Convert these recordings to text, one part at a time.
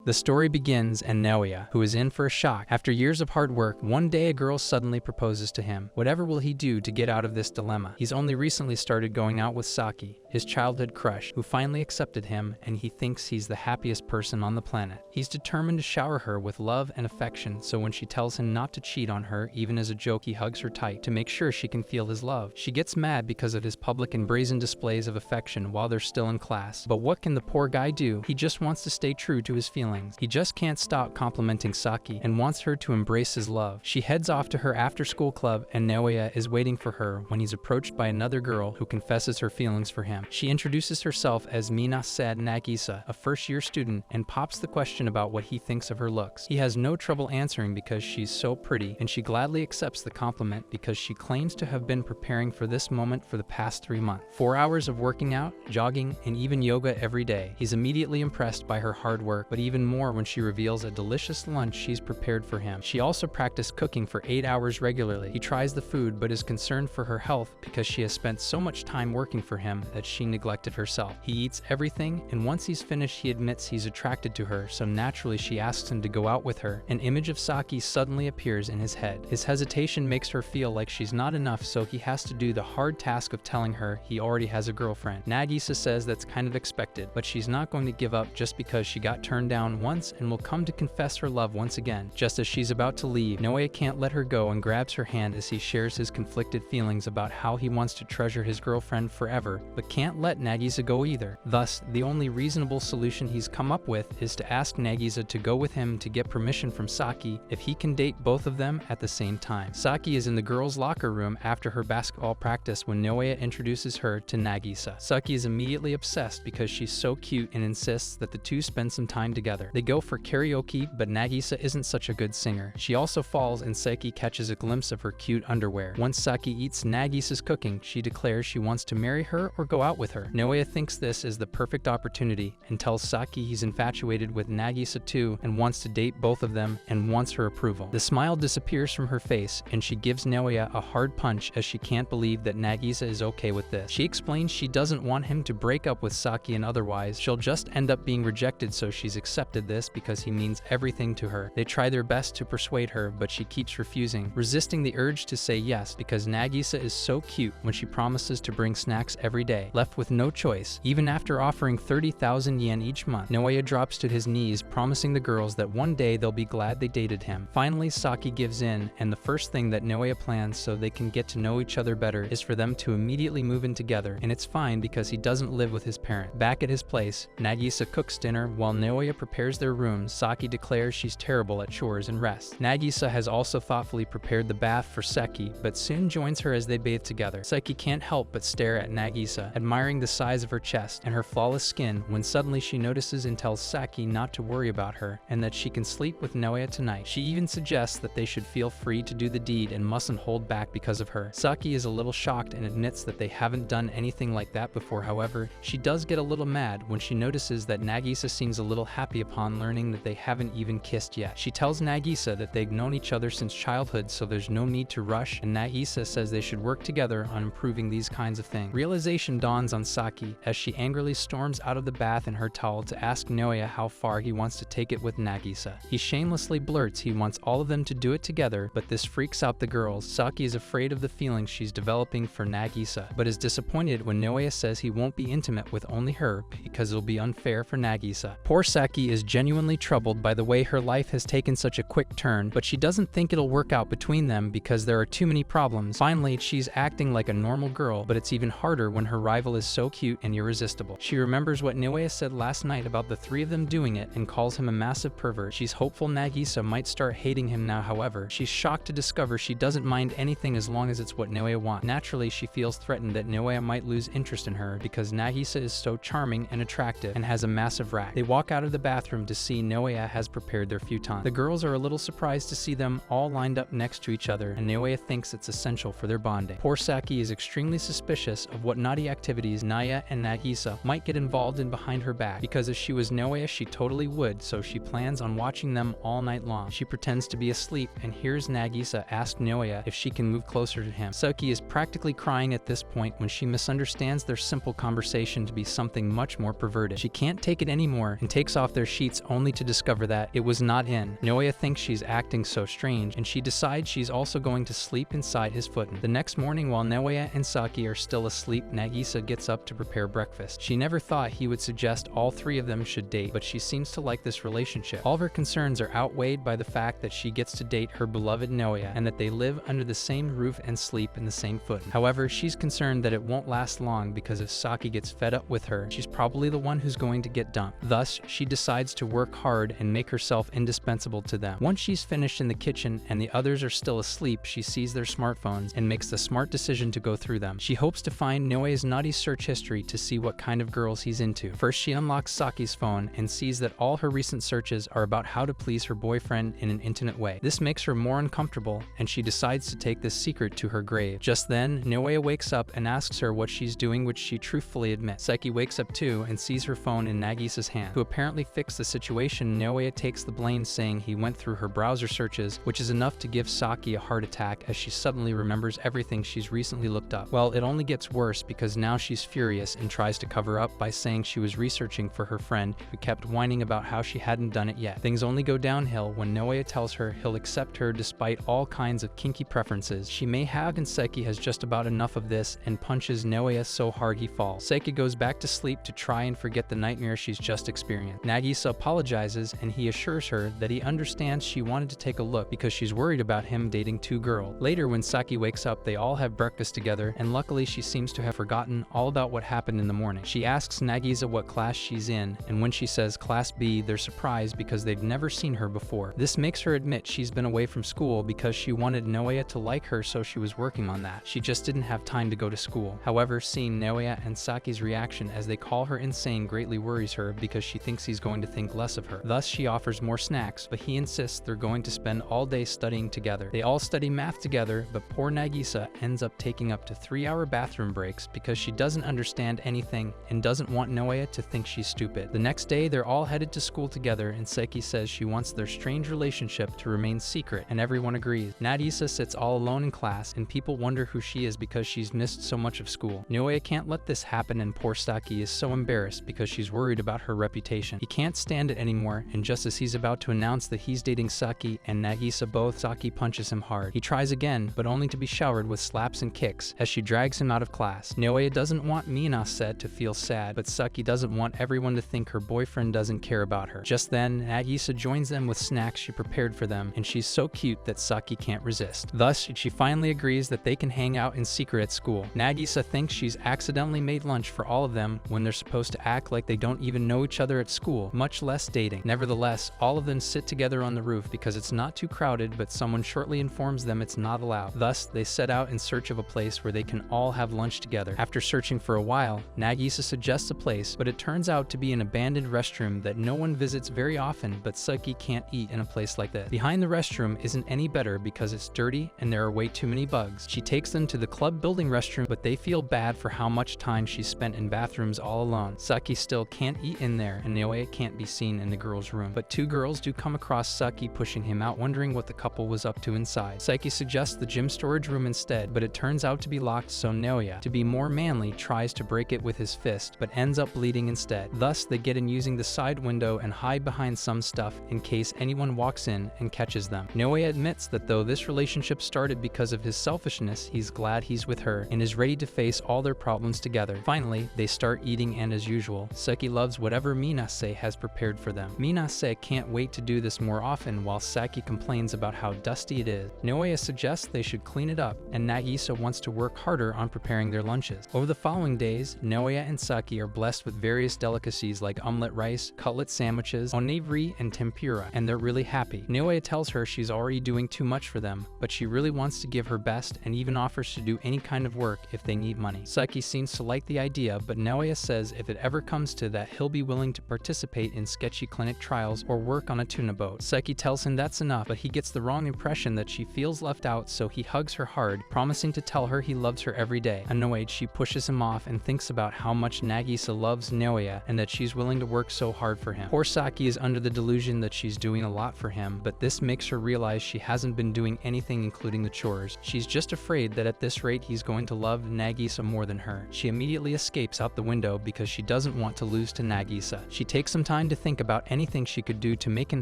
The story begins and Naoya, who is in for a shock. After years of hard work, one day a girl suddenly proposes to him. Whatever will he do to get out of this dilemma? He's only recently started going out with Saki, his childhood crush, who finally accepted him, and he thinks he's the happiest person on the planet. He's determined to shower her with love and affection, so when she tells him not to cheat on her, even as a joke, he hugs her tight to make sure she can feel his love. She gets mad because of his public and brazen displays of affection while they're still in class. But what can the poor guy do? He just wants to stay true to his feelings. He just can't stop complimenting Saki and wants her to embrace his love. She heads off to her after-school club, and Naoya is waiting for her when he's approached by another girl who confesses her feelings for him. She introduces herself as Minase Nagisa, a first-year student, and pops the question about what he thinks of her looks. He has no trouble answering because she's so pretty, and she gladly accepts the compliment because she claims to have been preparing for this moment for the past 3 months. 4 hours of working out, jogging, and even yoga every day. He's immediately impressed by her hard work, but even more when she reveals a delicious lunch she's prepared for him. She also practiced cooking for 8 hours regularly. He tries the food but is concerned for her health because she has spent so much time working for him that she neglected herself. He eats everything, and once he's finished he admits he's attracted to her, so naturally she asks him to go out with her. An image of Saki suddenly appears in his head. His hesitation makes her feel like she's not enough, so he has to do the hard task of telling her he already has a girlfriend. Nagisa says that's kind of expected, but she's not going to give up just because she got turned down once and will come to confess her love once again. Just as she's about to leave, Naoya can't let her go and grabs her hand as he shares his conflicted feelings about how he wants to treasure his girlfriend forever, but can't let Nagisa go either. Thus, the only reasonable solution he's come up with is to ask Nagisa to go with him to get permission from Saki if he can date both of them at the same time. Saki is in the girls' locker room after her basketball practice when Naoya introduces her to Nagisa. Saki is immediately obsessed because she's so cute and insists that the two spend some time together. They go for karaoke, but Nagisa isn't such a good singer. She also falls and Saki catches a glimpse of her cute underwear. Once Saki eats Nagisa's cooking, she declares she wants to marry her or go out with her. Naoya thinks this is the perfect opportunity and tells Saki he's infatuated with Nagisa too and wants to date both of them and wants her approval. The smile disappears from her face and she gives Naoya a hard punch as she can't believe that Nagisa is okay with this. She explains she doesn't want him to break up with Saki and otherwise she'll just end up being rejected, so she's accepted this because he means everything to her. They try their best to persuade her, but she keeps refusing, resisting the urge to say yes because Nagisa is so cute when she promises to bring snacks every day. Left with no choice, even after offering 30,000 yen each month, Naoya drops to his knees, promising the girls that one day they'll be glad they dated him. Finally, Saki gives in, and the first thing that Naoya plans so they can get to know each other better is for them to immediately move in together, and it's fine because he doesn't live with his parent. Back at his place, Nagisa cooks dinner while Naoya prepares their rooms. Saki declares she's terrible at chores and rests. Nagisa has also thoughtfully prepared the bath for Seki, but soon joins her as they bathe together. Seki can't help but stare at Nagisa, admiring the size of her chest and her flawless skin, when suddenly she notices and tells Saki not to worry about her and that she can sleep with Naoya tonight. She even suggests that they should feel free to do the deed and mustn't hold back because of her. Saki is a little shocked and admits that they haven't done anything like that before. However, she does get a little mad when she notices that Nagisa seems a little happy upon learning that they haven't even kissed yet. She tells Nagisa that they've known each other since childhood, so there's no need to rush, and Nagisa says they should work together on improving these kinds of things. Realization dawns on Saki as she angrily storms out of the bath in her towel to ask Naoya how far he wants to take it with Nagisa. He shamelessly blurts he wants all of them to do it together, but this freaks out the girls. Saki is afraid of the feelings she's developing for Nagisa, but is disappointed when Naoya says he won't be intimate with only her because it'll be unfair for Nagisa. Poor Saki is genuinely troubled by the way her life has taken such a quick turn, but she doesn't think it'll work out between them because there are too many problems. Finally, she's acting like a normal girl, but it's even harder when her rival is so cute and irresistible. She remembers what Naoya said last night about the three of them doing it and calls him a massive pervert. She's hopeful Nagisa might start hating him now. However, she's shocked to discover she doesn't mind anything as long as it's what Naoya wants. Naturally, she feels threatened that Naoya might lose interest in her because Nagisa is so charming and attractive and has a massive rack. They walk out of the bathroom to see Naoya has prepared their futon. The girls are a little surprised to see them all lined up next to each other, and Naoya thinks it's essential for their bonding. Poor Saki is extremely suspicious of what naughty activities Naya and Nagisa might get involved in behind her back, because if she was Naoya she totally would, so she plans on watching them all night long. She pretends to be asleep and hears Nagisa ask Naoya if she can move closer to him. Saki is practically crying at this point when she misunderstands their simple conversation to be something much more perverted. She can't take it anymore and takes off their cheats only to discover that it was not in. Naoya thinks she's acting so strange, and she decides she's also going to sleep inside his foot. The next morning, while Naoya and Saki are still asleep, Nagisa gets up to prepare breakfast. She never thought he would suggest all three of them should date, but she seems to like this relationship. All of her concerns are outweighed by the fact that she gets to date her beloved Naoya and that they live under the same roof and sleep in the same foot. However, she's concerned that it won't last long because if Saki gets fed up with her, she's probably the one who's going to get dumped. Thus, she decides to work hard and make herself indispensable to them. Once she's finished in the kitchen and the others are still asleep, she sees their smartphones and makes the smart decision to go through them. She hopes to find Naoya's naughty search history to see what kind of girls he's into. First, she unlocks Saki's phone and sees that all her recent searches are about how to please her boyfriend in an intimate way. This makes her more uncomfortable, and she decides to take this secret to her grave. Just then, Naoya wakes up and asks her what she's doing, which she truthfully admits. Saki wakes up too and sees her phone in Nagisa's hand. To apparently fix the situation, Naoya takes the blame, saying he went through her browser searches, which is enough to give Saki a heart attack as she suddenly remembers everything she's recently looked up. Well, it only gets worse because now she's furious and tries to cover up by saying she was researching for her friend who kept whining about how she hadn't done it yet. Things only go downhill when Naoya tells her he'll accept her despite all kinds of kinky preferences she may have, and Saki has just about enough of this and punches Naoya so hard he falls. Saki goes back to sleep to try and forget the nightmare she's just experienced. Nagisa apologizes and he assures her that he understands she wanted to take a look because she's worried about him dating two girls. Later, when Saki wakes up, they all have breakfast together, and luckily she seems to have forgotten all about what happened in the morning. She asks Nagisa what class she's in, and when she says class B, they're surprised because they've never seen her before. This makes her admit she's been away from school because she wanted Naoya to like her, so she was working on that. She just didn't have time to go to school. However, seeing Naoya and Saki's reaction as they call her insane greatly worries her because she thinks he's going to think less of her. Thus, she offers more snacks, but he insists they're going to spend all day studying together. They all study math together, but poor Nagisa ends up taking up to 3-hour bathroom breaks because she doesn't understand anything and doesn't want Naoya to think she's stupid. The next day, they're all headed to school together, and Saki says she wants their strange relationship to remain secret, and everyone agrees. Nagisa sits all alone in class, and people wonder who she is because she's missed so much of school. Naoya can't let this happen, and poor Saki is so embarrassed because she's worried about her reputation. He can't stand it anymore, and just as he's about to announce that he's dating Saki and Nagisa both, Saki punches him hard. He tries again, but only to be showered with slaps and kicks as she drags him out of class. Naoya doesn't want Minase to feel sad, but Saki doesn't want everyone to think her boyfriend doesn't care about her. Just then, Nagisa joins them with snacks she prepared for them, and she's so cute that Saki can't resist. Thus, she finally agrees that they can hang out in secret at school. Nagisa thinks she's accidentally made lunch for all of them when they're supposed to act like they don't even know each other at school, much less dating. Nevertheless, all of them sit together on the roof because it's not too crowded, but someone shortly informs them it's not allowed. Thus, they set out in search of a place where they can all have lunch together. After searching for a while, Nagisa suggests a place, but it turns out to be an abandoned restroom that no one visits very often, but Saki can't eat in a place like this. Behind the restroom isn't any better because it's dirty and there are way too many bugs. She takes them to the club building restroom, but they feel bad for how much time she spent in bathrooms all alone. Saki still can't eat in there, and Naoya can't be seen in the girls' room. But two girls do come across Saki pushing him out, wondering what the couple was up to inside. Saki suggests the gym storage room instead, but it turns out to be locked, so Naoya, to be more manly, tries to break it with his fist, but ends up bleeding instead. Thus, they get in using the side window and hide behind some stuff in case anyone walks in and catches them. Naoya admits that though this relationship started because of his selfishness, he's glad he's with her and is ready to face all their problems together. Finally, they start eating, and as usual, Saki loves whatever Minase has prepared for them. Minase can't wait to do this more often, while Saki complains about how dusty it is. Naoya suggests they should clean it up, and Nagisa wants to work harder on preparing their lunches. Over the following days, Naoya and Saki are blessed with various delicacies like omelet rice, cutlet sandwiches, onigiri, and tempura, and they're really happy. Naoya tells her she's already doing too much for them, but she really wants to give her best and even offers to do any kind of work if they need money. Saki seems to like the idea, but Naoya says if it ever comes to that, he'll be willing to participate in sketchy clinic trials or work on a tuna boat. Saki tells him that's enough, but he gets the wrong impression that she feels left out, so he hugs her hard, promising to tell her he loves her every day. Annoyed, she pushes him off and thinks about how much Nagisa loves Naoya and that she's willing to work so hard for him. Poor Saki is under the delusion that she's doing a lot for him, but this makes her realize she hasn't been doing anything, including the chores. She's just afraid that at this rate he's going to love Nagisa more than her. She immediately escapes out the window because she doesn't want to lose to Nagisa. She takes some time time to think about anything she could do to make him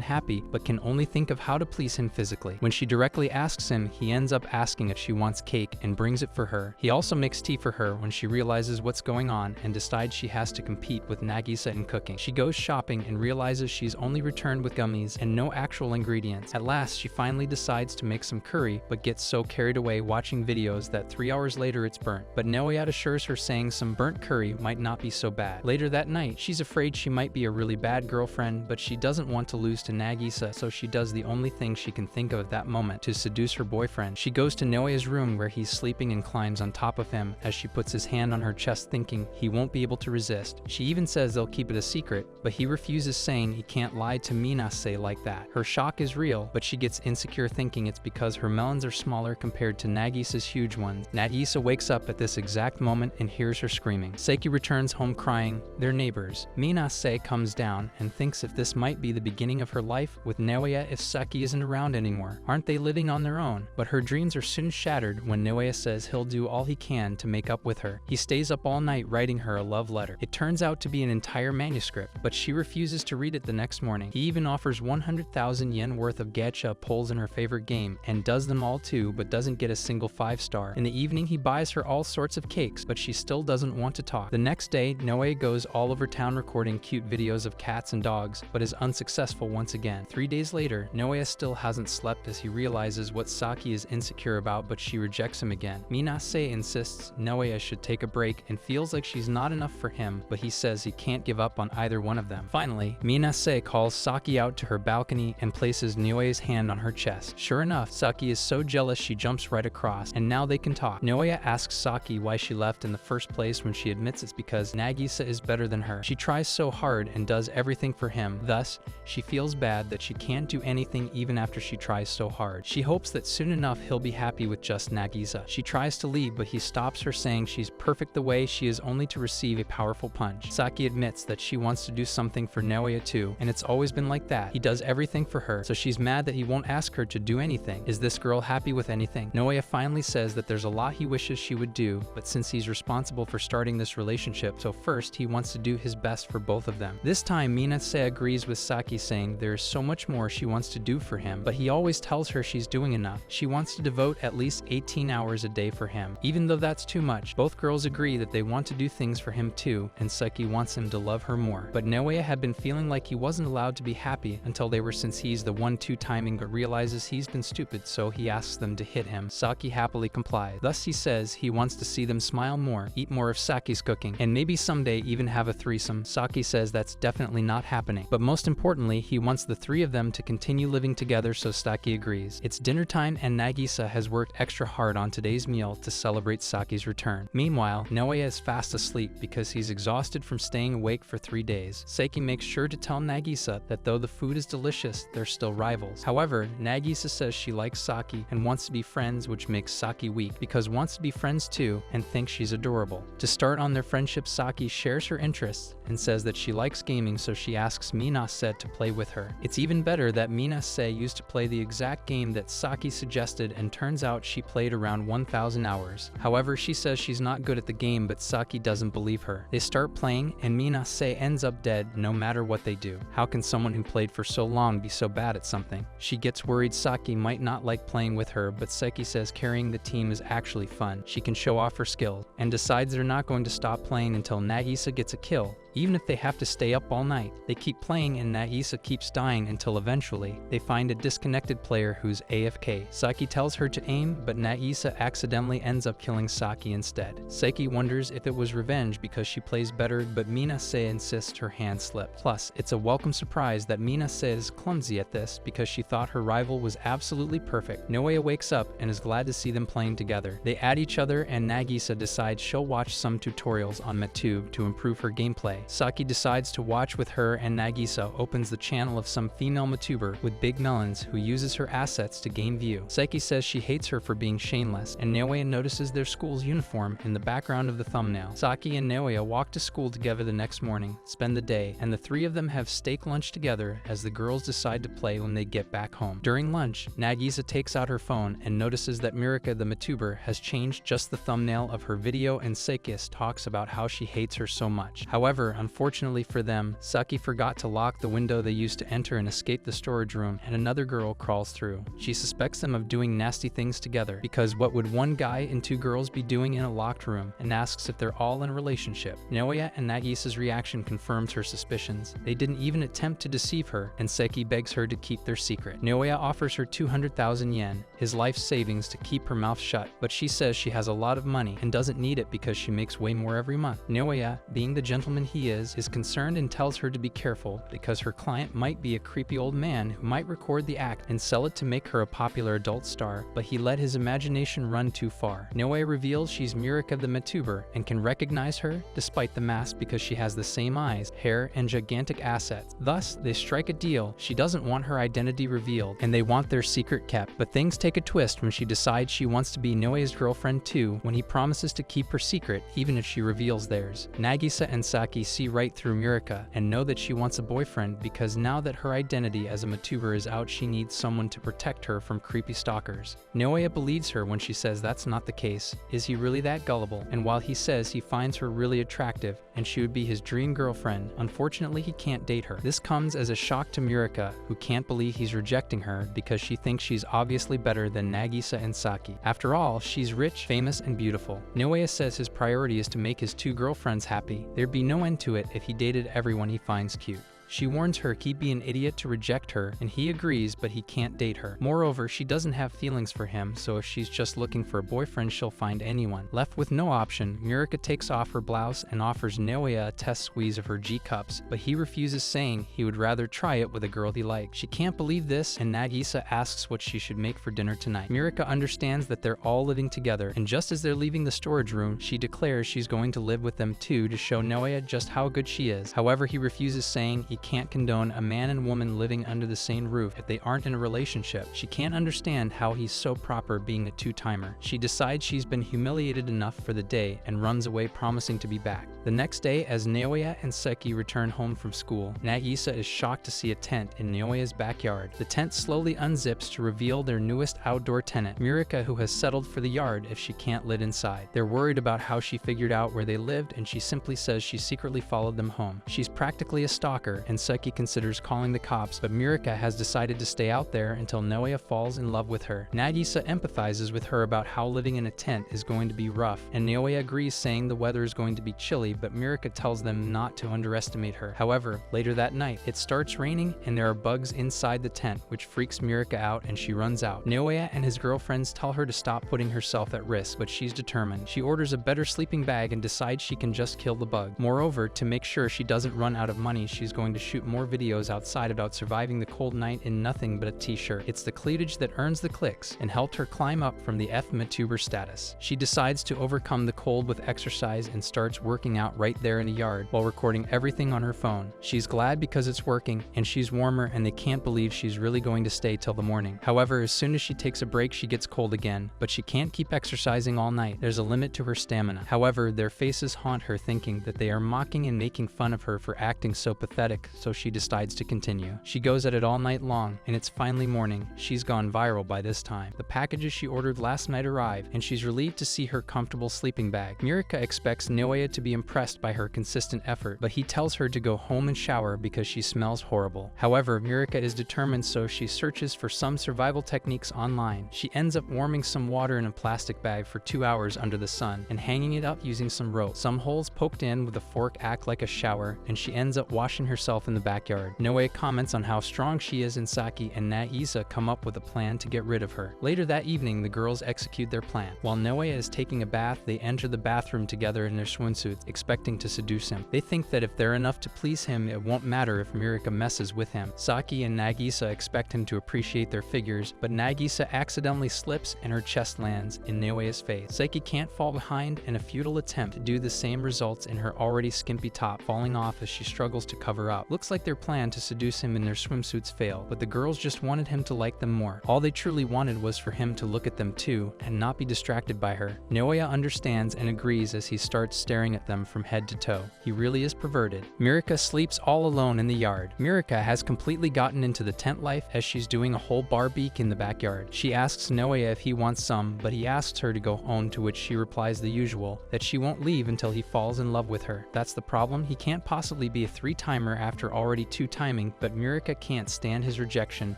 happy, but can only think of how to please him physically. When she directly asks him, he ends up asking if she wants cake and brings it for her. He also makes tea for her when she realizes what's going on and decides she has to compete with Nagisa in cooking. She goes shopping and realizes she's only returned with gummies and no actual ingredients. At last, she finally decides to make some curry, but gets so carried away watching videos that 3 hours later it's burnt. But Naoya assures her, saying some burnt curry might not be so bad. Later that night, she's afraid she might be a really bad girlfriend, but she doesn't want to lose to Nagisa, so she does the only thing she can think of at that moment to seduce her boyfriend. She goes to Naoya's room where he's sleeping and climbs on top of him as she puts his hand on her chest, thinking he won't be able to resist. She even says they'll keep it a secret, but he refuses, saying he can't lie to Minase like that. Her shock is real, but she gets insecure, thinking it's because her melons are smaller compared to Nagisa's huge ones. Nagisa wakes up at this exact moment and hears her screaming. Seiki returns home crying. They're neighbors. Minase comes down and thinks if this might be the beginning of her life with Naoya if Saki isn't around anymore. Aren't they living on their own? But her dreams are soon shattered when Naoya says he'll do all he can to make up with her. He stays up all night writing her a love letter. It turns out to be an entire manuscript, but she refuses to read it the next morning. He even offers 100,000 yen worth of gacha pulls in her favorite game and does them all too, but doesn't get a single 5-star. In the evening, he buys her all sorts of cakes, but she still doesn't want to talk. The next day, Naoya goes all over town recording cute videos of cats and dogs, but is unsuccessful once again. 3 days later, Naoya still hasn't slept as he realizes what Saki is insecure about, but she rejects him again. Minase insists Naoya should take a break and feels like she's not enough for him, but he says he can't give up on either one of them. Finally, Minase calls Saki out to her balcony and places Naoya's hand on her chest. Sure enough, Saki is so jealous she jumps right across, and now they can talk. Naoya asks Saki why she left in the first place when she admits it's because Nagisa is better than her. She tries so hard and does everything for him, thus, she feels bad that she can't do anything even after she tries so hard. She hopes that soon enough he'll be happy with just Nagisa. She tries to leave, but he stops her, saying she's perfect the way she is, only to receive a powerful punch. Saki admits that she wants to do something for Naoya too, and it's always been like that. He does everything for her, so she's mad that he won't ask her to do anything. Is this girl happy with anything? Naoya finally says that there's a lot he wishes she would do, but since he's responsible for starting this relationship, so first he wants to do his best for both of them. This time, Minase agrees with Saki, saying there is so much more she wants to do for him, but he always tells her she's doing enough. She wants to devote at least 18 hours a day for him. Even though that's too much, both girls agree that they want to do things for him too, and Saki wants him to love her more. But Naoya had been feeling like he wasn't allowed to be happy until they were, since he's the 1-2 timing, but realizes he's been stupid, so he asks them to hit him. Saki happily complies. Thus he says he wants to see them smile more, eat more of Saki's cooking, and maybe someday even have a threesome. Saki says that's definitely not happening, but most importantly, he wants the three of them to continue living together, so Saki agrees. It's dinner time and Nagisa has worked extra hard on today's meal to celebrate Saki's return. Meanwhile, Naoya is fast asleep because he's exhausted from staying awake for 3 days. Saki makes sure to tell Nagisa that though the food is delicious, they're still rivals. However, Nagisa says she likes Saki and wants to be friends, which makes Saki weak because wants to be friends too and thinks she's adorable. To start on their friendship, Saki shares her interests and says that she likes gaming, so she asks Minase to play with her. It's even better that Minase used to play the exact game that Saki suggested, and turns out she played around 1,000 hours. However, she says she's not good at the game, but Saki doesn't believe her. They start playing and Minase ends up dead no matter what they do. How can someone who played for so long be so bad at something? She gets worried Saki might not like playing with her, but Saki says carrying the team is actually fun. She can show off her skills, and decides they're not going to stop playing until Nagisa gets a kill. Even if they have to stay up all night, they keep playing and Nagisa keeps dying until eventually they find a disconnected player who's AFK. Saki tells her to aim, but Nagisa accidentally ends up killing Saki instead. Saki wonders if it was revenge because she plays better, but Minase insists her hand slipped. Plus, it's a welcome surprise that Minase is clumsy at this because she thought her rival was absolutely perfect. Naoya wakes up and is glad to see them playing together. They add each other and Nagisa decides she'll watch some tutorials on MedTube to improve her gameplay. Saki decides to watch with her and Nagisa opens the channel of some female Matuber with big melons who uses her assets to gain view. Saki says she hates her for being shameless, and Naoya notices their school's uniform in the background of the thumbnail. Saki and Naoya walk to school together the next morning, spend the day, and the three of them have steak lunch together as the girls decide to play when they get back home. During lunch, Nagisa takes out her phone and notices that Mirika the Matuber has changed just the thumbnail of her video, and Sakis talks about how she hates her so much. However, However, unfortunately for them, Saki forgot to lock the window they used to enter and escape the storage room, and another girl crawls through. She suspects them of doing nasty things together, because what would one guy and two girls be doing in a locked room, and asks if they're all in a relationship. Naoya and Nagisa's reaction confirms her suspicions. They didn't even attempt to deceive her, and Seki begs her to keep their secret. Naoya offers her 200,000 yen, his life savings, to keep her mouth shut, but she says she has a lot of money and doesn't need it because she makes way more every month. Naoya, being the gentleman he is concerned and tells her to be careful because her client might be a creepy old man who might record the act and sell it to make her a popular adult star, but he let his imagination run too far. Naoya reveals she's Murika the Matuber and can recognize her despite the mask because she has the same eyes, hair, and gigantic assets. Thus, they strike a deal. She doesn't want her identity revealed, and they want their secret kept. But things take a twist when she decides she wants to be Naoya's girlfriend too, when he promises to keep her secret even if she reveals theirs. Nagisa and Saki see right through Murika and know that she wants a boyfriend because now that her identity as a Matuber is out, she needs someone to protect her from creepy stalkers. Naoya believes her when she says that's not the case. Is he really that gullible? And while he says he finds her really attractive and she would be his dream girlfriend, unfortunately he can't date her. This comes as a shock to Murika, who can't believe he's rejecting her because she thinks she's obviously better than Nagisa and Saki. After all, she's rich, famous, and beautiful. Naoya says his priority is to make his two girlfriends happy. There'd be no end to it if he dated everyone he finds cute. She warns her he'd be an idiot to reject her, and he agrees, but he can't date her. Moreover, she doesn't have feelings for him, so if she's just looking for a boyfriend, she'll find anyone. Left with no option, Murika takes off her blouse and offers Naoya a test squeeze of her G-cups, but he refuses, saying he would rather try it with a girl he likes. She can't believe this, and Nagisa asks what she should make for dinner tonight. Murika understands that they're all living together, and just as they're leaving the storage room, she declares she's going to live with them too to show Naoya just how good she is. However, he refuses, saying he can't condone a man and woman living under the same roof if they aren't in a relationship. She can't understand how he's so proper being a two-timer. She decides she's been humiliated enough for the day and runs away, promising to be back. The next day, as Naoya and Seki return home from school, Nagisa is shocked to see a tent in Naoya's backyard. The tent slowly unzips to reveal their newest outdoor tenant, Murika, who has settled for the yard if she can't live inside. They're worried about how she figured out where they lived, and she simply says she secretly followed them home. She's practically a stalker, and Seki considers calling the cops, but Murika has decided to stay out there until Naoya falls in love with her. Nagisa empathizes with her about how living in a tent is going to be rough, and Naoya agrees, saying the weather is going to be chilly, but Murika tells them not to underestimate her. However, later that night, it starts raining and there are bugs inside the tent, which freaks Murika out and she runs out. Naoya and his girlfriends tell her to stop putting herself at risk, but she's determined. She orders a better sleeping bag and decides she can just kill the bug. Moreover, to make sure she doesn't run out of money, she's going to shoot more videos outside about surviving the cold night in nothing but a t-shirt. It's the cleavage that earns the clicks and helped her climb up from the F-Matuber status. She decides to overcome the cold with exercise and starts working out right there in the yard while recording everything on her phone. She's glad because it's working and she's warmer, and they can't believe she's really going to stay till the morning. However, as soon as she takes a break, she gets cold again, but she can't keep exercising all night. There's a limit to her stamina. However, their faces haunt her, thinking that they are mocking and making fun of her for acting so pathetic, so she decides to continue. She goes at it all night long, and it's finally morning. She's gone viral by this time. The packages she ordered last night arrive, and she's relieved to see her comfortable sleeping bag. Murika expects Naoya to be impressed by her consistent effort, but he tells her to go home and shower because she smells horrible. However, Murika is determined, so she searches for some survival techniques online. She ends up warming some water in a plastic bag for 2 hours under the sun and hanging it up using some rope. Some holes poked in with a fork act like a shower, and she ends up washing herself in the backyard. Naoya comments on how strong she is, and Saki and Nagisa come up with a plan to get rid of her. Later that evening, the girls execute their plan. While Naoya is taking a bath, they enter the bathroom together in their swimsuits, expecting to seduce him. They think that if they're enough to please him, it won't matter if Murika messes with him. Saki and Nagisa expect him to appreciate their figures, but Nagisa accidentally slips and her chest lands in Naoya's face. Saki can't fall behind, and a futile attempt to do the same results in her already skimpy top falling off as she struggles to cover up. up. Looks like their plan to seduce him in their swimsuits failed, but the girls just wanted him to like them more. All they truly wanted was for him to look at them too and not be distracted by her. Naoya understands and agrees as he starts staring at them from head to toe. He really is perverted. Mirika sleeps all alone in the yard. Mirika has completely gotten into the tent life as she's doing a whole barbecue in the backyard. She asks Naoya if he wants some, but he asks her to go home, to which she replies the usual, that she won't leave until he falls in love with her. That's the problem, he can't possibly be a three-timer after already two-timing, but Mirika can't stand his rejection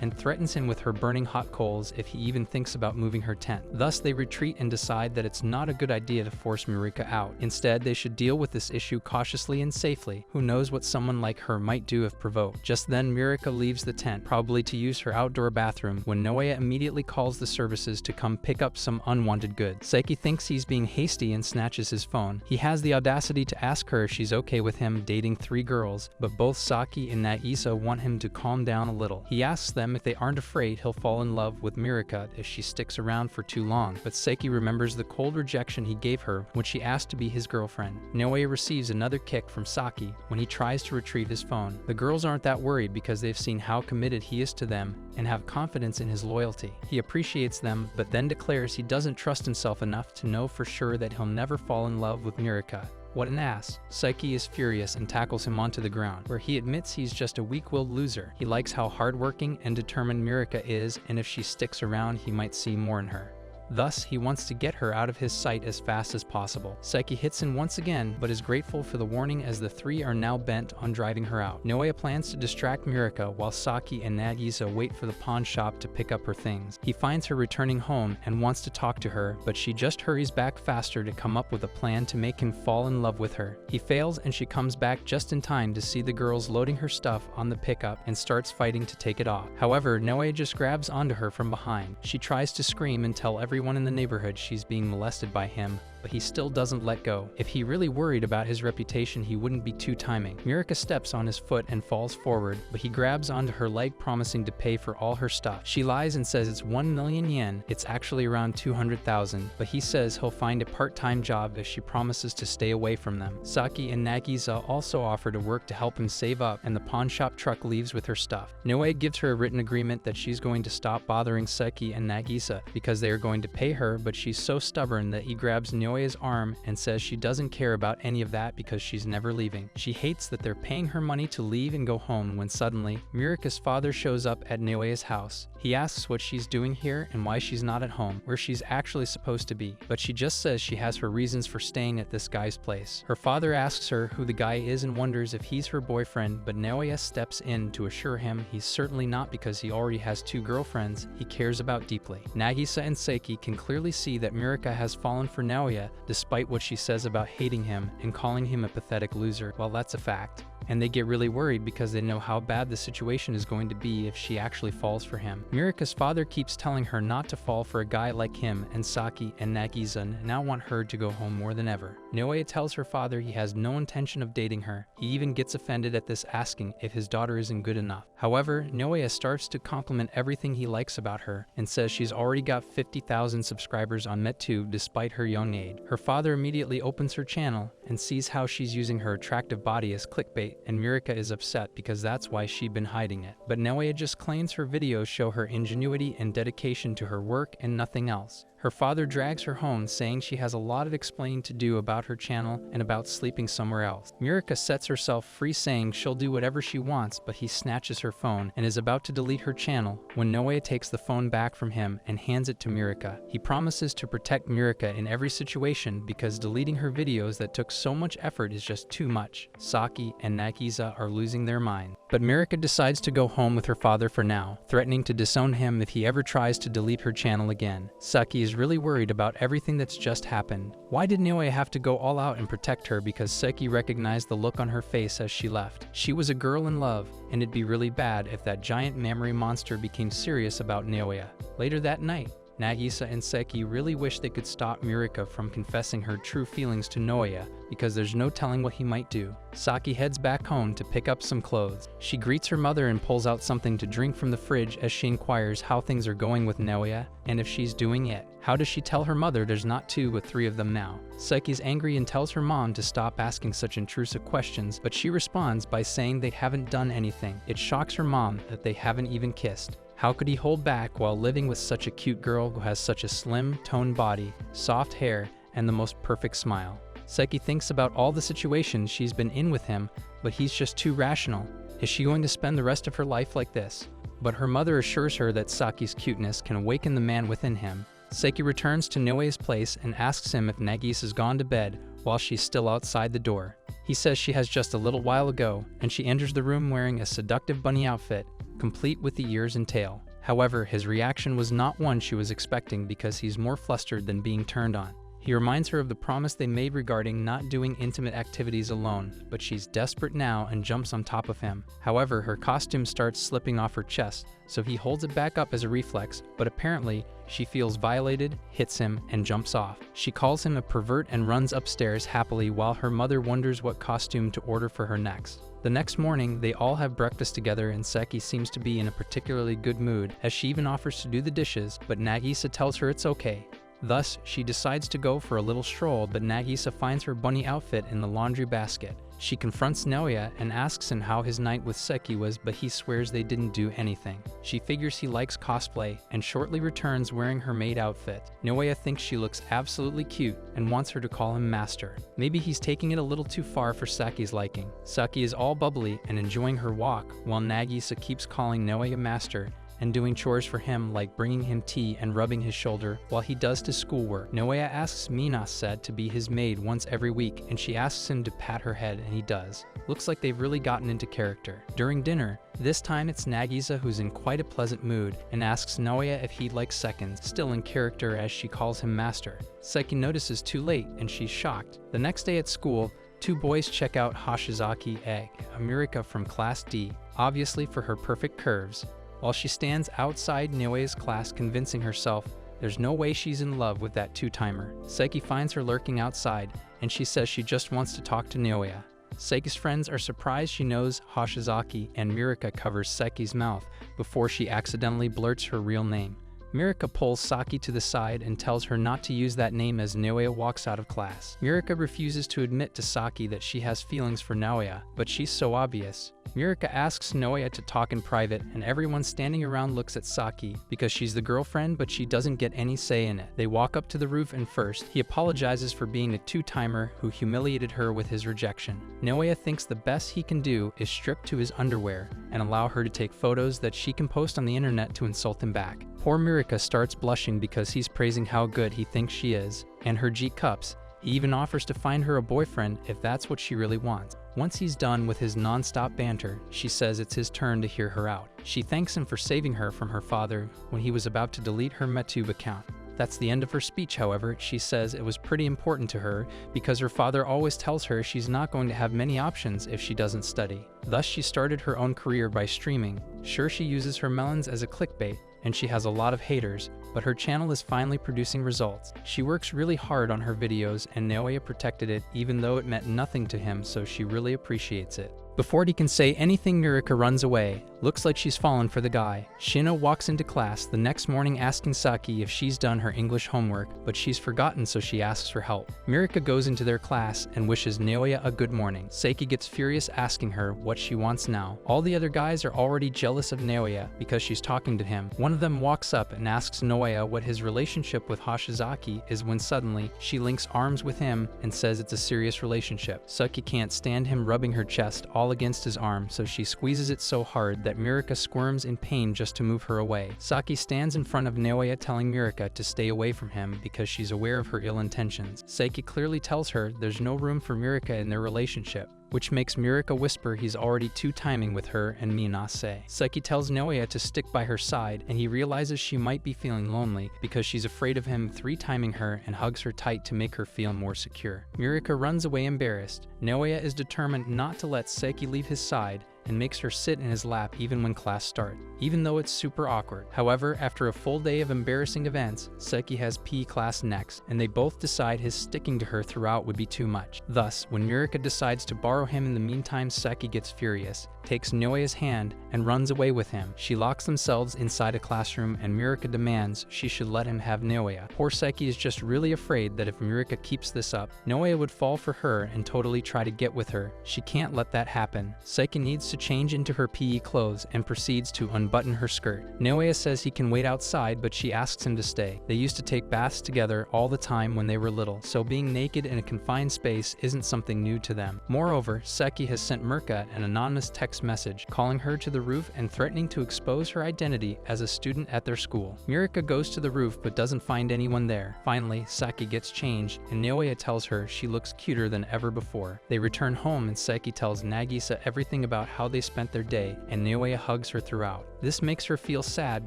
and threatens him with her burning hot coals if he even thinks about moving her tent. Thus they retreat and decide that it's not a good idea to force Mirika out. Instead, they should deal with this issue cautiously and safely. Who knows what someone like her might do if provoked. Just then Mirika leaves the tent, probably to use her outdoor bathroom, when Naoya immediately calls the services to come pick up some unwanted goods. Saiki thinks he's being hasty and snatches his phone. He has the audacity to ask her if she's okay with him dating 3 girls, but both Saki and Nagisa want him to calm down a little. He asks them if they aren't afraid he'll fall in love with Mirika if she sticks around for too long, but Saiki remembers the cold rejection he gave her when she asked to be his girlfriend. Naoya receives another kick from Saki when he tries to retrieve his phone. The girls aren't that worried because they've seen how committed he is to them and have confidence in his loyalty. He appreciates them, but then declares he doesn't trust himself enough to know for sure that he'll never fall in love with Mirika. What an ass. Saiki is furious and tackles him onto the ground, where he admits he's just a weak-willed loser. He likes how hardworking and determined Mirika is, and if she sticks around, he might see more in her. Thus, he wants to get her out of his sight as fast as possible. Saiki hits him once again, but is grateful for the warning as the 3 are now bent on driving her out. Naoya plans to distract Mirika while Saki and Nagisa wait for the pawn shop to pick up her things. He finds her returning home and wants to talk to her, but she just hurries back faster to come up with a plan to make him fall in love with her. He fails and she comes back just in time to see the girls loading her stuff on the pickup and starts fighting to take it off. However, Naoya just grabs onto her from behind. She tries to scream and tell everyone in the neighborhood she's being molested by him, but he still doesn't let go. If he really worried about his reputation, he wouldn't be two-timing. Mirika steps on his foot and falls forward, but he grabs onto her leg, promising to pay for all her stuff. She lies and says it's 1 million yen. It's actually around 200,000, but he says he'll find a part-time job if she promises to stay away from them. Saki and Nagisa also offer to work to help him save up, and the pawn shop truck leaves with her stuff. Naoya gives her a written agreement that she's going to stop bothering Saki and Nagisa because they are going to pay her, but she's so stubborn that he grabs Naoya's arm and says she doesn't care about any of that because she's never leaving. She hates that they're paying her money to leave and go home when suddenly, Mirika's father shows up at Naoya's house. He asks what she's doing here and why she's not at home, where she's actually supposed to be, but she just says she has her reasons for staying at this guy's place. Her father asks her who the guy is and wonders if he's her boyfriend, but Naoya steps in to assure him he's certainly not because he already has 2 girlfriends he cares about deeply. Nagisa and Saiki can clearly see that Mirika has fallen for Naoya despite what she says about hating him and calling him a pathetic loser. Well, that's a fact. And they get really worried because they know how bad the situation is going to be if she actually falls for him. Mirika's father keeps telling her not to fall for a guy like him, and Saki and Nagisa now want her to go home more than ever. Naoya tells her father he has no intention of dating her. He even gets offended at this, asking if his daughter isn't good enough. However, Naoya starts to compliment everything he likes about her and says she's already got 50,000 subscribers on MetTube despite her young age. Her father immediately opens her channel and sees how she's using her attractive body as clickbait, and Mirika is upset because that's why she'd been hiding it. But Naoya just claims her videos show her ingenuity and dedication to her work and nothing else. Her father drags her home, saying she has a lot of explaining to do about her channel and about sleeping somewhere else. Mirika sets herself free, saying she'll do whatever she wants, but he snatches her phone and is about to delete her channel when Naoya takes the phone back from him and hands it to Mirika. He promises to protect Mirika in every situation because deleting her videos that took so much effort is just too much. Saki and Nagisa are losing their mind. But Mirika decides to go home with her father for now, threatening to disown him if he ever tries to delete her channel again. Saki is really worried about everything that's just happened. Why did Naoya have to go all out and protect her? Because Saki recognized the look on her face as she left. She was a girl in love, and it'd be really bad if that giant memory monster became serious about Naoya. Later that night, Nagisa and Seki really wish they could stop Mirika from confessing her true feelings to Naoya because there's no telling what he might do. Saki heads back home to pick up some clothes. She greets her mother and pulls out something to drink from the fridge as she inquires how things are going with Naoya and if she's doing it. How does she tell her mother there's not 2 but 3 of them now? Seki's angry and tells her mom to stop asking such intrusive questions, but she responds by saying they haven't done anything. It shocks her mom that they haven't even kissed. How could he hold back while living with such a cute girl who has such a slim, toned body, soft hair, and the most perfect smile? Seki thinks about all the situations she's been in with him, but he's just too rational. Is she going to spend the rest of her life like this? But her mother assures her that Saki's cuteness can awaken the man within him. Seki returns to Noe's place and asks him if Nagisa's gone to bed while she's still outside the door. He says she has just a little while ago, and she enters the room wearing a seductive bunny outfit, complete with the ears and tail. However, his reaction was not one she was expecting because he's more flustered than being turned on. He reminds her of the promise they made regarding not doing intimate activities alone, but she's desperate now and jumps on top of him. However, her costume starts slipping off her chest, so he holds it back up as a reflex, but apparently, she feels violated, hits him, and jumps off. She calls him a pervert and runs upstairs happily while her mother wonders what costume to order for her next. The next morning, they all have breakfast together and Seki seems to be in a particularly good mood as she even offers to do the dishes, but Nagisa tells her it's okay. Thus, she decides to go for a little stroll, but Nagisa finds her bunny outfit in the laundry basket. She confronts Naoya and asks him how his night with Seki was, but he swears they didn't do anything. She figures he likes cosplay and shortly returns wearing her maid outfit. Naoya thinks she looks absolutely cute and wants her to call him master. Maybe he's taking it a little too far for Saki's liking. Saki is all bubbly and enjoying her walk, while Nagisa keeps calling Naoya master and doing chores for him like bringing him tea and rubbing his shoulder while he does his schoolwork. Naoya asks Minase to be his maid once every week and she asks him to pat her head and he does. Looks like they've really gotten into character. During dinner, this time it's Nagisa who's in quite a pleasant mood and asks Naoya if he'd like seconds, still in character as she calls him master. Seki notices too late and she's shocked. The next day at school, 2 boys check out Hashizaki Egg, a Mirika from Class D, obviously for her perfect curves. While she stands outside Naoya's class convincing herself there's no way she's in love with that 2-timer. Seki finds her lurking outside, and she says she just wants to talk to Naoya. Seki's friends are surprised she knows Hashizaki and Mirika covers Seki's mouth before she accidentally blurts her real name. Mirika pulls Saki to the side and tells her not to use that name as Naoya walks out of class. Mirika refuses to admit to Saki that she has feelings for Naoya, but she's so obvious. Mirika asks Naoya to talk in private and everyone standing around looks at Saki because she's the girlfriend but she doesn't get any say in it. They walk up to the roof and first, he apologizes for being a 2-timer who humiliated her with his rejection. Naoya thinks the best he can do is strip to his underwear and allow her to take photos that she can post on the internet to insult him back. Poor Mirika starts blushing because he's praising how good he thinks she is, and her G cups. He even offers to find her a boyfriend if that's what she really wants. Once he's done with his non-stop banter, she says it's his turn to hear her out. She thanks him for saving her from her father when he was about to delete her MeTube account. That's the end of her speech, however. She says it was pretty important to her because her father always tells her she's not going to have many options if she doesn't study. Thus, she started her own career by streaming. Sure, she uses her melons as a clickbait, and she has a lot of haters, but her channel is finally producing results. She works really hard on her videos and Naoya protected it even though it meant nothing to him, so she really appreciates it. Before he can say anything, Mirika runs away. Looks like she's fallen for the guy. Shino walks into class the next morning asking Saki if she's done her English homework, but she's forgotten so she asks for help. Mirika goes into their class and wishes Naoya a good morning. Saki gets furious asking her what she wants now. All the other guys are already jealous of Naoya because she's talking to him. One of them walks up and asks Naoya what his relationship with Hashizaki is when suddenly she links arms with him and says it's a serious relationship. Saki can't stand him rubbing her chest all against his arm, so she squeezes it so hard that Mirika squirms in pain just to move her away. Saki stands in front of Naoya telling Mirika to stay away from him because she's aware of her ill intentions. Saki clearly tells her there's no room for Mirika in their relationship, which makes Mirika whisper he's already 2-timing with her and Minase. Saki tells Naoya to stick by her side, and he realizes she might be feeling lonely because she's afraid of him 3-timing her and hugs her tight to make her feel more secure. Mirika runs away embarrassed. Naoya is determined not to let Saki leave his side and makes her sit in his lap even when class starts, even though it's super awkward. However, after a full day of embarrassing events, Saiki has PE class next, and they both decide his sticking to her throughout would be too much. Thus, when Mirika decides to borrow him in the meantime, Saiki gets furious, takes Naoya's hand, and runs away with him. She locks themselves inside a classroom, and Mirika demands she should let him have Naoya. Poor Saiki is just really afraid that if Mirika keeps this up, Naoya would fall for her and totally try to get with her. She can't let that happen. Saiki needs to change into her PE clothes and proceeds to unbutton her skirt. Naoya says he can wait outside, but she asks him to stay. They used to take baths together all the time when they were little, so being naked in a confined space isn't something new to them. Moreover, Saiki has sent Mirika an anonymous text message calling her to the roof and threatening to expose her identity as a student at their school. Mirika goes to the roof but doesn't find anyone there. Finally, Saiki gets changed and Naoya tells her she looks cuter than ever before. They return home and Saiki tells Nagisa everything about how they spent their day, and Naoya hugs her throughout. This makes her feel sad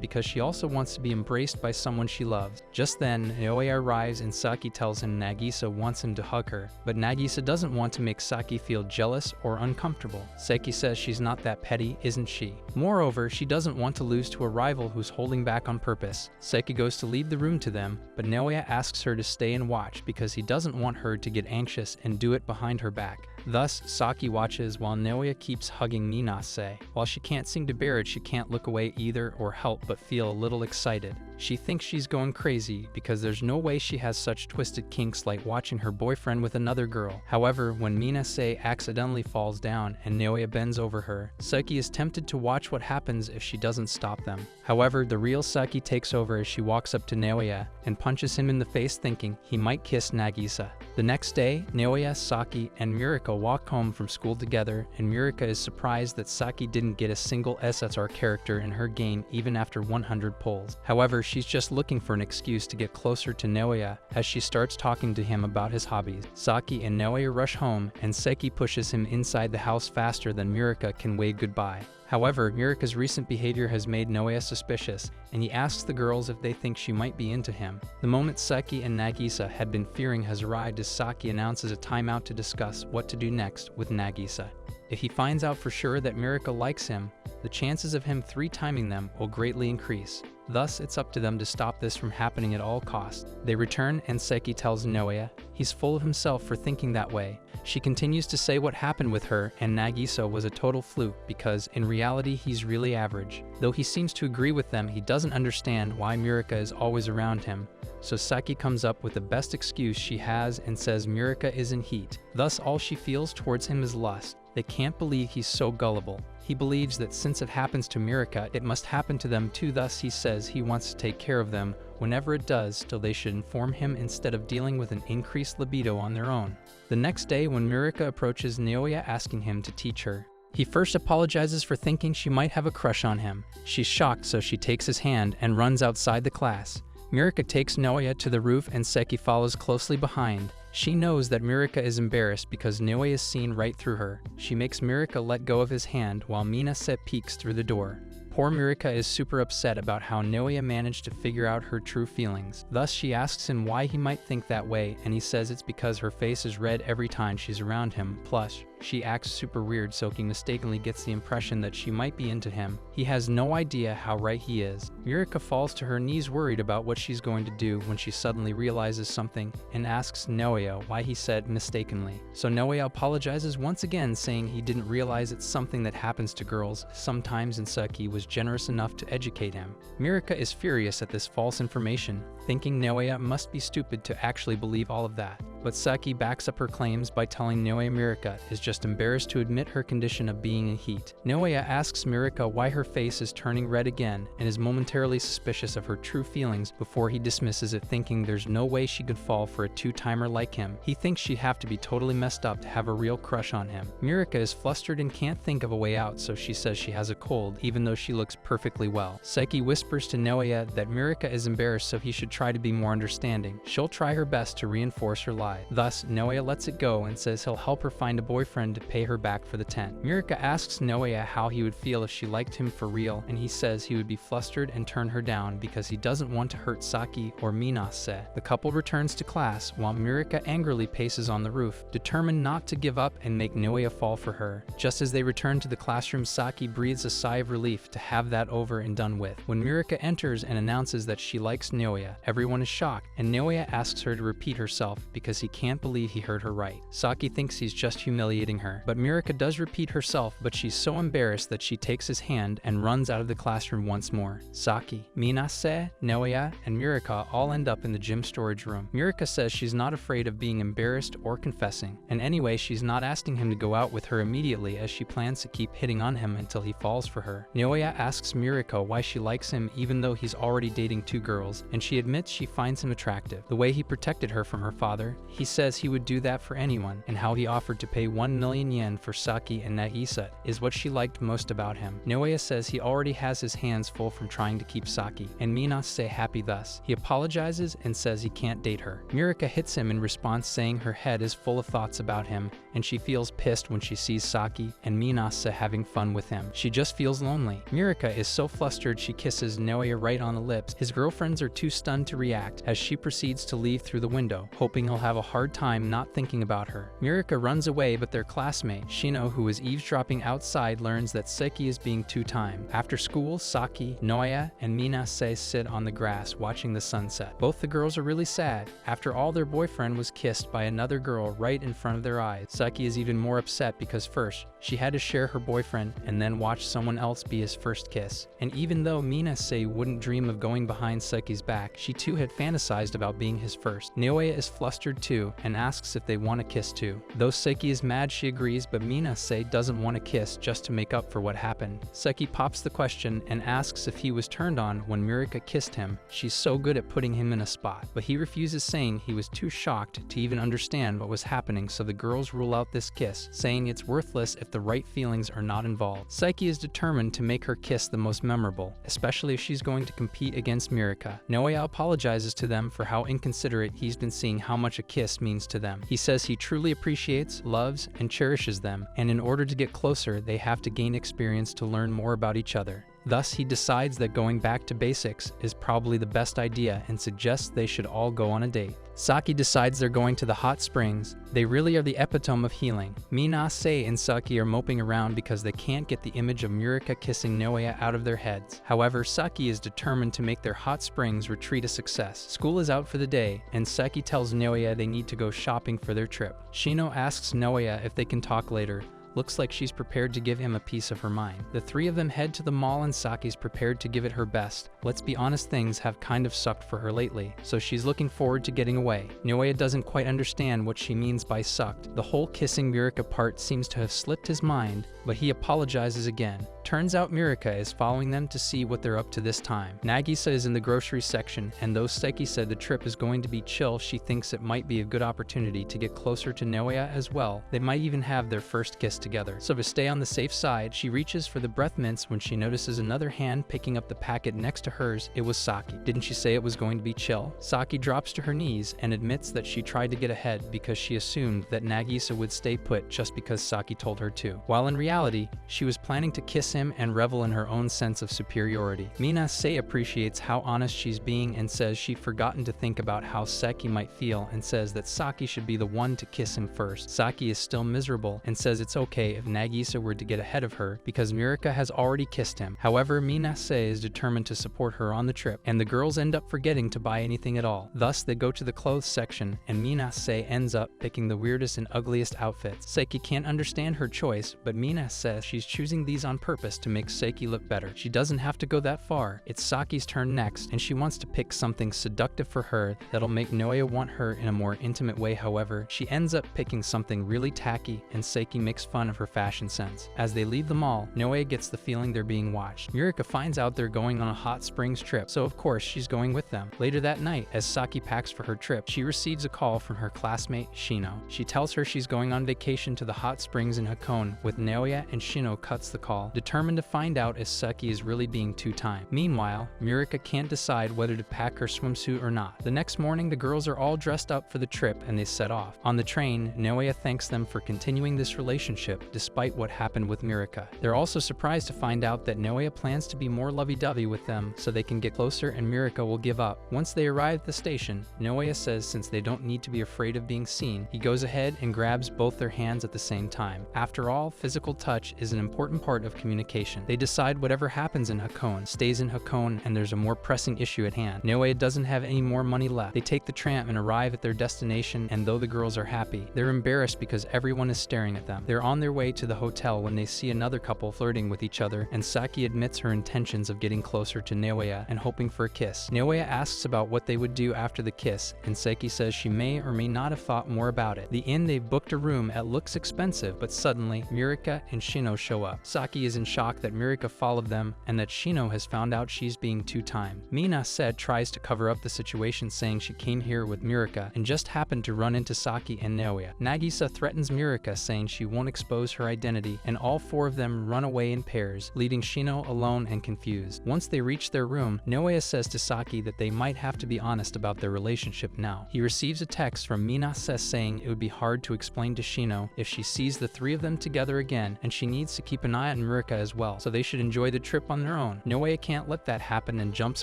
because she also wants to be embraced by someone she loves. Just then, Naoya arrives and Saki tells him Nagisa wants him to hug her, but Nagisa doesn't want to make Saki feel jealous or uncomfortable. Saki says she's not that petty, isn't she? Moreover, she doesn't want to lose to a rival who's holding back on purpose. Saki goes to leave the room to them, but Naoya asks her to stay and watch because he doesn't want her to get anxious and do it behind her back. Thus, Saki watches while Naoya keeps hugging Minase. While she can't seem to bear it, she can't look away either or help but feel a little excited. She thinks she's going crazy because there's no way she has such twisted kinks like watching her boyfriend with another girl. However, when Minase accidentally falls down and Naoya bends over her, Saki is tempted to watch what happens if she doesn't stop them. However, the real Saki takes over as she walks up to Naoya and punches him in the face thinking he might kiss Nagisa. The next day, Naoya, Saki, and Mirika walk home from school together, and Mirika is surprised that Saki didn't get a single SSR character in her game even after 100 pulls. However, she's just looking for an excuse to get closer to Naoya as she starts talking to him about his hobbies. Saki and Naoya rush home, and Seki pushes him inside the house faster than Mirika can wave goodbye. However, Mirika's recent behavior has made Naoya suspicious, and he asks the girls if they think she might be into him. The moment Seki and Nagisa had been fearing has arrived as Saki announces a timeout to discuss what to do next with Nagisa. If he finds out for sure that Mirika likes him, the chances of him three-timing them will greatly increase. Thus, it's up to them to stop this from happening at all costs. They return and Seki tells Naoya he's full of himself for thinking that way. She continues to say what happened with her and Nagisa was a total fluke because in reality he's really average. Though he seems to agree with them, he doesn't understand why Mirika is always around him. So Saki comes up with the best excuse she has and says Mirika is in heat. Thus all she feels towards him is lust. They can't believe he's so gullible. He believes that since it happens to Mirika, it must happen to them too. Thus he says he wants to take care of them whenever it does, so they should inform him instead of dealing with an increased libido on their own. The next day when Mirika approaches Naoya asking him to teach her, he first apologizes for thinking she might have a crush on him. She's shocked, so she takes his hand and runs outside the class. Mirika takes Naoya to the roof and Seki follows closely behind. She knows that Mirika is embarrassed because Naoya is seen right through her. She makes Mirika let go of his hand while Minase peeks through the door. Poor Mirika is super upset about how Naoya managed to figure out her true feelings. Thus she asks him why he might think that way, and he says it's because her face is red every time she's around him. Plus, she acts super weird, so he mistakenly gets the impression that she might be into him. He has no idea how right he is. Mirika falls to her knees worried about what she's going to do when she suddenly realizes something and asks Naoya why he said mistakenly. So Naoya apologizes once again, saying he didn't realize it's something that happens to girls sometimes, and Seki was generous enough to educate him. Mirika is furious at this false information, thinking Naoya must be stupid to actually believe all of that. But Saki backs up her claims by telling Naoya Mirika is just embarrassed to admit her condition of being in heat. Naoya asks Mirika why her face is turning red again and is momentarily suspicious of her true feelings before he dismisses it, thinking there's no way she could fall for a two-timer like him. He thinks she'd have to be totally messed up to have a real crush on him. Mirika is flustered and can't think of a way out, so she says she has a cold even though she looks perfectly well. Seki whispers to Naoya that Mirika is embarrassed, so he should try to be more understanding. She'll try her best to reinforce her lie. slide. Thus, Naoya lets it go and says he'll help her find a boyfriend to pay her back for the tent. Mirika asks Naoya how he would feel if she liked him for real, and he says he would be flustered and turn her down because he doesn't want to hurt Saki or Minase. The couple returns to class while Mirika angrily paces on the roof, determined not to give up and make Naoya fall for her. Just as they return to the classroom, Saki breathes a sigh of relief to have that over and done with. When Mirika enters and announces that she likes Naoya, everyone is shocked, and Naoya asks her to repeat herself because he can't believe he heard her right. Saki thinks he's just humiliating her, but Mirika does repeat herself, but she's so embarrassed that she takes his hand and runs out of the classroom once more. Saki, Minase, Naoya, and Mirika all end up in the gym storage room. Mirika says she's not afraid of being embarrassed or confessing, and anyway, she's not asking him to go out with her immediately as she plans to keep hitting on him until he falls for her. Naoya asks Mirika why she likes him even though he's already dating 2 girls, and she admits she finds him attractive. The way he protected her from her father, he says he would do that for anyone, and how he offered to pay 1 million yen for Saki and Nagisa is what she liked most about him. Naoya says he already has his hands full from trying to keep Saki, and Minase happy thus. He apologizes and says he can't date her. Mirika hits him in response, saying her head is full of thoughts about him, and she feels pissed when she sees Saki and Minase having fun with him. She just feels lonely. Mirika is so flustered she kisses Naoya right on the lips. His girlfriends are too stunned to react as she proceeds to leave through the window, hoping he'll have a hard time not thinking about her. Mirika runs away, but their classmate, Shino, who is eavesdropping outside, learns that Seki is being too-timed. After school, Saki, Naoya, and Minase sit on the grass watching the sunset. Both the girls are really sad. After all, their boyfriend was kissed by another girl right in front of their eyes. Saki is even more upset because first, she had to share her boyfriend and then watch someone else be his first kiss. And even though Minase wouldn't dream of going behind Seki's back, she too had fantasized about being his first. Naoya is flustered too and asks if they want to kiss too. Though Seki is mad, she agrees, but Minase doesn't want to kiss just to make up for what happened. Seki pops the question and asks if he was turned on when Mirika kissed him. She's so good at putting him in a spot, but he refuses, saying he was too shocked to even understand what was happening, so the girls rule out this kiss, saying it's worthless if the right feelings are not involved. Seki is determined to make her kiss the most memorable, especially if she's going to compete against Mirika. Naoya apologizes to them for how inconsiderate he's been seeing how much a kiss means to them. He says he truly appreciates, loves, and cherishes them, and in order to get closer, they have to gain experience to learn more about each other. Thus, he decides that going back to basics is probably the best idea and suggests they should all go on a date. Saki decides they're going to the hot springs. They really are the epitome of healing. Minase and Saki are moping around because they can't get the image of Mirika kissing Naoya out of their heads. However, Saki is determined to make their hot springs retreat a success. School is out for the day, and Saki tells Naoya they need to go shopping for their trip. Shino asks Naoya if they can talk later. Looks like she's prepared to give him a piece of her mind. The 3 of them head to the mall and Saki's prepared to give it her best. Let's be honest, things have kind of sucked for her lately, so she's looking forward to getting away. Naoya doesn't quite understand what she means by sucked. The whole kissing Mirika part seems to have slipped his mind, but he apologizes again. Turns out Mirika is following them to see what they're up to this time. Nagisa is in the grocery section, and though Seki said the trip is going to be chill, she thinks it might be a good opportunity to get closer to Naoya as well. They might even have their first kiss together. So to stay on the safe side, she reaches for the breath mints when she notices another hand picking up the packet next to hers. It was Saki. Didn't she say it was going to be chill? Saki drops to her knees and admits that she tried to get ahead because she assumed that Nagisa would stay put just because Saki told her to, while in reality, she was planning to kiss him and revel in her own sense of superiority. Minase appreciates how honest she's being and says she'd forgotten to think about how Seki might feel, and says that Saki should be the one to kiss him first. Saki is still miserable and says it's okay if Nagisa were to get ahead of her because Mirika has already kissed him. However, Minase is determined to support her on the trip, and the girls end up forgetting to buy anything at all. Thus, they go to the clothes section, and Minase ends up picking the weirdest and ugliest outfits. Seki can't understand her choice, but Mina says she's choosing these on purpose to make Seki look better. She doesn't have to go that far. It's Saki's turn next, and she wants to pick something seductive for her that'll make Naoya want her in a more intimate way. However, she ends up picking something really tacky, and Seki makes fun fun of her fashion sense. As they leave the mall, Naoya gets the feeling they're being watched. Mirika finds out they're going on a hot springs trip, so of course she's going with them. Later that night, as Saki packs for her trip, she receives a call from her classmate Shino. She tells her she's going on vacation to the hot springs in Hakone with Naoya, and Shino cuts the call, determined to find out if Saki is really being two-timed. Meanwhile, Mirika can't decide whether to pack her swimsuit or not. The next morning, the girls are all dressed up for the trip and they set off. On the train, Naoya thanks them for continuing this relationship despite what happened with Mirika. They're also surprised to find out that Naoya plans to be more lovey-dovey with them so they can get closer and Mirika will give up. Once they arrive at the station, Naoya says since they don't need to be afraid of being seen, he goes ahead and grabs both their hands at the same time. After all, physical touch is an important part of communication. They decide whatever happens in Hakone stays in Hakone and there's a more pressing issue at hand. Naoya doesn't have any more money left. They take the tram and arrive at their destination, and though the girls are happy, they're embarrassed because everyone is staring at them. They're on their way to the hotel when they see another couple flirting with each other, and Saki admits her intentions of getting closer to Naoya and hoping for a kiss. Naoya asks about what they would do after the kiss, and Saki says she may or may not have thought more about it. The inn they've booked a room at looks expensive, but suddenly Mirika and Shino show up. Saki is in shock that Mirika followed them and that Shino has found out she's being two-timed. Mina said tries to cover up the situation, saying she came here with Mirika and just happened to run into Saki and Naoya. Nagisa threatens Mirika, saying she won't expose her identity, and all four of them run away in pairs, leaving Shino alone and confused. Once they reach their room, Naoya says to Saki that they might have to be honest about their relationship now. He receives a text from Minase saying it would be hard to explain to Shino if she sees the three of them together again, and she needs to keep an eye on Mirika as well, so they should enjoy the trip on their own. Naoya can't let that happen and jumps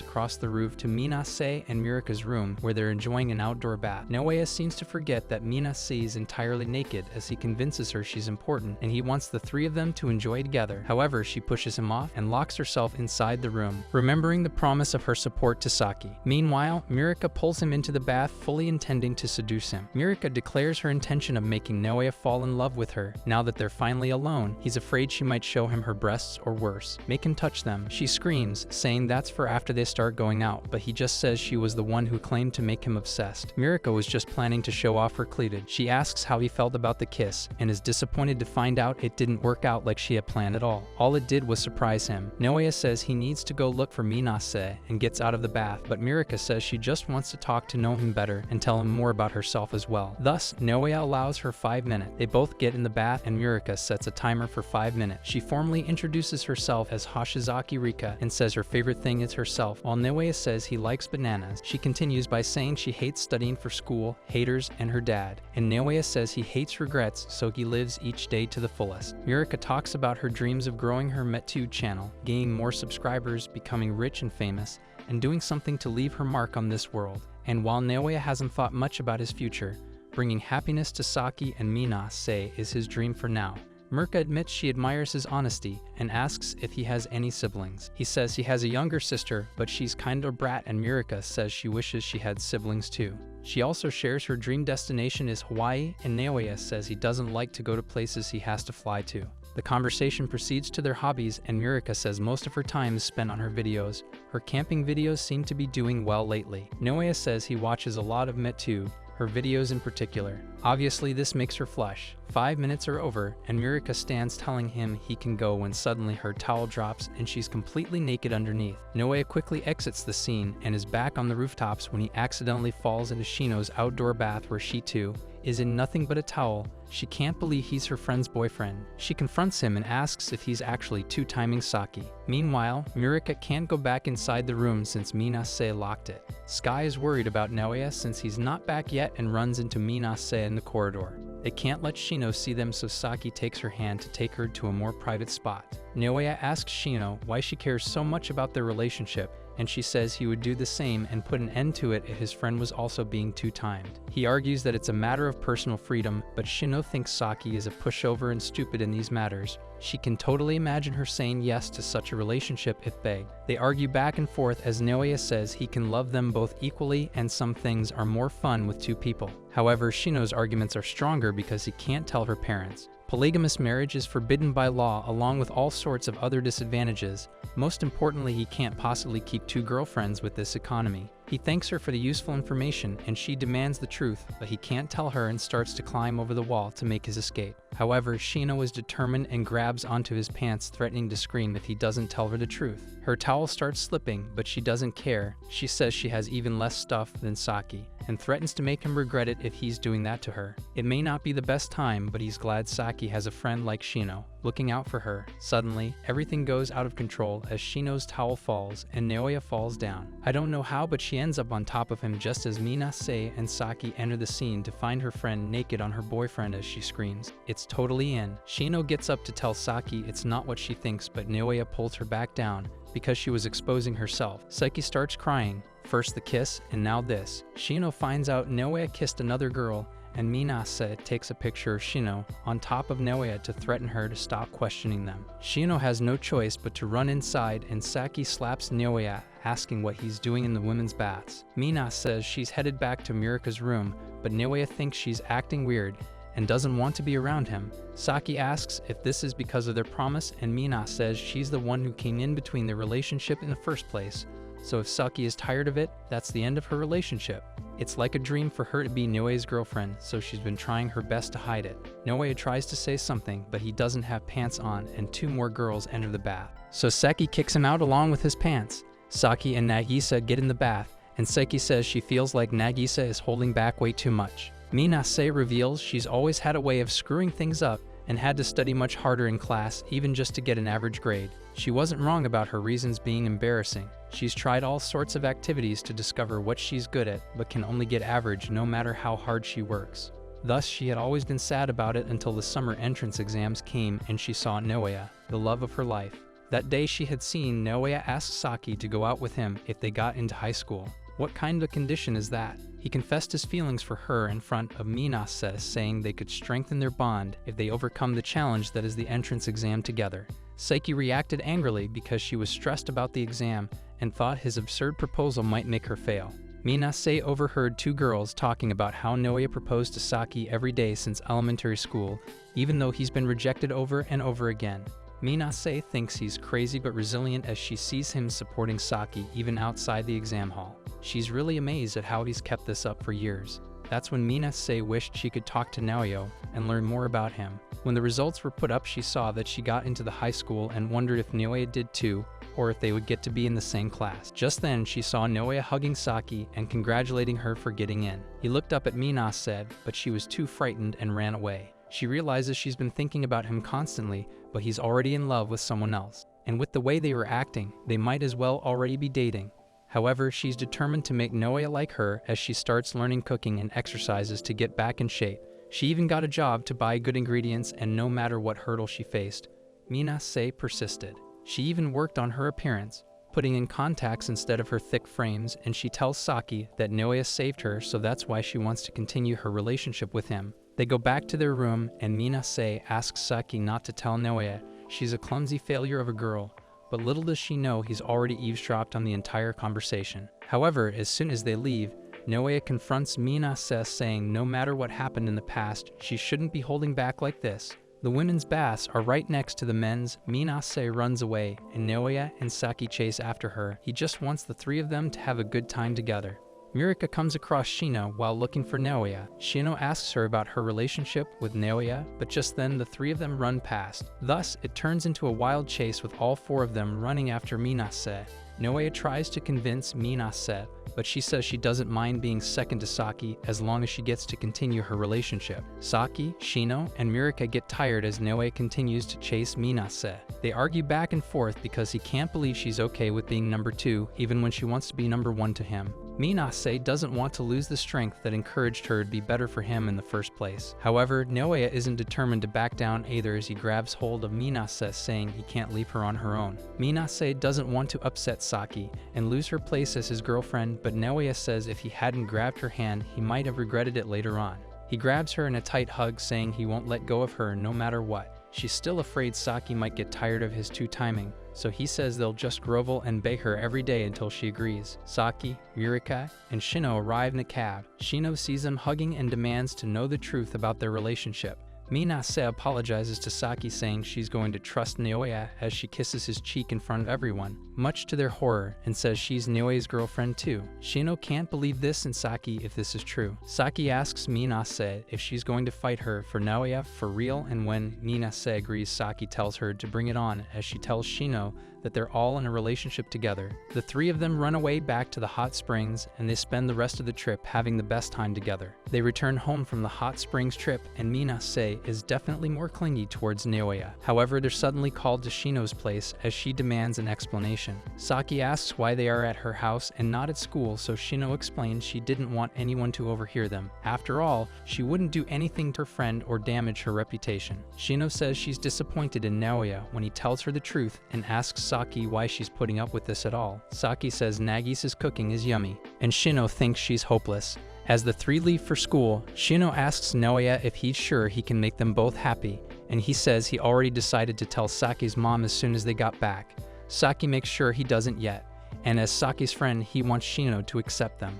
across the roof to Minase and Mirika's room, where they're enjoying an outdoor bath. Naoya seems to forget that Minase is entirely naked as he convinces her she's important and he wants the three of them to enjoy together. However, she pushes him off and locks herself inside the room, remembering the promise of her support to Saki. Meanwhile, Mirika pulls him into the bath, fully intending to seduce him. Mirika declares her intention of making Naoya fall in love with her. Now that they're finally alone, he's afraid she might show him her breasts or worse, make him touch them. She screams, saying that's for after they start going out, but he just says she was the one who claimed to make him obsessed. Mirika was just planning to show off her cleavage. She asks how he felt about the kiss and is disappointed to find out it didn't work out like she had planned at all. All it did was surprise him. Naoya says he needs to go look for Minase and gets out of the bath, but Mirika says she just wants to talk to know him better and tell him more about herself as well. Thus, Naoya allows her 5 minutes. They both get in the bath and Mirika sets a timer for 5 minutes. She formally introduces herself as Hashizaki Rika and says her favorite thing is herself, while Naoya says he likes bananas. She continues by saying she hates studying for school, haters, and her dad, and Naoya says he hates regrets, so he lives each day to the fullest. Mirika talks about her dreams of growing her webtoon channel, gaining more subscribers, becoming rich and famous, and doing something to leave her mark on this world. And while Naoya hasn't thought much about his future, bringing happiness to Saki and Minase is his dream for now. Mirika admits she admires his honesty and asks if he has any siblings. He says he has a younger sister, but she's kind of a brat, and Mirika says she wishes she had siblings too. She also shares her dream destination is Hawaii, and Naoya says he doesn't like to go to places he has to fly to. The conversation proceeds to their hobbies, and Mirika says most of her time is spent on her videos. Her camping videos seem to be doing well lately. Naoya says he watches a lot of webtoon, her videos in particular. Obviously, this makes her flush. 5 minutes are over, and Mirika stands telling him he can go when suddenly her towel drops and she's completely naked underneath. Naoya quickly exits the scene and is back on the rooftops when he accidentally falls into Shino's outdoor bath, where she too is in nothing but a towel. She can't believe he's her friend's boyfriend. She confronts him and asks if he's actually two-timing Saki. Meanwhile, Mirika can't go back inside the room since Minase locked it. Sky is worried about Naoya since he's not back yet and runs into Minase in the corridor. They can't let Shino see them, so Saki takes her hand to take her to a more private spot. Naoya asks Shino why she cares so much about their relationship, and she says he would do the same and put an end to it if his friend was also being two-timed. He argues that it's a matter of personal freedom, but Shino thinks Saki is a pushover and stupid in these matters. She can totally imagine her saying yes to such a relationship if begged. They argue back and forth as Naoya says he can love them both equally and some things are more fun with two people. However, Shino's arguments are stronger because he can't tell her parents. Polygamous marriage is forbidden by law, along with all sorts of other disadvantages. Most importantly, he can't possibly keep two girlfriends with this economy. He thanks her for the useful information and she demands the truth, but he can't tell her and starts to climb over the wall to make his escape. However, Shino is determined and grabs onto his pants, threatening to scream if he doesn't tell her the truth. Her towel starts slipping, but she doesn't care. She says she has even less stuff than Saki, and threatens to make him regret it if he's doing that to her. It may not be the best time, but he's glad Saki has a friend like Shino, looking out for her. Suddenly, everything goes out of control as Shino's towel falls and Naoya falls down. I don't know how, but she ends up on top of him just as Minase and Saki enter the scene to find her friend naked on her boyfriend as she screams. It's totally in. Shino gets up to tell Saki it's not what she thinks, but Naoya pulls her back down because she was exposing herself. Saki starts crying. First the kiss, and now this. Shino finds out Naoya kissed another girl, and Minase takes a picture of Shino on top of Naoya to threaten her to stop questioning them. Shino has no choice but to run inside, and Saki slaps Naoya, asking what he's doing in the women's baths. Mina says she's headed back to Mirika's room, but Naoya thinks she's acting weird and doesn't want to be around him. Saki asks if this is because of their promise, and Mina says she's the one who came in between their relationship in the first place. So if Saki is tired of it, that's the end of her relationship. It's like a dream for her to be Naoya's girlfriend, so she's been trying her best to hide it. Naoya tries to say something, but he doesn't have pants on, and two more girls enter the bath. So Saki kicks him out along with his pants. Saki and Nagisa get in the bath, and Saki says she feels like Nagisa is holding back way too much. Minase reveals she's always had a way of screwing things up and had to study much harder in class, even just to get an average grade. She wasn't wrong about her reasons being embarrassing. She's tried all sorts of activities to discover what she's good at, but can only get average no matter how hard she works. Thus, she had always been sad about it until the summer entrance exams came and she saw Naoya, the love of her life. That day she had seen Naoya ask Saki to go out with him if they got into high school. What kind of condition is that? He confessed his feelings for her in front of Minase, saying they could strengthen their bond if they overcome the challenge that is the entrance exam together. Saki reacted angrily because she was stressed about the exam and thought his absurd proposal might make her fail. Minase overheard two girls talking about how Naoya proposed to Saki every day since elementary school, even though he's been rejected over and over again. Minase thinks he's crazy but resilient as she sees him supporting Saki even outside the exam hall. She's really amazed at how he's kept this up for years. That's when Minase wished she could talk to Naoya and learn more about him. When the results were put up, she saw that she got into the high school and wondered if Naoya did too, or if they would get to be in the same class. Just then, she saw Naoya hugging Saki and congratulating her for getting in. He looked up at Minase, but she was too frightened and ran away. She realizes she's been thinking about him constantly, but he's already in love with someone else. And with the way they were acting, they might as well already be dating. However, she's determined to make Naoya like her as she starts learning cooking and exercises to get back in shape. She even got a job to buy good ingredients, and no matter what hurdle she faced, Minase persisted. She even worked on her appearance, putting in contacts instead of her thick frames, and she tells Saki that Naoya saved her, so that's why she wants to continue her relationship with him. They go back to their room, and Minase asks Saki not to tell Naoya she's a clumsy failure of a girl, but little does she know he's already eavesdropped on the entire conversation. However, as soon as they leave, Naoya confronts Minase, saying no matter what happened in the past, she shouldn't be holding back like this. The women's baths are right next to the men's. Minase runs away, and Naoya and Saki chase after her. He just wants the three of them to have a good time together. Mirika comes across Shino while looking for Naoya. Shino asks her about her relationship with Naoya, but just then the three of them run past. Thus, it turns into a wild chase with all four of them running after Minase. Naoya tries to convince Minase, but she says she doesn't mind being second to Saki as long as she gets to continue her relationship. Saki, Shino, and Mirika get tired as Naoya continues to chase Minase. They argue back and forth because he can't believe she's okay with being number 2 even when she wants to be number 1 to him. Minase doesn't want to lose the strength that encouraged her to be better for him in the first place. However, Naoya isn't determined to back down either as he grabs hold of Minase, saying he can't leave her on her own. Minase doesn't want to upset Saki and lose her place as his girlfriend, but Naoya says if he hadn't grabbed her hand, he might have regretted it later on. He grabs her in a tight hug, saying he won't let go of her no matter what. She's still afraid Saki might get tired of his two-timing, so he says they'll just grovel and beg her every day until she agrees. Saki, Mirika, and Shino arrive in a cab. Shino sees them hugging and demands to know the truth about their relationship. Minase apologizes to Saki, saying she's going to trust Naoya as she kisses his cheek in front of everyone, much to their horror, and says she's Naoya's girlfriend too. Shino can't believe this and Saki if this is true. Saki asks Minase if she's going to fight her for Naoya for real, and when Minase agrees, Saki tells her to bring it on as she tells Shino that they're all in a relationship together. The three of them run away back to the hot springs, and they spend the rest of the trip having the best time together. They return home from the hot springs trip, and Minase is definitely more clingy towards Naoya. However, they're suddenly called to Shino's place as she demands an explanation. Saki asks why they are at her house and not at school, so Shino explains she didn't want anyone to overhear them. After all, she wouldn't do anything to her friend or damage her reputation. Shino says she's disappointed in Naoya when he tells her the truth and asks Saki why she's putting up with this at all. Saki says Nagisa's cooking is yummy, and Shino thinks she's hopeless. As the three leave for school, Shino asks Naoya if he's sure he can make them both happy, and he says he already decided to tell Saki's mom as soon as they got back. Saki makes sure he doesn't yet, and as Saki's friend, he wants Shino to accept them.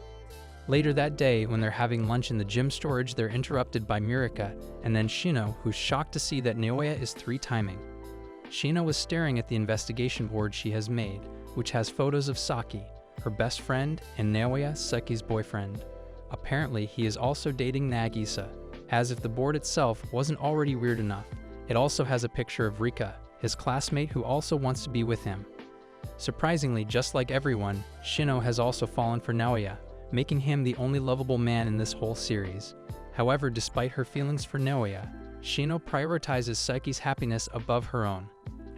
Later that day, when they're having lunch in the gym storage, they're interrupted by Mirika, and then Shino, who's shocked to see that Naoya is three-timing. Shino was staring at the investigation board she has made, which has photos of Saki, her best friend, and Naoya, Saki's boyfriend. Apparently, he is also dating Nagisa. As if the board itself wasn't already weird enough, it also has a picture of Rika, his classmate who also wants to be with him. Surprisingly, just like everyone, Shino has also fallen for Naoya, making him the only lovable man in this whole series. However, despite her feelings for Naoya, Shino prioritizes Saki's happiness above her own,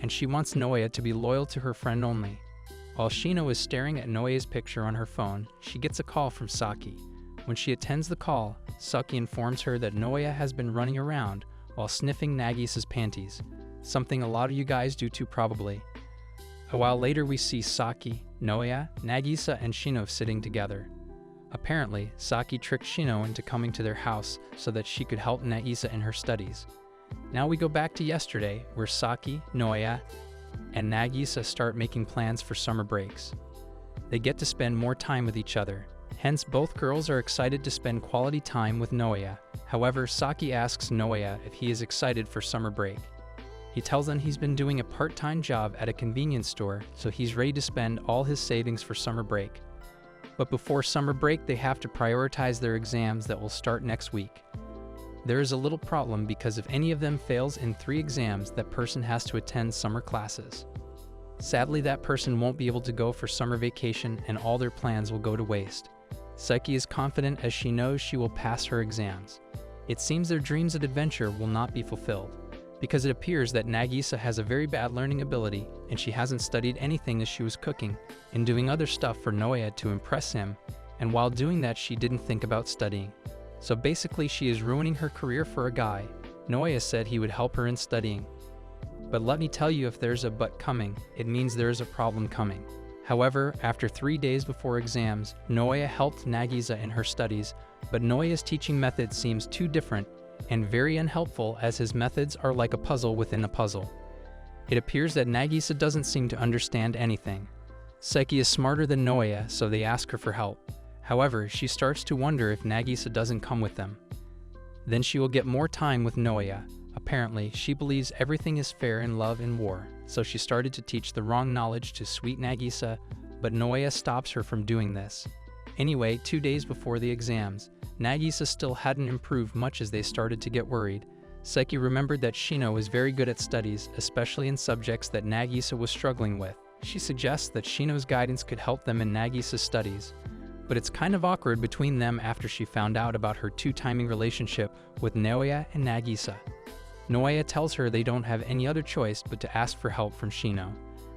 and she wants Naoya to be loyal to her friend only. While Shino is staring at Naoya's picture on her phone, she gets a call from Saki. When she attends the call, Saki informs her that Naoya has been running around while sniffing Nagisa's panties, something a lot of you guys do too probably. A while later we see Saki, Naoya, Nagisa, and Shino sitting together. Apparently, Saki tricked Shino into coming to their house so that she could help Nagisa in her studies. Now we go back to yesterday, where Saki, Naoya, and Nagisa start making plans for summer breaks. They get to spend more time with each other. Hence, both girls are excited to spend quality time with Naoya. However, Saki asks Naoya if he is excited for summer break. He tells them he's been doing a part-time job at a convenience store, so he's ready to spend all his savings for summer break. But before summer break, they have to prioritize their exams that will start next week. There is a little problem because if any of them fails in 3 exams, that person has to attend summer classes. Sadly, that person won't be able to go for summer vacation and all their plans will go to waste. Saki is confident as she knows she will pass her exams. It seems their dreams of adventure will not be fulfilled, because it appears that Nagisa has a very bad learning ability and she hasn't studied anything as she was cooking and doing other stuff for Naoya to impress him, and while doing that she didn't think about studying. So basically she is ruining her career for a guy. Naoya said he would help her in studying. But let me tell you, if there's a but coming, it means there is a problem coming. However, after 3 days before exams, Naoya helped Nagisa in her studies, but Naoya's teaching method seems too different and very unhelpful, as his methods are like a puzzle within a puzzle. It appears that Nagisa doesn't seem to understand anything. Saki is smarter than Naoya, so they ask her for help. However, she starts to wonder if Nagisa doesn't come with them. Then she will get more time with Naoya. Apparently, she believes everything is fair in love and war, so she started to teach the wrong knowledge to sweet Nagisa, but Naoya stops her from doing this. Anyway, 2 days before the exams, Nagisa still hadn't improved much as they started to get worried. Saki remembered that Shino was very good at studies, especially in subjects that Nagisa was struggling with. She suggests that Shino's guidance could help them in Nagisa's studies. But it's kind of awkward between them after she found out about her two-timing relationship with Naoya and Nagisa. Naoya tells her they don't have any other choice but to ask for help from Shino.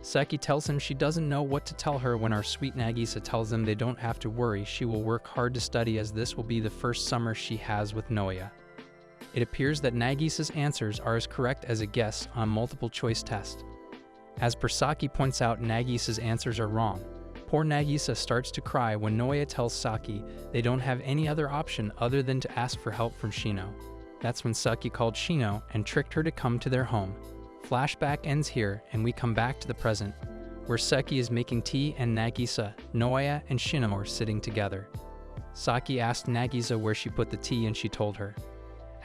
Saki tells him she doesn't know what to tell her when our sweet Nagisa tells them they don't have to worry, she will work hard to study as this will be the first summer she has with Naoya. It appears that Nagisa's answers are as correct as a guess on a multiple choice test. As per Saki points out, Nagisa's answers are wrong. Poor Nagisa starts to cry when Naoya tells Saki they don't have any other option other than to ask for help from Shino. That's when Saki called Shino and tricked her to come to their home. Flashback ends here and we come back to the present, where Saki is making tea and Nagisa, Naoya, and Shino are sitting together. Saki asked Nagisa where she put the tea and she told her.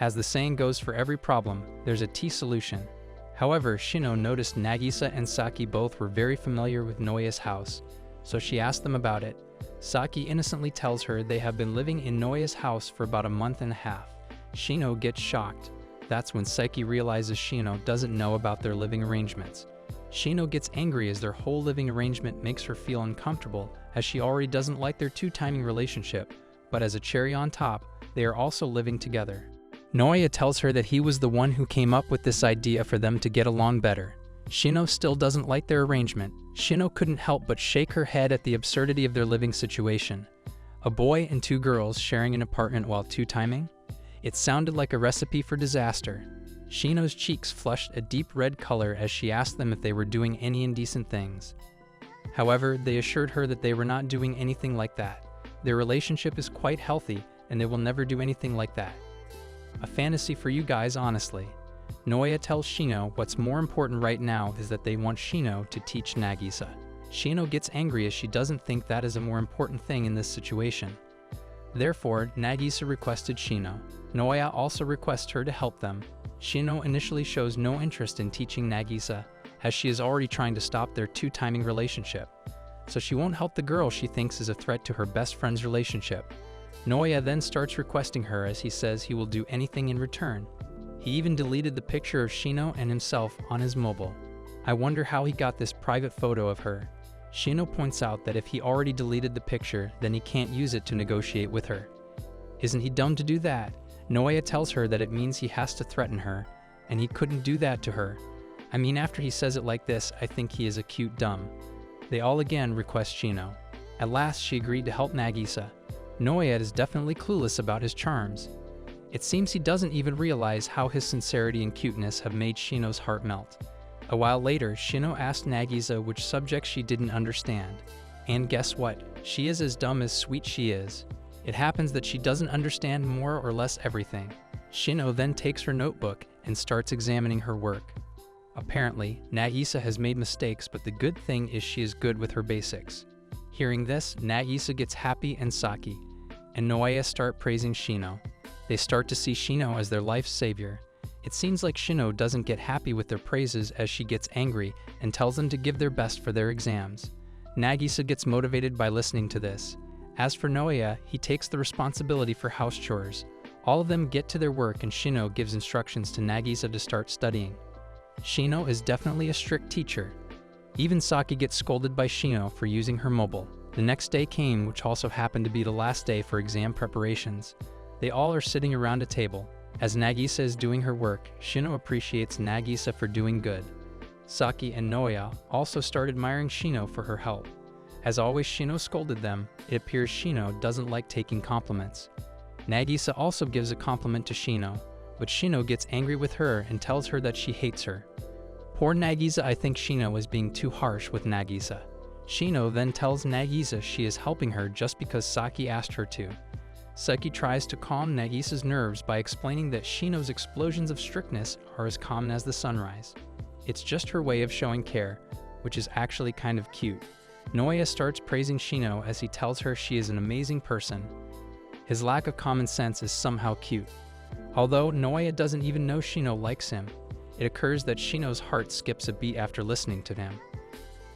As the saying goes, for every problem, there's a tea solution. However, Shino noticed Nagisa and Saki both were very familiar with Noya's house, so she asked them about it. Saki innocently tells her they have been living in Noya's house for about a month and a half. Shino gets shocked. That's when Saki realizes Shino doesn't know about their living arrangements. Shino gets angry as their whole living arrangement makes her feel uncomfortable, as she already doesn't like their two-timing relationship, but as a cherry on top, they are also living together. Noya tells her that he was the one who came up with this idea for them to get along better. Shino still doesn't like their arrangement. Shino couldn't help but shake her head at the absurdity of their living situation. A boy and 2 girls sharing an apartment while two-timing? It sounded like a recipe for disaster. Shino's cheeks flushed a deep red color as she asked them if they were doing any indecent things. However, they assured her that they were not doing anything like that. Their relationship is quite healthy, and they will never do anything like that. A fantasy for you guys, honestly. Noya tells Shino what's more important right now is that they want Shino to teach Nagisa. Shino gets angry as she doesn't think that is a more important thing in this situation. Therefore, Nagisa requested Shino. Noya also requests her to help them. Shino initially shows no interest in teaching Nagisa, as she is already trying to stop their two-timing relationship. So she won't help the girl she thinks is a threat to her best friend's relationship. Noya then starts requesting her as he says he will do anything in return. He even deleted the picture of Shino and himself on his mobile. I wonder how he got this private photo of her. Shino points out that if he already deleted the picture, then he can't use it to negotiate with her. Isn't he dumb to do that? Noya tells her that it means he has to threaten her, and he couldn't do that to her. I mean, after he says it like this, I think he is a cute dumb. They all again request Shino. At last, she agreed to help Nagisa. Noya is definitely clueless about his charms. It seems he doesn't even realize how his sincerity and cuteness have made Shino's heart melt. A while later, Shino asked Nagisa which subject she didn't understand. And guess what? She is as dumb as sweet she is. It happens that she doesn't understand more or less everything. Shino then takes her notebook and starts examining her work. Apparently, Nagisa has made mistakes, but the good thing is she is good with her basics. Hearing this, Nagisa gets happy and Saki, and Noya start praising Shino. They start to see Shino as their life's savior. It seems like Shino doesn't get happy with their praises as she gets angry and tells them to give their best for their exams. Nagisa gets motivated by listening to this. As for Noya, he takes the responsibility for house chores. All of them get to their work and Shino gives instructions to Nagisa to start studying. Shino is definitely a strict teacher. Even Saki gets scolded by Shino for using her mobile. The next day came, which also happened to be the last day for exam preparations. They all are sitting around a table. As Nagisa is doing her work, Shino appreciates Nagisa for doing good. Saki and Noya also start admiring Shino for her help. As always, Shino scolded them. It appears Shino doesn't like taking compliments. Nagisa also gives a compliment to Shino, but Shino gets angry with her and tells her that she hates her. Poor Nagisa, I think Shino is being too harsh with Nagisa. Shino then tells Nagisa she is helping her just because Saki asked her to. Saki tries to calm Nagisa's nerves by explaining that Shino's explosions of strictness are as common as the sunrise. It's just her way of showing care, which is actually kind of cute. Noya starts praising Shino as he tells her she is an amazing person. His lack of common sense is somehow cute. Although Noya doesn't even know Shino likes him, it occurs that Shino's heart skips a beat after listening to him.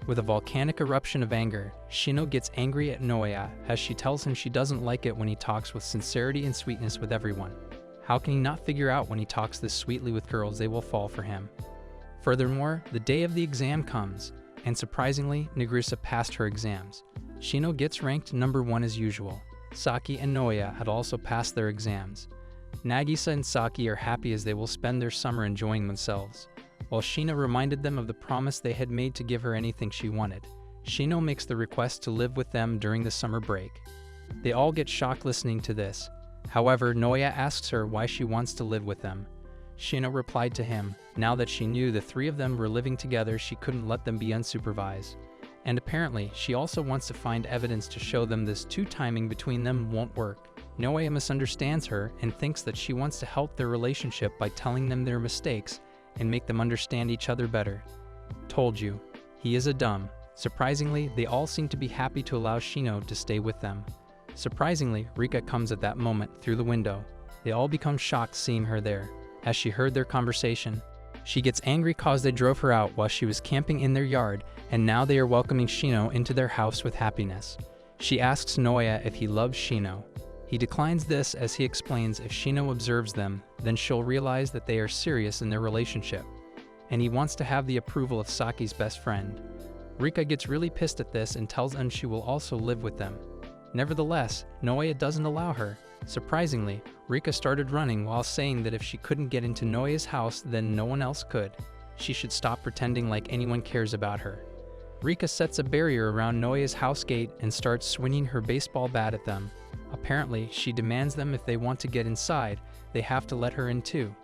With a volcanic eruption of anger, Shino gets angry at Noya as she tells him she doesn't like it when he talks with sincerity and sweetness with everyone. How can he not figure out when he talks this sweetly with girls they will fall for him? Furthermore, the day of the exam comes, and surprisingly, Nagisa passed her exams. Shino gets ranked number 1 as usual. Saki and Noya had also passed their exams. Nagisa and Saki are happy as they will spend their summer enjoying themselves. While Shino reminded them of the promise they had made to give her anything she wanted, Shino makes the request to live with them during the summer break. They all get shocked listening to this. However, Noya asks her why she wants to live with them. Shino replied to him, now that she knew the 3 of them were living together, she couldn't let them be unsupervised. And apparently, she also wants to find evidence to show them this two-timing between them won't work. Noya misunderstands her and thinks that she wants to help their relationship by telling them their mistakes and make them understand each other better. Told you, he is a dumb. Surprisingly, they all seem to be happy to allow Shino to stay with them. Surprisingly, Rika comes at that moment through the window. They all become shocked seeing her there. As she heard their conversation, she gets angry cause they drove her out while she was camping in their yard, and now they are welcoming Shino into their house with happiness. She asks Noya if he loves Shino. He declines this as he explains if Shino observes them, then she'll realize that they are serious in their relationship. And he wants to have the approval of Saki's best friend. Rika gets really pissed at this and tells them she will also live with them. Nevertheless, Noya doesn't allow her. Surprisingly, Rika started running while saying that if she couldn't get into Noya's house, then no one else could. She should stop pretending like anyone cares about her. Rika sets a barrier around Noya's house gate and starts swinging her baseball bat at them. Apparently, she demands them if they want to get inside, they have to let her in too.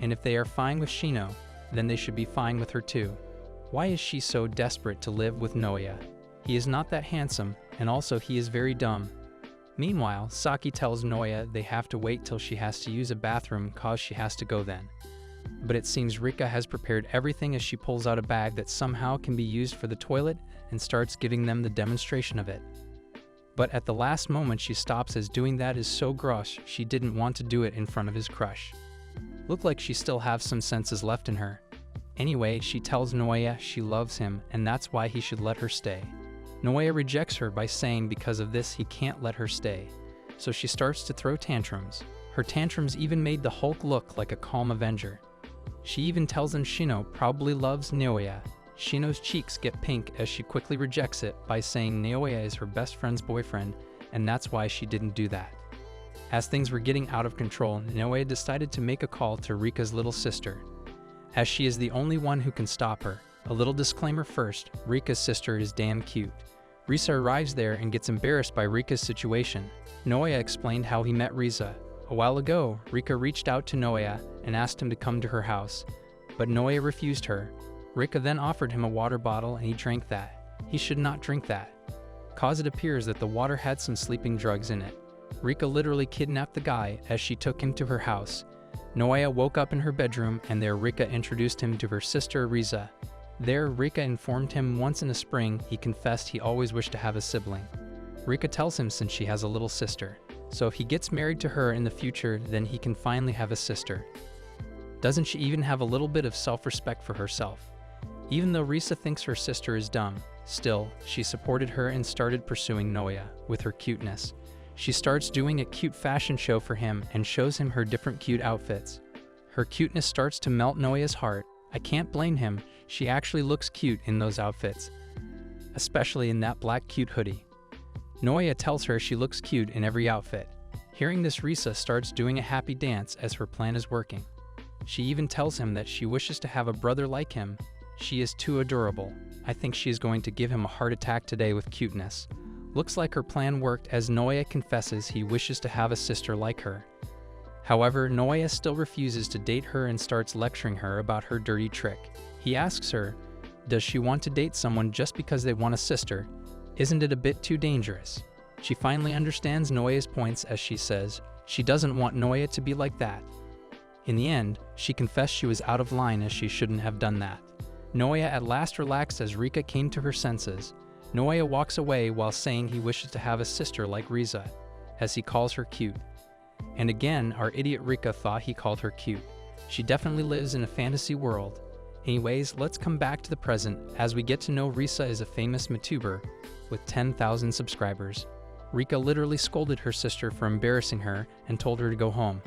And if they are fine with Shino, then they should be fine with her too. Why is she so desperate to live with Noya? He is not that handsome, and also he is very dumb. Meanwhile, Saki tells Noya they have to wait till she has to use a bathroom cause she has to go then. But it seems Rika has prepared everything as she pulls out a bag that somehow can be used for the toilet and starts giving them the demonstration of it. But at the last moment she stops as doing that is so gross she didn't want to do it in front of his crush. Look like she still has some senses left in her. Anyway, she tells Noya she loves him and that's why he should let her stay. Noya rejects her by saying because of this he can't let her stay. So she starts to throw tantrums. Her tantrums even made the Hulk look like a calm avenger. She even tells him Shino probably loves Noya. Shino's cheeks get pink as she quickly rejects it by saying Noya is her best friend's boyfriend and that's why she didn't do that. As things were getting out of control, Noya decided to make a call to Rika's little sister, as she is the only one who can stop her. A little disclaimer first, Rika's sister is damn cute. Risa arrives there and gets embarrassed by Rika's situation. Noya explained how he met Risa. A while ago, Rika reached out to Noya and asked him to come to her house, but Noya refused her. Rika then offered him a water bottle and he drank that. He should not drink that, cause it appears that the water had some sleeping drugs in it. Rika literally kidnapped the guy as she took him to her house. Noya woke up in her bedroom and there Rika introduced him to her sister Risa. There, Rika informed him once in the spring he confessed he always wished to have a sibling. Rika tells him since she has a little sister, so if he gets married to her in the future then he can finally have a sister. Doesn't she even have a little bit of self-respect for herself? Even though Risa thinks her sister is dumb, still, she supported her and started pursuing Noya with her cuteness. She starts doing a cute fashion show for him and shows him her different cute outfits. Her cuteness starts to melt Noya's heart. I can't blame him, she actually looks cute in those outfits, especially in that black cute hoodie. Noya tells her she looks cute in every outfit. Hearing this, Risa starts doing a happy dance as her plan is working. She even tells him that she wishes to have a brother like him. She is too adorable. I think she is going to give him a heart attack today with cuteness. Looks like her plan worked as Noya confesses he wishes to have a sister like her. However, Noya still refuses to date her and starts lecturing her about her dirty trick. He asks her, does she want to date someone just because they want a sister? Isn't it a bit too dangerous? She finally understands Noya's points as she says she doesn't want Noya to be like that. In the end, she confessed she was out of line as she shouldn't have done that. Noya at last relaxed as Rika came to her senses. Noya walks away while saying he wishes to have a sister like Risa, as he calls her cute. And again, our idiot Rika thought he called her cute. She definitely lives in a fantasy world. Anyways, let's come back to the present as we get to know Risa is a famous MTuber with 10,000 subscribers. Rika literally scolded her sister for embarrassing her and told her to go home.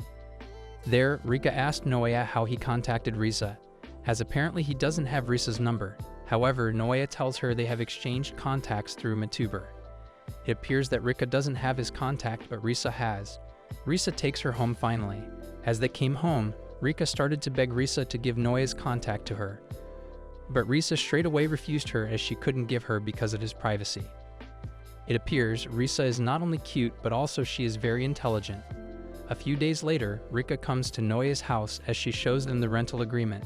There, Rika asked Noya how he contacted Risa, as apparently he doesn't have Risa's number. However, Noya tells her they have exchanged contacts through MTuber. It appears that Rika doesn't have his contact, but Risa has. Risa takes her home finally. As they came home, Rika started to beg Risa to give Noya's contact to her. But Risa straight away refused her as she couldn't give her because of his privacy. It appears Risa is not only cute, but also she is very intelligent. A few days later, Rika comes to Noya's house as she shows them the rental agreement,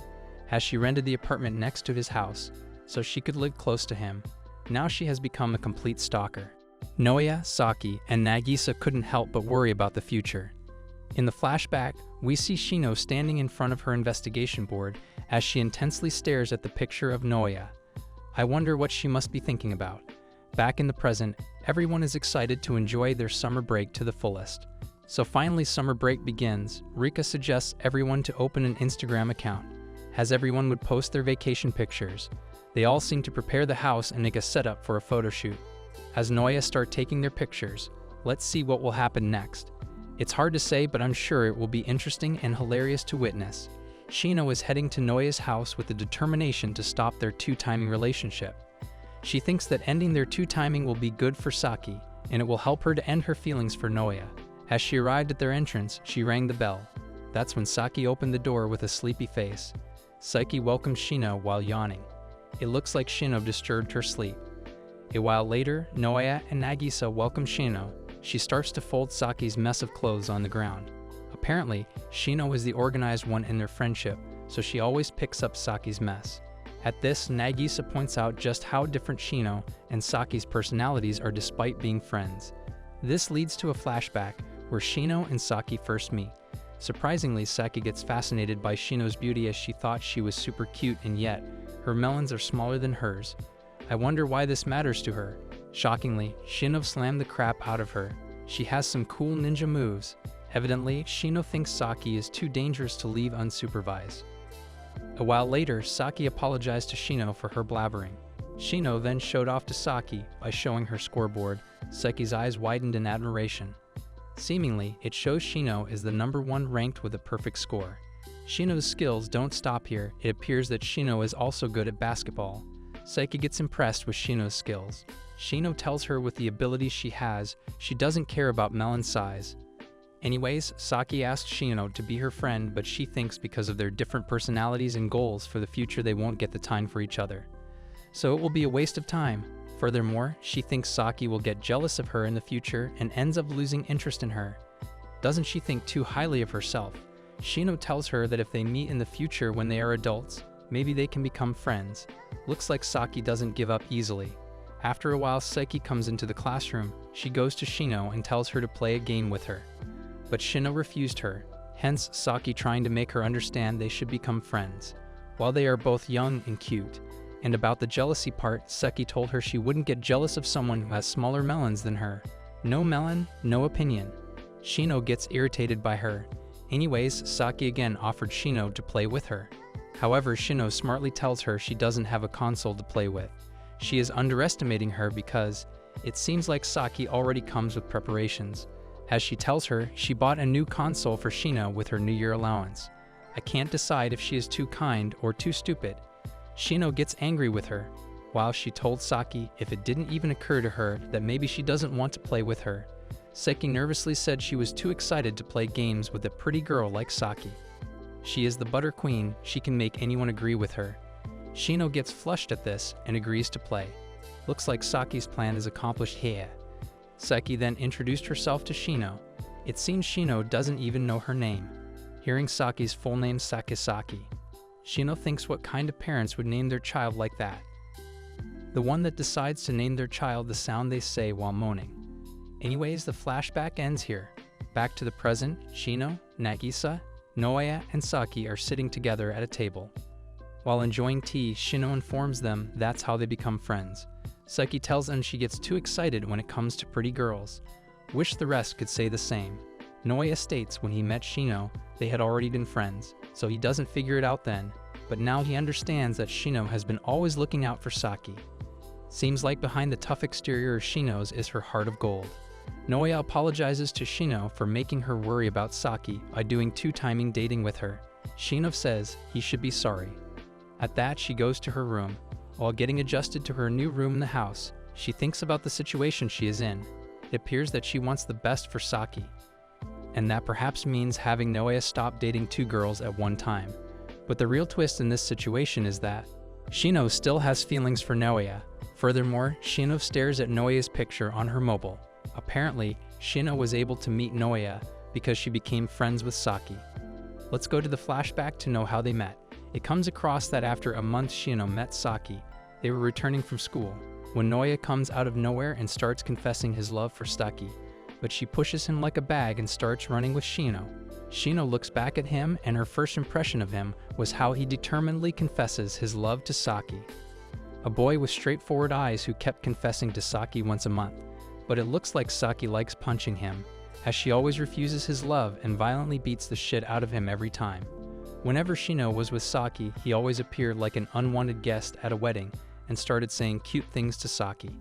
as she rented the apartment next to his house, so she could live close to him. Now she has become a complete stalker. Noya, Saki, and Nagisa couldn't help but worry about the future. In the flashback, we see Shino standing in front of her investigation board as she intensely stares at the picture of Noya. I wonder what she must be thinking about. Back in the present, everyone is excited to enjoy their summer break to the fullest. So finally summer break begins. Rika suggests everyone to open an Instagram account, as everyone would post their vacation pictures. They all seem to prepare the house and make a setup for a photo shoot. As Noya start taking their pictures, let's see what will happen next. It's hard to say, but I'm sure it will be interesting and hilarious to witness. Shino is heading to Noya's house with the determination to stop their two-timing relationship. She thinks that ending their two-timing will be good for Saki, and it will help her to end her feelings for Noya. As she arrived at their entrance, she rang the bell. That's when Saki opened the door with a sleepy face. Saki welcomed Shino while yawning. It looks like Shino disturbed her sleep. A while later, Noya and Nagisa welcome Shino. She starts to fold Saki's mess of clothes on the ground. Apparently, Shino is the organized one in their friendship, so she always picks up Saki's mess. At this, Nagisa points out just how different Shino and Saki's personalities are despite being friends. This leads to a flashback where Shino and Saki first meet. Surprisingly, Saki gets fascinated by Shino's beauty as she thought she was super cute, and yet, her melons are smaller than hers. I wonder why this matters to her. Shockingly, Shino slammed the crap out of her. She has some cool ninja moves. Evidently, Shino thinks Saki is too dangerous to leave unsupervised. A while later, Saki apologized to Shino for her blabbering. Shino then showed off to Saki by showing her scoreboard. Saki's eyes widened in admiration. Seemingly, it shows Shino is the #1 ranked with a perfect score. Shino's skills don't stop here. It appears that Shino is also good at basketball. Saki gets impressed with Shino's skills. Shino tells her with the abilities she has, she doesn't care about melon size. Anyways, Saki asks Shino to be her friend, but she thinks because of their different personalities and goals for the future they won't get the time for each other. So it will be a waste of time. Furthermore, she thinks Saki will get jealous of her in the future and ends up losing interest in her. Doesn't she think too highly of herself? Shino tells her that if they meet in the future when they are adults, maybe they can become friends. Looks like Saki doesn't give up easily. After a while, Saki comes into the classroom. She goes to Shino and tells her to play a game with her. But Shino refused her, hence Saki trying to make her understand they should become friends. While they are both young and cute. And about the jealousy part, Saki told her she wouldn't get jealous of someone who has smaller melons than her. No melon, no opinion. Shino gets irritated by her. Anyways, Saki again offered Shino to play with her. However, Shino smartly tells her she doesn't have a console to play with. She is underestimating her because it seems like Saki already comes with preparations. As she tells her, she bought a new console for Shino with her New Year allowance. I can't decide if she is too kind or too stupid. Shino gets angry with her, while she told Saki if it didn't even occur to her that maybe she doesn't want to play with her. Saki nervously said she was too excited to play games with a pretty girl like Saki. She is the butter queen, she can make anyone agree with her. Shino gets flushed at this and agrees to play. Looks like Saki's plan is accomplished here. Saki then introduced herself to Shino. It seems Shino doesn't even know her name. Hearing Saki's full name Sakisaki, Shino thinks what kind of parents would name their child like that. The one that decides to name their child the sound they say while moaning. Anyways, the flashback ends here. Back to the present, Shino, Nagisa, Noya, and Saki are sitting together at a table. While enjoying tea, Shino informs them that's how they become friends. Saki tells them she gets too excited when it comes to pretty girls. Wish the rest could say the same. Noya states when he met Shino, they had already been friends, so he doesn't figure it out then, but now he understands that Shino has been always looking out for Saki. Seems like behind the tough exterior of Shino's is her heart of gold. Noya apologizes to Shino for making her worry about Saki by doing two-timing dating with her. Shino says he should be sorry. At that, she goes to her room. While getting adjusted to her new room in the house, she thinks about the situation she is in. It appears that she wants the best for Saki, and that perhaps means having Noya stop dating two girls at one time. But the real twist in this situation is that Shino still has feelings for Noya. Furthermore, Shino stares at Noya's picture on her mobile. Apparently, Shino was able to meet Noya because she became friends with Saki. Let's go to the flashback to know how they met. It comes across that after a month Shino met Saki. They were returning from school, when Noya comes out of nowhere and starts confessing his love for Saki. But she pushes him like a bag and starts running with Shino. Shino looks back at him, and her first impression of him was how he determinedly confesses his love to Saki. A boy with straightforward eyes who kept confessing to Saki once a month. But it looks like Saki likes punching him. as she always refuses his love and violently beats the shit out of him every time. Whenever Shino was with Saki, he always appeared like an unwanted guest at a wedding and started saying cute things to Saki.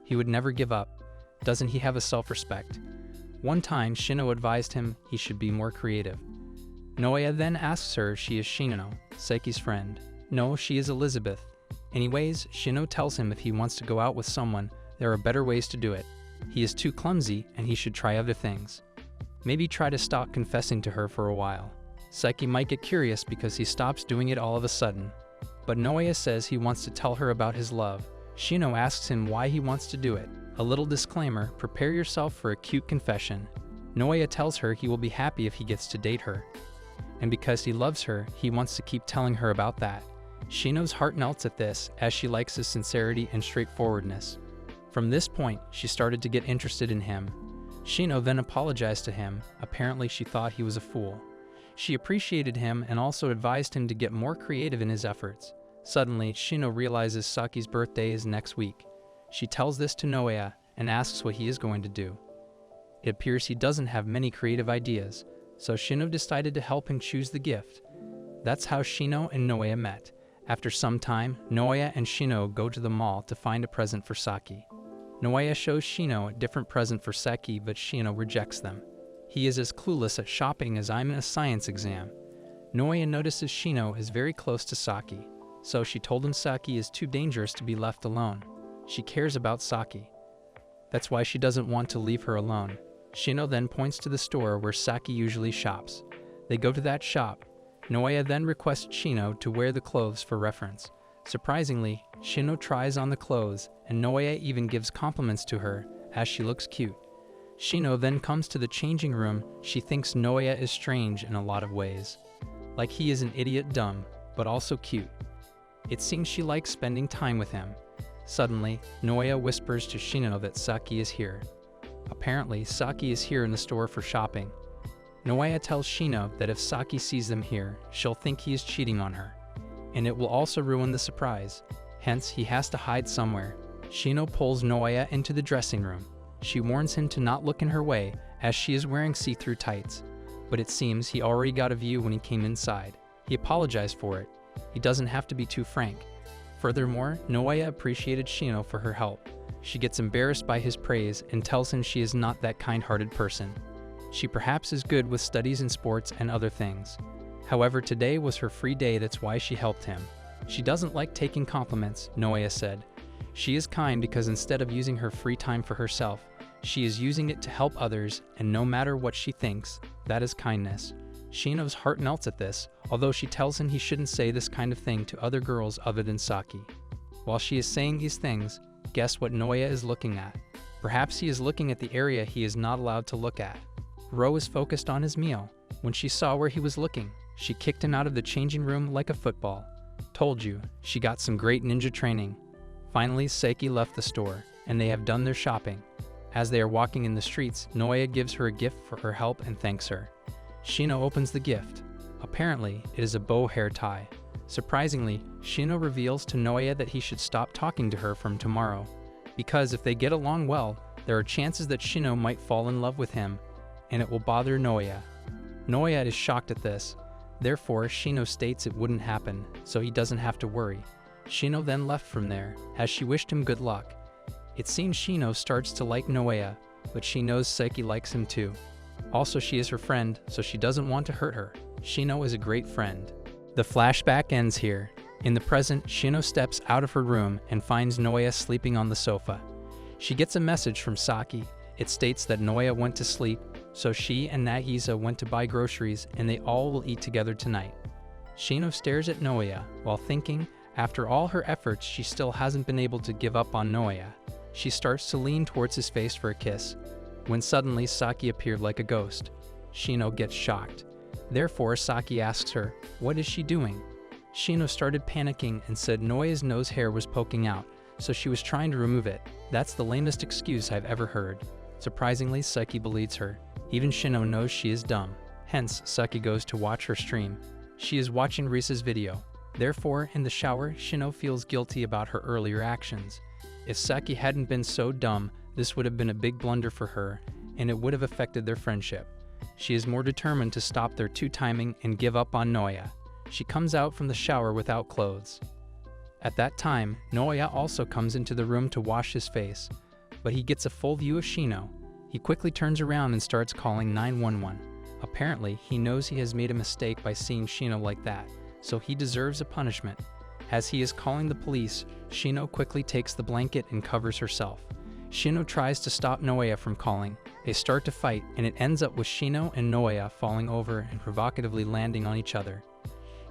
He would never give up. Doesn't he have a self-respect? One time, Shino advised him he should be more creative. Noya then asks her if she is Shino, Saki's friend. No, she is Elizabeth. Anyways, Shino tells him if he wants to go out with someone, there are better ways to do it. He is too clumsy and he should try other things. Maybe try to stop confessing to her for a while. Saki might get curious because he stops doing it all of a sudden. But Noya says he wants to tell her about his love. Shino asks him why he wants to do it. A little disclaimer, prepare yourself for a cute confession. Noya tells her he will be happy if he gets to date her. And because he loves her, he wants to keep telling her about that. Shino's heart melts at this, as she likes his sincerity and straightforwardness. From this point, she started to get interested in him. Shino then apologized to him. Apparently she thought he was a fool. She appreciated him and also advised him to get more creative in his efforts. Suddenly, Shino realizes Saki's birthday is next week. She tells this to Noya and asks what he is going to do. It appears he doesn't have many creative ideas, so Shino decided to help him choose the gift. That's how Shino and Noya met. After some time, Noya and Shino go to the mall to find a present for Saki. Noya shows Shino a different present for Saki, but Shino rejects them. He is as clueless at shopping as I'm in a science exam. Noya notices Shino is very close to Saki, so she told him Saki is too dangerous to be left alone. She cares about Saki. That's why she doesn't want to leave her alone. Shino then points to the store where Saki usually shops. They go to that shop. Noya then requests Shino to wear the clothes for reference. Surprisingly, Shino tries on the clothes, and Noya even gives compliments to her, as she looks cute. Shino then comes to the changing room. She thinks Noya is strange in a lot of ways. Like he is an idiot dumb, but also cute. It seems she likes spending time with him. Suddenly, Noya whispers to Shino that Saki is here. Apparently, Saki is here in the store for shopping. Noya tells Shino that if Saki sees them here, she'll think he is cheating on her. And it will also ruin the surprise. Hence, he has to hide somewhere. Shino pulls Noya into the dressing room. She warns him to not look in her way, as she is wearing see-through tights. But it seems he already got a view when he came inside. He apologized for it. He doesn't have to be too frank. Furthermore, Noya appreciated Shino for her help. She gets embarrassed by his praise and tells him she is not that kind-hearted person. She perhaps is good with studies and sports and other things. However, today was her free day, that's why she helped him. She doesn't like taking compliments, Noya said. She is kind because instead of using her free time for herself, she is using it to help others, and no matter what she thinks, that is kindness. Shino's heart melts at this, although she tells him he shouldn't say this kind of thing to other girls other than Saki. While she is saying these things, guess what Noya is looking at? Perhaps he is looking at the area he is not allowed to look at. Ro is focused on his meal. When she saw where he was looking, she kicked him out of the changing room like a football. Told you, she got some great ninja training. Finally, Saki left the store, and they have done their shopping. As they are walking in the streets, Noya gives her a gift for her help and thanks her. Shino opens the gift. Apparently, it is a bow hair tie. Surprisingly, Shino reveals to Noya that he should stop talking to her from tomorrow, because if they get along well, there are chances that Shino might fall in love with him, and it will bother Noya. Noya is shocked at this. Therefore, Shino states it wouldn't happen, so he doesn't have to worry. Shino then left from there, as she wished him good luck. It seems Shino starts to like Noya, but she knows Saki likes him too. Also, she is her friend, so she doesn't want to hurt her. Shino is a great friend. The flashback ends here. In the present, Shino steps out of her room and finds Noya sleeping on the sofa. She gets a message from Saki. It states that Noya went to sleep, so she and Nagisa went to buy groceries and they all will eat together tonight. Shino stares at Noya while thinking, after all her efforts, she still hasn't been able to give up on Noya. She starts to lean towards his face for a kiss, when suddenly Saki appeared like a ghost. Shino gets shocked. Therefore, Saki asks her, what is she doing? Shino started panicking and said Noya's nose hair was poking out, so she was trying to remove it. That's the lamest excuse I've ever heard. Surprisingly, Saki believes her. Even Shino knows she is dumb. Hence, Saki goes to watch her stream. She is watching Risa's video. Therefore, in the shower, Shino feels guilty about her earlier actions. If Saki hadn't been so dumb, this would have been a big blunder for her, and it would have affected their friendship. She is more determined to stop their two-timing and give up on Noya. She comes out from the shower without clothes. At that time, Noya also comes into the room to wash his face, but he gets a full view of Shino. He quickly turns around and starts calling 911. Apparently, he knows he has made a mistake by seeing Shino like that, so he deserves a punishment. As he is calling the police, Shino quickly takes the blanket and covers herself. Shino tries to stop Noya from calling. They start to fight, and it ends up with Shino and Noya falling over and provocatively landing on each other.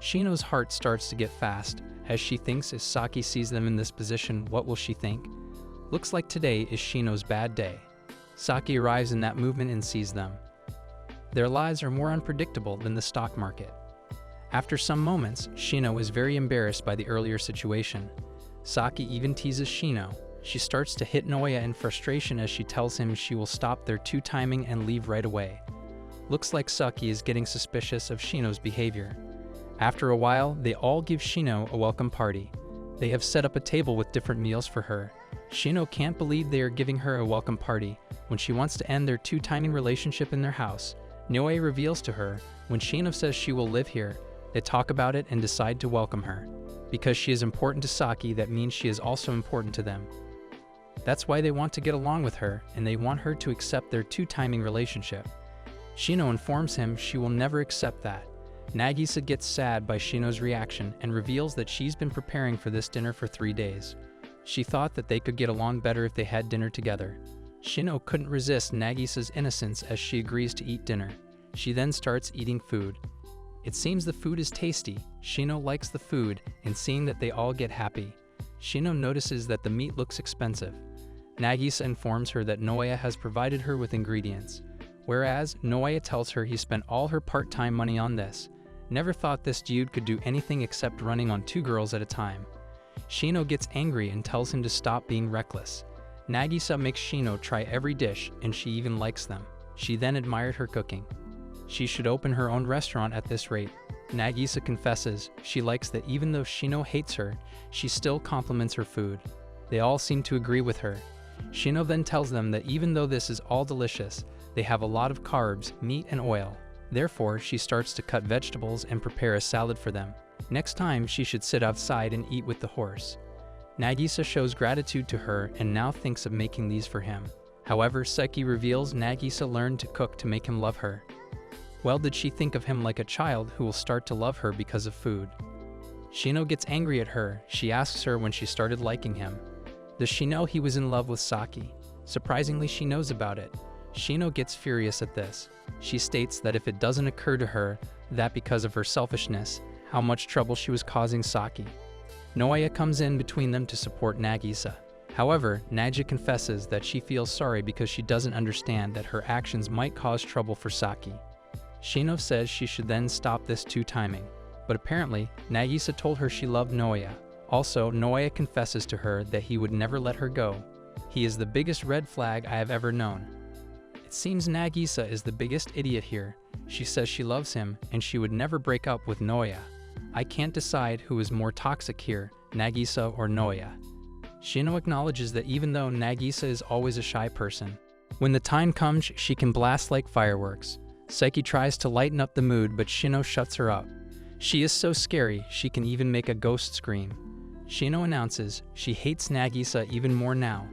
Shino's heart starts to get fast, as she thinks if Saki sees them in this position, what will she think? Looks like today is Shino's bad day. Saki arrives in that movement and sees them. Their lives are more unpredictable than the stock market. After some moments, Shino is very embarrassed by the earlier situation. Saki even teases Shino. She starts to hit Noya in frustration as she tells him she will stop their two-timing and leave right away. Looks like Saki is getting suspicious of Shino's behavior. After a while, they all give Shino a welcome party. They have set up a table with different meals for her. Shino can't believe they are giving her a welcome party when she wants to end their two-timing relationship in their house. Noe reveals to her, when Shino says she will live here, they talk about it and decide to welcome her. Because she is important to Saki, that means she is also important to them. That's why they want to get along with her, and they want her to accept their two-timing relationship. Shino informs him she will never accept that. Nagisa gets sad by Shino's reaction and reveals that she's been preparing for this dinner for 3 days. She thought that they could get along better if they had dinner together. Shino couldn't resist Nagisa's innocence as she agrees to eat dinner. She then starts eating food. It seems the food is tasty. Shino likes the food, and seeing that they all get happy. Shino notices that the meat looks expensive. Nagisa informs her that Noya has provided her with ingredients, whereas Noya tells her he spent all her part-time money on this. Never thought this dude could do anything except running on 2 girls at a time. Shino gets angry and tells him to stop being reckless. Nagisa makes Shino try every dish, and she even likes them. She then admired her cooking. She should open her own restaurant at this rate. Nagisa confesses she likes that even though Shino hates her, she still compliments her food. They all seem to agree with her. Shino then tells them that even though this is all delicious, they have a lot of carbs, meat, and oil. Therefore, she starts to cut vegetables and prepare a salad for them. Next time, she should sit outside and eat with the horse. Nagisa shows gratitude to her and now thinks of making these for him. However, Seki reveals Nagisa learned to cook to make him love her. Well, did she think of him like a child who will start to love her because of food? Shino gets angry at her. She asks her when she started liking him. Does she know he was in love with Saki? Surprisingly, she knows about it. Shino gets furious at this. She states that if it doesn't occur to her that because of her selfishness, how much trouble she was causing Saki. Noya comes in between them to support Nagisa. However, Naja confesses that she feels sorry because she doesn't understand that her actions might cause trouble for Saki. Shino says she should then stop this two-timing, but apparently, Nagisa told her she loved Noya. Also, Noya confesses to her that he would never let her go. He is the biggest red flag I have ever known. It seems Nagisa is the biggest idiot here. She says she loves him and she would never break up with Noya. I can't decide who is more toxic here, Nagisa or Noya. Shino acknowledges that even though Nagisa is always a shy person, when the time comes, she can blast like fireworks. Saiki tries to lighten up the mood, but Shino shuts her up. She is so scary, she can even make a ghost scream. Shino announces she hates Nagisa even more now.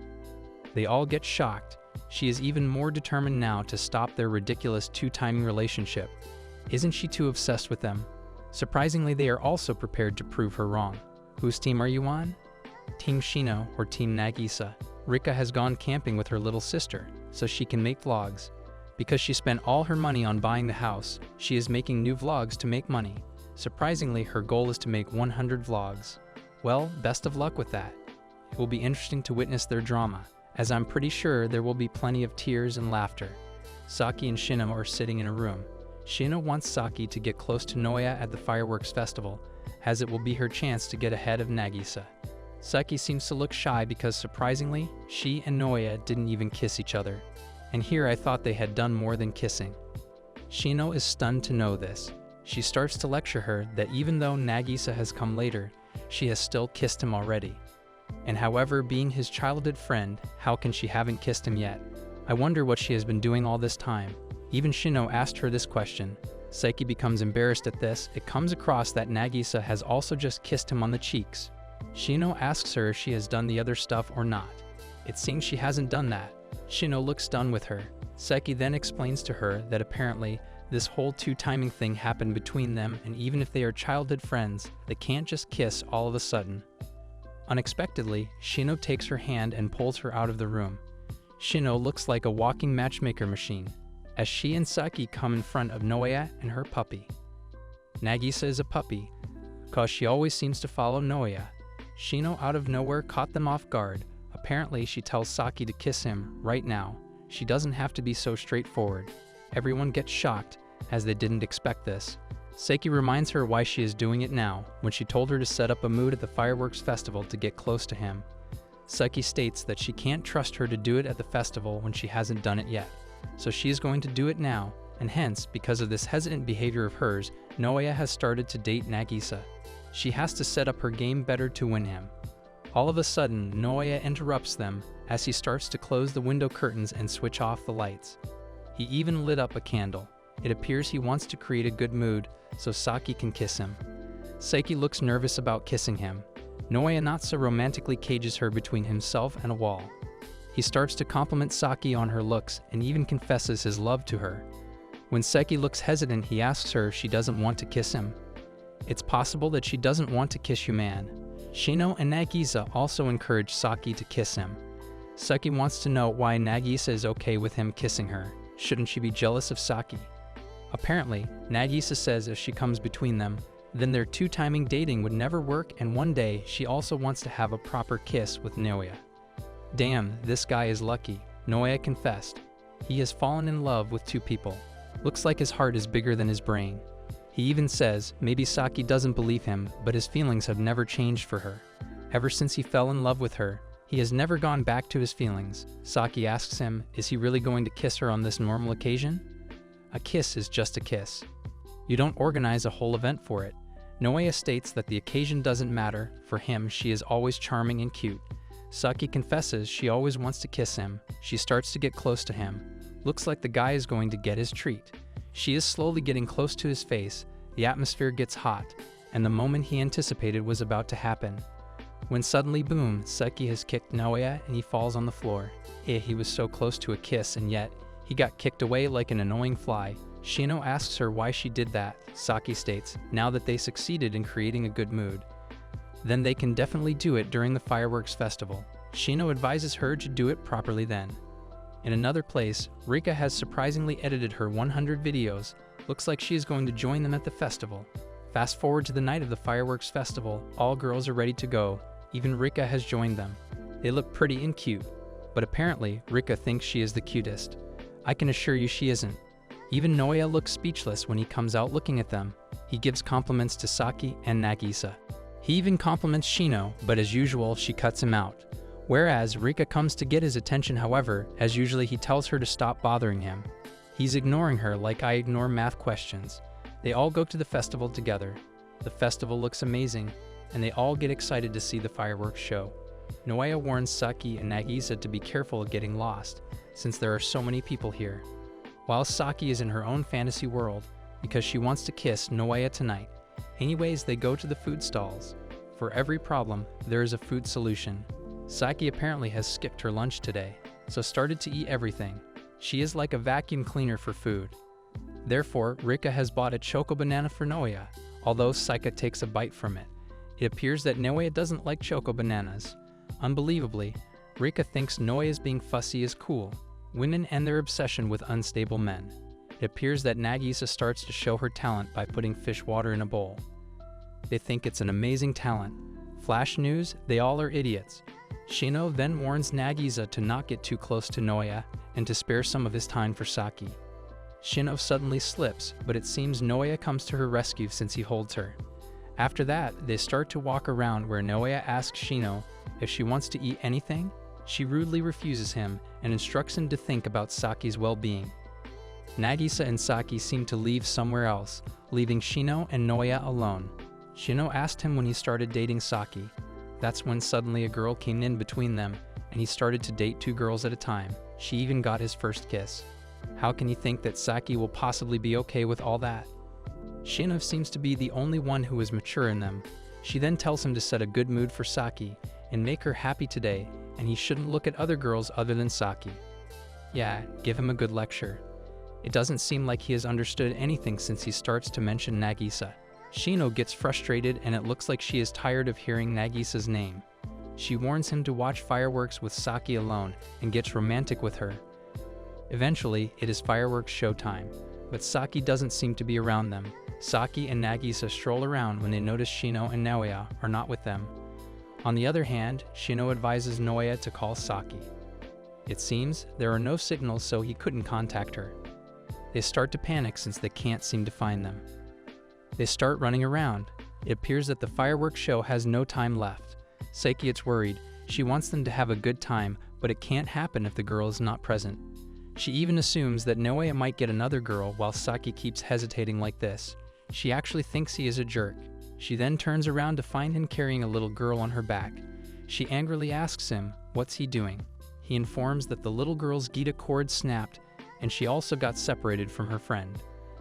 They all get shocked. She is even more determined now to stop their ridiculous two-timing relationship. Isn't she too obsessed with them? Surprisingly, they are also prepared to prove her wrong. Whose team are you on? Team Shino or Team Nagisa? Rika has gone camping with her little sister, so she can make vlogs. Because she spent all her money on buying the house, she is making new vlogs to make money. Surprisingly, her goal is to make 100 vlogs. Well, best of luck with that. It will be interesting to witness their drama, as I'm pretty sure there will be plenty of tears and laughter. Saki and Shino are sitting in a room. Shino wants Saki to get close to Noya at the fireworks festival, as it will be her chance to get ahead of Nagisa. Saki seems to look shy because surprisingly, she and Noya didn't even kiss each other. And here I thought they had done more than kissing. Shino is stunned to know this. She starts to lecture her that even though Nagisa has come later, she has still kissed him already. And however, being his childhood friend, how can she haven't kissed him yet? I wonder what she has been doing all this time. Even Shino asked her this question. Saiki becomes embarrassed at this. It comes across that Nagisa has also just kissed him on the cheeks. Shino asks her if she has done the other stuff or not. It seems she hasn't done that. Shino looks done with her. Saiki then explains to her that apparently this whole two-timing thing happened between them, and even if they are childhood friends, they can't just kiss all of a sudden. Unexpectedly, Shino takes her hand and pulls her out of the room. Shino looks like a walking matchmaker machine, as she and Saki come in front of Noya and her puppy. Nagisa is a puppy, cause she always seems to follow Noya. Shino out of nowhere caught them off guard. Apparently she tells Saki to kiss him right now. She doesn't have to be so straightforward. Everyone gets shocked, as they didn't expect this. Saiki reminds her why she is doing it now, when she told her to set up a mood at the fireworks festival to get close to him. Saiki states that she can't trust her to do it at the festival when she hasn't done it yet, so she is going to do it now, and hence, because of this hesitant behavior of hers, Noya has started to date Nagisa. She has to set up her game better to win him. All of a sudden, Noya interrupts them as he starts to close the window curtains and switch off the lights. He even lit up a candle. It appears he wants to create a good mood so Saki can kiss him. Saiki looks nervous about kissing him. Noya not so romantically cages her between himself and a wall. He starts to compliment Saki on her looks and even confesses his love to her. When Saiki looks hesitant, he asks her if she doesn't want to kiss him. It's possible that she doesn't want to kiss Yuman. Shino and Nagisa also encourage Saki to kiss him. Saki wants to know why Nagisa is okay with him kissing her. Shouldn't she be jealous of Saki? Apparently, Nagisa says if she comes between them, then their two-timing dating would never work, and one day she also wants to have a proper kiss with Noya. Damn, this guy is lucky, Noya confessed. He has fallen in love with two people. Looks like his heart is bigger than his brain. He even says maybe Saki doesn't believe him, but his feelings have never changed for her. Ever since he fell in love with her, he has never gone back to his feelings. Saki asks him, is he really going to kiss her on this normal occasion? A kiss is just a kiss. You don't organize a whole event for it. Noya states that the occasion doesn't matter. For him, she is always charming and cute. Saki confesses she always wants to kiss him. She starts to get close to him. Looks like the guy is going to get his treat. She is slowly getting close to his face. The atmosphere gets hot, and the moment he anticipated was about to happen. When suddenly, boom, Saki has kicked Noya and he falls on the floor. He was so close to a kiss, and yet he got kicked away like an annoying fly. Shino asks her why she did that. Saki states, now that they succeeded in creating a good mood, then they can definitely do it during the fireworks festival. Shino advises her to do it properly then. In another place, Rika has surprisingly edited her 100 videos. Looks like she is going to join them at the festival. Fast forward to the night of the fireworks festival. All girls are ready to go. Even Rika has joined them. They look pretty and cute, but apparently Rika thinks she is the cutest. I can assure you she isn't. Even Noya looks speechless when he comes out looking at them. He gives compliments to Saki and Nagisa. He even compliments Shino, but as usual, she cuts him out. Whereas Rika comes to get his attention, however, as usually he tells her to stop bothering him. He's ignoring her like I ignore math questions. They all go to the festival together. The festival looks amazing, and they all get excited to see the fireworks show. Noya warns Saki and Nagisa to be careful of getting lost, since there are so many people here. While Saki is in her own fantasy world, because she wants to kiss Noya tonight. Anyways, they go to the food stalls. For every problem, there is a food solution. Saki apparently has skipped her lunch today, so started to eat everything. She is like a vacuum cleaner for food. Therefore, Rika has bought a choco banana for Noya, although Saika takes a bite from it. It appears that Noya doesn't like choco bananas. Unbelievably, Rika thinks Noya's being fussy is cool. Women and their obsession with unstable men. It appears that Nagisa starts to show her talent by putting fish water in a bowl. They think it's an amazing talent. Flash news, they all are idiots. Shino then warns Nagisa to not get too close to Noya and to spare some of his time for Saki. Shino suddenly slips, but it seems Noya comes to her rescue since he holds her. After that, they start to walk around where Noya asks Shino if she wants to eat anything. She rudely refuses him and instructs him to think about Saki's well-being. Nagisa and Saki seem to leave somewhere else, leaving Shino and Noya alone. Shino asked him when he started dating Saki. That's when suddenly a girl came in between them, and he started to date two girls at a time. She even got his first kiss. How can he think that Saki will possibly be okay with all that? Shino seems to be the only one who is mature in them. She then tells him to set a good mood for Saki and make her happy today, and he shouldn't look at other girls other than Saki. Yeah, give him a good lecture. It doesn't seem like he has understood anything since he starts to mention Nagisa. Shino gets frustrated, and it looks like she is tired of hearing Nagisa's name. She warns him to watch fireworks with Saki alone and gets romantic with her. Eventually, it is fireworks showtime, but Saki doesn't seem to be around them. Saki and Nagisa stroll around when they notice Shino and Naoya are not with them. On the other hand, Shino advises Naoya to call Saki. It seems there are no signals, so he couldn't contact her. They start to panic since they can't seem to find them. They start running around. It appears that the fireworks show has no time left. Saki gets worried. She wants them to have a good time, but it can't happen if the girl is not present. She even assumes that Naoya might get another girl while Saki keeps hesitating like this. She actually thinks he is a jerk. She then turns around to find him carrying a little girl on her back. She angrily asks him, what's he doing? He informs that the little girl's Gita cord snapped, and she also got separated from her friend.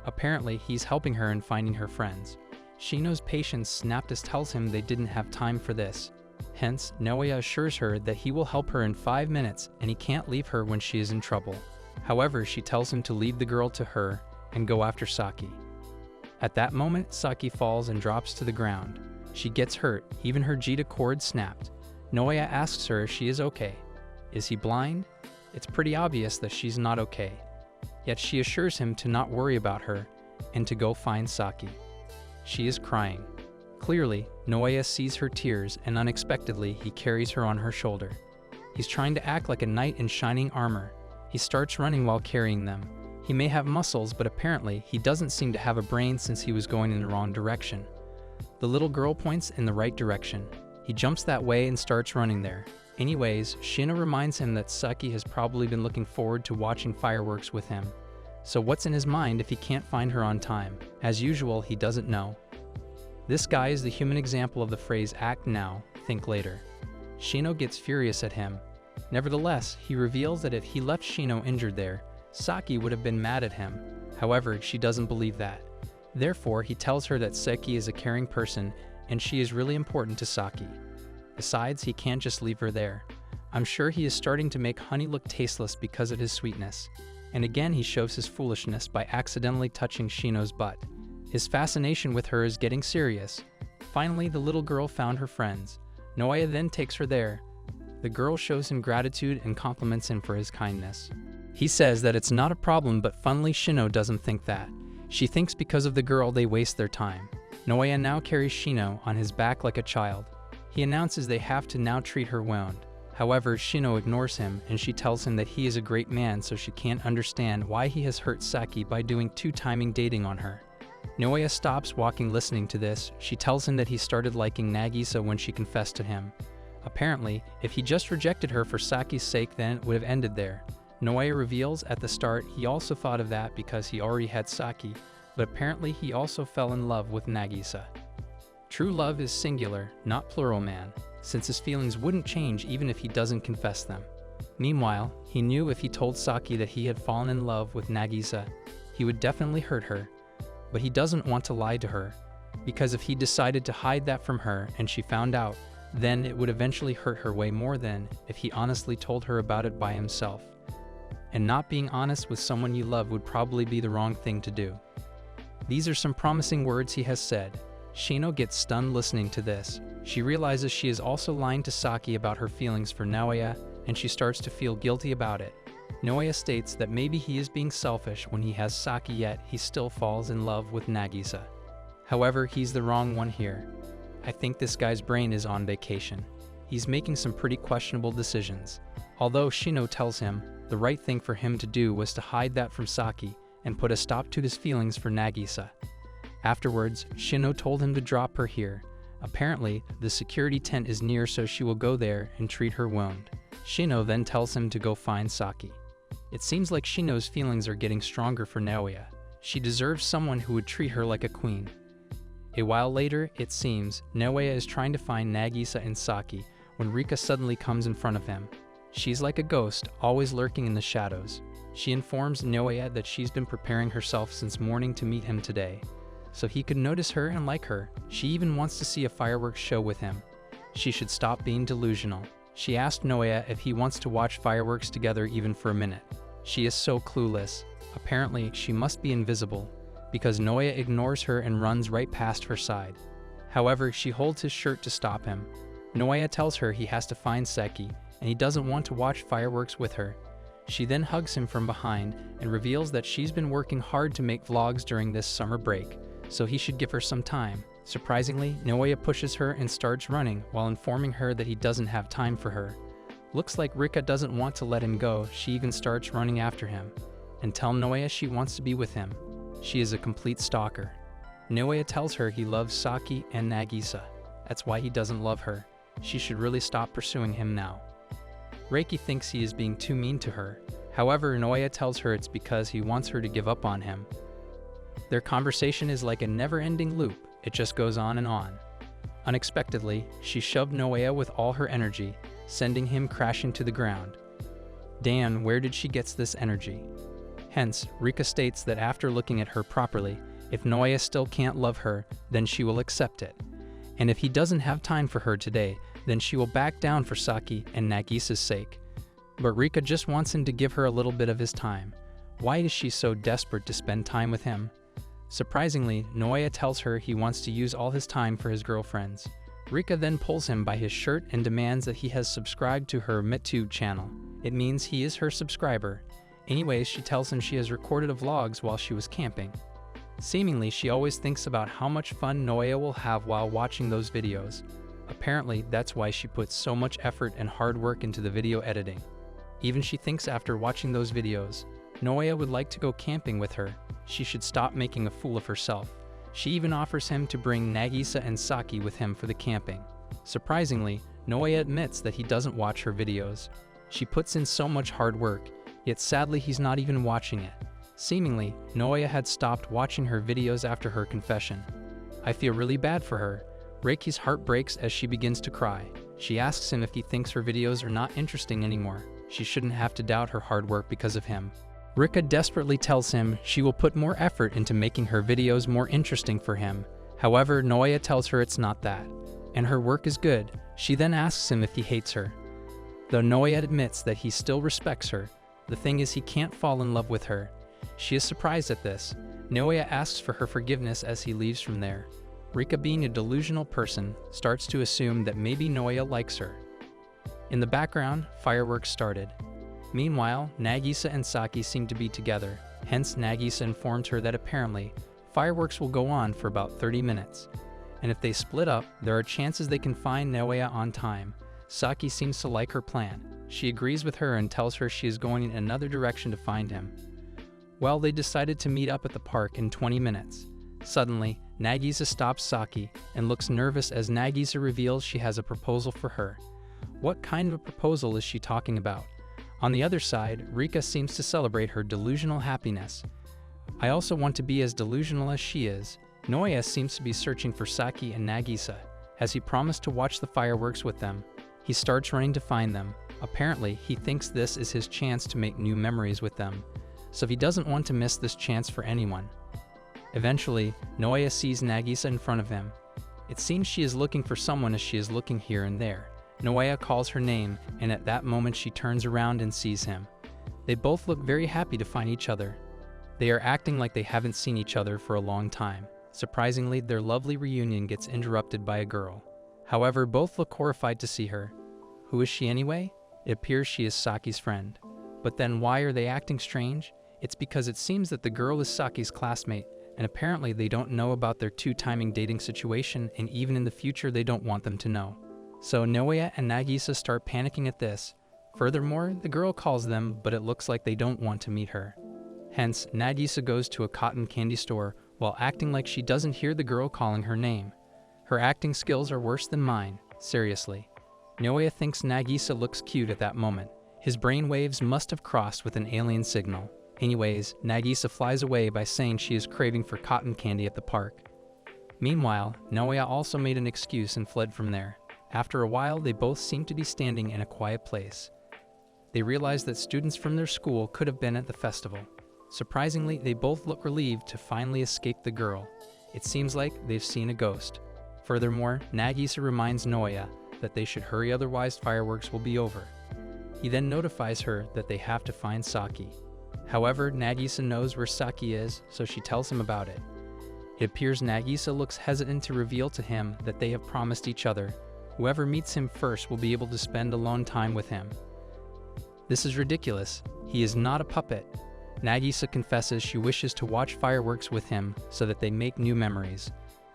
Apparently, he's helping her in finding her friends. Shino's patience snapped as tells him they didn't have time for this. Hence, Naoya assures her that he will help her in 5 minutes and he can't leave her when she is in trouble. However, she tells him to leave the girl to her and go after Saki. At that moment, Saki falls and drops to the ground. She gets hurt, even her Gita cord snapped. Naoya asks her if she is okay. Is he blind? It's pretty obvious that she's not okay. Yet she assures him to not worry about her and to go find Saki. She is crying. Clearly, Naoya sees her tears and unexpectedly he carries her on her shoulder. He's trying to act like a knight in shining armor. He starts running while carrying them. He may have muscles, but apparently he doesn't seem to have a brain since he was going in the wrong direction. The little girl points in the right direction. He jumps that way and starts running there. Anyways, Shino reminds him that Saki has probably been looking forward to watching fireworks with him. So what's in his mind if he can't find her on time? As usual, he doesn't know. This guy is the human example of the phrase act now, think later. Shino gets furious at him. Nevertheless, he reveals that if he left Shino injured there, Saki would have been mad at him. However, she doesn't believe that. Therefore, he tells her that Saki is a caring person and she is really important to Saki. Besides, he can't just leave her there. I'm sure he is starting to make honey look tasteless because of his sweetness. And again, he shows his foolishness by accidentally touching Shino's butt. His fascination with her is getting serious. Finally, the little girl found her friends. Naoya then takes her there. The girl shows him gratitude and compliments him for his kindness. He says that it's not a problem, but funnily Shino doesn't think that. She thinks because of the girl they waste their time. Naoya now carries Shino on his back like a child. He announces they have to now treat her wound. However, Shino ignores him and she tells him that he is a great man, so she can't understand why he has hurt Saki by doing two-timing dating on her. Naoya stops walking listening to this. She tells him that he started liking Nagisa when she confessed to him. Apparently, if he just rejected her for Saki's sake, then it would have ended there. Naoya reveals at the start he also thought of that because he already had Saki, but apparently he also fell in love with Nagisa. True love is singular, not plural, man, since his feelings wouldn't change even if he doesn't confess them. Meanwhile, he knew if he told Saki that he had fallen in love with Nagisa, he would definitely hurt her. But he doesn't want to lie to her, because if he decided to hide that from her and she found out, then it would eventually hurt her way more than if he honestly told her about it by himself. And not being honest with someone you love would probably be the wrong thing to do. These are some promising words he has said. Shino gets stunned listening to this. She realizes she is also lying to Saki about her feelings for Naoya, and she starts to feel guilty about it. Naoya states that maybe he is being selfish when he has Saki, yet he still falls in love with Nagisa. However, he's the wrong one here. I think this guy's brain is on vacation. He's making some pretty questionable decisions. Although Shino tells him the right thing for him to do was to hide that from Saki and put a stop to his feelings for Nagisa. Afterwards, Shino told him to drop her here. Apparently, the security tent is near, so she will go there and treat her wound. Shino then tells him to go find Saki. It seems like Shino's feelings are getting stronger for Naoya. She deserves someone who would treat her like a queen. A while later, it seems, Naoya is trying to find Nagisa and Saki when Rika suddenly comes in front of him. She's like a ghost, always lurking in the shadows. She informs Noea that she's been preparing herself since morning to meet him today, so he could notice her and like her. She even wants to see a fireworks show with him. She should stop being delusional. She asked Noea if he wants to watch fireworks together even for a minute. She is so clueless. Apparently, she must be invisible, because Noea ignores her and runs right past her side. However, she holds his shirt to stop him. Noea tells her he has to find Seki, and he doesn't want to watch fireworks with her. She then hugs him from behind and reveals that she's been working hard to make vlogs during this summer break, so he should give her some time. Surprisingly, Noea pushes her and starts running while informing her that he doesn't have time for her. Looks like Rika doesn't want to let him go. She even starts running after him and tells Noea she wants to be with him. She is a complete stalker. Noea tells her he loves Saki and Nagisa. That's why he doesn't love her. She should really stop pursuing him now. Reiki thinks he is being too mean to her. However, Noea tells her it's because he wants her to give up on him. Their conversation is like a never-ending loop. It just goes on and on. Unexpectedly, she shoved Noea with all her energy, sending him crashing to the ground. Dan, where did she get this energy? Hence, Rika states that after looking at her properly, if Noea still can't love her, then she will accept it. And if he doesn't have time for her today, then she will back down for Saki and Nagisa's sake. But Rika just wants him to give her a little bit of his time. Why is she so desperate to spend time with him? Surprisingly, Noea tells her he wants to use all his time for his girlfriends. Rika then pulls him by his shirt and demands that he has subscribed to her MetTube channel. It means he is her subscriber. Anyways, she tells him she has recorded vlogs while she was camping. Seemingly, she always thinks about how much fun Noea will have while watching those videos. Apparently, that's why she puts so much effort and hard work into the video editing. Even she thinks after watching those videos, Noea would like to go camping with her. She should stop making a fool of herself. She even offers him to bring Nagisa and Saki with him for the camping. Surprisingly, Noea admits that he doesn't watch her videos. She puts in so much hard work, yet sadly he's not even watching it. Seemingly, Noea had stopped watching her videos after her confession. I feel really bad for her. Reiki's heart breaks as she begins to cry. She asks him if he thinks her videos are not interesting anymore. She shouldn't have to doubt her hard work because of him. Rika desperately tells him she will put more effort into making her videos more interesting for him. However, Noea tells her it's not that, and her work is good. She then asks him if he hates her. Though Noea admits that he still respects her, the thing is he can't fall in love with her. She is surprised at this. Noea asks for her forgiveness as he leaves from there. Rika, being a delusional person, starts to assume that maybe Noea likes her. In the background, fireworks started. Meanwhile, Nagisa and Saki seem to be together. Hence, Nagisa informed her that apparently, fireworks will go on for about 30 minutes. And if they split up, there are chances they can find Noea on time. Saki seems to like her plan. She agrees with her and tells her she is going in another direction to find him. Well, they decided to meet up at the park in 20 minutes. Suddenly, Nagisa stops Saki and looks nervous as Nagisa reveals she has a proposal for her. What kind of a proposal is she talking about? On the other side, Rika seems to celebrate her delusional happiness. I also want to be as delusional as she is. Noea seems to be searching for Saki and Nagisa. As he promised to watch the fireworks with them, he starts running to find them. Apparently, he thinks this is his chance to make new memories with them, so he doesn't want to miss this chance for anyone. Eventually, Noea sees Nagisa in front of him. It seems she is looking for someone as she is looking here and there. Noea calls her name, and at that moment she turns around and sees him. They both look very happy to find each other. They are acting like they haven't seen each other for a long time. Surprisingly, their lovely reunion gets interrupted by a girl. However, both look horrified to see her. Who is she anyway? It appears she is Saki's friend. But then why are they acting strange? It's because it seems that the girl is Saki's classmate, and apparently they don't know about their two-timing dating situation, and even in the future they don't want them to know. So Noea and Nagisa start panicking at this. Furthermore, the girl calls them, but it looks like they don't want to meet her. Hence, Nagisa goes to a cotton candy store while acting like she doesn't hear the girl calling her name. Her acting skills are worse than mine, seriously. Noea thinks Nagisa looks cute at that moment. His brain waves must have crossed with an alien signal. Anyways, Nagisa flies away by saying she is craving for cotton candy at the park. Meanwhile, Noea also made an excuse and fled from there. After a while, they both seem to be standing in a quiet place. They realize that students from their school could have been at the festival. Surprisingly, they both look relieved to finally escape the girl. It seems like they've seen a ghost. Furthermore, Nagisa reminds Noya that they should hurry, otherwise fireworks will be over. He then notifies her that they have to find Saki. However, Nagisa knows where Saki is, so she tells him about it. It appears Nagisa looks hesitant to reveal to him that they have promised each other. Whoever meets him first will be able to spend alone time with him. This is ridiculous. He is not a puppet. Nagisa confesses she wishes to watch fireworks with him so that they make new memories.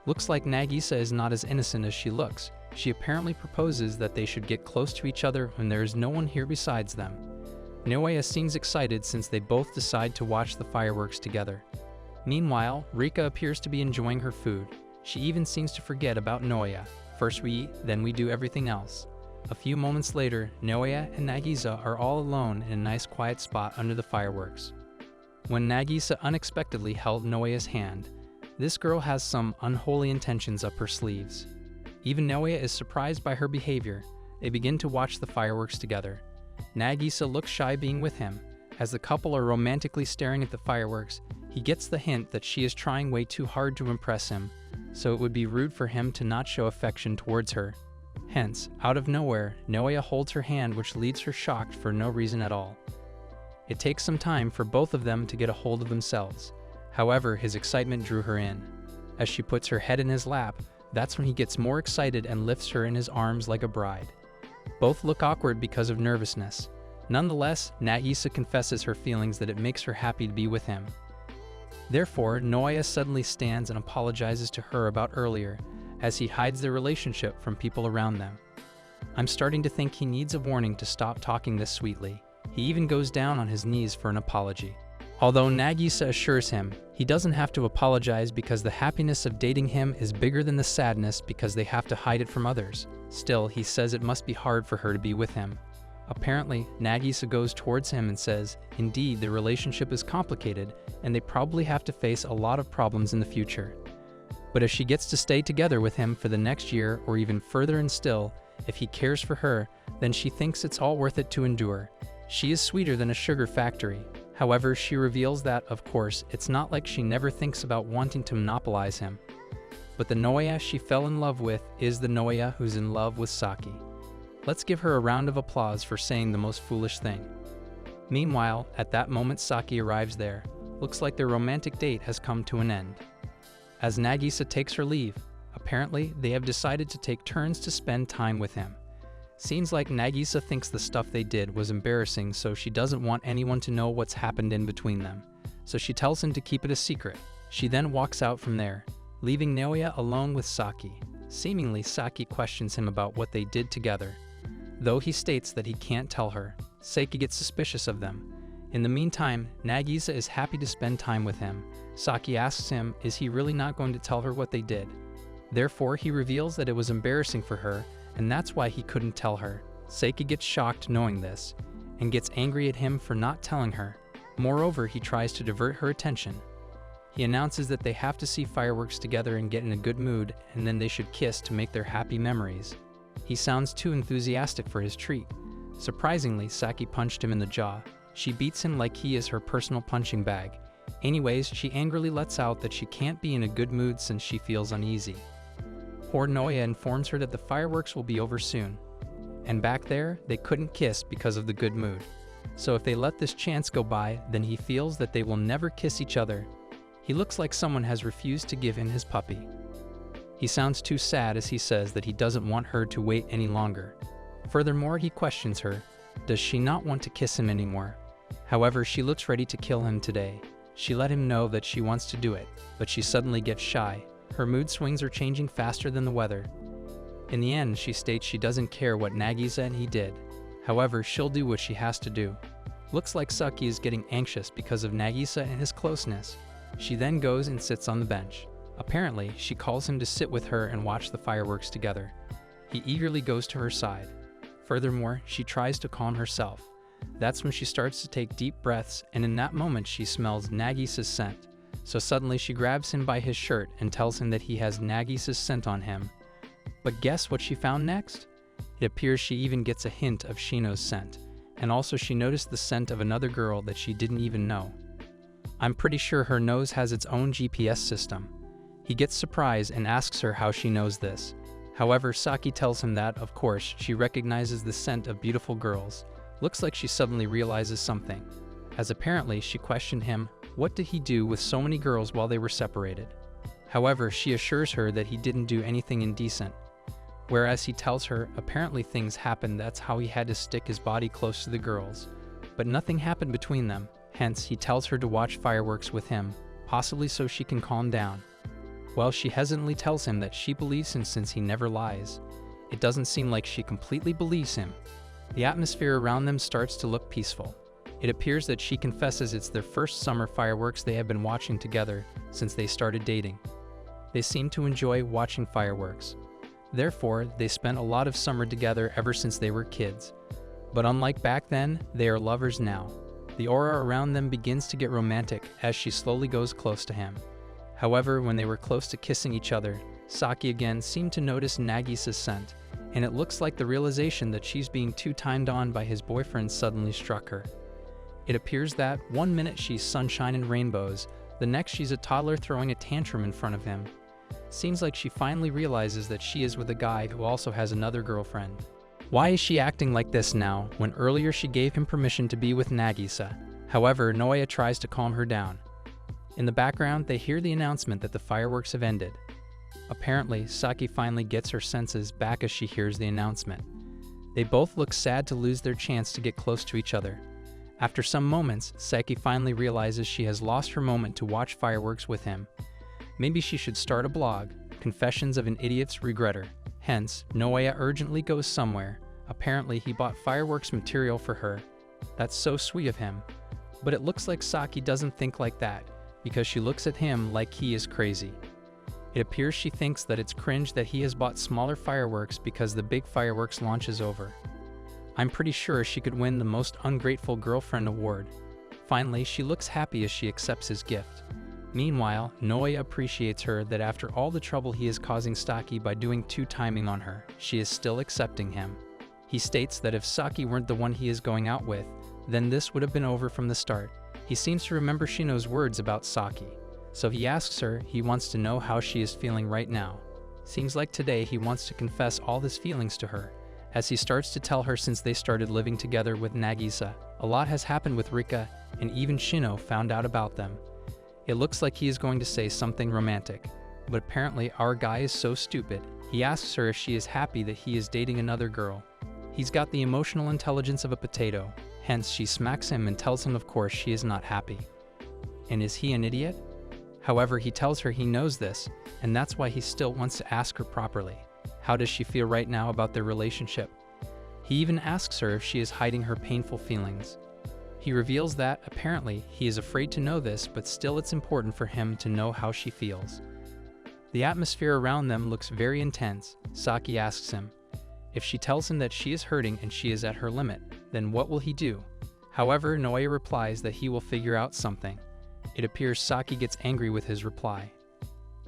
Looks like Nagisa is not as innocent as she looks. She apparently proposes that they should get close to each other when there is no one here besides them. Noya seems excited since they both decide to watch the fireworks together. Meanwhile, Rika appears to be enjoying her food. She even seems to forget about Noya. First we eat, then we do everything else. A few moments later, Noya and Nagisa are all alone in a nice quiet spot under the fireworks. When Nagisa unexpectedly held Noya's hand, this girl has some unholy intentions up her sleeves. Even Noya is surprised by her behavior. They begin to watch the fireworks together. Nagisa looks shy being with him. As the couple are romantically staring at the fireworks, he gets the hint that she is trying way too hard to impress him, so it would be rude for him to not show affection towards her. Hence, out of nowhere, Noya holds her hand, which leaves her shocked for no reason at all. It takes some time for both of them to get a hold of themselves. However, his excitement drew her in. As she puts her head in his lap, that's when he gets more excited and lifts her in his arms like a bride. Both look awkward because of nervousness. Nonetheless, Nagisa confesses her feelings that it makes her happy to be with him. Therefore, Noya suddenly stands and apologizes to her about earlier, as he hides their relationship from people around them. I'm starting to think he needs a warning to stop talking this sweetly. He even goes down on his knees for an apology. Although Nagisa assures him he doesn't have to apologize because the happiness of dating him is bigger than the sadness because they have to hide it from others. Still, he says it must be hard for her to be with him. Apparently, Nagisa goes towards him and says, indeed, the relationship is complicated and they probably have to face a lot of problems in the future. But if she gets to stay together with him for the next year or even further, and still, if he cares for her, then she thinks it's all worth it to endure. She is sweeter than a sugar factory. However, she reveals that, of course, it's not like she never thinks about wanting to monopolize him. But the Noya she fell in love with is the Noya who's in love with Saki. Let's give her a round of applause for saying the most foolish thing. Meanwhile, at that moment Saki arrives there. Looks like their romantic date has come to an end. As Nagisa takes her leave, apparently they have decided to take turns to spend time with him. Seems like Nagisa thinks the stuff they did was embarrassing, so she doesn't want anyone to know what's happened in between them. So she tells him to keep it a secret. She then walks out from there, leaving Noya alone with Saki. Seemingly, Saki questions him about what they did together. Though he states that he can't tell her, Saki gets suspicious of them. In the meantime, Nagisa is happy to spend time with him. Saki asks him, is he really not going to tell her what they did? Therefore, he reveals that it was embarrassing for her, and that's why he couldn't tell her. Saki gets shocked knowing this, and gets angry at him for not telling her. Moreover, he tries to divert her attention. He announces that they have to see fireworks together and get in a good mood, and then they should kiss to make their happy memories. He sounds too enthusiastic for his treat. Surprisingly, Saki punched him in the jaw. She beats him like he is her personal punching bag. Anyways, she angrily lets out that she can't be in a good mood since she feels uneasy. Poor Noya informs her that the fireworks will be over soon. And back there, they couldn't kiss because of the good mood. So if they let this chance go by, then he feels that they will never kiss each other. He looks like someone has refused to give him his puppy. He sounds too sad as he says that he doesn't want her to wait any longer. Furthermore, he questions her. Does she not want to kiss him anymore? However, she looks ready to kill him today. She let him know that she wants to do it, but she suddenly gets shy. Her mood swings are changing faster than the weather. In the end, she states she doesn't care what Nagisa and he did. However, she'll do what she has to do. Looks like Saki is getting anxious because of Nagisa and his closeness. She then goes and sits on the bench. Apparently, she calls him to sit with her and watch the fireworks together. He eagerly goes to her side. Furthermore, she tries to calm herself. That's when she starts to take deep breaths, and in that moment she smells Nagisa's scent. So suddenly she grabs him by his shirt and tells him that he has Nagisa's scent on him. But guess what she found next? It appears she even gets a hint of Shino's scent, and also she noticed the scent of another girl that she didn't even know. I'm pretty sure her nose has its own GPS system. He gets surprised and asks her how she knows this. However, Saki tells him that, of course, she recognizes the scent of beautiful girls. Looks like she suddenly realizes something, as apparently she questioned him, what did he do with so many girls while they were separated? However, she assures her that he didn't do anything indecent. Whereas he tells her apparently things happened, that's how he had to stick his body close to the girls. But nothing happened between them, hence he tells her to watch fireworks with him, possibly so she can calm down. Well, she hesitantly tells him that she believes him since he never lies. It doesn't seem like she completely believes him. The atmosphere around them starts to look peaceful. It appears that she confesses it's their first summer fireworks they have been watching together since they started dating. They seem to enjoy watching fireworks. Therefore, they spent a lot of summer together ever since they were kids. But unlike back then, they are lovers now. The aura around them begins to get romantic as she slowly goes close to him. However, when they were close to kissing each other, Saki again seemed to notice Nagisa's scent, and it looks like the realization that she's being two-timed on by his boyfriend suddenly struck her. It appears that one minute she's sunshine and rainbows, the next she's a toddler throwing a tantrum in front of him. Seems like she finally realizes that she is with a guy who also has another girlfriend. Why is she acting like this now, when earlier she gave him permission to be with Nagisa? However, Naoya tries to calm her down. In the background, they hear the announcement that the fireworks have ended. Apparently, Saki finally gets her senses back as she hears the announcement. They both look sad to lose their chance to get close to each other. After some moments, Saki finally realizes she has lost her moment to watch fireworks with him. Maybe she should start a blog, Confessions of an Idiot's Regretter. Hence, Naoya urgently goes somewhere. Apparently, he bought fireworks material for her. That's so sweet of him. But it looks like Saki doesn't think like that, because she looks at him like he is crazy. It appears she thinks that it's cringe that he has bought smaller fireworks because the big fireworks launch is over. I'm pretty sure she could win the most ungrateful girlfriend award. Finally, she looks happy as she accepts his gift. Meanwhile, Naoya appreciates her that after all the trouble he is causing Saki by doing two-timing on her, she is still accepting him. He states that if Saki weren't the one he is going out with, then this would have been over from the start. He seems to remember Shino's words about Saki, so he asks her, he wants to know how she is feeling right now. Seems like today he wants to confess all his feelings to her, as he starts to tell her since they started living together with Nagisa. A lot has happened with Rika, and even Shino found out about them. It looks like he is going to say something romantic, but apparently our guy is so stupid. He asks her if she is happy that he is dating another girl. He's got the emotional intelligence of a potato, hence she smacks him and tells him of course she is not happy. And is he an idiot? However, he tells her he knows this, and that's why he still wants to ask her properly. How does she feel right now about their relationship? He even asks her if she is hiding her painful feelings. He reveals that, apparently, he is afraid to know this, but still it's important for him to know how she feels. The atmosphere around them looks very intense. Saki asks him. If she tells him that she is hurting and she is at her limit, then what will he do? However, Naoya replies that he will figure out something. It appears Saki gets angry with his reply.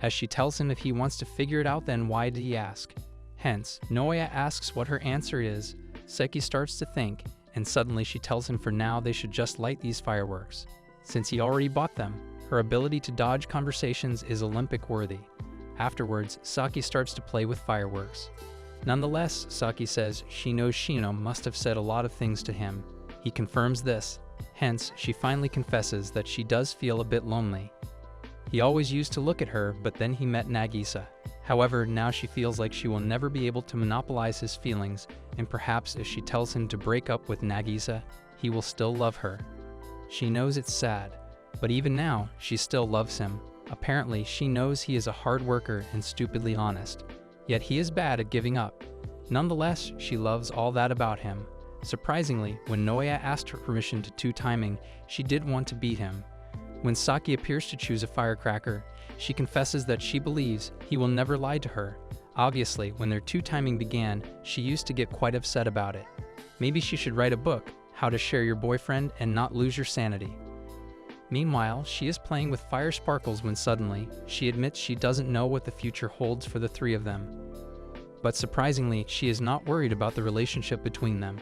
As she tells him if he wants to figure it out, then why did he ask? Hence, Naoya asks what her answer is. Saki starts to think, and suddenly she tells him for now they should just light these fireworks. Since he already bought them, her ability to dodge conversations is Olympic worthy. Afterwards, Saki starts to play with fireworks. Nonetheless, Saki says she knows Shino must have said a lot of things to him. He confirms this. Hence, she finally confesses that she does feel a bit lonely. He always used to look at her, but then he met Nagisa. However, now she feels like she will never be able to monopolize his feelings, and perhaps if she tells him to break up with Nagisa, he will still love her. She knows it's sad, but even now, she still loves him. Apparently, she knows he is a hard worker and stupidly honest, yet he is bad at giving up. Nonetheless, she loves all that about him. Surprisingly, when Naoya asked her permission to two-timing, she did want to beat him. When Saki appears to choose a firecracker, she confesses that she believes he will never lie to her. Obviously, when their two-timing began, she used to get quite upset about it. Maybe she should write a book, How to Share Your Boyfriend and Not Lose Your Sanity. Meanwhile, she is playing with fire sparkles when suddenly, she admits she doesn't know what the future holds for the three of them. But surprisingly, she is not worried about the relationship between them.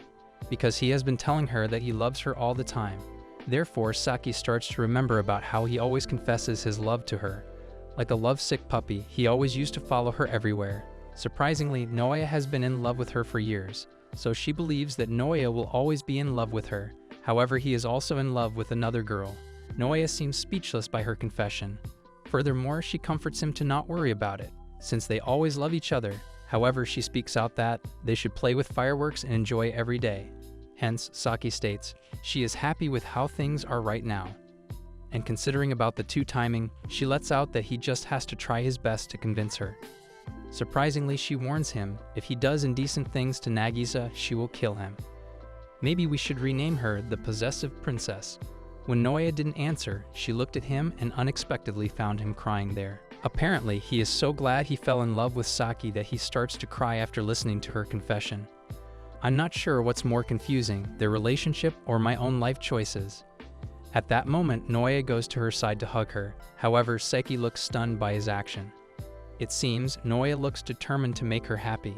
because he has been telling her that he loves her all the time. Therefore, Saki starts to remember about how he always confesses his love to her. Like a lovesick puppy, he always used to follow her everywhere. Surprisingly, Naoya has been in love with her for years, so she believes that Naoya will always be in love with her. However, he is also in love with another girl. Naoya seems speechless by her confession. Furthermore, she comforts him to not worry about it, since they always love each other. However, she speaks out that they should play with fireworks and enjoy every day. Hence, Saki states, she is happy with how things are right now. And considering about the two timing, she lets out that he just has to try his best to convince her. Surprisingly, she warns him, if he does indecent things to Nagisa, she will kill him. Maybe we should rename her the Possessive Princess. When Naoya didn't answer, she looked at him and unexpectedly found him crying there. Apparently, he is so glad he fell in love with Saki that he starts to cry after listening to her confession. I'm not sure what's more confusing, their relationship or my own life choices. At that moment, Naoya goes to her side to hug her. However, Saki looks stunned by his action. It seems Naoya looks determined to make her happy.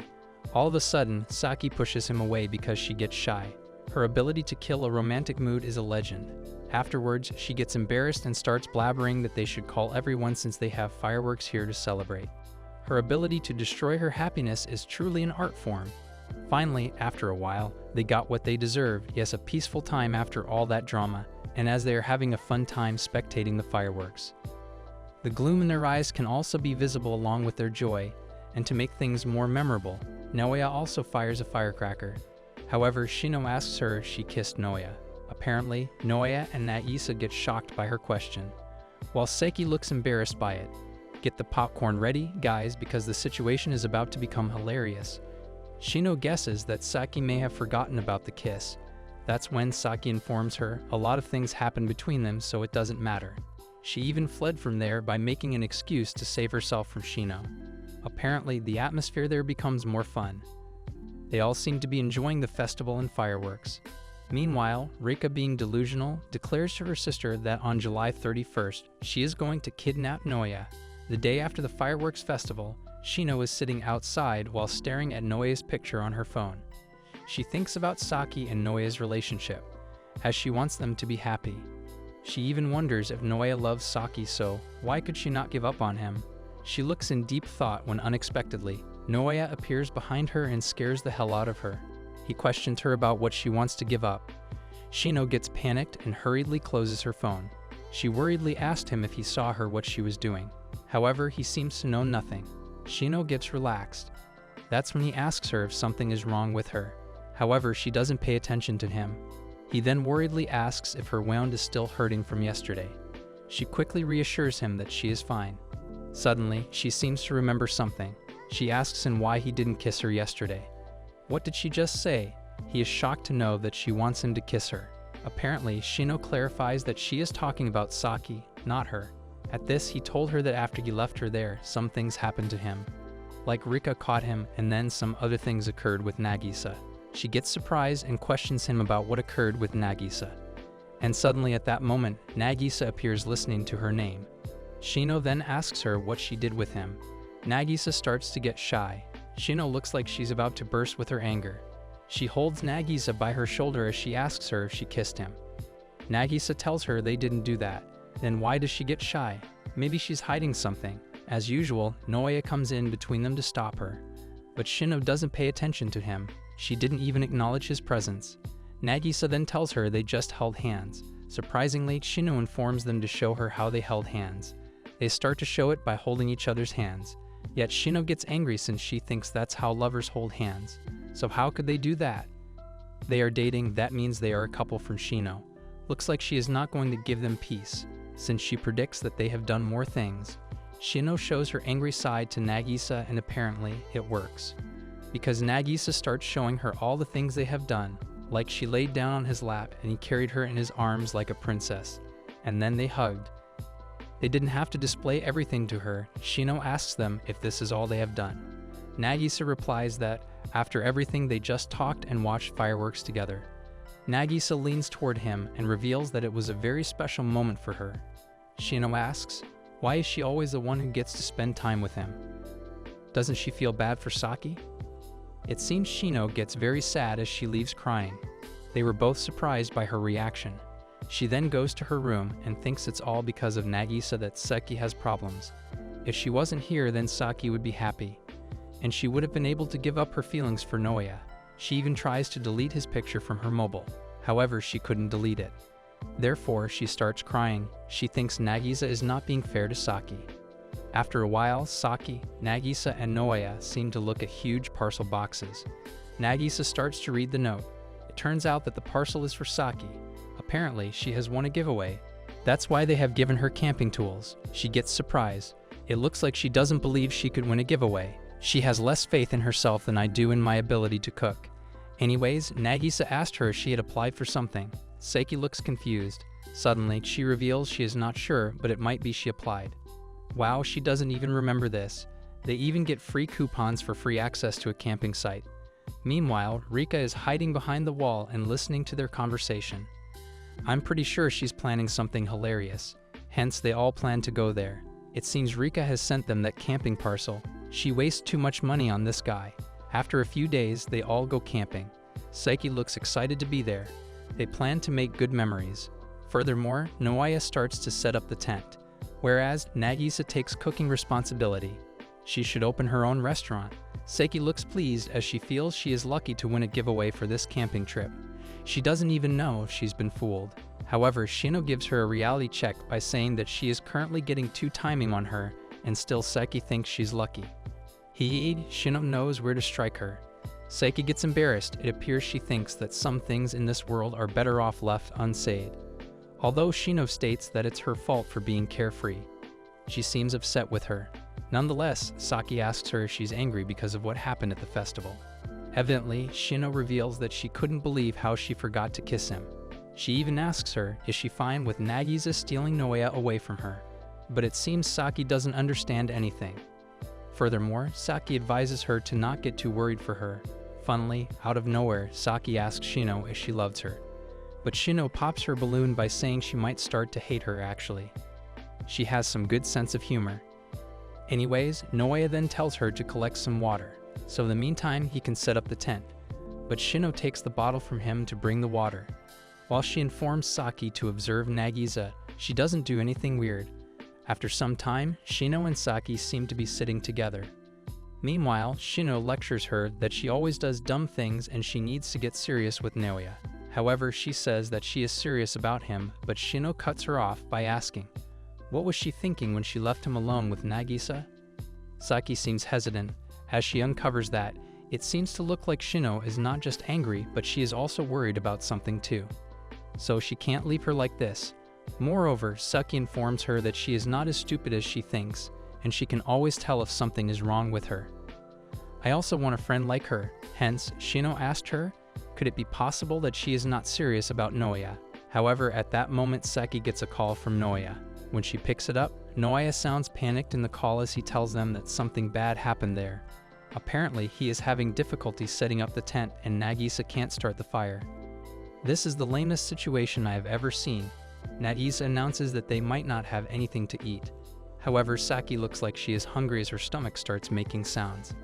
All of a sudden, Saki pushes him away because she gets shy. Her ability to kill a romantic mood is a legend. Afterwards, she gets embarrassed and starts blabbering that they should call everyone since they have fireworks here to celebrate. Her ability to destroy her happiness is truly an art form. Finally, after a while, they got what they deserve, yes, a peaceful time after all that drama, and as they are having a fun time spectating the fireworks. The gloom in their eyes can also be visible along with their joy, and to make things more memorable, Naoya also fires a firecracker. However, Shino asks her if she kissed Naoya. Apparently, Naoya and Nagisa get shocked by her question, while Saki looks embarrassed by it. Get the popcorn ready, guys, because the situation is about to become hilarious. Shino guesses that Saki may have forgotten about the kiss. That's when Saki informs her a lot of things happened between them, so it doesn't matter. She even fled from there by making an excuse to save herself from Shino. Apparently, the atmosphere there becomes more fun. They all seem to be enjoying the festival and fireworks. Meanwhile, Rika, being delusional, declares to her sister that on July 31st, she is going to kidnap Naoya. The day after the fireworks festival, Shino is sitting outside while staring at Naoya's picture on her phone. She thinks about Saki and Naoya's relationship, as she wants them to be happy. She even wonders if Naoya loves Saki, so why could she not give up on him? She looks in deep thought when unexpectedly, Naoya appears behind her and scares the hell out of her. He questions her about what she wants to give up. Shino gets panicked and hurriedly closes her phone. She worriedly asked him if he saw her what she was doing. However, he seems to know nothing. Shino gets relaxed. That's when he asks her if something is wrong with her. However, she doesn't pay attention to him. He then worriedly asks if her wound is still hurting from yesterday. She quickly reassures him that she is fine. Suddenly, she seems to remember something. She asks him why he didn't kiss her yesterday. What did she just say? He is shocked to know that she wants him to kiss her. Apparently, Shino clarifies that she is talking about Saki, not her. At this, he told her that after he left her there, some things happened to him. Like Rika caught him, and then some other things occurred with Nagisa. She gets surprised and questions him about what occurred with Nagisa. And suddenly at that moment, Nagisa appears listening to her name. Shino then asks her what she did with him. Nagisa starts to get shy. Shino looks like she's about to burst with her anger. She holds Nagisa by her shoulder as she asks her if she kissed him. Nagisa tells her they didn't do that. Then why does she get shy? Maybe she's hiding something. As usual, Naoya comes in between them to stop her. But Shino doesn't pay attention to him. She didn't even acknowledge his presence. Nagisa then tells her they just held hands. Surprisingly, Shino informs them to show her how they held hands. They start to show it by holding each other's hands. Yet Shino gets angry since she thinks that's how lovers hold hands. So how could they do that? They are dating, that means they are a couple from Shino. Looks like she is not going to give them peace, since she predicts that they have done more things. Shino shows her angry side to Nagisa and apparently it works. Because Nagisa starts showing her all the things they have done, like she laid down on his lap and he carried her in his arms like a princess. And then they hugged. They didn't have to display everything to her. Shino asks them if this is all they have done. Nagisa replies that after everything they just talked and watched fireworks together. Nagisa leans toward him and reveals that it was a very special moment for her. Shino asks, why is she always the one who gets to spend time with him? Doesn't she feel bad for Saki? It seems Shino gets very sad as she leaves crying. They were both surprised by her reaction. She then goes to her room and thinks it's all because of Nagisa that Saki has problems. If she wasn't here, then Saki would be happy, and she would have been able to give up her feelings for Noya. She even tries to delete his picture from her mobile. However, she couldn't delete it. Therefore, she starts crying. She thinks Nagisa is not being fair to Saki. After a while, Saki, Nagisa, and Noya seem to look at huge parcel boxes. Nagisa starts to read the note. It turns out that the parcel is for Saki. Apparently, she has won a giveaway. That's why they have given her camping tools. She gets surprised. It looks like she doesn't believe she could win a giveaway. She has less faith in herself than I do in my ability to cook. Anyways, Nagisa asked her if she had applied for something. Saki looks confused. Suddenly, she reveals she is not sure, but it might be she applied. Wow, she doesn't even remember this. They even get free coupons for free access to a camping site. Meanwhile, Rika is hiding behind the wall and listening to their conversation. I'm pretty sure she's planning something hilarious. Hence, they all plan to go there. It seems Rika has sent them that camping parcel. She wastes too much money on this guy. After a few days, they all go camping. Saki looks excited to be there. They plan to make good memories. Furthermore, Noaya starts to set up the tent, whereas Nagisa takes cooking responsibility. She should open her own restaurant. Saki looks pleased as she feels she is lucky to win a giveaway for this camping trip. She doesn't even know if she's been fooled. However, Shino gives her a reality check by saying that she is currently getting 2 timing on her, and still Saki thinks she's lucky. Shino knows where to strike her. Saki gets embarrassed. It appears she thinks that some things in this world are better off left unsaid. Although Shino states that it's her fault for being carefree. She seems upset with her. Nonetheless, Saki asks her if she's angry because of what happened at the festival. Evidently, Shino reveals that she couldn't believe how she forgot to kiss him. She even asks her, is she fine with Nagisa stealing Noya away from her? But it seems Saki doesn't understand anything. Furthermore, Saki advises her to not get too worried for her. Funnily, out of nowhere, Saki asks Shino if she loves her. But Shino pops her balloon by saying she might start to hate her actually. She has some good sense of humor. Anyways, Noya then tells her to collect some water, so in the meantime he can set up the tent. But Shino takes the bottle from him to bring the water. While she informs Saki to observe Nagisa, she doesn't do anything weird. After some time, Shino and Saki seem to be sitting together. Meanwhile, Shino lectures her that she always does dumb things and she needs to get serious with Noya. However, she says that she is serious about him, but Shino cuts her off by asking, what was she thinking when she left him alone with Nagisa? Saki seems hesitant. As she uncovers that, it seems to look like Shino is not just angry, but she is also worried about something too. So she can't leave her like this. Moreover, Saki informs her that she is not as stupid as she thinks, and she can always tell if something is wrong with her. I also want a friend like her. Hence, Shino asked her, could it be possible that she is not serious about Noya? However, at that moment Saki gets a call from Noya. When she picks it up, Noya sounds panicked in the call as he tells them that something bad happened there. Apparently, he is having difficulty setting up the tent and Nagisa can't start the fire. This is the lamest situation I have ever seen. Nagisa announces that they might not have anything to eat. However, Saki looks like she is hungry as her stomach starts making sounds.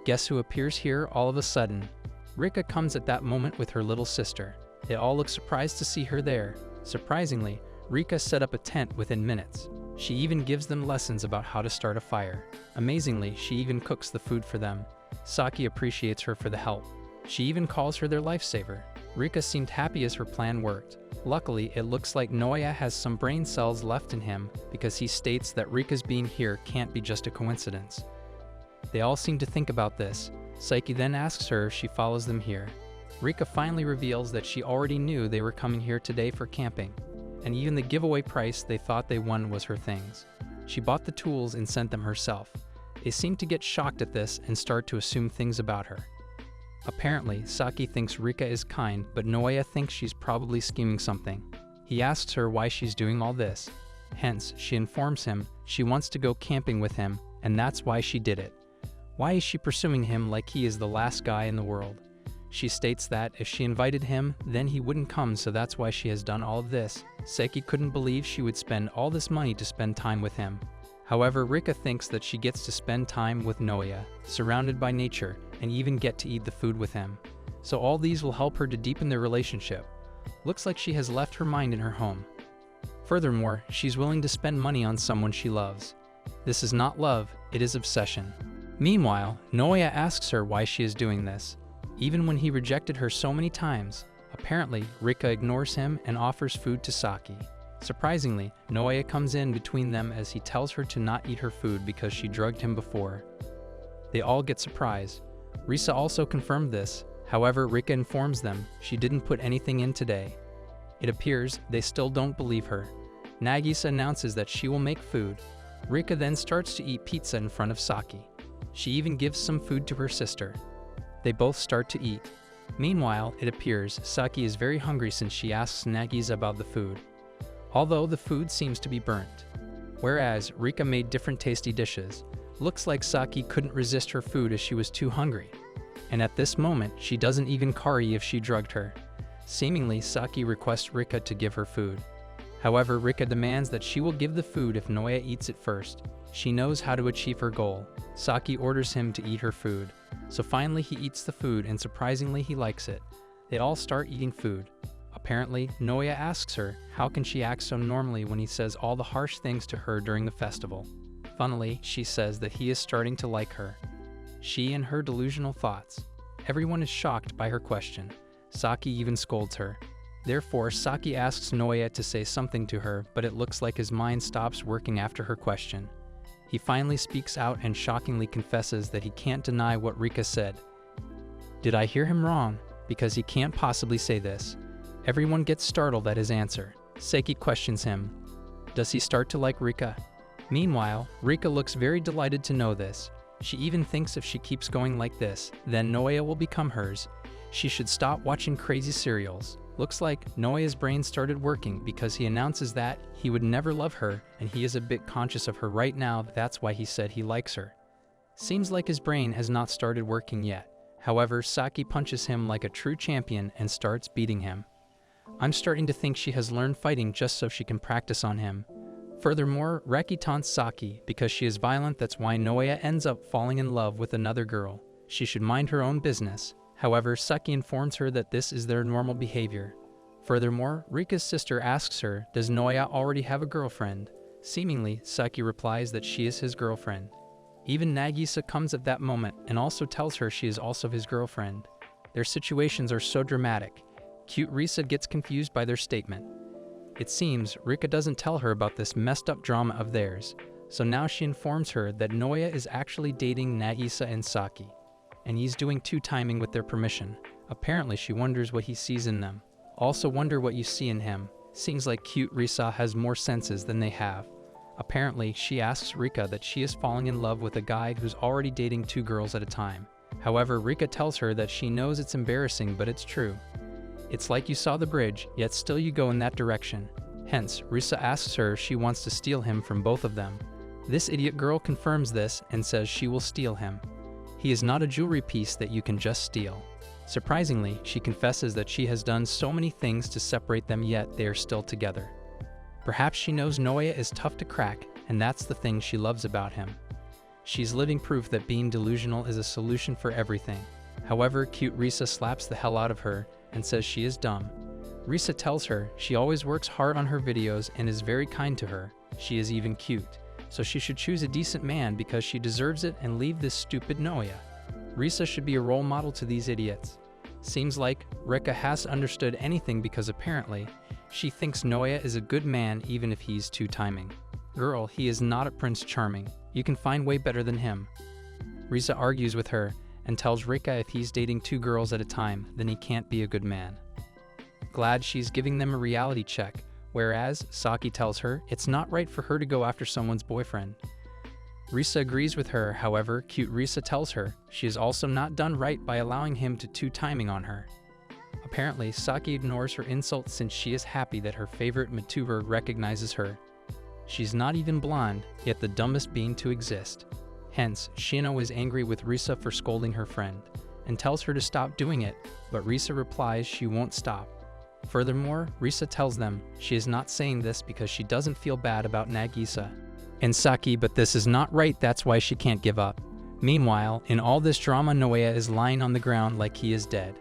Guess who appears here all of a sudden? Rika comes at that moment with her little sister. They all look surprised to see her there. Surprisingly, Rika set up a tent within minutes. She even gives them lessons about how to start a fire. Amazingly, she even cooks the food for them. Saki appreciates her for the help. She even calls her their lifesaver. Rika seemed happy as her plan worked. Luckily, it looks like Noya has some brain cells left in him because he states that Rika's being here can't be just a coincidence. They all seem to think about this. Saki then asks her if she follows them here. Rika finally reveals that she already knew they were coming here today for camping, and even the giveaway price they thought they won was her things. She bought the tools and sent them herself. They seem to get shocked at this and start to assume things about her. Apparently, Saki thinks Rika is kind, but Noya thinks she's probably scheming something. He asks her why she's doing all this. Hence, she informs him she wants to go camping with him, and that's why she did it. Why is she pursuing him like he is the last guy in the world? She states that if she invited him, then he wouldn't come, so that's why she has done all of this. Saki couldn't believe she would spend all this money to spend time with him. However, Rika thinks that she gets to spend time with Noya, surrounded by nature, and even get to eat the food with him. so all these will help her to deepen their relationship. Looks like she has left her mind in her home. Furthermore, she's willing to spend money on someone she loves. This is not love, it is obsession. Meanwhile, Naoya asks her why she is doing this. Even when he rejected her so many times, apparently Rika ignores him and offers food to Saki. Surprisingly, Naoya comes in between them as he tells her to not eat her food because she drugged him before. They all get surprised. Risa also confirmed this, however Rika informs them she didn't put anything in today. It appears they still don't believe her. Nagisa announces that she will make food. Rika then starts to eat pizza in front of Saki. She even gives some food to her sister. They both start to eat. Meanwhile, it appears Saki is very hungry since she asks Nagisa about the food, although the food seems to be burnt. Whereas Rika made different tasty dishes. Looks like Saki couldn't resist her food as she was too hungry. And at this moment, she doesn't even curry if she drugged her. Seemingly, Saki requests Rika to give her food. However, Rika demands that she will give the food if Naoya eats it first. She knows how to achieve her goal. Saki orders him to eat her food. So finally he eats the food and surprisingly he likes it. They all start eating food. Apparently, Naoya asks her how can she act so normally when he says all the harsh things to her during the festival. Funnily, she says that he is starting to like her. She and her delusional thoughts. Everyone is shocked by her question. Saki even scolds her. Therefore, Saki asks Naoya to say something to her, but it looks like his mind stops working after her question. He finally speaks out and shockingly confesses that he can't deny what Rika said. Did I hear him wrong? Because he can't possibly say this. Everyone gets startled at his answer. Seki questions him. Does he start to like Rika? Meanwhile, Rika looks very delighted to know this. She even thinks if she keeps going like this, then Naoya will become hers. She should stop watching crazy serials. Looks like Naoya's brain started working because he announces that he would never love her and he is a bit conscious of her right now. That's why he said he likes her. Seems like his brain has not started working yet. However, Saki punches him like a true champion and starts beating him. I'm starting to think she has learned fighting just so she can practice on him. Furthermore, Reki taunts Saki because she is violent. That's why Naoya ends up falling in love with another girl. She should mind her own business. However, Saki informs her that this is their normal behavior. Furthermore, Rika's sister asks her, does Naoya already have a girlfriend? Seemingly, Saki replies that she is his girlfriend. Even Nagisa comes at that moment and also tells her she is also his girlfriend. Their situations are so dramatic. Cute Risa gets confused by their statement. It seems Rika doesn't tell her about this messed up drama of theirs, so now she informs her that Naoya is actually dating Nagisa and Saki, and he's doing two-timing with their permission. Apparently she wonders what he sees in them. Also wonder what you see in him. Seems like cute Risa has more senses than they have. Apparently she asks Rika that she is falling in love with a guy who's already dating two girls at a time. However, Rika tells her that she knows it's embarrassing, but it's true. It's like you saw the bridge, yet still you go in that direction. Hence, Risa asks her if she wants to steal him from both of them. This idiot girl confirms this and says she will steal him. He is not a jewelry piece that you can just steal. Surprisingly, she confesses that she has done so many things to separate them, yet they are still together. Perhaps she knows Naoya is tough to crack, and that's the thing she loves about him. She's living proof that being delusional is a solution for everything. However, cute Risa slaps the hell out of her and says she is dumb. Risa tells her she always works hard on her videos and is very kind to her. She is even cute, so she should choose a decent man because she deserves it and leave this stupid Naoya. Risa should be a role model to these idiots. Seems like Rika hasn't understood anything because apparently she thinks Naoya is a good man even if he's two-timing. Girl, he is not a Prince Charming. You can find way better than him. Risa argues with her and tells Rika if he's dating two girls at a time, then he can't be a good man. Glad she's giving them a reality check, whereas Saki tells her it's not right for her to go after someone's boyfriend. Risa agrees with her, however, cute Risa tells her she is also not done right by allowing him to two-timing on her. Apparently, Saki ignores her insults since she is happy that her favorite Matuber recognizes her. She's not even blonde, yet the dumbest being to exist. Hence, Shino is angry with Risa for scolding her friend, and tells her to stop doing it, but Risa replies she won't stop. Furthermore, Risa tells them she is not saying this because she doesn't feel bad about Nagisa and Saki, but this is not right, that's why she can't give up. Meanwhile, in all this drama, Naoya is lying on the ground like he is dead.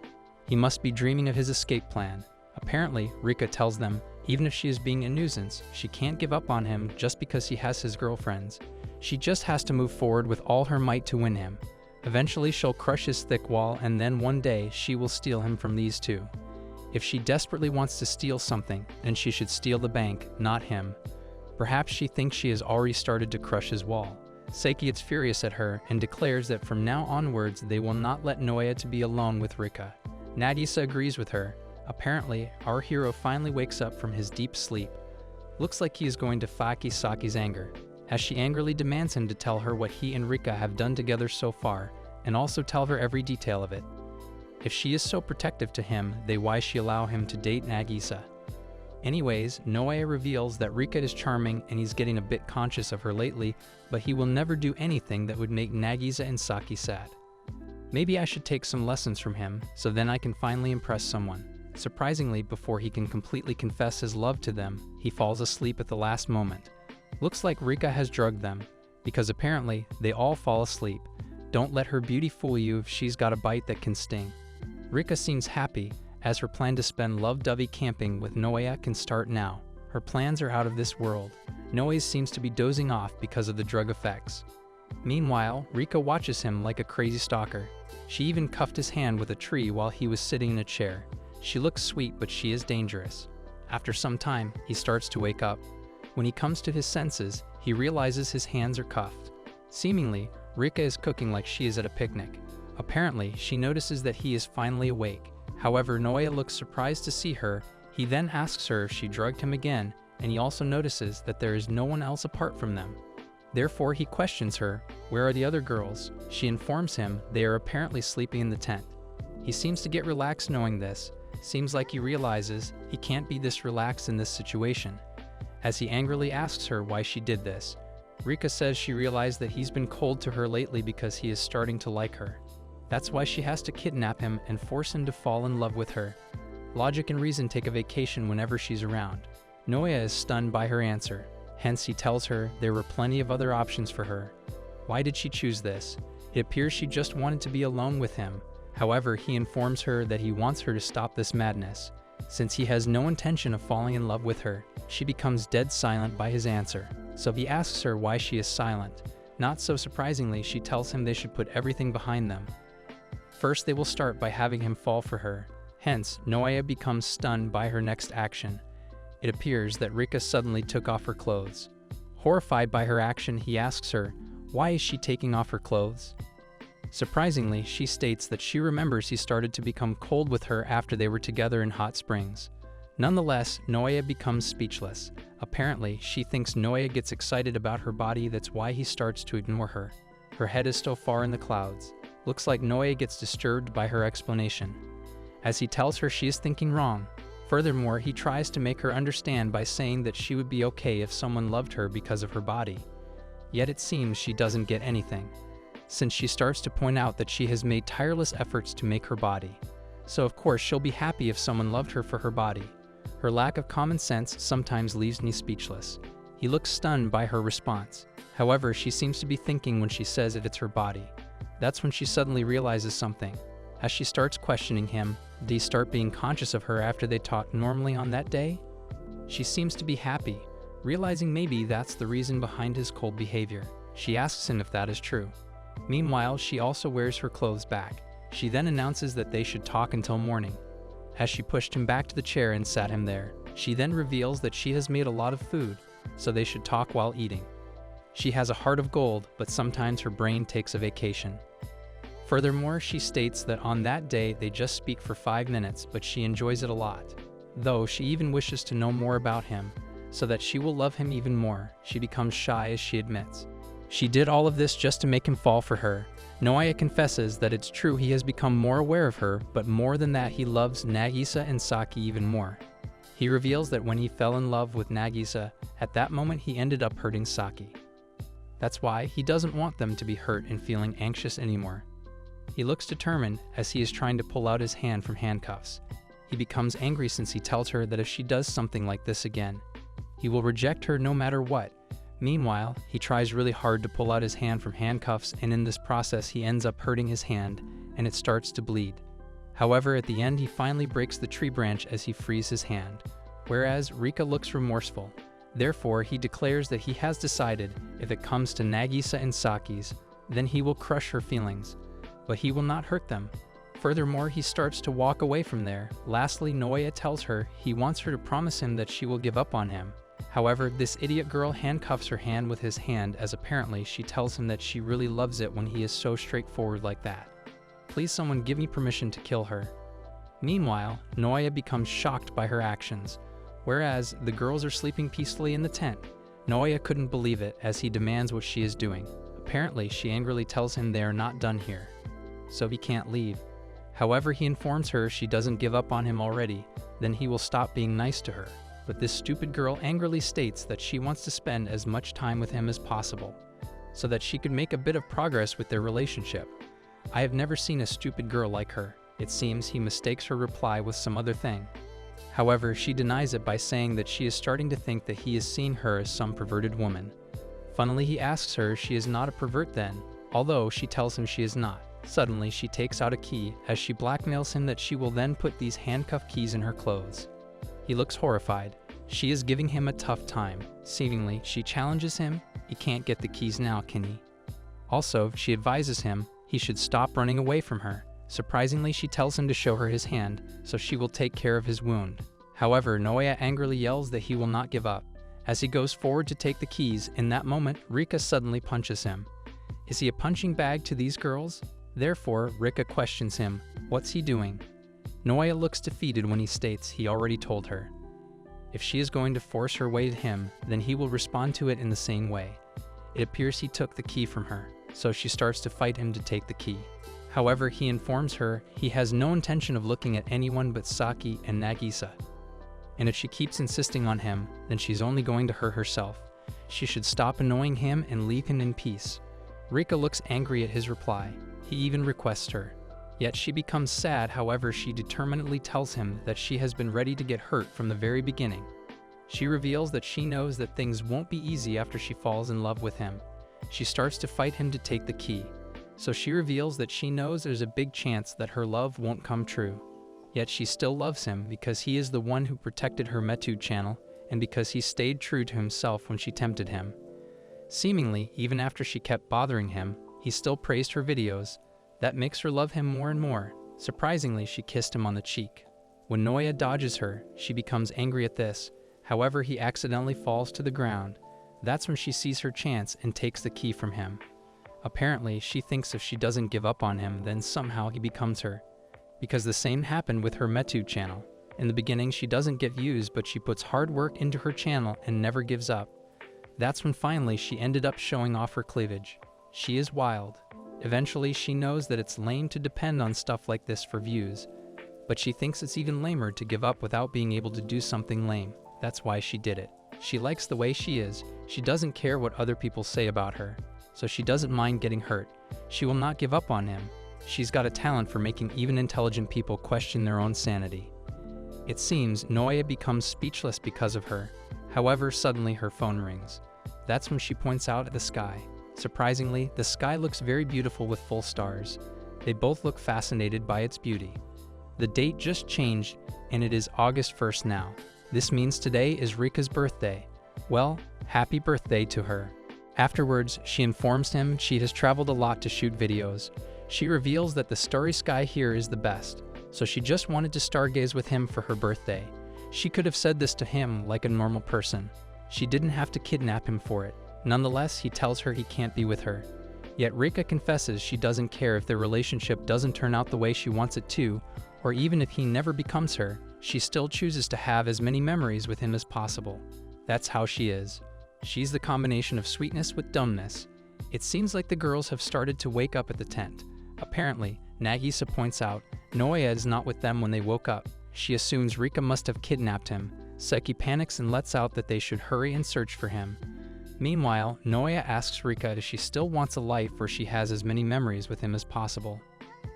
He must be dreaming of his escape plan. Apparently, Rika tells them, even if she is being a nuisance, she can't give up on him just because he has his girlfriends. She just has to move forward with all her might to win him. Eventually, she'll crush his thick wall, and then one day, she will steal him from these two. If she desperately wants to steal something, then she should steal the bank, not him. Perhaps she thinks she has already started to crush his wall. Seiki gets furious at her and declares that from now onwards, they will not let Noya to be alone with Rika. Nagisa agrees with her. Apparently, our hero finally wakes up from his deep sleep. Looks like he is going to Faki Saki's anger, as she angrily demands him to tell her what he and Rika have done together so far, and also tell her every detail of it. If she is so protective to him, then why she allow him to date Nagisa? Anyways, Noe reveals that Rika is charming and he's getting a bit conscious of her lately, but he will never do anything that would make Nagisa and Saki sad. Maybe I should take some lessons from him, so then I can finally impress someone. Surprisingly, before he can completely confess his love to them, he falls asleep at the last moment. Looks like Rika has drugged them, because apparently, they all fall asleep. Don't let her beauty fool you if she's got a bite that can sting. Rika seems happy, as her plan to spend lovey-dovey camping with Noea can start now. Her plans are out of this world. Noe seems to be dozing off because of the drug effects. Meanwhile, Rika watches him like a crazy stalker. She even cuffed his hand with a tree while he was sitting in a chair. She looks sweet, but she is dangerous. After some time, he starts to wake up. When he comes to his senses, he realizes his hands are cuffed. Seemingly, Rika is cooking like she is at a picnic. Apparently, she notices that he is finally awake. However, Noea looks surprised to see her. He then asks her if she drugged him again, and he also notices that there is no one else apart from them. Therefore, he questions her, where are the other girls? She informs him they are apparently sleeping in the tent. He seems to get relaxed knowing this. Seems like he realizes he can't be this relaxed in this situation, as he angrily asks her why she did this. Rika says she realized that he's been cold to her lately because he is starting to like her. That's why she has to kidnap him and force him to fall in love with her. Logic and reason take a vacation whenever she's around. Noea is stunned by her answer. Hence, he tells her there were plenty of other options for her. Why did she choose this? It appears she just wanted to be alone with him. However, he informs her that he wants her to stop this madness. Since he has no intention of falling in love with her, she becomes dead silent by his answer. So he asks her why she is silent. Not so surprisingly, she tells him they should put everything behind them. First, they will start by having him fall for her. Hence, Noea becomes stunned by her next action. It appears that Rika suddenly took off her clothes. Horrified by her action, he asks her, why is she taking off her clothes? Surprisingly, she states that she remembers he started to become cold with her after they were together in hot springs. Nonetheless, Noea becomes speechless. Apparently, she thinks Noea gets excited about her body, that's why he starts to ignore her. Her head is still far in the clouds. Looks like Noea gets disturbed by her explanation, as he tells her she is thinking wrong. Furthermore, he tries to make her understand by saying that she would be okay if someone loved her because of her body. Yet it seems she doesn't get anything, since she starts to point out that she has made tireless efforts to make her body. So of course she'll be happy if someone loved her for her body. Her lack of common sense sometimes leaves me speechless. He looks stunned by her response. However, she seems to be thinking when she says it's her body. That's when she suddenly realizes something. As she starts questioning him, did he start being conscious of her after they talked normally on that day? She seems to be happy, realizing maybe that's the reason behind his cold behavior. She asks him if that is true. Meanwhile, she also wears her clothes back. She then announces that they should talk until morning. As she pushed him back to the chair and sat him there, she then reveals that she has made a lot of food, so they should talk while eating. She has a heart of gold, but sometimes her brain takes a vacation. Furthermore, she states that on that day they just speak for 5 minutes, but she enjoys it a lot. Though she even wishes to know more about him, so that she will love him even more. She becomes shy as she admits. She did all of this just to make him fall for her. Noaya confesses that it's true he has become more aware of her, but more than that he loves Nagisa and Saki even more. He reveals that when he fell in love with Nagisa, at that moment he ended up hurting Saki. That's why he doesn't want them to be hurt and feeling anxious anymore. He looks determined as he is trying to pull out his hand from handcuffs. He becomes angry since he tells her that if she does something like this again, he will reject her no matter what. Meanwhile, he tries really hard to pull out his hand from handcuffs, and in this process he ends up hurting his hand and it starts to bleed. However, at the end he finally breaks the tree branch as he frees his hand, whereas Rika looks remorseful. Therefore, he declares that he has decided, if it comes to Nagisa and Saki's, then he will crush her feelings, but he will not hurt them. Furthermore, he starts to walk away from there. Lastly, Naoya tells her he wants her to promise him that she will give up on him. However, this idiot girl handcuffs her hand with his hand as apparently she tells him that she really loves it when he is so straightforward like that. Please someone give me permission to kill her. Meanwhile, Naoya becomes shocked by her actions. Whereas the girls are sleeping peacefully in the tent, Naoya couldn't believe it as he demands what she is doing. Apparently, she angrily tells him they are not done here, so he can't leave. However, he informs her she doesn't give up on him already, then he will stop being nice to her. But this stupid girl angrily states that she wants to spend as much time with him as possible, so that she could make a bit of progress with their relationship. I have never seen a stupid girl like her. It seems he mistakes her reply with some other thing. However, she denies it by saying that she is starting to think that he is seeing her as some perverted woman. Funnily, he asks her if she is not a pervert then, although she tells him she is not. Suddenly, she takes out a key as she blackmails him that she will then put these handcuff keys in her clothes. He looks horrified. She is giving him a tough time. Seemingly, she challenges him. He can't get the keys now, can he? Also, she advises him he should stop running away from her. Surprisingly, she tells him to show her his hand, so she will take care of his wound. However, Naoya angrily yells that he will not give up. As he goes forward to take the keys, in that moment, Rika suddenly punches him. Is he a punching bag to these girls? Therefore, Rika questions him. What's he doing? Naoya looks defeated when he states he already told her. If she is going to force her way to him, then he will respond to it in the same way. It appears he took the key from her, so she starts to fight him to take the key. However, he informs her he has no intention of looking at anyone but Saki and Nagisa. And if she keeps insisting on him, then she's only going to hurt herself. She should stop annoying him and leave him in peace. Rika looks angry at his reply. He even requests her. Yet she becomes sad, however she determinedly tells him that she has been ready to get hurt from the very beginning. She reveals that she knows that things won't be easy after she falls in love with him. She starts to fight him to take the key. So she reveals that she knows there's a big chance that her love won't come true. Yet she still loves him because he is the one who protected her Metu channel and because he stayed true to himself when she tempted him. Seemingly, even after she kept bothering him, he still praised her videos. That makes her love him more and more. Surprisingly, she kissed him on the cheek. When Naoya dodges her, she becomes angry at this. However, he accidentally falls to the ground. That's when she sees her chance and takes the key from him. Apparently, she thinks if she doesn't give up on him, then somehow he becomes her. Because the same happened with her Metu channel. In the beginning, she doesn't get views, but she puts hard work into her channel and never gives up. That's when finally she ended up showing off her cleavage. She is wild. Eventually, she knows that it's lame to depend on stuff like this for views. But she thinks it's even lamer to give up without being able to do something lame. That's why she did it. She likes the way she is. She doesn't care what other people say about her. So she doesn't mind getting hurt. She will not give up on him. She's got a talent for making even intelligent people question their own sanity. It seems Naoya becomes speechless because of her. However, suddenly her phone rings. That's when she points out at the sky. Surprisingly, the sky looks very beautiful with full stars. They both look fascinated by its beauty. The date just changed, and it is August 1st now. This means today is Rika's birthday. Well, happy birthday to her. Afterwards, she informs him she has traveled a lot to shoot videos. She reveals that the starry sky here is the best, so she just wanted to stargaze with him for her birthday. She could have said this to him like a normal person. She didn't have to kidnap him for it. Nonetheless, he tells her he can't be with her. Yet Rika confesses she doesn't care if their relationship doesn't turn out the way she wants it to, or even if he never becomes her, she still chooses to have as many memories with him as possible. That's how she is. She's the combination of sweetness with dumbness. It seems like the girls have started to wake up at the tent. Apparently, Nagisa points out Naoya is not with them when they woke up. She assumes Rika must have kidnapped him. Seki panics and lets out that they should hurry and search for him. Meanwhile, Naoya asks Rika if she still wants a life where she has as many memories with him as possible.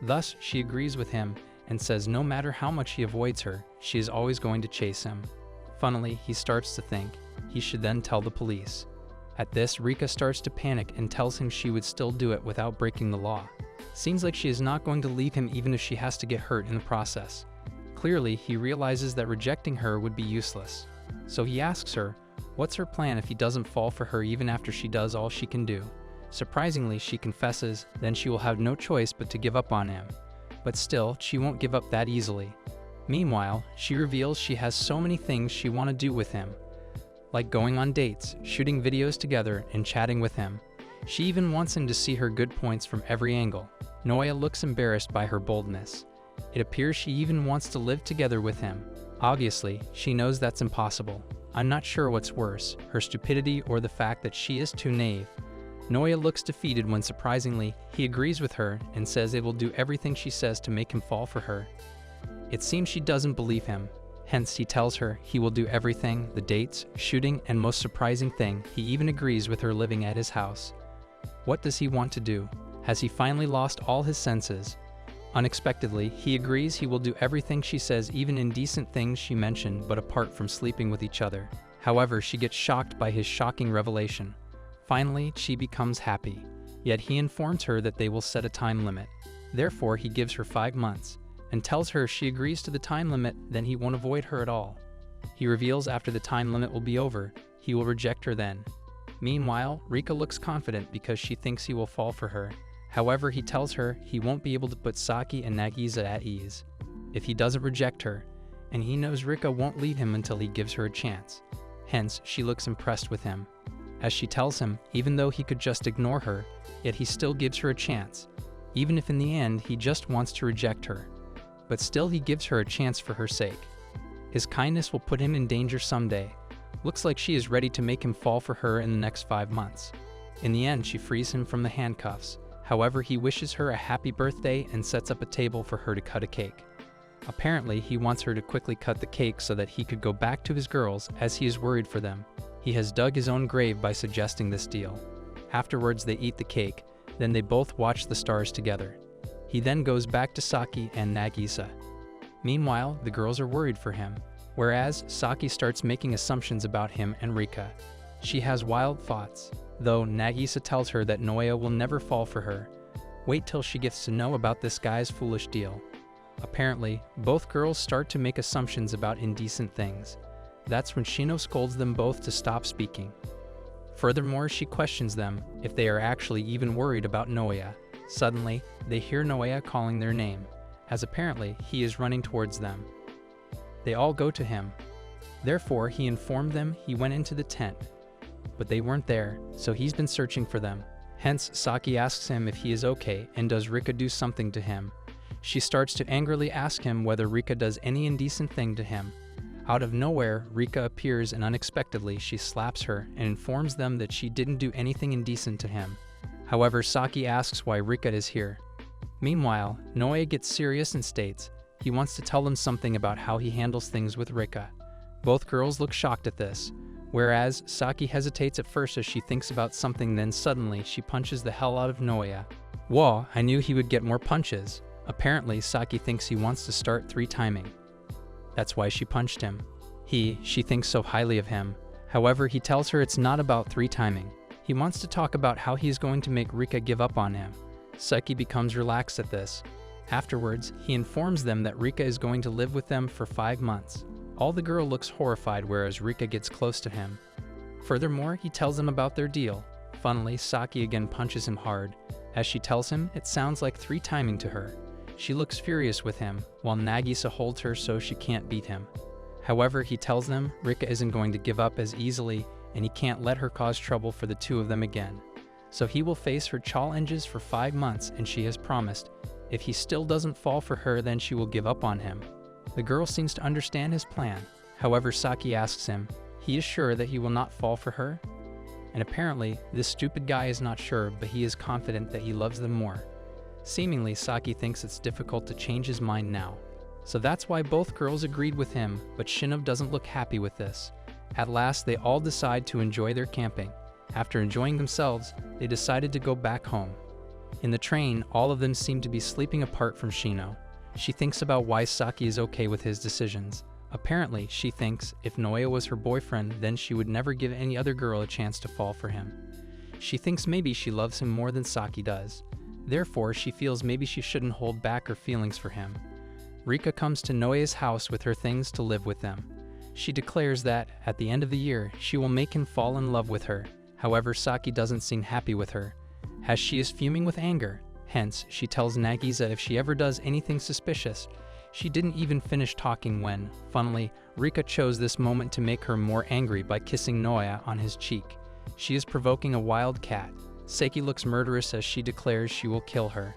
Thus, she agrees with him and says no matter how much he avoids her, she is always going to chase him. Funnily, he starts to think he should then tell the police. At this, Rika starts to panic and tells him she would still do it without breaking the law. Seems like she is not going to leave him even if she has to get hurt in the process. Clearly, he realizes that rejecting her would be useless. So he asks her, what's her plan if he doesn't fall for her even after she does all she can do? Surprisingly, she confesses, then she will have no choice but to give up on him. But still, she won't give up that easily. Meanwhile, she reveals she has so many things she wants to do with him, like going on dates, shooting videos together, and chatting with him. She even wants him to see her good points from every angle. Noya looks embarrassed by her boldness. It appears she even wants to live together with him. Obviously, she knows that's impossible. I'm not sure what's worse, her stupidity or the fact that she is too naive. Noya looks defeated when surprisingly, he agrees with her and says it will do everything she says to make him fall for her. It seems she doesn't believe him. Hence, he tells her he will do everything, the dates, shooting, and most surprising thing, he even agrees with her living at his house. What does he want to do? Has he finally lost all his senses? Unexpectedly, he agrees he will do everything she says, even indecent things she mentioned, but apart from sleeping with each other. However, she gets shocked by his shocking revelation. Finally, she becomes happy. Yet he informs her that they will set a time limit. Therefore, he gives her 5 months, and tells her if she agrees to the time limit, then he won't avoid her at all. He reveals after the time limit will be over, he will reject her then. Meanwhile, Rika looks confident because she thinks he will fall for her. However, he tells her he won't be able to put Saki and Nagisa at ease if he doesn't reject her, and he knows Rika won't leave him until he gives her a chance. Hence, she looks impressed with him. As she tells him, even though he could just ignore her, yet he still gives her a chance, even if in the end he just wants to reject her. But still he gives her a chance for her sake. His kindness will put him in danger someday. Looks like she is ready to make him fall for her in the next 5 months. In the end, she frees him from the handcuffs. However, he wishes her a happy birthday and sets up a table for her to cut a cake. Apparently, he wants her to quickly cut the cake so that he could go back to his girls as he is worried for them. He has dug his own grave by suggesting this deal. Afterwards, they eat the cake, then they both watch the stars together. He then goes back to Saki and Nagisa. Meanwhile, the girls are worried for him, whereas Saki starts making assumptions about him and Rika. She has wild thoughts, though Nagisa tells her that Noya will never fall for her. Wait till she gets to know about this guy's foolish deal. Apparently, both girls start to make assumptions about indecent things. That's when Shino scolds them both to stop speaking. Furthermore, she questions them if they are actually even worried about Noya. Suddenly, they hear Noya calling their name, as apparently he is running towards them. They all go to him. Therefore, he informed them he went into the tent, but they weren't there, so he's been searching for them. Hence, Saki asks him if he is okay and does Rika do something to him. She starts to angrily ask him whether Rika does any indecent thing to him. Out of nowhere, Rika appears and unexpectedly she slaps her and informs them that she didn't do anything indecent to him. However, Saki asks why Rika is here. Meanwhile, Noya gets serious and states he wants to tell them something about how he handles things with Rika. Both girls look shocked at this, whereas Saki hesitates at first as she thinks about something, then suddenly she punches the hell out of Noya. Whoa, I knew he would get more punches. Apparently, Saki thinks he wants to start 3-timing. That's why she punched him. She thinks so highly of him. However, he tells her it's not about 3-timing. He wants to talk about how he's going to make Rika give up on him. Saki becomes relaxed at this. Afterwards, he informs them that Rika is going to live with them for 5 months. All the girl looks horrified whereas Rika gets close to him. Furthermore, he tells them about their deal. Funnily, Saki again punches him hard. As she tells him, it sounds like 3-timing to her. She looks furious with him, while Nagisa holds her so she can't beat him. However, he tells them Rika isn't going to give up as easily and he can't let her cause trouble for the two of them again. So he will face her challenges for 5 months, and she has promised if he still doesn't fall for her, then she will give up on him. The girl seems to understand his plan. However, Saki asks him, he is sure that he will not fall for her? And apparently, this stupid guy is not sure, but he is confident that he loves them more. Seemingly, Saki thinks it's difficult to change his mind now. So that's why both girls agreed with him, but Shino doesn't look happy with this. At last, they all decide to enjoy their camping. After enjoying themselves, they decided to go back home. In the train, all of them seem to be sleeping apart from Shino. She thinks about why Saki is okay with his decisions. Apparently, she thinks if Noya was her boyfriend, then she would never give any other girl a chance to fall for him. She thinks maybe she loves him more than Saki does. Therefore, she feels maybe she shouldn't hold back her feelings for him. Rika comes to Noe's house with her things to live with them. She declares that, at the end of the year, she will make him fall in love with her. However, Saki doesn't seem happy with her, as she is fuming with anger. Hence, she tells Nagisa if she ever does anything suspicious. She didn't even finish talking when, funnily, Rika chose this moment to make her more angry by kissing Noya on his cheek. She is provoking a wild cat. Seki looks murderous as she declares she will kill her.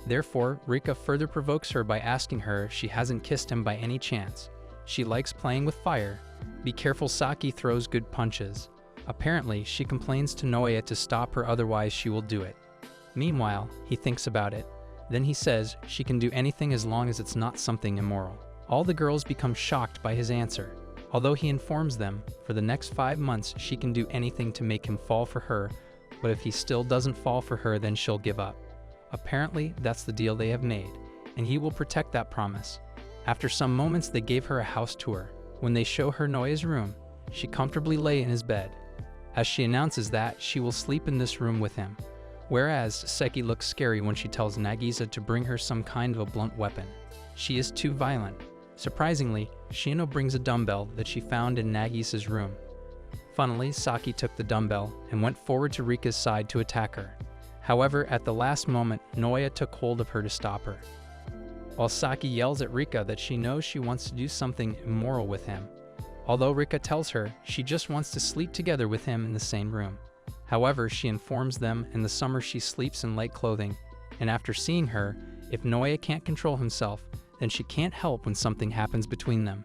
Therefore, Rika further provokes her by asking her if she hasn't kissed him by any chance. She likes playing with fire. Be careful, Saki throws good punches. Apparently, she complains to Noya to stop her, otherwise she will do it. Meanwhile, he thinks about it. Then he says she can do anything as long as it's not something immoral. All the girls become shocked by his answer. Although he informs them, for the next 5 months she can do anything to make him fall for her, but if he still doesn't fall for her, then she'll give up. Apparently, that's the deal they have made, and he will protect that promise. After some moments, they gave her a house tour. When they show her Noya's room, she comfortably lay in his bed, as she announces that she will sleep in this room with him. Whereas, Seki looks scary when she tells Nagisa to bring her some kind of a blunt weapon. She is too violent. Surprisingly, Shino brings a dumbbell that she found in Nagisa's room. Funnily, Saki took the dumbbell and went forward to Rika's side to attack her. However, at the last moment, Noya took hold of her to stop her. While Saki yells at Rika that she knows she wants to do something immoral with him. Although Rika tells her she just wants to sleep together with him in the same room. However, she informs them in the summer she sleeps in light clothing, and after seeing her, if Noya can't control himself, then she can't help when something happens between them.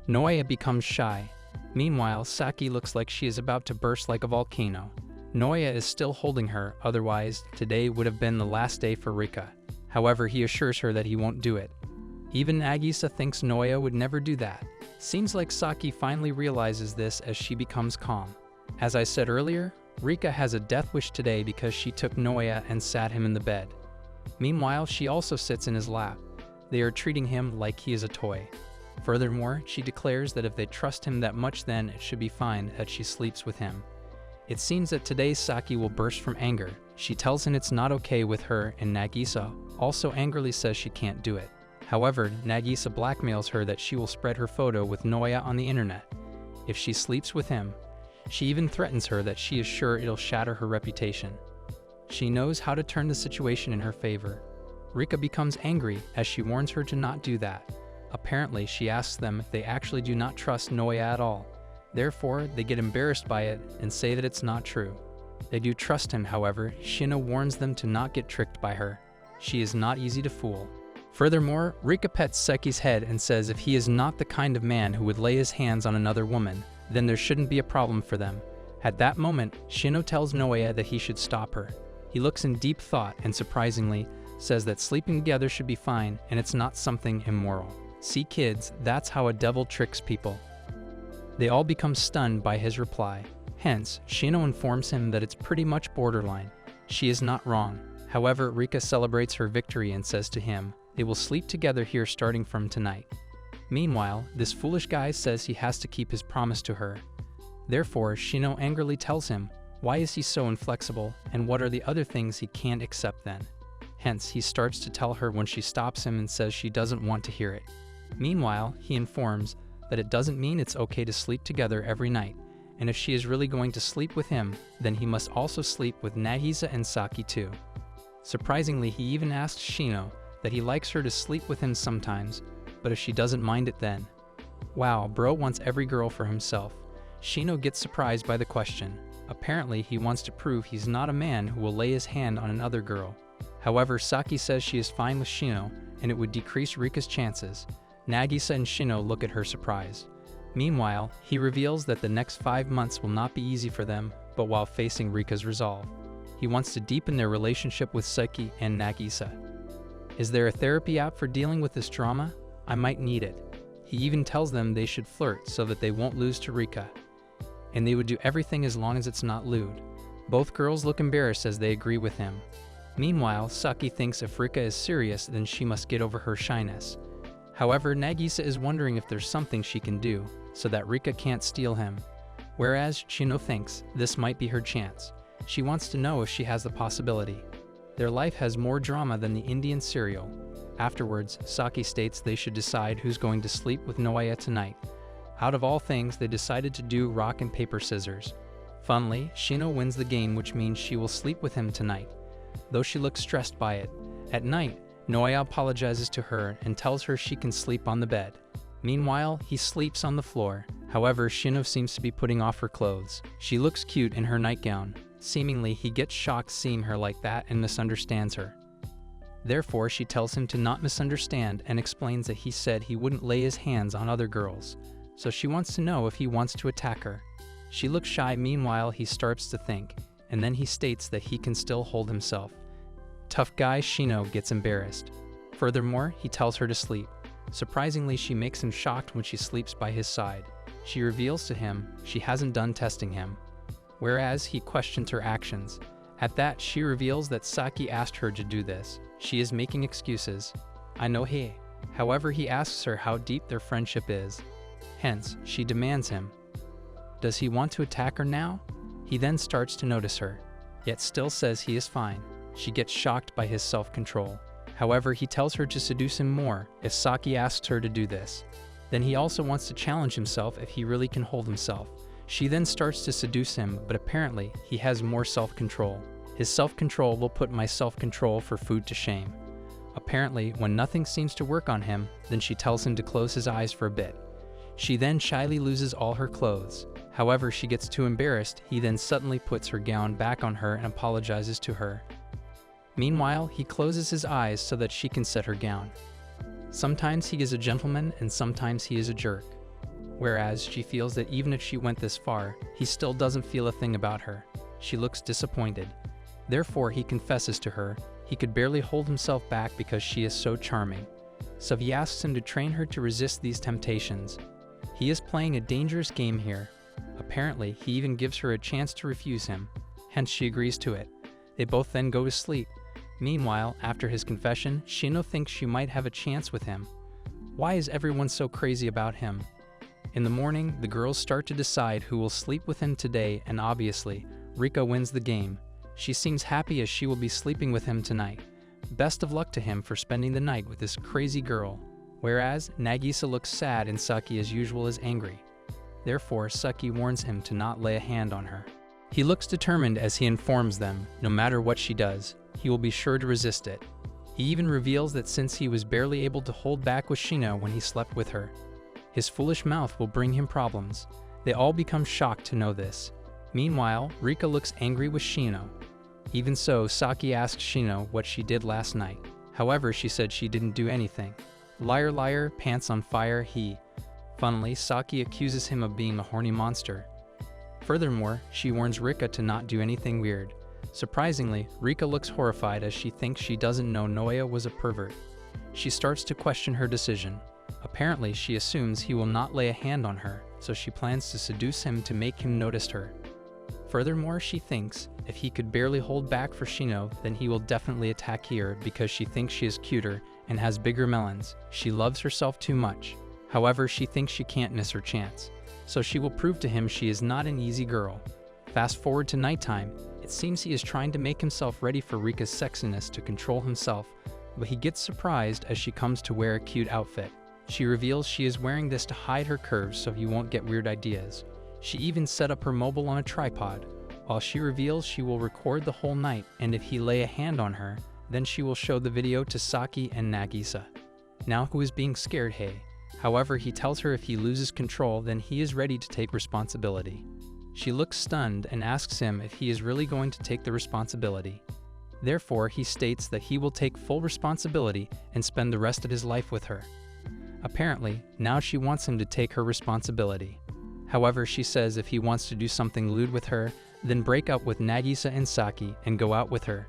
Noya becomes shy. Meanwhile, Saki looks like she is about to burst like a volcano. Noya is still holding her, otherwise, today would have been the last day for Rika. However, he assures her that he won't do it. Even Nagisa thinks Noya would never do that. Seems like Saki finally realizes this as she becomes calm. As I said earlier, Rika has a death wish today because she took Noya and sat him in the bed. Meanwhile, she also sits in his lap. They are treating him like he is a toy. Furthermore, she declares that if they trust him that much, then it should be fine that she sleeps with him. It seems that today Saki will burst from anger. She tells him it's not okay with her, and Nagisa also angrily says she can't do it. However, Nagisa blackmails her that she will spread her photo with Noya on the internet if she sleeps with him. She even threatens her that she is sure it'll shatter her reputation. She knows how to turn the situation in her favor. Rika becomes angry as she warns her to not do that. Apparently, she asks them if they actually do not trust Noya at all. Therefore, they get embarrassed by it and say that it's not true. They do trust him, however. Shino warns them to not get tricked by her. She is not easy to fool. Furthermore, Rika pets Seki's head and says if he is not the kind of man who would lay his hands on another woman, then there shouldn't be a problem for them. At that moment, Shino tells Noya that he should stop her. He looks in deep thought and surprisingly says that sleeping together should be fine and it's not something immoral. See kids, that's how a devil tricks people. They all become stunned by his reply. Hence, Shino informs him that it's pretty much borderline. She is not wrong. However, Rika celebrates her victory and says to him, they will sleep together here starting from tonight. Meanwhile, this foolish guy says he has to keep his promise to her. Therefore, Shino angrily tells him, why is he so inflexible, and what are the other things he can't accept then? Hence, he starts to tell her when she stops him and says she doesn't want to hear it. Meanwhile, he informs that it doesn't mean it's okay to sleep together every night, and if she is really going to sleep with him, then he must also sleep with Nagisa and Saki too. Surprisingly, he even asks Shino that he likes her to sleep with him sometimes, but if she doesn't mind it then. Wow, bro wants every girl for himself. Shino gets surprised by the question. Apparently, he wants to prove he's not a man who will lay his hand on another girl. However, Saki says she is fine with Shino, and it would decrease Rika's chances. Nagisa and Shino look at her surprise. Meanwhile, he reveals that the next 5 months will not be easy for them, but while facing Rika's resolve. He wants to deepen their relationship with Saki and Nagisa. Is there a therapy app for dealing with this drama? I might need it. He even tells them they should flirt so that they won't lose to Rika. And they would do everything as long as it's not lewd. Both girls look embarrassed as they agree with him. Meanwhile, Saki thinks if Rika is serious, then she must get over her shyness. However, Nagisa is wondering if there's something she can do so that Rika can't steal him. Whereas Shino thinks this might be her chance. She wants to know if she has the possibility. Their life has more drama than the Indian serial. Afterwards, Saki states they should decide who's going to sleep with Noaya tonight. Out of all things, they decided to do rock and paper scissors. Funnily, Shino wins the game, which means she will sleep with him tonight, though she looks stressed by it. At night, Noaya apologizes to her and tells her she can sleep on the bed. Meanwhile, he sleeps on the floor. However, Shino seems to be putting off her clothes. She looks cute in her nightgown. Seemingly, he gets shocked seeing her like that and misunderstands her. Therefore, she tells him to not misunderstand and explains that he said he wouldn't lay his hands on other girls, so she wants to know if he wants to attack her. She looks shy. Meanwhile, he starts to think, and then he states that he can still hold himself. Tough guy Shino gets embarrassed. Furthermore, he tells her to sleep. Surprisingly, she makes him shocked when she sleeps by his side. She reveals to him she hasn't done testing him, whereas he questions her actions. At that, she reveals that Saki asked her to do this. She is making excuses. I know he. However, he asks her how deep their friendship is. Hence, she demands him. Does he want to attack her now? He then starts to notice her, yet still says he is fine. She gets shocked by his self-control. However, he tells her to seduce him more if Saki asks her to do this. Then he also wants to challenge himself if he really can hold himself. She then starts to seduce him, but apparently he has more self-control. His self-control will put my self-control for food to shame. Apparently, when nothing seems to work on him, then she tells him to close his eyes for a bit. She then shyly loses all her clothes. However, she gets too embarrassed. He then suddenly puts her gown back on her and apologizes to her. Meanwhile, he closes his eyes so that she can set her gown. Sometimes he is a gentleman and sometimes he is a jerk. Whereas she feels that even if she went this far, he still doesn't feel a thing about her. She looks disappointed. Therefore, he confesses to her he could barely hold himself back because she is so charming. So he asks him to train her to resist these temptations. He is playing a dangerous game here. Apparently, he even gives her a chance to refuse him. Hence, she agrees to it. They both then go to sleep. Meanwhile, after his confession, Shino thinks she might have a chance with him. Why is everyone so crazy about him? In the morning, the girls start to decide who will sleep with him today, and obviously, Rika wins the game. She seems happy as she will be sleeping with him tonight. Best of luck to him for spending the night with this crazy girl. Whereas, Nagisa looks sad and Saki as usual is angry. Therefore, Saki warns him to not lay a hand on her. He looks determined as he informs them, no matter what she does, he will be sure to resist it. He even reveals that since he was barely able to hold back with Shino when he slept with her, his foolish mouth will bring him problems. They all become shocked to know this. Meanwhile, Rika looks angry with Shino. Even so, Saki asks Shino what she did last night. However, she said she didn't do anything. Liar, liar, pants on fire, he. Funnily, Saki accuses him of being a horny monster. Furthermore, she warns Rika to not do anything weird. Surprisingly, Rika looks horrified as she thinks she doesn't know Noya was a pervert. She starts to question her decision. Apparently, she assumes he will not lay a hand on her, so she plans to seduce him to make him notice her. Furthermore, she thinks if he could barely hold back for Shino, then he will definitely attack here because she thinks she is cuter and has bigger melons. She loves herself too much. However, she thinks she can't miss her chance, so she will prove to him she is not an easy girl. Fast forward to nighttime. It seems he is trying to make himself ready for Rika's sexiness to control himself, but he gets surprised as she comes to wear a cute outfit. She reveals she is wearing this to hide her curves so he won't get weird ideas. She even set up her mobile on a tripod, while she reveals she will record the whole night, and if he lay a hand on her, then she will show the video to Saki and Nagisa. Now who is being scared, hey? However, he tells her if he loses control, then he is ready to take responsibility. She looks stunned and asks him if he is really going to take the responsibility. Therefore, he states that he will take full responsibility and spend the rest of his life with her. Apparently, now she wants him to take her responsibility. However, she says if he wants to do something lewd with her, then break up with Nagisa and Saki and go out with her.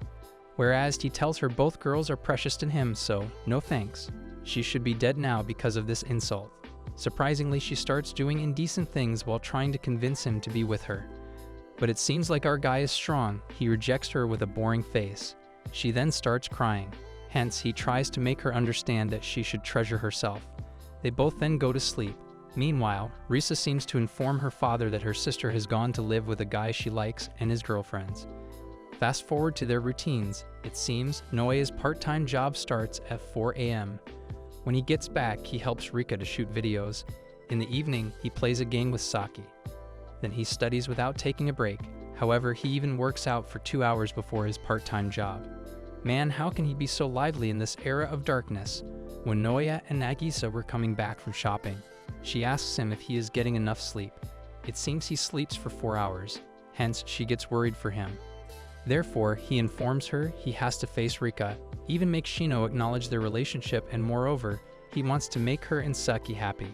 Whereas he tells her both girls are precious to him, so no thanks. She should be dead now because of this insult. Surprisingly, she starts doing indecent things while trying to convince him to be with her. But it seems like our guy is strong. He rejects her with a boring face. She then starts crying. Hence, he tries to make her understand that she should treasure herself. They both then go to sleep. Meanwhile, Risa seems to inform her father that her sister has gone to live with a guy she likes and his girlfriends. Fast forward to their routines. It seems Noe's part-time job starts at 4 a.m. When he gets back, he helps Rika to shoot videos. In the evening, he plays a game with Saki. Then he studies without taking a break. However, he even works out for 2 hours before his part-time job. Man, how can he be so lively in this era of darkness? When Noya and Nagisa were coming back from shopping, she asks him if he is getting enough sleep. It seems he sleeps for 4 hours, hence she gets worried for him. Therefore, he informs her he has to face Rika, even makes Shino acknowledge their relationship, and moreover, he wants to make her and Saki happy.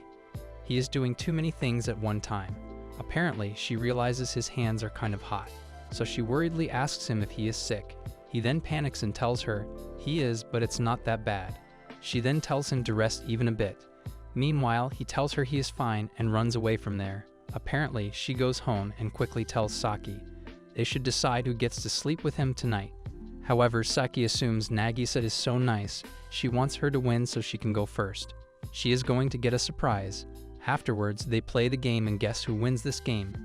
He is doing too many things at one time. Apparently, she realizes his hands are kind of hot, so she worriedly asks him if he is sick. He then panics and tells her he is, but it's not that bad. She then tells him to rest even a bit. Meanwhile, he tells her he is fine and runs away from there. Apparently, she goes home and quickly tells Saki they should decide who gets to sleep with him tonight. However, Saki assumes Nagisa is so nice, she wants her to win so she can go first. She is going to get a surprise. Afterwards, they play the game and guess who wins this game.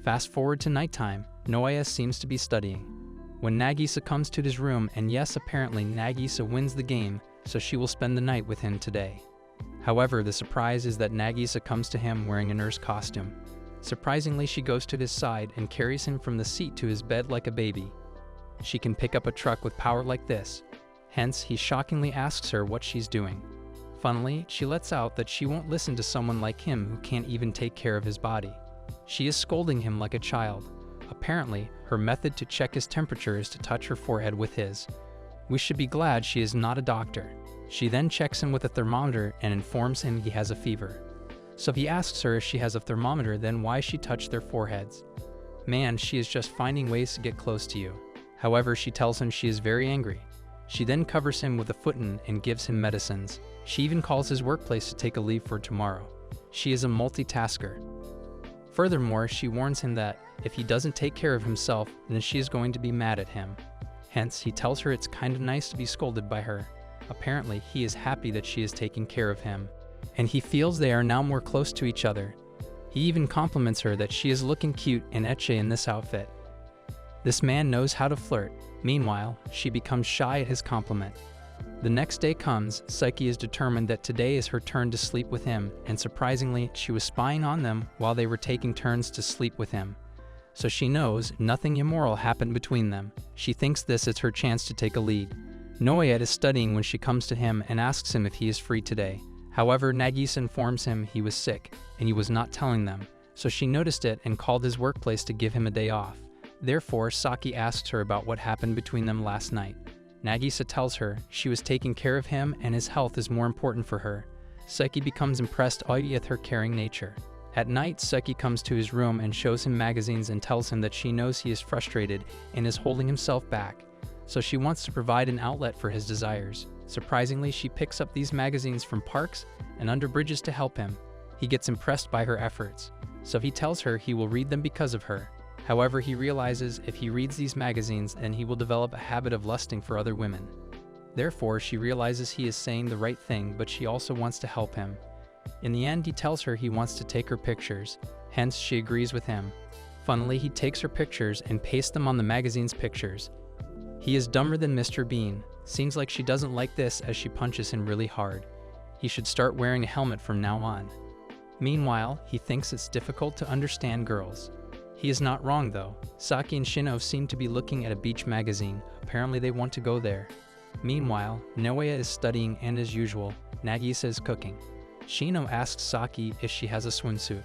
Fast forward to nighttime, Noya seems to be studying. When Nagisa comes to his room, and yes, apparently Nagisa wins the game, so she will spend the night with him today. However, the surprise is that Nagisa comes to him wearing a nurse costume. Surprisingly, she goes to his side and carries him from the seat to his bed like a baby. She can pick up a truck with power like this. Hence, he shockingly asks her what she's doing. Funnily, she lets out that she won't listen to someone like him who can't even take care of his body. She is scolding him like a child. Apparently, her method to check his temperature is to touch her forehead with his. We should be glad she is not a doctor. She then checks him with a thermometer and informs him he has a fever. So he asks her if she has a thermometer, then why she touched their foreheads. Man, she is just finding ways to get close to you. However, she tells him she is very angry. She then covers him with a futon and gives him medicines. She even calls his workplace to take a leave for tomorrow. She is a multitasker. Furthermore, she warns him that if he doesn't take care of himself, then she is going to be mad at him. Hence, he tells her it's kind of nice to be scolded by her. Apparently, he is happy that she is taking care of him, and he feels they are now more close to each other. He even compliments her that she is looking cute and ecchi in this outfit. This man knows how to flirt. Meanwhile, she becomes shy at his compliment. The next day comes. Psyche is determined that today is her turn to sleep with him, and surprisingly, she was spying on them while they were taking turns to sleep with him. So she knows nothing immoral happened between them. She thinks this is her chance to take a lead. Noyet is studying when she comes to him and asks him if he is free today. However, Nagisa informs him he was sick, and he was not telling them, so she noticed it and called his workplace to give him a day off. Therefore, Saki asks her about what happened between them last night. Nagisa tells her she was taking care of him and his health is more important for her. Seki becomes impressed with her caring nature. At night, Seki comes to his room and shows him magazines and tells him that she knows he is frustrated and is holding himself back, so she wants to provide an outlet for his desires. Surprisingly, she picks up these magazines from parks and under bridges to help him. He gets impressed by her efforts, so he tells her he will read them because of her. However, he realizes if he reads these magazines, then he will develop a habit of lusting for other women. Therefore, she realizes he is saying the right thing, but she also wants to help him. In the end, he tells her he wants to take her pictures, hence she agrees with him. Funnily, he takes her pictures and pastes them on the magazine's pictures. He is dumber than Mr. Bean. Seems like she doesn't like this as she punches him really hard. He should start wearing a helmet from now on. Meanwhile, he thinks it's difficult to understand girls. He is not wrong though. Saki and Shino seem to be looking at a beach magazine. Apparently they want to go there. Meanwhile, Noea is studying and as usual, Nagisa is cooking. Shino asks Saki if she has a swimsuit,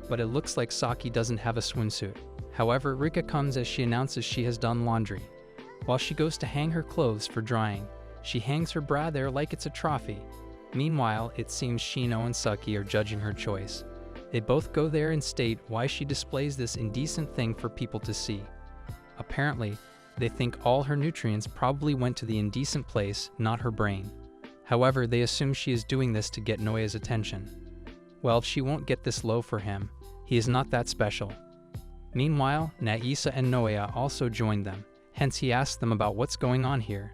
but it looks like Saki doesn't have a swimsuit. However, Rika comes as she announces she has done laundry. While she goes to hang her clothes for drying, she hangs her bra there like it's a trophy. Meanwhile, it seems Shino and Saki are judging her choice. They both go there and state why she displays this indecent thing for people to see. Apparently, they think all her nutrients probably went to the indecent place, not her brain. However, they assume she is doing this to get Noya's attention. Well, she won't get this low for him. He is not that special. Meanwhile, Nagisa and Noya also joined them. Hence, he asks them about what's going on here.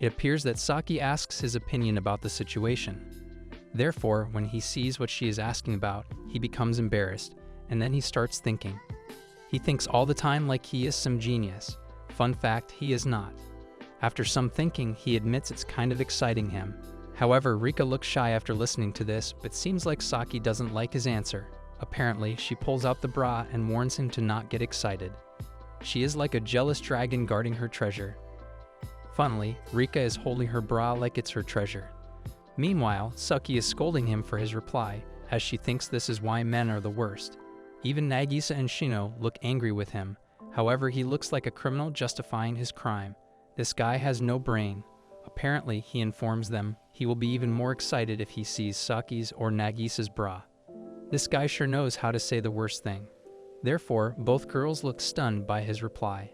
It appears that Saki asks his opinion about the situation. Therefore, when he sees what she is asking about, he becomes embarrassed, and then he starts thinking. He thinks all the time like he is some genius. Fun fact, he is not. After some thinking, he admits it's kind of exciting him. However, Rika looks shy after listening to this, but seems like Saki doesn't like his answer. Apparently, she pulls out the bra and warns him to not get excited. She is like a jealous dragon guarding her treasure. Funnily, Rika is holding her bra like it's her treasure. Meanwhile, Saki is scolding him for his reply, as she thinks this is why men are the worst. Even Nagisa and Shino look angry with him. However, he looks like a criminal justifying his crime. This guy has no brain. Apparently, he informs them he will be even more excited if he sees Saki's or Nagisa's bra. This guy sure knows how to say the worst thing. Therefore, both girls look stunned by his reply.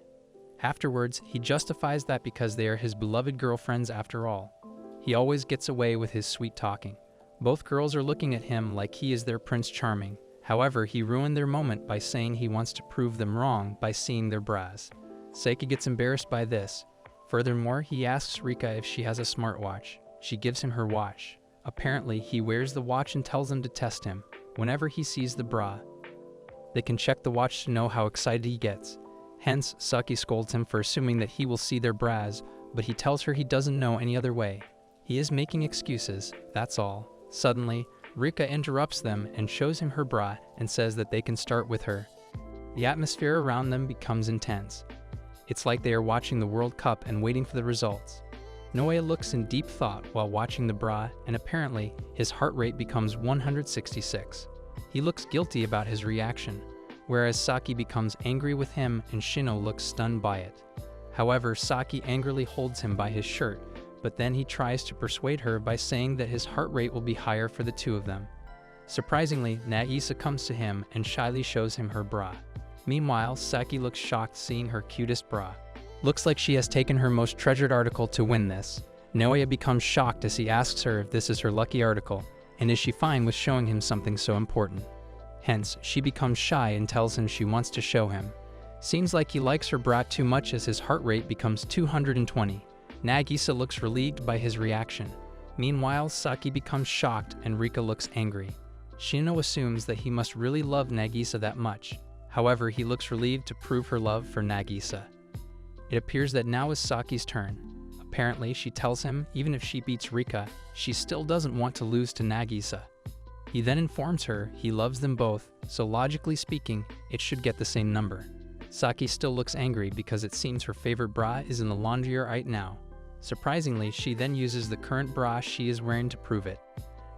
Afterwards, he justifies that because they are his beloved girlfriends after all. He always gets away with his sweet talking. Both girls are looking at him like he is their Prince Charming. However, he ruined their moment by saying he wants to prove them wrong by seeing their bras. Saki gets embarrassed by this. Furthermore, he asks Rika if she has a smartwatch. She gives him her watch. Apparently, he wears the watch and tells them to test him whenever he sees the bra. They can check the watch to know how excited he gets. Hence, Saki scolds him for assuming that he will see their bras, but he tells her he doesn't know any other way. He is making excuses, that's all. Suddenly, Rika interrupts them and shows him her bra and says that they can start with her. The atmosphere around them becomes intense. It's like they are watching the World Cup and waiting for the results. Noe looks in deep thought while watching the bra, and apparently, his heart rate becomes 166. He looks guilty about his reaction, whereas Saki becomes angry with him and Shino looks stunned by it. However, Saki angrily holds him by his shirt, but then he tries to persuade her by saying that his heart rate will be higher for the two of them. Surprisingly, Nagisa comes to him and shyly shows him her bra. Meanwhile, Saki looks shocked seeing her cutest bra. Looks like she has taken her most treasured article to win this. Noe becomes shocked as he asks her if this is her lucky article, and is she fine with showing him something so important. Hence, she becomes shy and tells him she wants to show him. Seems like he likes her bra too much as his heart rate becomes 220. Nagisa looks relieved by his reaction. Meanwhile, Saki becomes shocked and Rika looks angry. Shino assumes that he must really love Nagisa that much. However, he looks relieved to prove her love for Nagisa. It appears that now is Saki's turn. Apparently, she tells him even if she beats Rika, she still doesn't want to lose to Nagisa. He then informs her he loves them both, so logically speaking, it should get the same number. Saki still looks angry because it seems her favorite bra is in the laundry right now. Surprisingly, she then uses the current bra she is wearing to prove it.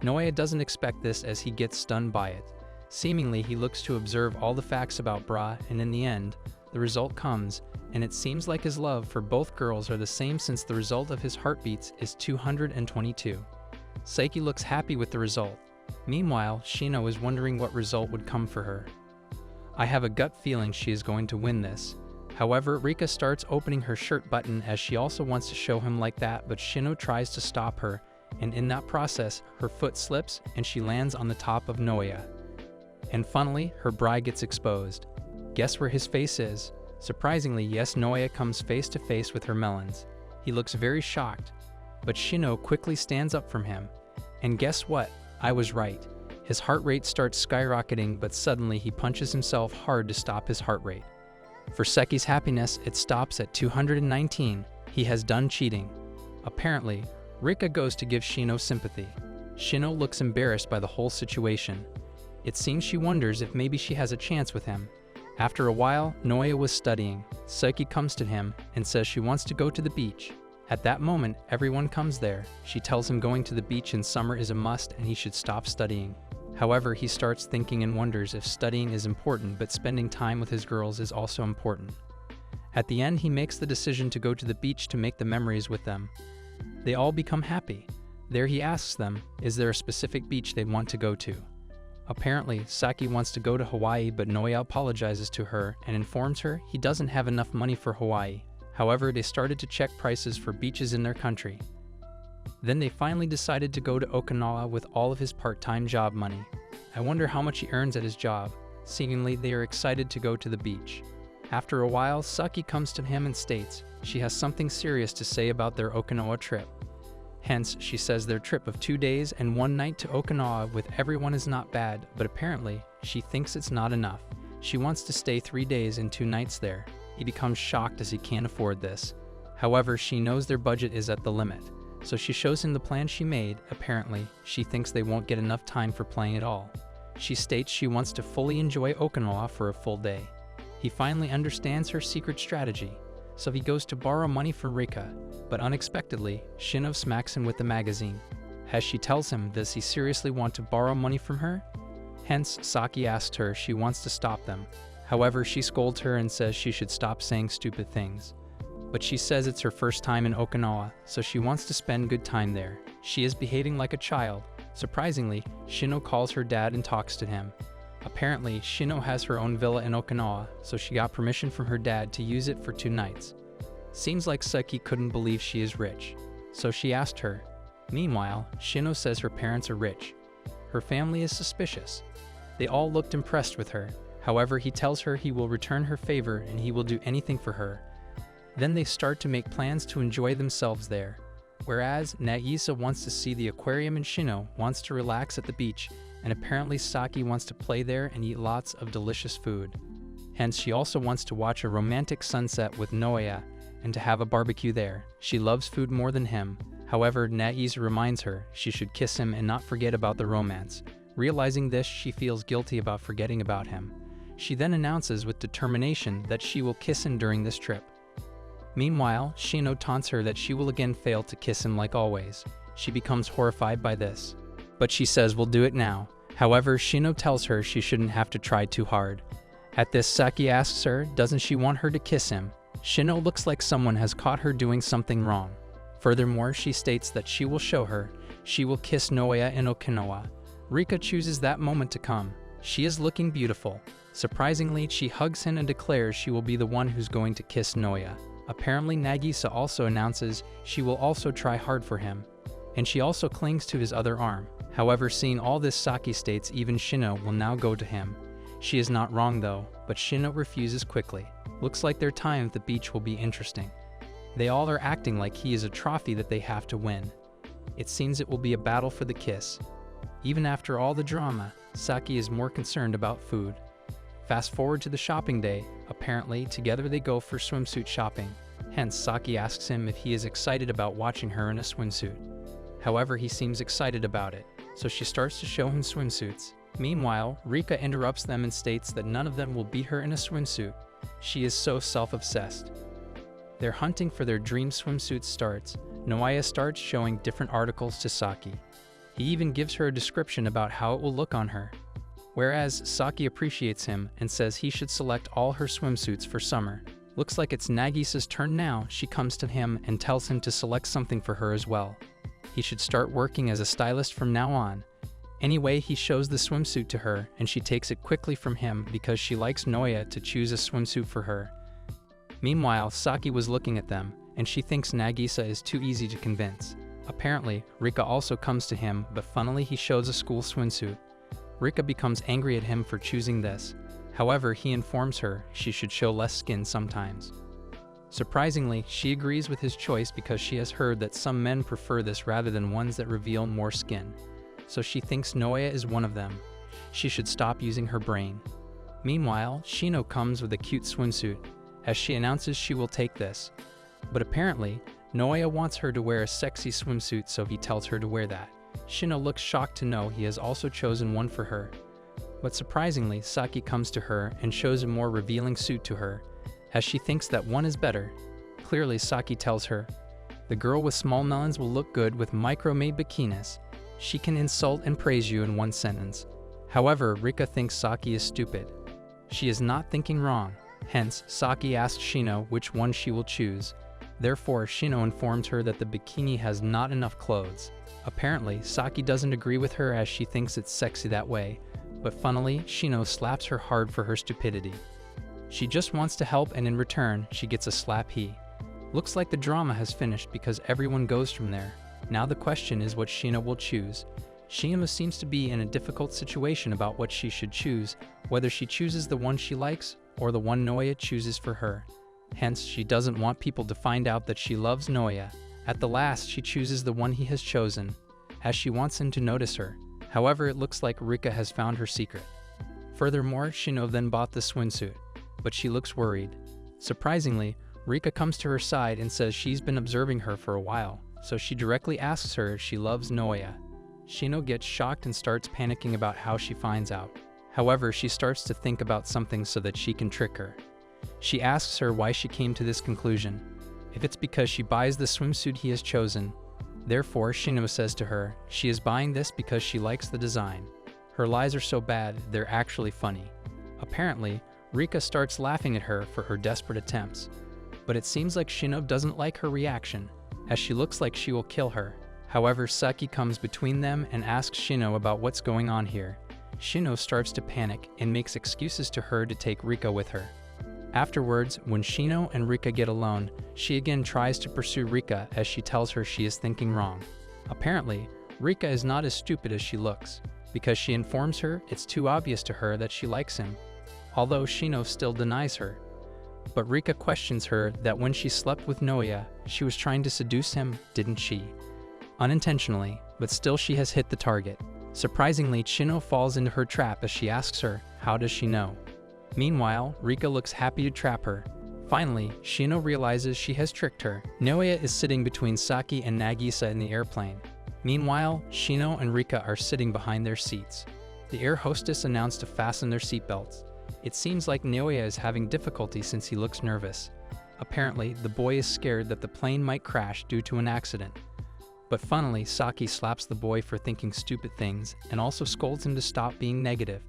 Noe doesn't expect this as he gets stunned by it. Seemingly, he looks to observe all the facts about bra, and in the end, the result comes, and it seems like his love for both girls are the same since the result of his heartbeats is 222. Saki looks happy with the result. Meanwhile, Shino is wondering what result would come for her. I have a gut feeling she is going to win this. However, Rika starts opening her shirt button as she also wants to show him like that, but Shino tries to stop her, and in that process, her foot slips and she lands on the top of Noea. And funnily, her bra gets exposed. Guess where his face is? Surprisingly, yes, Noea comes face to face with her melons. He looks very shocked, but Shino quickly stands up from him. And guess what? I was right. His heart rate starts skyrocketing, but suddenly he punches himself hard to stop his heart rate. For Seki's happiness, it stops at 219. He has done cheating. Apparently, Rika goes to give Shino sympathy. Shino looks embarrassed by the whole situation. It seems she wonders if maybe she has a chance with him. After a while, Noea was studying. Saki comes to him and says she wants to go to the beach. At that moment, everyone comes there. She tells him going to the beach in summer is a must and he should stop studying. However, he starts thinking and wonders if studying is important, but spending time with his girls is also important. At the end, he makes the decision to go to the beach to make the memories with them. They all become happy. There he asks them, is there a specific beach they'd want to go to? Apparently, Saki wants to go to Hawaii, but Noea apologizes to her and informs her he doesn't have enough money for Hawaii. However, they started to check prices for beaches in their country. Then they finally decided to go to Okinawa with all of his part-time job money. I wonder how much he earns at his job. Seemingly, they are excited to go to the beach. After a while, Saki comes to him and states she has something serious to say about their Okinawa trip. Hence, she says their trip of 2 days and 1 night to Okinawa with everyone is not bad, but apparently, she thinks it's not enough. She wants to stay 3 days and 2 nights there. He becomes shocked as he can't afford this. However, she knows their budget is at the limit, so she shows him the plan she made. Apparently, she thinks they won't get enough time for playing at all. She states she wants to fully enjoy Okinawa for a full day. He finally understands her secret strategy, so he goes to borrow money from Rika, but unexpectedly, Shino smacks him with the magazine. As she tells him, does he seriously want to borrow money from her? Hence, Saki asks her if she wants to stop them. However, she scolds her and says she should stop saying stupid things. But she says it's her first time in Okinawa, so she wants to spend good time there. She is behaving like a child. Surprisingly, Shino calls her dad and talks to him. Apparently, Shino has her own villa in Okinawa, so she got permission from her dad to use it for 2 nights. Seems like Saki couldn't believe she is rich, so she asked her. Meanwhile, Shino says her parents are rich. Her family is suspicious. They all looked impressed with her. However, he tells her he will return her favor and he will do anything for her. Then they start to make plans to enjoy themselves there. Whereas Nagisa wants to see the aquarium and Shino wants to relax at the beach, and apparently Saki wants to play there and eat lots of delicious food. Hence, she also wants to watch a romantic sunset with Noya and to have a barbecue there. She loves food more than him. However, Nagisa reminds her she should kiss him and not forget about the romance. Realizing this, she feels guilty about forgetting about him. She then announces with determination that she will kiss him during this trip. Meanwhile, Shino taunts her that she will again fail to kiss him like always. She becomes horrified by this, but she says we'll do it now. However, Shino tells her she shouldn't have to try too hard. At this, Saki asks her, doesn't she want her to kiss him? Shino looks like someone has caught her doing something wrong. Furthermore, she states that she will show her. She will kiss Noya in Okinawa. Rika chooses that moment to come. She is looking beautiful. Surprisingly, she hugs him and declares she will be the one who's going to kiss Noya. Apparently, Nagisa also announces she will also try hard for him, and she also clings to his other arm. However, seeing all this, Saki states even Shino will now go to him. She is not wrong though, but Shino refuses quickly. Looks like their time at the beach will be interesting. They all are acting like he is a trophy that they have to win. It seems it will be a battle for the kiss. Even after all the drama, Saki is more concerned about food. Fast forward to the shopping day. Apparently, together they go for swimsuit shopping. Hence, Saki asks him if he is excited about watching her in a swimsuit. However, he seems excited about it, so she starts to show him swimsuits. Meanwhile, Rika interrupts them and states that none of them will beat her in a swimsuit. She is so self-obsessed. Their hunting for their dream swimsuits starts. Noaya starts showing different articles to Saki. He even gives her a description about how it will look on her. Whereas Saki appreciates him and says he should select all her swimsuits for summer. Looks like it's Nagisa's turn now. She comes to him and tells him to select something for her as well. He should start working as a stylist from now on. Anyway, he shows the swimsuit to her and she takes it quickly from him because she likes Noya to choose a swimsuit for her. Meanwhile, Saki was looking at them and she thinks Nagisa is too easy to convince. Apparently, Rika also comes to him, but funnily he shows a school swimsuit. Rika becomes angry at him for choosing this. However, he informs her she should show less skin sometimes. Surprisingly, she agrees with his choice because she has heard that some men prefer this rather than ones that reveal more skin. So she thinks Noya is one of them. She should stop using her brain. Meanwhile, Shino comes with a cute swimsuit, as she announces she will take this. But apparently, Noya wants her to wear a sexy swimsuit, so he tells her to wear that. Shino looks shocked to know he has also chosen one for her. But surprisingly, Saki comes to her and shows a more revealing suit to her, as she thinks that one is better. Clearly, Saki tells her, the girl with small melons will look good with micro-made bikinis. She can insult and praise you in one sentence. However, Rika thinks Saki is stupid. She is not thinking wrong. Hence, Saki asks Shino which one she will choose. Therefore, Shino informs her that the bikini has not enough clothes. Apparently, Saki doesn't agree with her as she thinks it's sexy that way, but funnily, Shino slaps her hard for her stupidity. She just wants to help and in return, she gets a slap he. Looks like the drama has finished because everyone goes from there. Now the question is what Shino will choose. Shino seems to be in a difficult situation about what she should choose, whether she chooses the one she likes or the one Noya chooses for her. Hence, she doesn't want people to find out that she loves Noya. At the last, she chooses the one he has chosen, as she wants him to notice her. However, it looks like Rika has found her secret. Furthermore, Shino then bought the swimsuit, but she looks worried. Surprisingly, Rika comes to her side and says she's been observing her for a while, so she directly asks her if she loves Naoya. Shino gets shocked and starts panicking about how she finds out. However, she starts to think about something so that she can trick her. She asks her why she came to this conclusion, if it's because she buys the swimsuit he has chosen. Therefore, Shino says to her, she is buying this because she likes the design. Her lies are so bad, they're actually funny. Apparently, Rika starts laughing at her for her desperate attempts. But it seems like Shino doesn't like her reaction, as she looks like she will kill her. However, Saki comes between them and asks Shino about what's going on here. Shino starts to panic and makes excuses to her to take Rika with her. Afterwards, when Shino and Rika get alone, she again tries to pursue Rika as she tells her she is thinking wrong. Apparently, Rika is not as stupid as she looks, because she informs her it's too obvious to her that she likes him, although Shino still denies her. But Rika questions her that when she slept with Naoya, she was trying to seduce him, didn't she? Unintentionally, but still she has hit the target. Surprisingly, Shino falls into her trap as she asks her, how does she know? Meanwhile, Rika looks happy to trap her. Finally, Shino realizes she has tricked her. Naoya is sitting between Saki and Nagisa in the airplane. Meanwhile, Shino and Rika are sitting behind their seats. The air hostess announced to fasten their seatbelts. It seems like Naoya is having difficulty since he looks nervous. Apparently, the boy is scared that the plane might crash due to an accident. But funnily, Saki slaps the boy for thinking stupid things and also scolds him to stop being negative.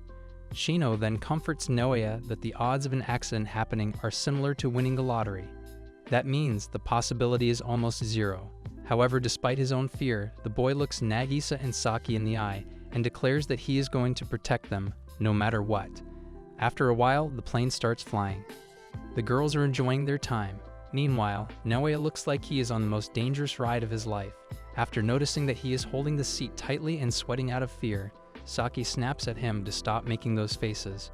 Shino then comforts Naoya that the odds of an accident happening are similar to winning the lottery. That means the possibility is almost zero. However, despite his own fear, the boy looks Nagisa and Saki in the eye and declares that he is going to protect them, no matter what. After a while, the plane starts flying. The girls are enjoying their time. Meanwhile, Naoya looks like he is on the most dangerous ride of his life. After noticing that he is holding the seat tightly and sweating out of fear, Saki snaps at him to stop making those faces.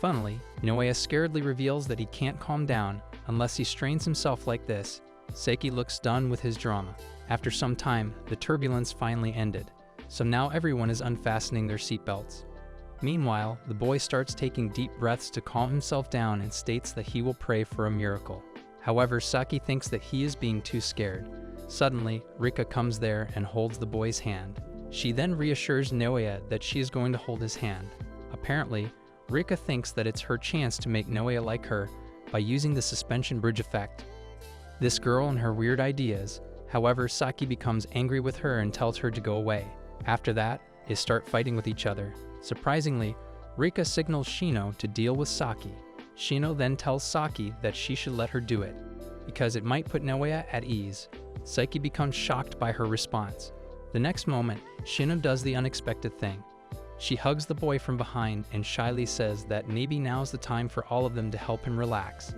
Funnily, Naoya scaredly reveals that he can't calm down unless he strains himself like this. Saki looks done with his drama. After some time, the turbulence finally ended, so now everyone is unfastening their seatbelts. Meanwhile, the boy starts taking deep breaths to calm himself down and states that he will pray for a miracle. However, Saki thinks that he is being too scared. Suddenly, Rika comes there and holds the boy's hand. She then reassures Naoya that she is going to hold his hand. Apparently, Rika thinks that it's her chance to make Naoya like her by using the suspension bridge effect. This girl and her weird ideas. However, Saki becomes angry with her and tells her to go away. After that, they start fighting with each other. Surprisingly, Rika signals Shino to deal with Saki. Shino then tells Saki that she should let her do it, because it might put Naoya at ease. Saki becomes shocked by her response. The next moment, Shino does the unexpected thing. She hugs the boy from behind and shyly says that maybe now's the time for all of them to help him relax.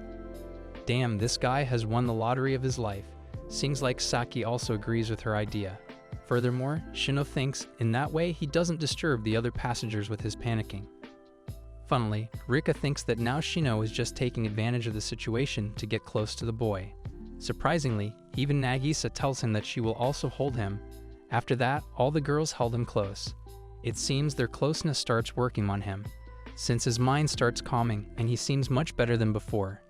Damn, this guy has won the lottery of his life. Seems like Saki also agrees with her idea. Furthermore, Shino thinks in that way he doesn't disturb the other passengers with his panicking. Funnily, Rika thinks that now Shino is just taking advantage of the situation to get close to the boy. Surprisingly, even Nagisa tells him that she will also hold him. After that, all the girls held him close. It seems their closeness starts working on him, since his mind starts calming and he seems much better than before.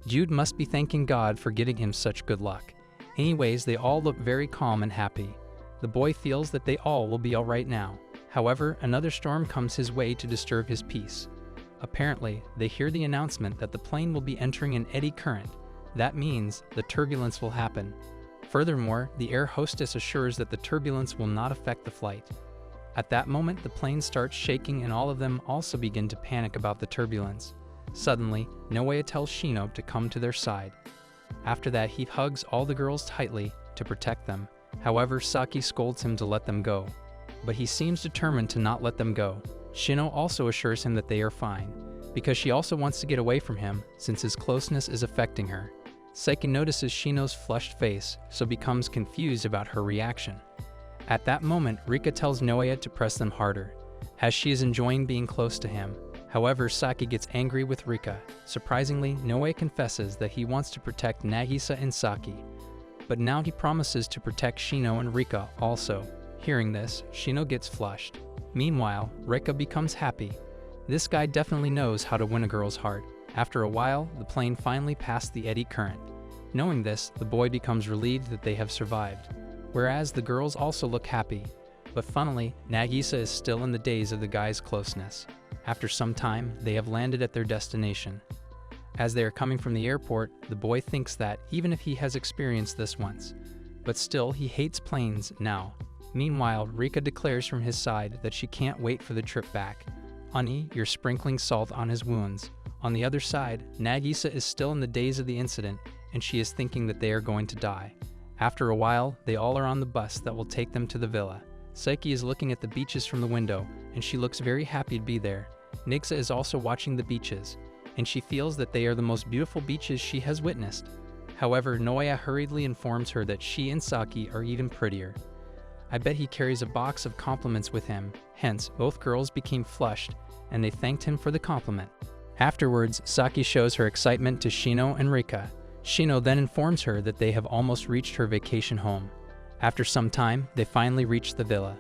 Jude must be thanking God for getting him such good luck. Anyways, they all look very calm and happy. The boy feels that they all will be alright now. However, another storm comes his way to disturb his peace. Apparently, they hear the announcement that the plane will be entering an eddy current. That means the turbulence will happen. Furthermore, the air hostess assures that the turbulence will not affect the flight. At that moment, the plane starts shaking and all of them also begin to panic about the turbulence. Suddenly, Naoya tells Shino to come to their side. After that, he hugs all the girls tightly to protect them. However, Saki scolds him to let them go, but he seems determined to not let them go. Shino also assures him that they are fine, because she also wants to get away from him since his closeness is affecting her. Saki notices Shino's flushed face, so becomes confused about her reaction. At that moment, Rika tells Naoya to press them harder, as she is enjoying being close to him. However, Saki gets angry with Rika. Surprisingly, Naoya confesses that he wants to protect Nagisa and Saki, but now he promises to protect Shino and Rika also. Hearing this, Shino gets flushed. Meanwhile, Rika becomes happy. This guy definitely knows how to win a girl's heart. After a while, the plane finally passed the eddy current. Knowing this, the boy becomes relieved that they have survived, whereas the girls also look happy. But funnily, Nagisa is still in the daze of the guy's closeness. After some time, they have landed at their destination. As they are coming from the airport, the boy thinks that even if he has experienced this once, but still he hates planes now. Meanwhile, Rika declares from his side that she can't wait for the trip back. Honey, you're sprinkling salt on his wounds. On the other side, Nagisa is still in the daze of the incident, and she is thinking that they are going to die. After a while, they all are on the bus that will take them to the villa. Saiki is looking at the beaches from the window, and she looks very happy to be there. Nigsa is also watching the beaches, and she feels that they are the most beautiful beaches she has witnessed. However, Noya hurriedly informs her that she and Saki are even prettier. I bet he carries a box of compliments with him, hence both girls became flushed, and they thanked him for the compliment. Afterwards, Saki shows her excitement to Shino and Rika. Shino then informs her that they have almost reached her vacation home. After some time, they finally reach the villa.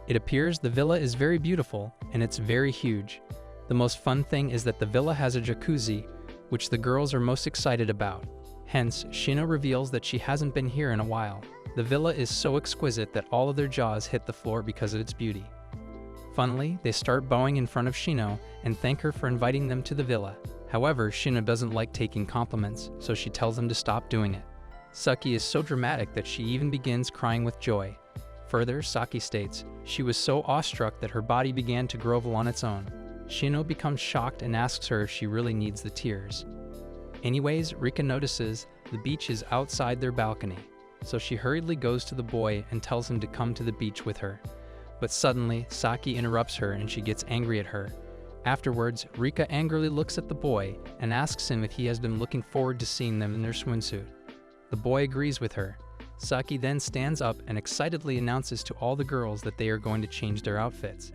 It appears the villa is very beautiful, and it's very huge. The most fun thing is that the villa has a jacuzzi, which the girls are most excited about. Hence, Shino reveals that she hasn't been here in a while. The villa is so exquisite that all of their jaws hit the floor because of its beauty. Funnily, they start bowing in front of Shino and thank her for inviting them to the villa. However, Shino doesn't like taking compliments, so she tells them to stop doing it. Saki is so dramatic that she even begins crying with joy. Further, Saki states, she was so awestruck that her body began to grovel on its own. Shino becomes shocked and asks her if she really needs the tears. Anyways, Rika notices the beach is outside their balcony, so she hurriedly goes to the boy and tells him to come to the beach with her. But suddenly, Saki interrupts her and she gets angry at her. Afterwards, Rika angrily looks at the boy and asks him if he has been looking forward to seeing them in their swimsuit. The boy agrees with her. Saki then stands up and excitedly announces to all the girls that they are going to change their outfits.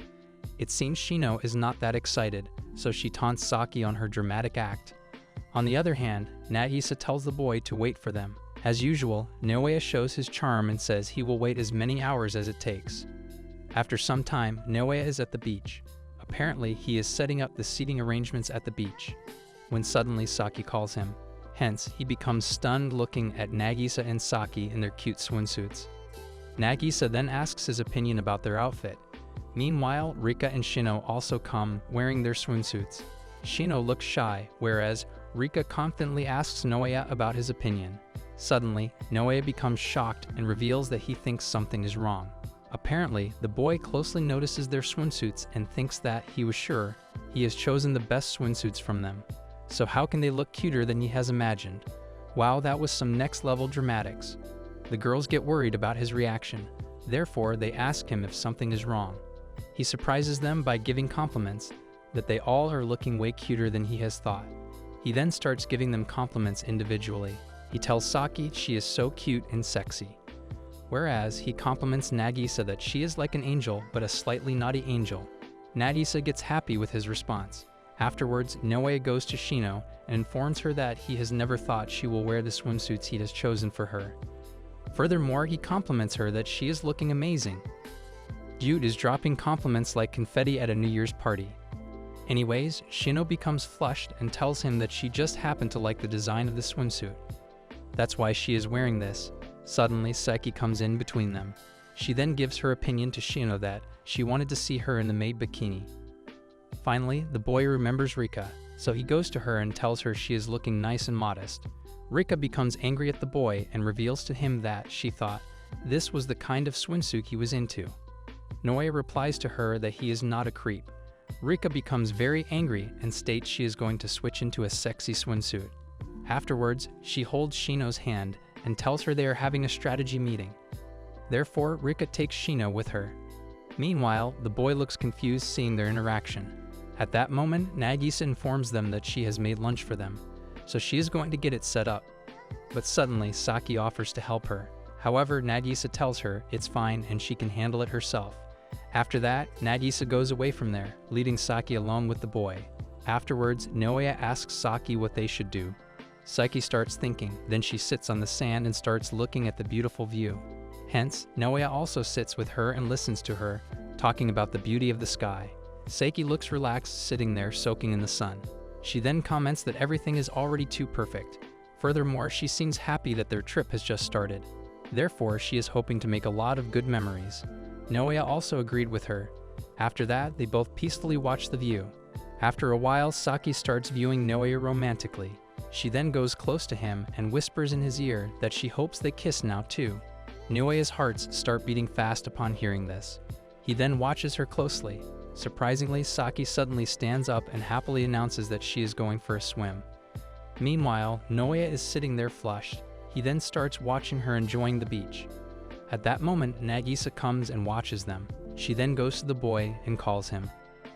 It seems Shino is not that excited, so she taunts Saki on her dramatic act. On the other hand, Nagisa tells the boy to wait for them. As usual, Noea shows his charm and says he will wait as many hours as it takes. After some time, Noea is at the beach. Apparently, he is setting up the seating arrangements at the beach, when suddenly Saki calls him. Hence, he becomes stunned looking at Nagisa and Saki in their cute swimsuits. Nagisa then asks his opinion about their outfit. Meanwhile, Rika and Shino also come, wearing their swimsuits. Shino looks shy, whereas Rika confidently asks Noea about his opinion. Suddenly, Noea becomes shocked and reveals that he thinks something is wrong. Apparently, the boy closely notices their swimsuits and thinks that he was sure he has chosen the best swimsuits from them. So how can they look cuter than he has imagined? Wow, that was some next level dramatics. The girls get worried about his reaction. Therefore, they ask him if something is wrong. He surprises them by giving compliments that they all are looking way cuter than he has thought. He then starts giving them compliments individually. He tells Saki she is so cute and sexy. Whereas he compliments Nagisa that she is like an angel, but a slightly naughty angel. Nagisa gets happy with his response. Afterwards, Noe goes to Shino and informs her that he has never thought she will wear the swimsuits he has chosen for her. Furthermore, he compliments her that she is looking amazing. Jude is dropping compliments like confetti at a New Year's party. Anyways, Shino becomes flushed and tells him that she just happened to like the design of the swimsuit. That's why she is wearing this. Suddenly, Saki comes in between them. She then gives her opinion to Shino that she wanted to see her in the maid bikini. Finally, the boy remembers Rika, so he goes to her and tells her she is looking nice and modest. Rika becomes angry at the boy and reveals to him that she thought this was the kind of swimsuit he was into. Noe replies to her that he is not a creep. Rika becomes very angry and states she is going to switch into a sexy swimsuit. Afterwards, she holds Shino's hand and tells her they are having a strategy meeting. Therefore, Rika takes Shino with her. Meanwhile, the boy looks confused seeing their interaction. At that moment, Nagisa informs them that she has made lunch for them, so she is going to get it set up. But suddenly, Saki offers to help her. However, Nagisa tells her it's fine and she can handle it herself. After that, Nagisa goes away from there, leaving Saki alone with the boy. Afterwards, Noea asks Saki what they should do. Saki starts thinking, then she sits on the sand and starts looking at the beautiful view. Hence, Noea also sits with her and listens to her, talking about the beauty of the sky. Saki looks relaxed sitting there soaking in the sun. She then comments that everything is already too perfect. Furthermore, she seems happy that their trip has just started. Therefore, she is hoping to make a lot of good memories. Naoya also agreed with her. After that, they both peacefully watch the view. After a while, Saki starts viewing Naoya romantically. She then goes close to him and whispers in his ear that she hopes they kiss now too. Naoya's hearts start beating fast upon hearing this. He then watches her closely. Surprisingly, Saki suddenly stands up and happily announces that she is going for a swim. Meanwhile, Naoya is sitting there flushed. He then starts watching her enjoying the beach. At that moment, Nagisa comes and watches them. She then goes to the boy and calls him.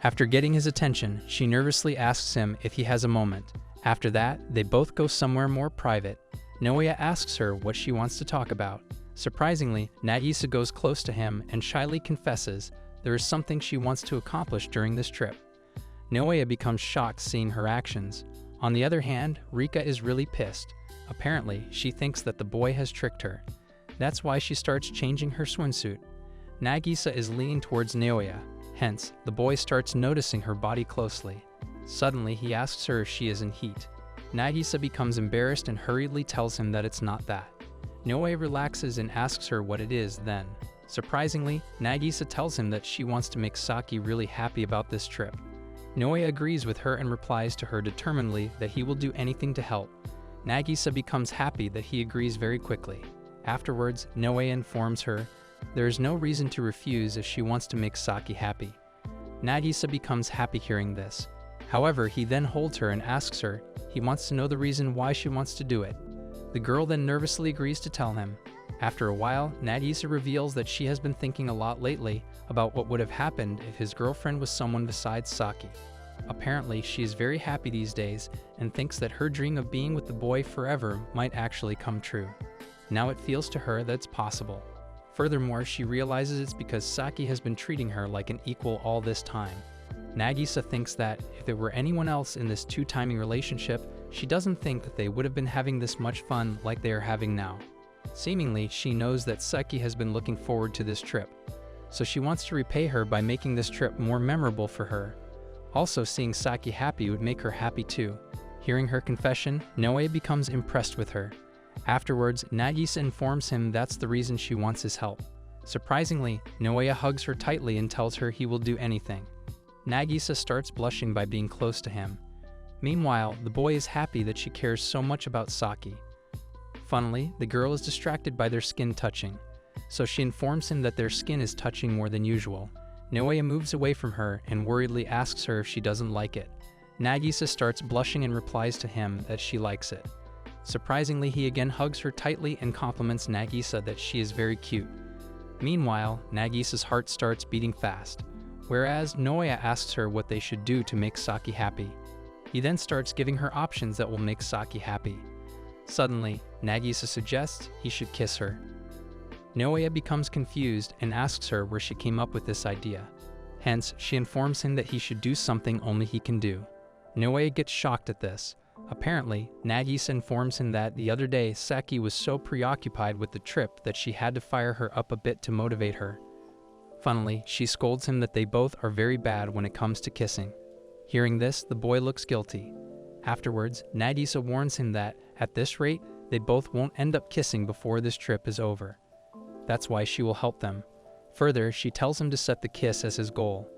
After getting his attention, she nervously asks him if he has a moment. After that, they both go somewhere more private. Naoya asks her what she wants to talk about. Surprisingly, Nagisa goes close to him and shyly confesses there is something she wants to accomplish during this trip. Naoya becomes shocked seeing her actions. On the other hand, Rika is really pissed. Apparently, she thinks that the boy has tricked her. That's why she starts changing her swimsuit. Nagisa is leaning towards Naoya. Hence, the boy starts noticing her body closely. Suddenly, he asks her if she is in heat. Nagisa becomes embarrassed and hurriedly tells him that it's not that. Naoya relaxes and asks her what it is then. Surprisingly, Nagisa tells him that she wants to make Saki really happy about this trip. Naoya agrees with her and replies to her determinedly that he will do anything to help. Nagisa becomes happy that he agrees very quickly. Afterwards, Naoya informs her there is no reason to refuse if she wants to make Saki happy. Nagisa becomes happy hearing this. However, he then holds her and asks her he wants to know the reason why she wants to do it. The girl then nervously agrees to tell him. After a while, Nagisa reveals that she has been thinking a lot lately about what would have happened if his girlfriend was someone besides Saki. Apparently, she is very happy these days and thinks that her dream of being with the boy forever might actually come true. Now it feels to her that it's possible. Furthermore, she realizes it's because Saki has been treating her like an equal all this time. Nagisa thinks that if there were anyone else in this two-timing relationship, she doesn't think that they would have been having this much fun like they are having now. Seemingly, she knows that Saki has been looking forward to this trip, so she wants to repay her by making this trip more memorable for her. Also, seeing Saki happy would make her happy too. Hearing her confession, Naoya becomes impressed with her. Afterwards, Nagisa informs him that's the reason she wants his help. Surprisingly, Naoya hugs her tightly and tells her he will do anything. Nagisa starts blushing by being close to him. Meanwhile, the boy is happy that she cares so much about Saki. Funnily, the girl is distracted by their skin touching, so she informs him that their skin is touching more than usual. Naoya moves away from her and worriedly asks her if she doesn't like it. Nagisa starts blushing and replies to him that she likes it. Surprisingly, he again hugs her tightly and compliments Nagisa that she is very cute. Meanwhile, Nagisa's heart starts beating fast, whereas Naoya asks her what they should do to make Saki happy. He then starts giving her options that will make Saki happy. Suddenly, Nagisa suggests he should kiss her. Naoya becomes confused and asks her where she came up with this idea. Hence, she informs him that he should do something only he can do. Naoya gets shocked at this. Apparently, Nagisa informs him that the other day Saki was so preoccupied with the trip that she had to fire her up a bit to motivate her. Funnily, she scolds him that they both are very bad when it comes to kissing. Hearing this, the boy looks guilty. Afterwards, Nagisa warns him that, at this rate, they both won't end up kissing before this trip is over. That's why she will help them. Further, she tells him to set the kiss as his goal.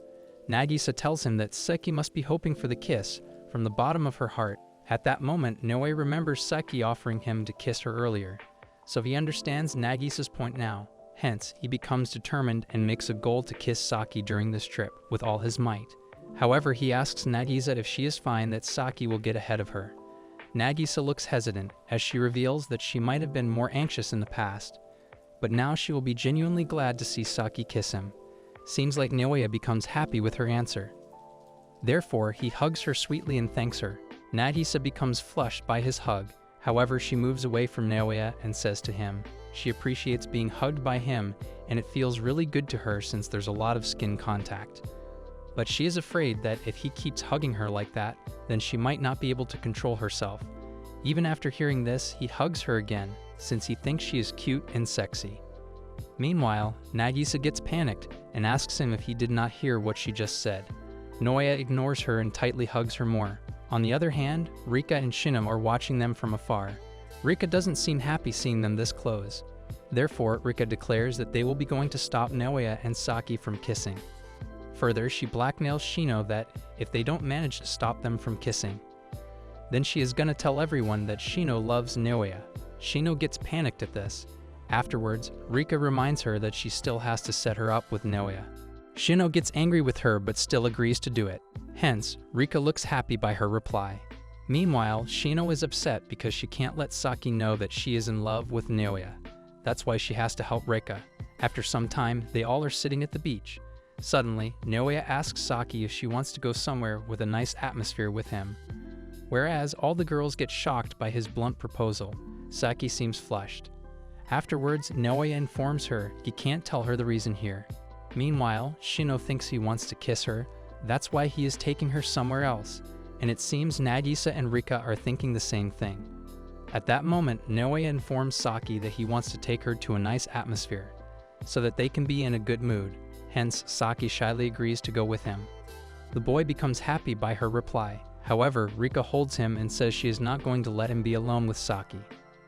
Nagisa tells him that Saki must be hoping for the kiss from the bottom of her heart. At that moment, Naoya remembers Saki offering him to kiss her earlier, so he understands Nagisa's point now. Hence, he becomes determined and makes a goal to kiss Saki during this trip with all his might. However, he asks Nagisa if she is fine that Saki will get ahead of her. Nagisa looks hesitant as she reveals that she might have been more anxious in the past, but now she will be genuinely glad to see Saki kiss him. Seems like Naoya becomes happy with her answer. Therefore, he hugs her sweetly and thanks her. Nagisa becomes flushed by his hug. However, she moves away from Naoya and says to him she appreciates being hugged by him and it feels really good to her since there's a lot of skin contact. But she is afraid that if he keeps hugging her like that, then she might not be able to control herself. Even after hearing this, he hugs her again, since he thinks she is cute and sexy. Meanwhile, Nagisa gets panicked and asks him if he did not hear what she just said. Naoya ignores her and tightly hugs her more. On the other hand, Rika and Shino are watching them from afar. Rika doesn't seem happy seeing them this close. Therefore, Rika declares that they will be going to stop Naoya and Saki from kissing. Further, she blackmails Shino that if they don't manage to stop them from kissing, then she is gonna tell everyone that Shino loves Naoya. Shino gets panicked at this. Afterwards, Rika reminds her that she still has to set her up with Naoya. Shino gets angry with her but still agrees to do it. Hence, Rika looks happy by her reply. Meanwhile, Shino is upset because she can't let Saki know that she is in love with Naoya. That's why she has to help Rika. After some time, they all are sitting at the beach. Suddenly, Naoya asks Saki if she wants to go somewhere with a nice atmosphere with him. Whereas all the girls get shocked by his blunt proposal, Saki seems flushed. Afterwards, Naoya informs her he can't tell her the reason here. Meanwhile, Shino thinks he wants to kiss her. That's why he is taking her somewhere else, and it seems Nagisa and Rika are thinking the same thing. At that moment, Naoya informs Saki that he wants to take her to a nice atmosphere, so that they can be in a good mood. Hence, Saki shyly agrees to go with him. The boy becomes happy by her reply. However, Rika holds him and says she is not going to let him be alone with Saki.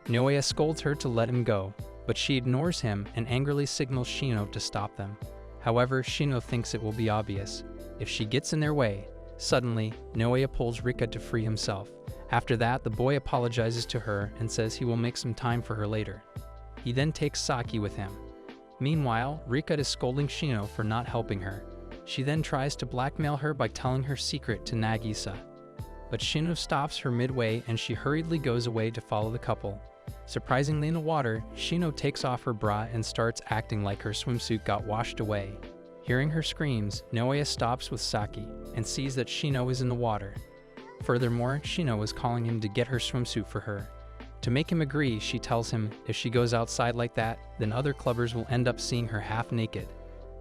Naoya scolds her to let him go, but she ignores him and angrily signals Shino to stop them. However, Shino thinks it will be obvious if she gets in their way. Suddenly, Naoya pulls Rika to free himself. After that, the boy apologizes to her and says he will make some time for her later. He then takes Saki with him. Meanwhile, Rika is scolding Shino for not helping her. She then tries to blackmail her by telling her secret to Nagisa. But Shino stops her midway and she hurriedly goes away to follow the couple. Surprisingly, in the water, Shino takes off her bra and starts acting like her swimsuit got washed away. Hearing her screams, Naoya stops with Saki and sees that Shino is in the water. Furthermore, Shino is calling him to get her swimsuit for her. To make him agree, she tells him if she goes outside like that, then other clubbers will end up seeing her half naked.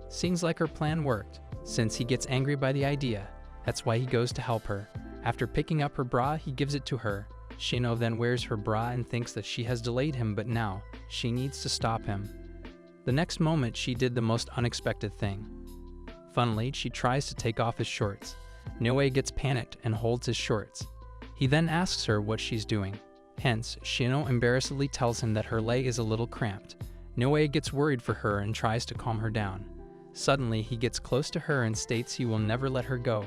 Seems like her plan worked, since he gets angry by the idea. That's why he goes to help her. After picking up her bra, he gives it to her. Shino then wears her bra and thinks that she has delayed him, but now, she needs to stop him. The next moment, she did the most unexpected thing. Funnily, she tries to take off his shorts. Naoya gets panicked and holds his shorts. He then asks her what she's doing. Hence, Shino embarrassedly tells him that her leg is a little cramped. Naoya gets worried for her and tries to calm her down. Suddenly, he gets close to her and states he will never let her go.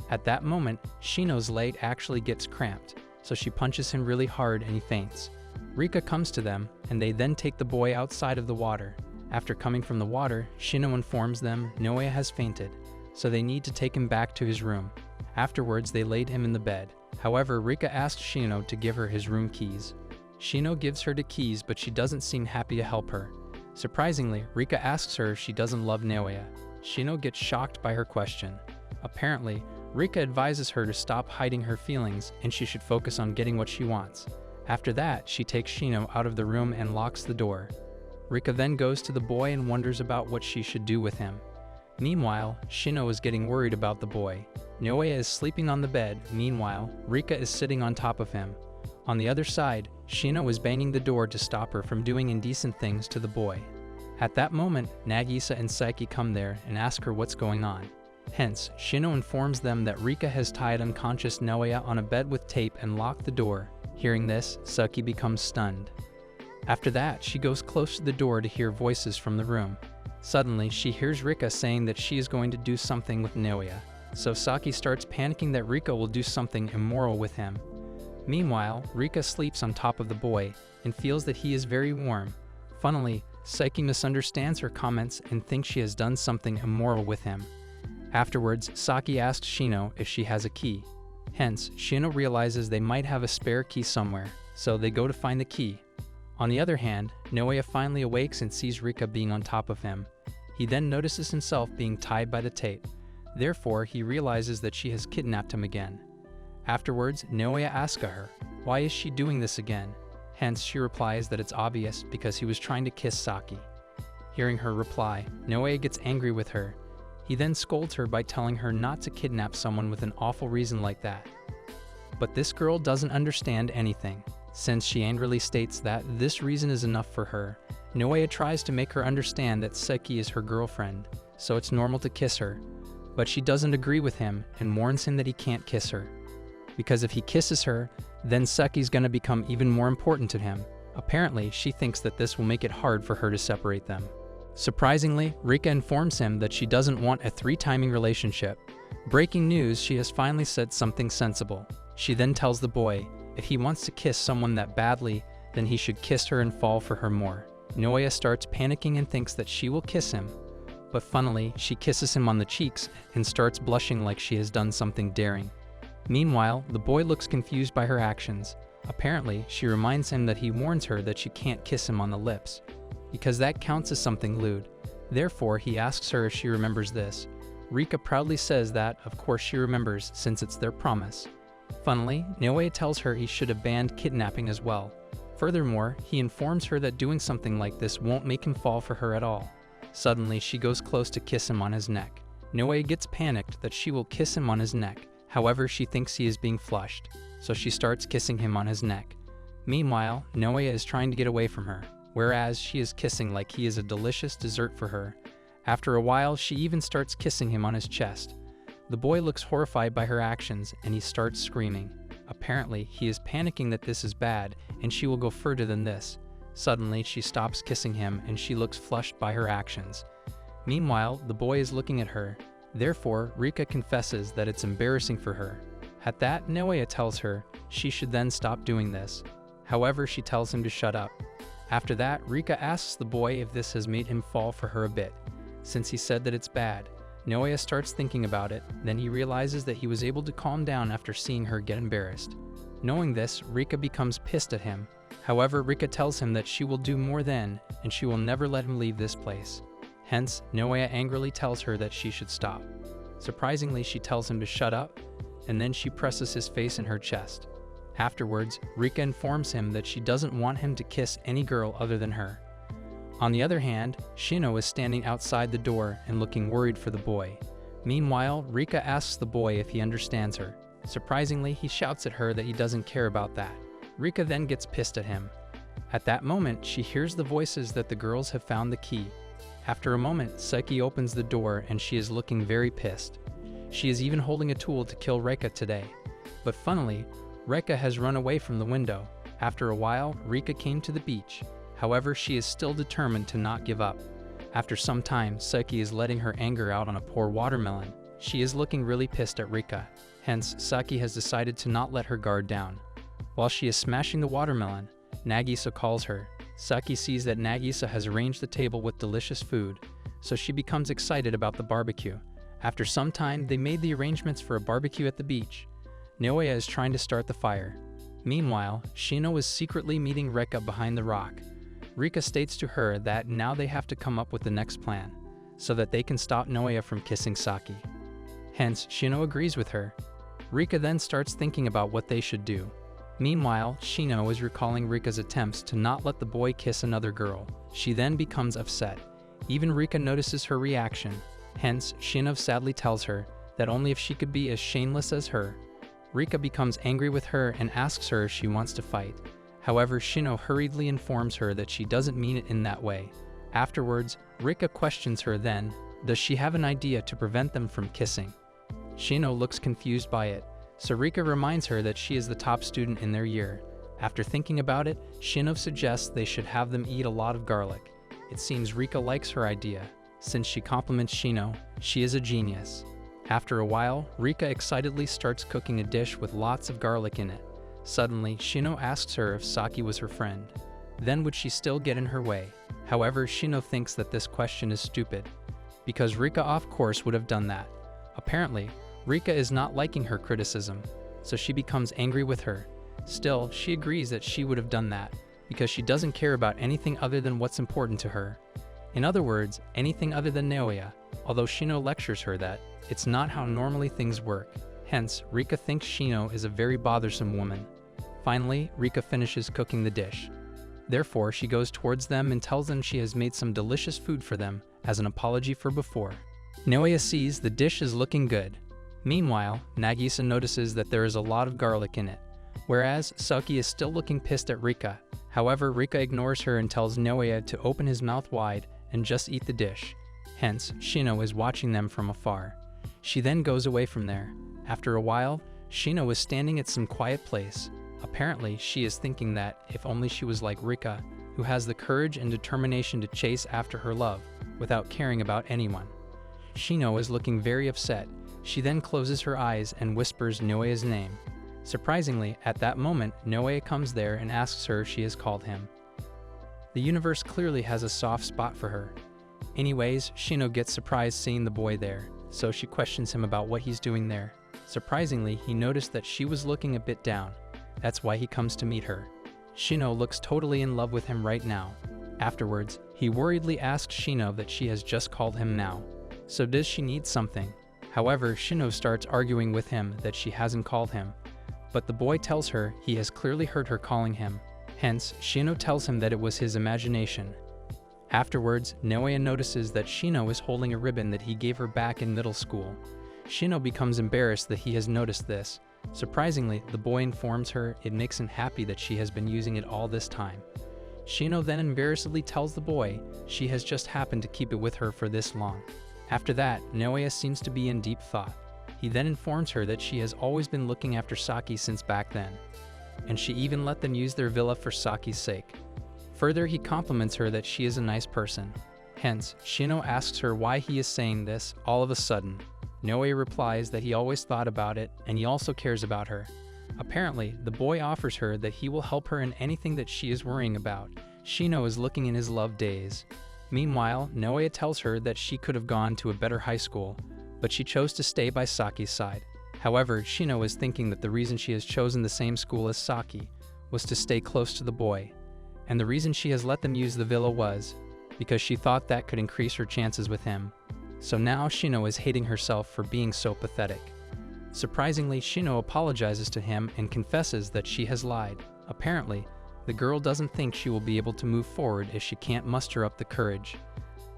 At that moment, Shino's leg actually gets cramped, so she punches him really hard and he faints. Rika comes to them, and they then take the boy outside of the water. After coming from the water, Shino informs them Naoya has fainted, so they need to take him back to his room. Afterwards, they laid him in the bed. However, Rika asks Shino to give her his room keys. Shino gives her the keys, but she doesn't seem happy to help her. Surprisingly, Rika asks her if she doesn't love Naoya. Shino gets shocked by her question. Apparently, Rika advises her to stop hiding her feelings and she should focus on getting what she wants. After that, she takes Shino out of the room and locks the door. Rika then goes to the boy and wonders about what she should do with him. Meanwhile, Shino is getting worried about the boy. Naoya is sleeping on the bed. Meanwhile, Rika is sitting on top of him. On the other side, Shino is banging the door to stop her from doing indecent things to the boy. At that moment, Nagisa and Saiki come there and ask her what's going on. Hence, Shino informs them that Rika has tied unconscious Naoya on a bed with tape and locked the door. Hearing this, Saki becomes stunned. After that, she goes close to the door to hear voices from the room. Suddenly, she hears Rika saying that she is going to do something with Naoya. So Saki starts panicking that Rika will do something immoral with him. Meanwhile, Rika sleeps on top of the boy and feels that he is very warm. Funnily, Saki misunderstands her comments and thinks she has done something immoral with him. Afterwards, Saki asks Shino if she has a key. Hence, Shino realizes they might have a spare key somewhere, so they go to find the key. On the other hand, Naoya finally awakes and sees Rika being on top of him. He then notices himself being tied by the tape. Therefore, he realizes that she has kidnapped him again. Afterwards, Naoya asks her, why is she doing this again? Hence, she replies that it's obvious because he was trying to kiss Saki. Hearing her reply, Naoya gets angry with her. He then scolds her by telling her not to kidnap someone with an awful reason like that. But this girl doesn't understand anything, since she angrily states that this reason is enough for her. Naoya tries to make her understand that Seki is her girlfriend, so it's normal to kiss her. But she doesn't agree with him and warns him that he can't kiss her. because if he kisses her, then Saki's gonna become even more important to him. Apparently, she thinks that this will make it hard for her to separate them. Surprisingly, Rika informs him that she doesn't want a three-timing relationship. Breaking news, she has finally said something sensible. She then tells the boy, if he wants to kiss someone that badly, then he should kiss her and fall for her more. Naoya starts panicking and thinks that she will kiss him. But funnily, she kisses him on the cheeks and starts blushing like she has done something daring. Meanwhile, the boy looks confused by her actions. Apparently, she reminds him that he warns her that she can't kiss him on the lips, because that counts as something lewd. Therefore, he asks her if she remembers this. Rika proudly says that, of course she remembers, since it's their promise. Funnily, Naoya tells her he should have banned kidnapping as well. Furthermore, he informs her that doing something like this won't make him fall for her at all. Suddenly, she goes close to kiss him on his neck. Naoya gets panicked that she will kiss him on his neck. However, she thinks he is being flushed, so she starts kissing him on his neck. Meanwhile, Naoya is trying to get away from her, whereas she is kissing like he is a delicious dessert for her. After a while, she even starts kissing him on his chest. The boy looks horrified by her actions and he starts screaming. Apparently, he is panicking that this is bad and she will go further than this. Suddenly, she stops kissing him and she looks flushed by her actions. Meanwhile, the boy is looking at her. Therefore, Rika confesses that it's embarrassing for her. At that, Naoya tells her she should then stop doing this. However, she tells him to shut up. After that, Rika asks the boy if this has made him fall for her a bit, since he said that it's bad. Naoya starts thinking about it, then he realizes that he was able to calm down after seeing her get embarrassed. Knowing this, Rika becomes pissed at him. However, Rika tells him that she will do more then, and she will never let him leave this place. Hence, Naoya angrily tells her that she should stop. Surprisingly, she tells him to shut up, and then she presses his face in her chest. Afterwards, Rika informs him that she doesn't want him to kiss any girl other than her. On the other hand, Shino is standing outside the door and looking worried for the boy. Meanwhile, Rika asks the boy if he understands her. Surprisingly, he shouts at her that he doesn't care about that. Rika then gets pissed at him. At that moment, she hears the voices that the girls have found the key. After a moment, Seki opens the door and she is looking very pissed. She is even holding a tool to kill Rika today. But funnily, Rika has run away from the window. After a while, Rika came to the beach. However, she is still determined to not give up. After some time, Seki is letting her anger out on a poor watermelon. She is looking really pissed at Rika. Hence, Saki has decided to not let her guard down. While she is smashing the watermelon, Nagisa calls her. Saki sees that Nagisa has arranged the table with delicious food, so she becomes excited about the barbecue. After some time, they made the arrangements for a barbecue at the beach. Naoya is trying to start the fire. Meanwhile, Shino is secretly meeting Rika behind the rock. Rika states to her that now they have to come up with the next plan, so that they can stop Naoya from kissing Saki. Hence, Shino agrees with her. Rika then starts thinking about what they should do. Meanwhile, Shino is recalling Rika's attempts to not let the boy kiss another girl. She then becomes upset. Even Rika notices her reaction. Hence, Shino sadly tells her that only if she could be as shameless as her. Rika becomes angry with her and asks her if she wants to fight. However, Shino hurriedly informs her that she doesn't mean it in that way. Afterwards, Rika questions her then, does she have an idea to prevent them from kissing? Shino looks confused by it, so Rika reminds her that she is the top student in their year. After thinking about it, Shino suggests they should have them eat a lot of garlic. It seems Rika likes her idea. Since she compliments Shino, she is a genius. After a while, Rika excitedly starts cooking a dish with lots of garlic in it. Suddenly, Shino asks her if Saki was her friend. Then would she still get in her way? However, Shino thinks that this question is stupid, because Rika of course would have done that. Apparently, Rika is not liking her criticism, so she becomes angry with her. Still, she agrees that she would have done that, because she doesn't care about anything other than what's important to her. In other words, anything other than Naoya, although Shino lectures her that it's not how normally things work. Hence, Rika thinks Shino is a very bothersome woman. Finally, Rika finishes cooking the dish. Therefore, she goes towards them and tells them she has made some delicious food for them as an apology for before. Naoya sees the dish is looking good. Meanwhile, Nagisa notices that there is a lot of garlic in it, whereas Saki is still looking pissed at Rika. However, Rika ignores her and tells Naoya to open his mouth wide and just eat the dish. Hence, Shino is watching them from afar. She then goes away from there. After a while, Shino is standing at some quiet place. Apparently, she is thinking that if only she was like Rika, who has the courage and determination to chase after her love without caring about anyone. Shino is looking very upset. She then closes her eyes and whispers Noe's name. Surprisingly, at that moment, Noe comes there and asks her if she has called him. The universe clearly has a soft spot for her. Anyways, Shino gets surprised seeing the boy there, so she questions him about what he's doing there. Surprisingly, he noticed that she was looking a bit down. That's why he comes to meet her. Shino looks totally in love with him right now. Afterwards, he worriedly asks Shino that she has just called him now. So does she need something? However, Shino starts arguing with him that she hasn't called him. But the boy tells her he has clearly heard her calling him. Hence, Shino tells him that it was his imagination. Afterwards, Noe notices that Shino is holding a ribbon that he gave her back in middle school. Shino becomes embarrassed that he has noticed this. Surprisingly, the boy informs her it makes him happy that she has been using it all this time. Shino then embarrassedly tells the boy she has just happened to keep it with her for this long. After that, Noe seems to be in deep thought. He then informs her that she has always been looking after Saki since back then, and she even let them use their villa for Saki's sake. Further, he compliments her that she is a nice person. Hence, Shino asks her why he is saying this all of a sudden. Noe replies that he always thought about it and he also cares about her. Apparently, the boy offers her that he will help her in anything that she is worrying about. Shino is looking in his love daze. Meanwhile, Noe tells her that she could have gone to a better high school, but she chose to stay by Saki's side. However, Shino is thinking that the reason she has chosen the same school as Saki was to stay close to the boy, and the reason she has let them use the villa was because she thought that could increase her chances with him. So now Shino is hating herself for being so pathetic. Surprisingly, Shino apologizes to him and confesses that she has lied. Apparently, the girl doesn't think she will be able to move forward if she can't muster up the courage.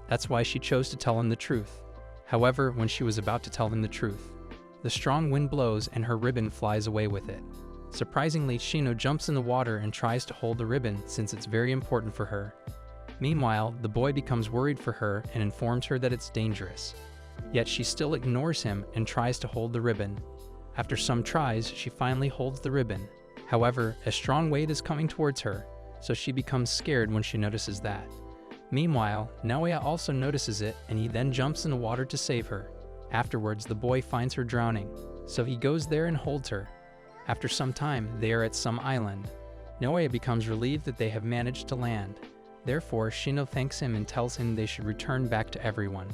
That's why she chose to tell him the truth. However, when she was about to tell him the truth, the strong wind blows and her ribbon flies away with it. Surprisingly, Shino jumps in the water and tries to hold the ribbon since it's very important for her. Meanwhile, the boy becomes worried for her and informs her that it's dangerous. Yet she still ignores him and tries to hold the ribbon. After some tries, she finally holds the ribbon. However, a strong weight is coming towards her, so she becomes scared when she notices that. Meanwhile, Naoya also notices it and he then jumps in the water to save her. Afterwards, the boy finds her drowning, so he goes there and holds her. After some time, they are at some island. Naoya becomes relieved that they have managed to land. Therefore, Shino thanks him and tells him they should return back to everyone.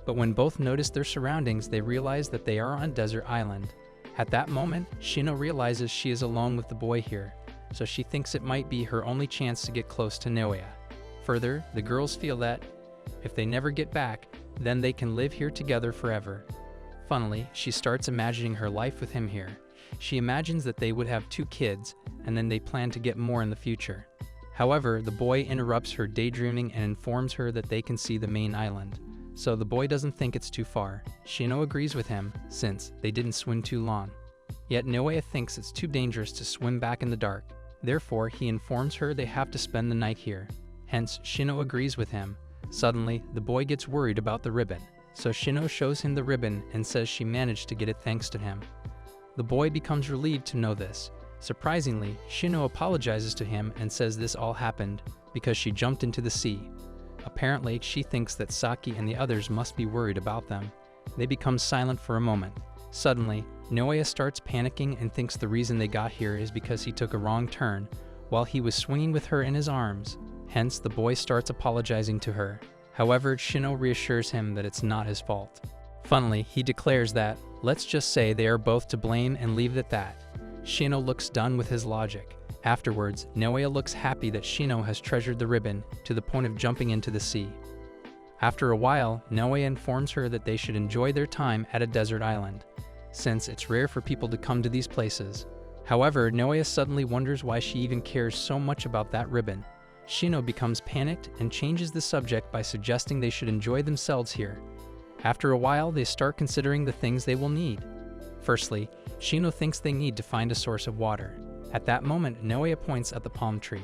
But when both notice their surroundings, they realize that they are on a desert island. At that moment, Shino realizes she is alone with the boy here, so she thinks it might be her only chance to get close to Naoya. Further, the girls feel that if they never get back, then they can live here together forever. Funnily, she starts imagining her life with him here. She imagines that they would have 2 kids, and then they plan to get more in the future. However, the boy interrupts her daydreaming and informs her that they can see the main island. So the boy doesn't think it's too far. Shino agrees with him, since they didn't swim too long. Yet Naoya thinks it's too dangerous to swim back in the dark. Therefore, he informs her they have to spend the night here. Hence, Shino agrees with him. Suddenly, the boy gets worried about the ribbon. So Shino shows him the ribbon and says she managed to get it thanks to him. The boy becomes relieved to know this. Surprisingly, Shino apologizes to him and says this all happened because she jumped into the sea. Apparently, she thinks that Saki and the others must be worried about them. They become silent for a moment. Suddenly, Naoya starts panicking and thinks the reason they got here is because he took a wrong turn while he was swinging with her in his arms. Hence, the boy starts apologizing to her. However, Shino reassures him that it's not his fault. Funnily, he declares that, let's just say they are both to blame and leave it at that. Shino looks done with his logic. Afterwards, Naoya looks happy that Shino has treasured the ribbon to the point of jumping into the sea. After a while, Naoya informs her that they should enjoy their time at a desert island, since it's rare for people to come to these places. However, Naoya suddenly wonders why she even cares so much about that ribbon. Shino becomes panicked and changes the subject by suggesting they should enjoy themselves here. After a while, they start considering the things they will need. Firstly, Shino thinks they need to find a source of water. At that moment, Naoya points at the palm tree.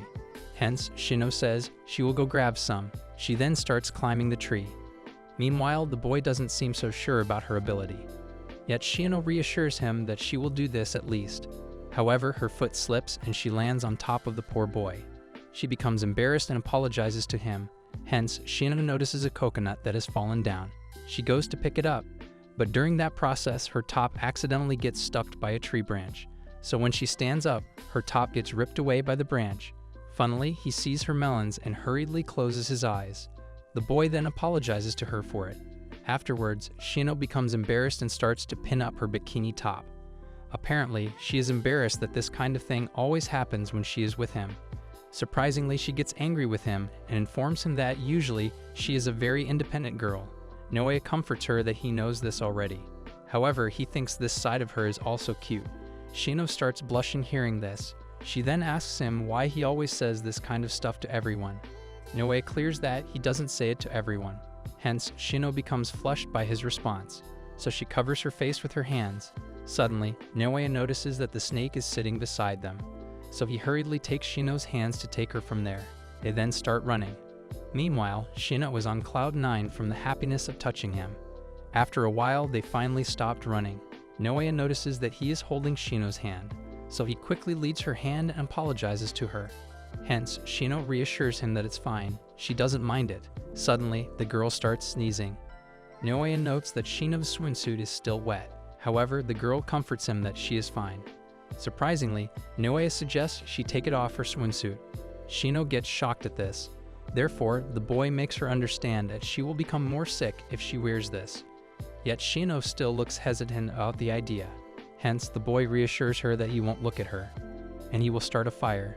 Hence, Shino says she will go grab some. She then starts climbing the tree. Meanwhile, the boy doesn't seem so sure about her ability. Yet Shino reassures him that she will do this at least. However, her foot slips and she lands on top of the poor boy. She becomes embarrassed and apologizes to him. Hence, Shino notices a coconut that has fallen down. She goes to pick it up, but during that process, her top accidentally gets stuck by a tree branch. So when she stands up, her top gets ripped away by the branch. Funnily, he sees her melons and hurriedly closes his eyes. The boy then apologizes to her for it. Afterwards, Shino becomes embarrassed and starts to pin up her bikini top. Apparently, she is embarrassed that this kind of thing always happens when she is with him. Surprisingly, she gets angry with him and informs him that usually she is a very independent girl. Noe comforts her that he knows this already. However, he thinks this side of her is also cute. Shino starts blushing hearing this. She then asks him why he always says this kind of stuff to everyone. Noe clears that he doesn't say it to everyone. Hence, Shino becomes flushed by his response, so she covers her face with her hands. Suddenly, Noe notices that the snake is sitting beside them, so he hurriedly takes Shino's hands to take her from there. They then start running. Meanwhile, Shino is on cloud 9 from the happiness of touching him. After a while, they finally stopped running. Noe notices that he is holding Shino's hand, so he quickly leads her hand and apologizes to her. Hence, Shino reassures him that it's fine. She doesn't mind it. Suddenly, the girl starts sneezing. Noe notes that Shino's swimsuit is still wet. However, the girl comforts him that she is fine. Surprisingly, Noe suggests she take it off her swimsuit. Shino gets shocked at this. Therefore, the boy makes her understand that she will become more sick if she wears this. Yet Shino still looks hesitant about the idea. Hence, the boy reassures her that he won't look at her, and he will start a fire.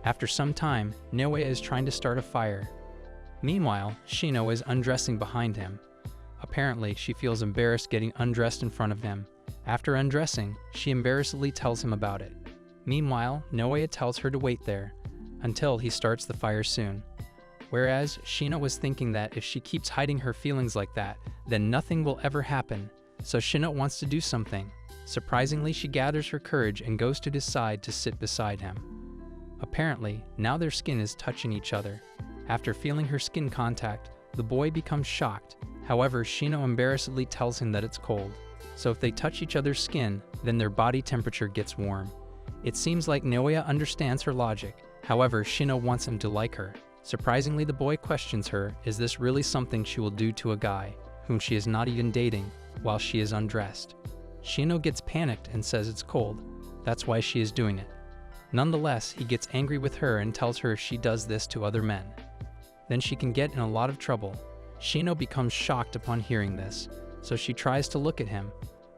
After some time, Noe is trying to start a fire. Meanwhile, Shino is undressing behind him. Apparently, she feels embarrassed getting undressed in front of him. After undressing, she embarrassedly tells him about it. Meanwhile, Noe tells her to wait there, until he starts the fire soon. Whereas, Shino was thinking that if she keeps hiding her feelings like that, then nothing will ever happen, so Shino wants to do something. Surprisingly, she gathers her courage and goes to decide to sit beside him. Apparently, now their skin is touching each other. After feeling her skin contact, the boy becomes shocked. However, Shino embarrassedly tells him that it's cold. So if they touch each other's skin, then their body temperature gets warm. It seems like Noe understands her logic. However, Shino wants him to like her. Surprisingly, the boy questions her, is this really something she will do to a guy, whom she is not even dating, while she is undressed? Shino gets panicked and says it's cold. That's why she is doing it. Nonetheless, he gets angry with her and tells her if she does this to other men, then she can get in a lot of trouble. Shino becomes shocked upon hearing this, so she tries to look at him,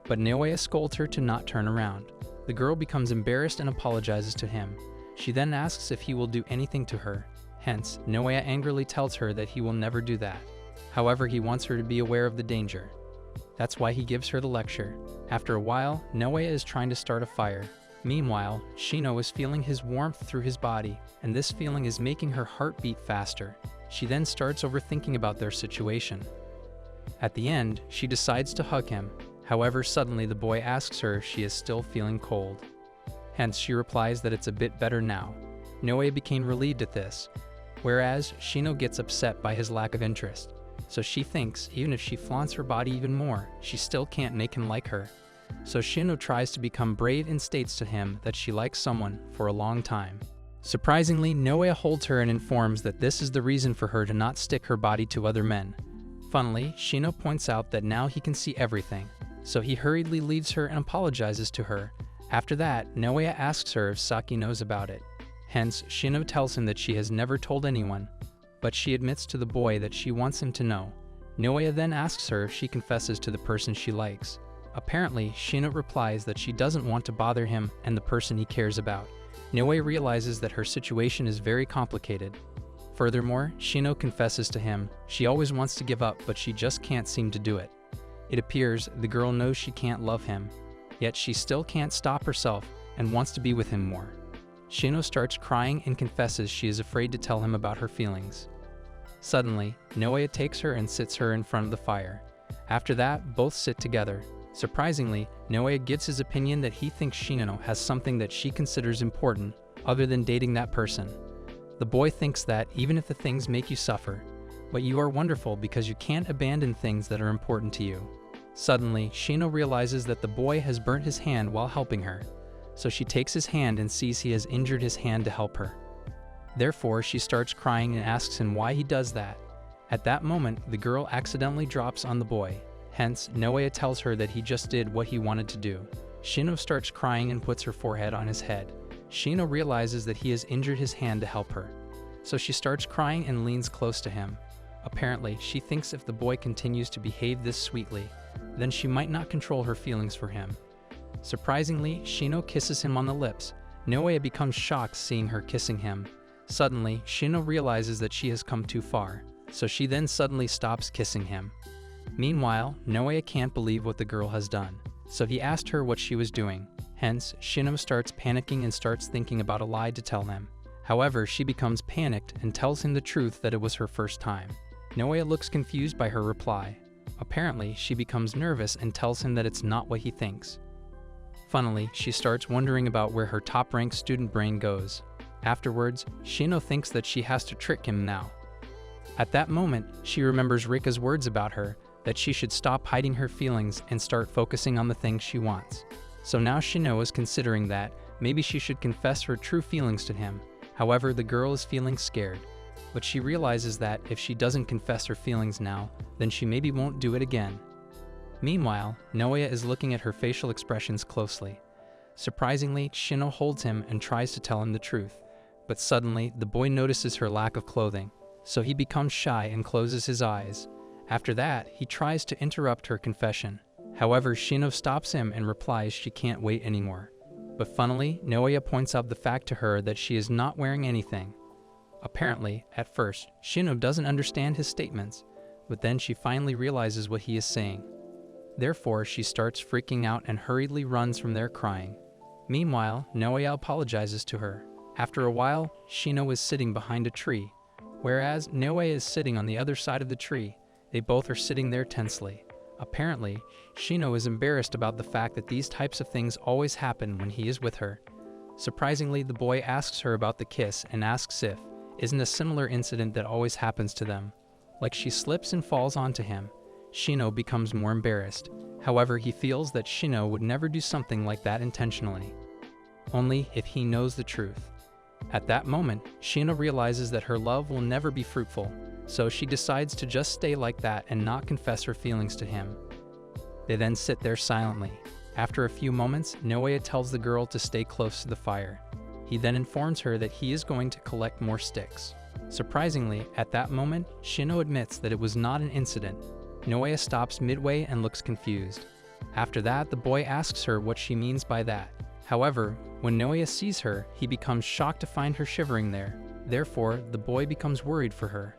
but Noe scolds her to not turn around. The girl becomes embarrassed and apologizes to him. She then asks if he will do anything to her. Hence, Noe angrily tells her that he will never do that. However, he wants her to be aware of the danger. That's why he gives her the lecture. After a while, Noe is trying to start a fire. Meanwhile, Shino is feeling his warmth through his body, and this feeling is making her heart beat faster. She then starts overthinking about their situation. At the end, she decides to hug him. However, suddenly the boy asks her if she is still feeling cold. Hence, she replies that it's a bit better now. Noe became relieved at this, whereas Shino gets upset by his lack of interest. So she thinks even if she flaunts her body even more, she still can't make him like her. So Shino tries to become brave and states to him that she likes someone for a long time. Surprisingly, Noe holds her and informs that this is the reason for her to not stick her body to other men. Funnily, Shino points out that now he can see everything, so he hurriedly leaves her and apologizes to her. After that, Noe asks her if Saki knows about it. Hence, Shino tells him that she has never told anyone, but she admits to the boy that she wants him to know. Noe then asks her if she confesses to the person she likes. Apparently, Shino replies that she doesn't want to bother him and the person he cares about. Noe realizes that her situation is very complicated. Furthermore, Shino confesses to him she always wants to give up, but she just can't seem to do it. It appears the girl knows she can't love him, yet she still can't stop herself and wants to be with him more. Shino starts crying and confesses she is afraid to tell him about her feelings. Suddenly, Noe takes her and sits her in front of the fire. After that, both sit together. Surprisingly, Noe gives his opinion that he thinks Shino has something that she considers important, other than dating that person. The boy thinks that even if the things make you suffer, but you are wonderful because you can't abandon things that are important to you. Suddenly, Shino realizes that the boy has burnt his hand while helping her, so she takes his hand and sees he has injured his hand to help her. Therefore, she starts crying and asks him why he does that. At that moment, the girl accidentally drops on the boy. Hence, Noea tells her that he just did what he wanted to do. Shino starts crying and puts her forehead on his head. Shino realizes that he has injured his hand to help her, so she starts crying and leans close to him. Apparently, she thinks if the boy continues to behave this sweetly, then she might not control her feelings for him. Surprisingly, Shino kisses him on the lips. Noea becomes shocked seeing her kissing him. Suddenly, Shino realizes that she has come too far, so she then suddenly stops kissing him. Meanwhile, Noea can't believe what the girl has done, so he asked her what she was doing. Hence, Shino starts panicking and starts thinking about a lie to tell him. However, she becomes panicked and tells him the truth that it was her first time. Noea looks confused by her reply. Apparently, she becomes nervous and tells him that it's not what he thinks. Funnily, she starts wondering about where her top-ranked student brain goes. Afterwards, Shino thinks that she has to trick him now. At that moment, she remembers Rika's words about her, that she should stop hiding her feelings and start focusing on the things she wants. So now Shino is considering that maybe she should confess her true feelings to him. However, the girl is feeling scared, but she realizes that if she doesn't confess her feelings now, then she maybe won't do it again. Meanwhile, Noea is looking at her facial expressions closely. Surprisingly, Shino holds him and tries to tell him the truth, but suddenly the boy notices her lack of clothing, so he becomes shy and closes his eyes. After that, he tries to interrupt her confession. However, Shino stops him and replies she can't wait anymore. But funnily, Noea points out the fact to her that she is not wearing anything. Apparently, at first, Shino doesn't understand his statements, but then she finally realizes what he is saying. Therefore, she starts freaking out and hurriedly runs from there crying. Meanwhile, Noea apologizes to her. After a while, Shino is sitting behind a tree, whereas Noea is sitting on the other side of the tree. They both are sitting there tensely. Apparently, Shino is embarrassed about the fact that these types of things always happen when he is with her. Surprisingly, the boy asks her about the kiss and asks if isn't a similar incident that always happens to them. Like she slips and falls onto him. Shino becomes more embarrassed. However, he feels that Shino would never do something like that intentionally, only if he knows the truth. At that moment, Shino realizes that her love will never be fruitful, so she decides to just stay like that and not confess her feelings to him. They then sit there silently. After a few moments, Noea tells the girl to stay close to the fire. He then informs her that he is going to collect more sticks. Surprisingly, at that moment, Shino admits that it was not an incident. Noea stops midway and looks confused. After that, the boy asks her what she means by that. However, when Noea sees her, he becomes shocked to find her shivering there. Therefore, the boy becomes worried for her.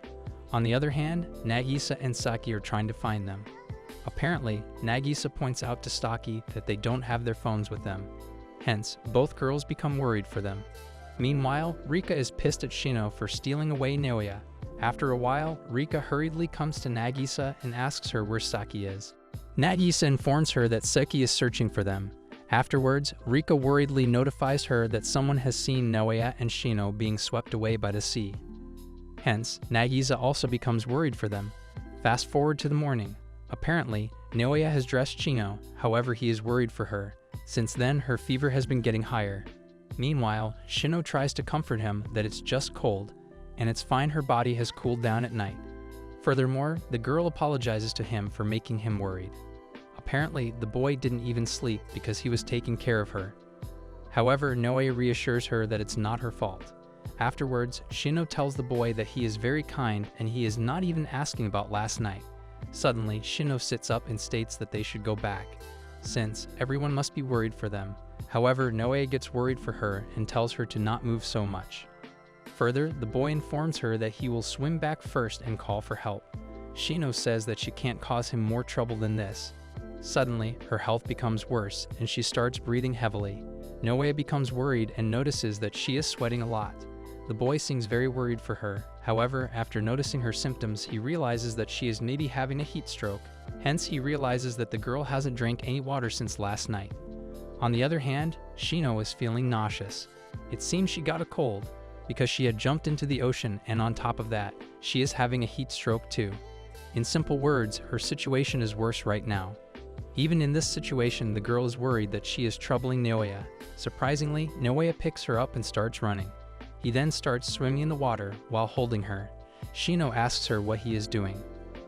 On the other hand, Nagisa and Saki are trying to find them. Apparently, Nagisa points out to Saki that they don't have their phones with them. Hence, both girls become worried for them. Meanwhile, Rika is pissed at Shino for stealing away Noea. After a while, Rika hurriedly comes to Nagisa and asks her where Saki is. Nagisa informs her that Saki is searching for them. Afterwards, Rika worriedly notifies her that someone has seen Noea and Shino being swept away by the sea. Hence, Nagisa also becomes worried for them. Fast forward to the morning. Apparently, Noea has dressed Shino, however he is worried for her. Since then, her fever has been getting higher. Meanwhile, Shino tries to comfort him that it's just cold, and it's fine her body has cooled down at night. Furthermore, the girl apologizes to him for making him worried. Apparently, the boy didn't even sleep because he was taking care of her. However, Noea reassures her that it's not her fault. Afterwards, Shino tells the boy that he is very kind and he is not even asking about last night. Suddenly, Shino sits up and states that they should go back, since everyone must be worried for them. However, Noea gets worried for her and tells her to not move so much. Further, the boy informs her that he will swim back first and call for help. Shino says that she can't cause him more trouble than this. Suddenly, her health becomes worse and she starts breathing heavily. Noea becomes worried and notices that she is sweating a lot. The boy seems very worried for her. However, after noticing her symptoms, he realizes that she is maybe having a heat stroke. Hence, he realizes that the girl hasn't drank any water since last night. On the other hand, Shino is feeling nauseous. It seems she got a cold, because she had jumped into the ocean, and on top of that, she is having a heat stroke too. In simple words, her situation is worse right now. Even in this situation, the girl is worried that she is troubling Naoya. Surprisingly, Naoya picks her up and starts running. He then starts swimming in the water while holding her. Shino asks her what he is doing.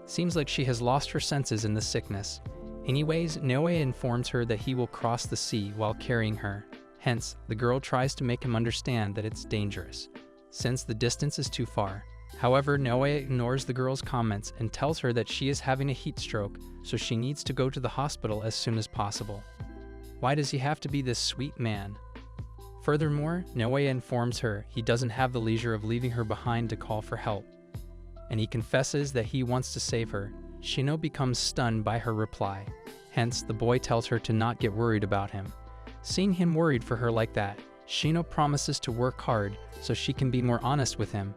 Seems like she has lost her senses in the sickness. Anyways, Naoya informs her that he will cross the sea while carrying her. Hence, the girl tries to make him understand that it's dangerous, since the distance is too far. However, Naoya ignores the girl's comments and tells her that she is having a heat stroke, so she needs to go to the hospital as soon as possible. Why does he have to be this sweet man? Furthermore, Naoya informs her he doesn't have the leisure of leaving her behind to call for help, and he confesses that he wants to save her. Shino becomes stunned by her reply. Hence, the boy tells her to not get worried about him. Seeing him worried for her like that, Shino promises to work hard so she can be more honest with him.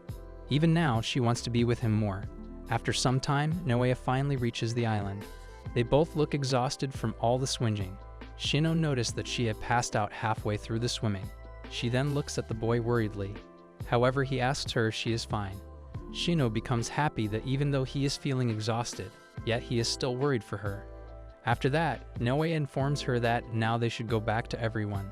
Even now, she wants to be with him more. After some time, Naoya finally reaches the island. They both look exhausted from all the swinging. Shino noticed that she had passed out halfway through the swimming. She then looks at the boy worriedly. However, he asks her if she is fine. Shino becomes happy that even though he is feeling exhausted, yet he is still worried for her. After that, Naoya informs her that now they should go back to everyone.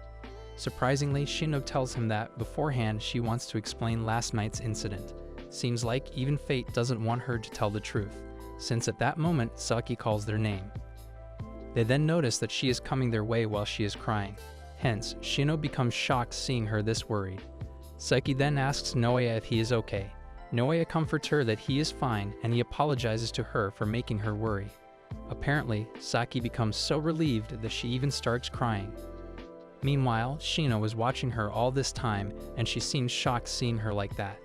Surprisingly, Shino tells him that beforehand she wants to explain last night's incident. Seems like even fate doesn't want her to tell the truth, since at that moment Saki calls their name. They then notice that she is coming their way while she is crying. Hence, Shino becomes shocked seeing her this worried. Saki then asks Naoya if he is okay. Naoya comforts her that he is fine, and he apologizes to her for making her worry. Apparently, Saki becomes so relieved that she even starts crying. Meanwhile, Shino is watching her all this time, and she seems shocked seeing her like that.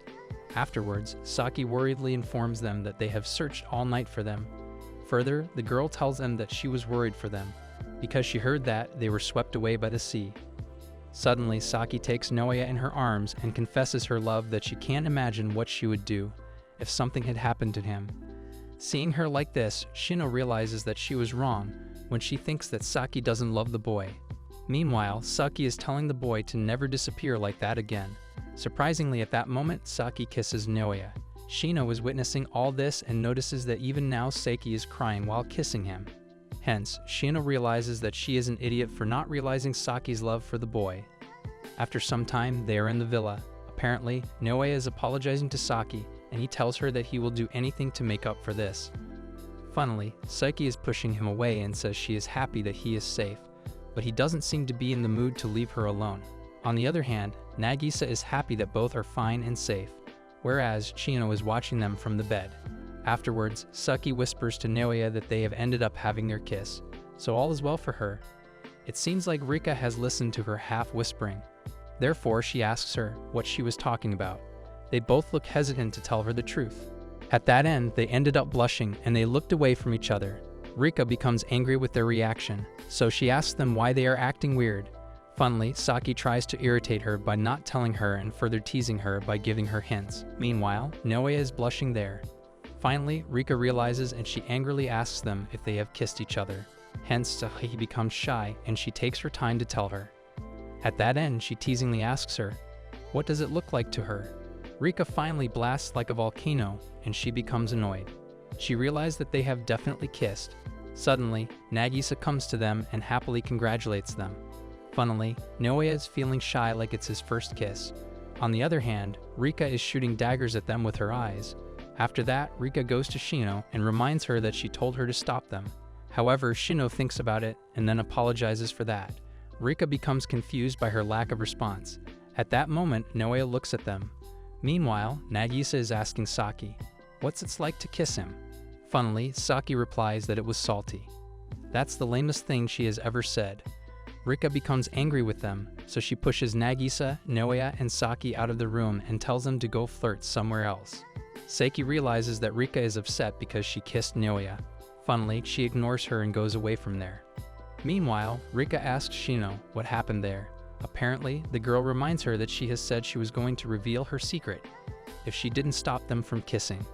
Afterwards, Saki worriedly informs them that they have searched all night for them. Further, the girl tells them that she was worried for them, because she heard that they were swept away by the sea. Suddenly, Saki takes Naoya in her arms and confesses her love that she can't imagine what she would do if something had happened to him. Seeing her like this, Shino realizes that she was wrong when she thinks that Saki doesn't love the boy. Meanwhile, Saki is telling the boy to never disappear like that again. Surprisingly, at that moment, Saki kisses Naoya. Shino is witnessing all this and notices that even now Saki is crying while kissing him. Hence, Shino realizes that she is an idiot for not realizing Saki's love for the boy. After some time, they are in the villa. Apparently, Naoya is apologizing to Saki, and he tells her that he will do anything to make up for this. Funnily, Saki is pushing him away and says she is happy that he is safe, but he doesn't seem to be in the mood to leave her alone. On the other hand, Nagisa is happy that both are fine and safe, whereas Shino is watching them from the bed. Afterwards, Saki whispers to Naoya that they have ended up having their kiss, so all is well for her. It seems like Rika has listened to her half-whispering. Therefore, she asks her what she was talking about. They both look hesitant to tell her the truth. At that end, they ended up blushing and they looked away from each other. Rika becomes angry with their reaction, so she asks them why they are acting weird. Funnily, Saki tries to irritate her by not telling her and further teasing her by giving her hints. Meanwhile, Naoya is blushing there. Finally, Rika realizes and she angrily asks them if they have kissed each other. Hence, he becomes shy and she takes her time to tell her. At that end, she teasingly asks her, what does it look like to her? Rika finally blasts like a volcano and she becomes annoyed. She realizes that they have definitely kissed. Suddenly, Nagisa comes to them and happily congratulates them. Funnily, Naoya is feeling shy like it's his first kiss. On the other hand, Rika is shooting daggers at them with her eyes. After that, Rika goes to Shino and reminds her that she told her to stop them. However, Shino thinks about it and then apologizes for that. Rika becomes confused by her lack of response. At that moment, Naoya looks at them. Meanwhile, Nagisa is asking Saki, what's it like to kiss him? Funnily, Saki replies that it was salty. That's the lamest thing she has ever said. Rika becomes angry with them, so she pushes Nagisa, Naoya, and Saki out of the room and tells them to go flirt somewhere else. Saki realizes that Rika is upset because she kissed Naoya. Funnily, she ignores her and goes away from there. Meanwhile, Rika asks Shino what happened there. Apparently, the girl reminds her that she has said she was going to reveal her secret if she didn't stop them from kissing.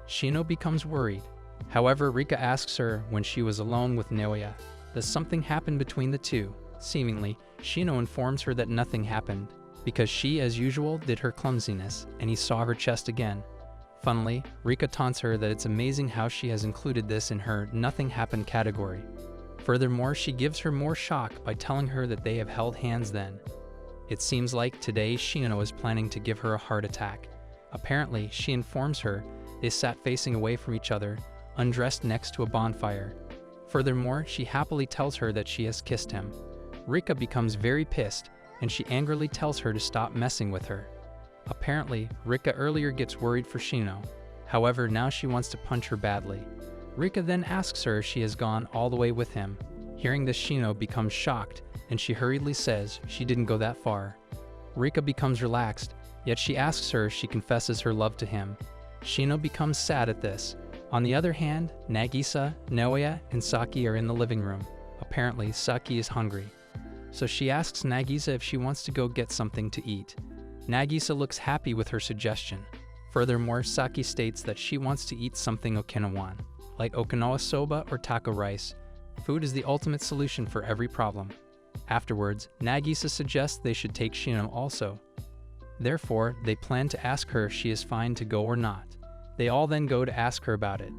Shino becomes worried. However, Rika asks her when she was alone with Naoya, does something happen between the two? Seemingly, Shino informs her that nothing happened, because she, as usual, did her clumsiness, and he saw her chest again. Funnily, Rika taunts her that it's amazing how she has included this in her nothing happened category. Furthermore, she gives her more shock by telling her that they have held hands then. It seems like today Shino is planning to give her a heart attack. Apparently, she informs her they sat facing away from each other, undressed next to a bonfire. Furthermore, she happily tells her that she has kissed him. Rika becomes very pissed, and she angrily tells her to stop messing with her. Apparently, Rika earlier gets worried for Shino. However, now she wants to punch her badly. Rika then asks her if she has gone all the way with him. Hearing this, Shino becomes shocked, and she hurriedly says she didn't go that far. Rika becomes relaxed, yet she asks her if she confesses her love to him. Shino becomes sad at this. On the other hand, Nagisa, Naoya, and Saki are in the living room. Apparently, Saki is hungry. So she asks Nagisa if she wants to go get something to eat. Nagisa looks happy with her suggestion. Furthermore, Saki states that she wants to eat something Okinawan, like Okinawa soba or taco rice. Food is the ultimate solution for every problem. Afterwards, Nagisa suggests they should take Shino also. Therefore, they plan to ask her if she is fine to go or not. They all then go to ask her about it.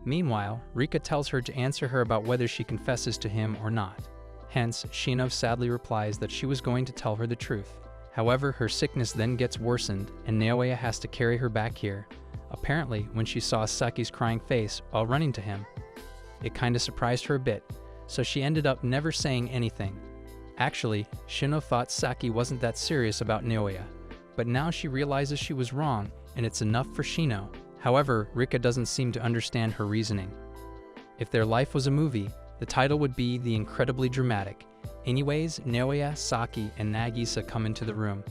Meanwhile, Rika tells her to answer her about whether she confesses to him or not. Hence, Shino sadly replies that she was going to tell her the truth. However, her sickness then gets worsened, and Naoya has to carry her back here. Apparently, when she saw Saki's crying face while running to him, it kinda surprised her a bit, so she ended up never saying anything. Actually, Shino thought Saki wasn't that serious about Naoya, but now she realizes she was wrong, and it's enough for Shino. However, Rika doesn't seem to understand her reasoning. If their life was a movie, the title would be The Incredibly Dramatic. Anyways, Naoya, Saki, and Nagisa come into the room.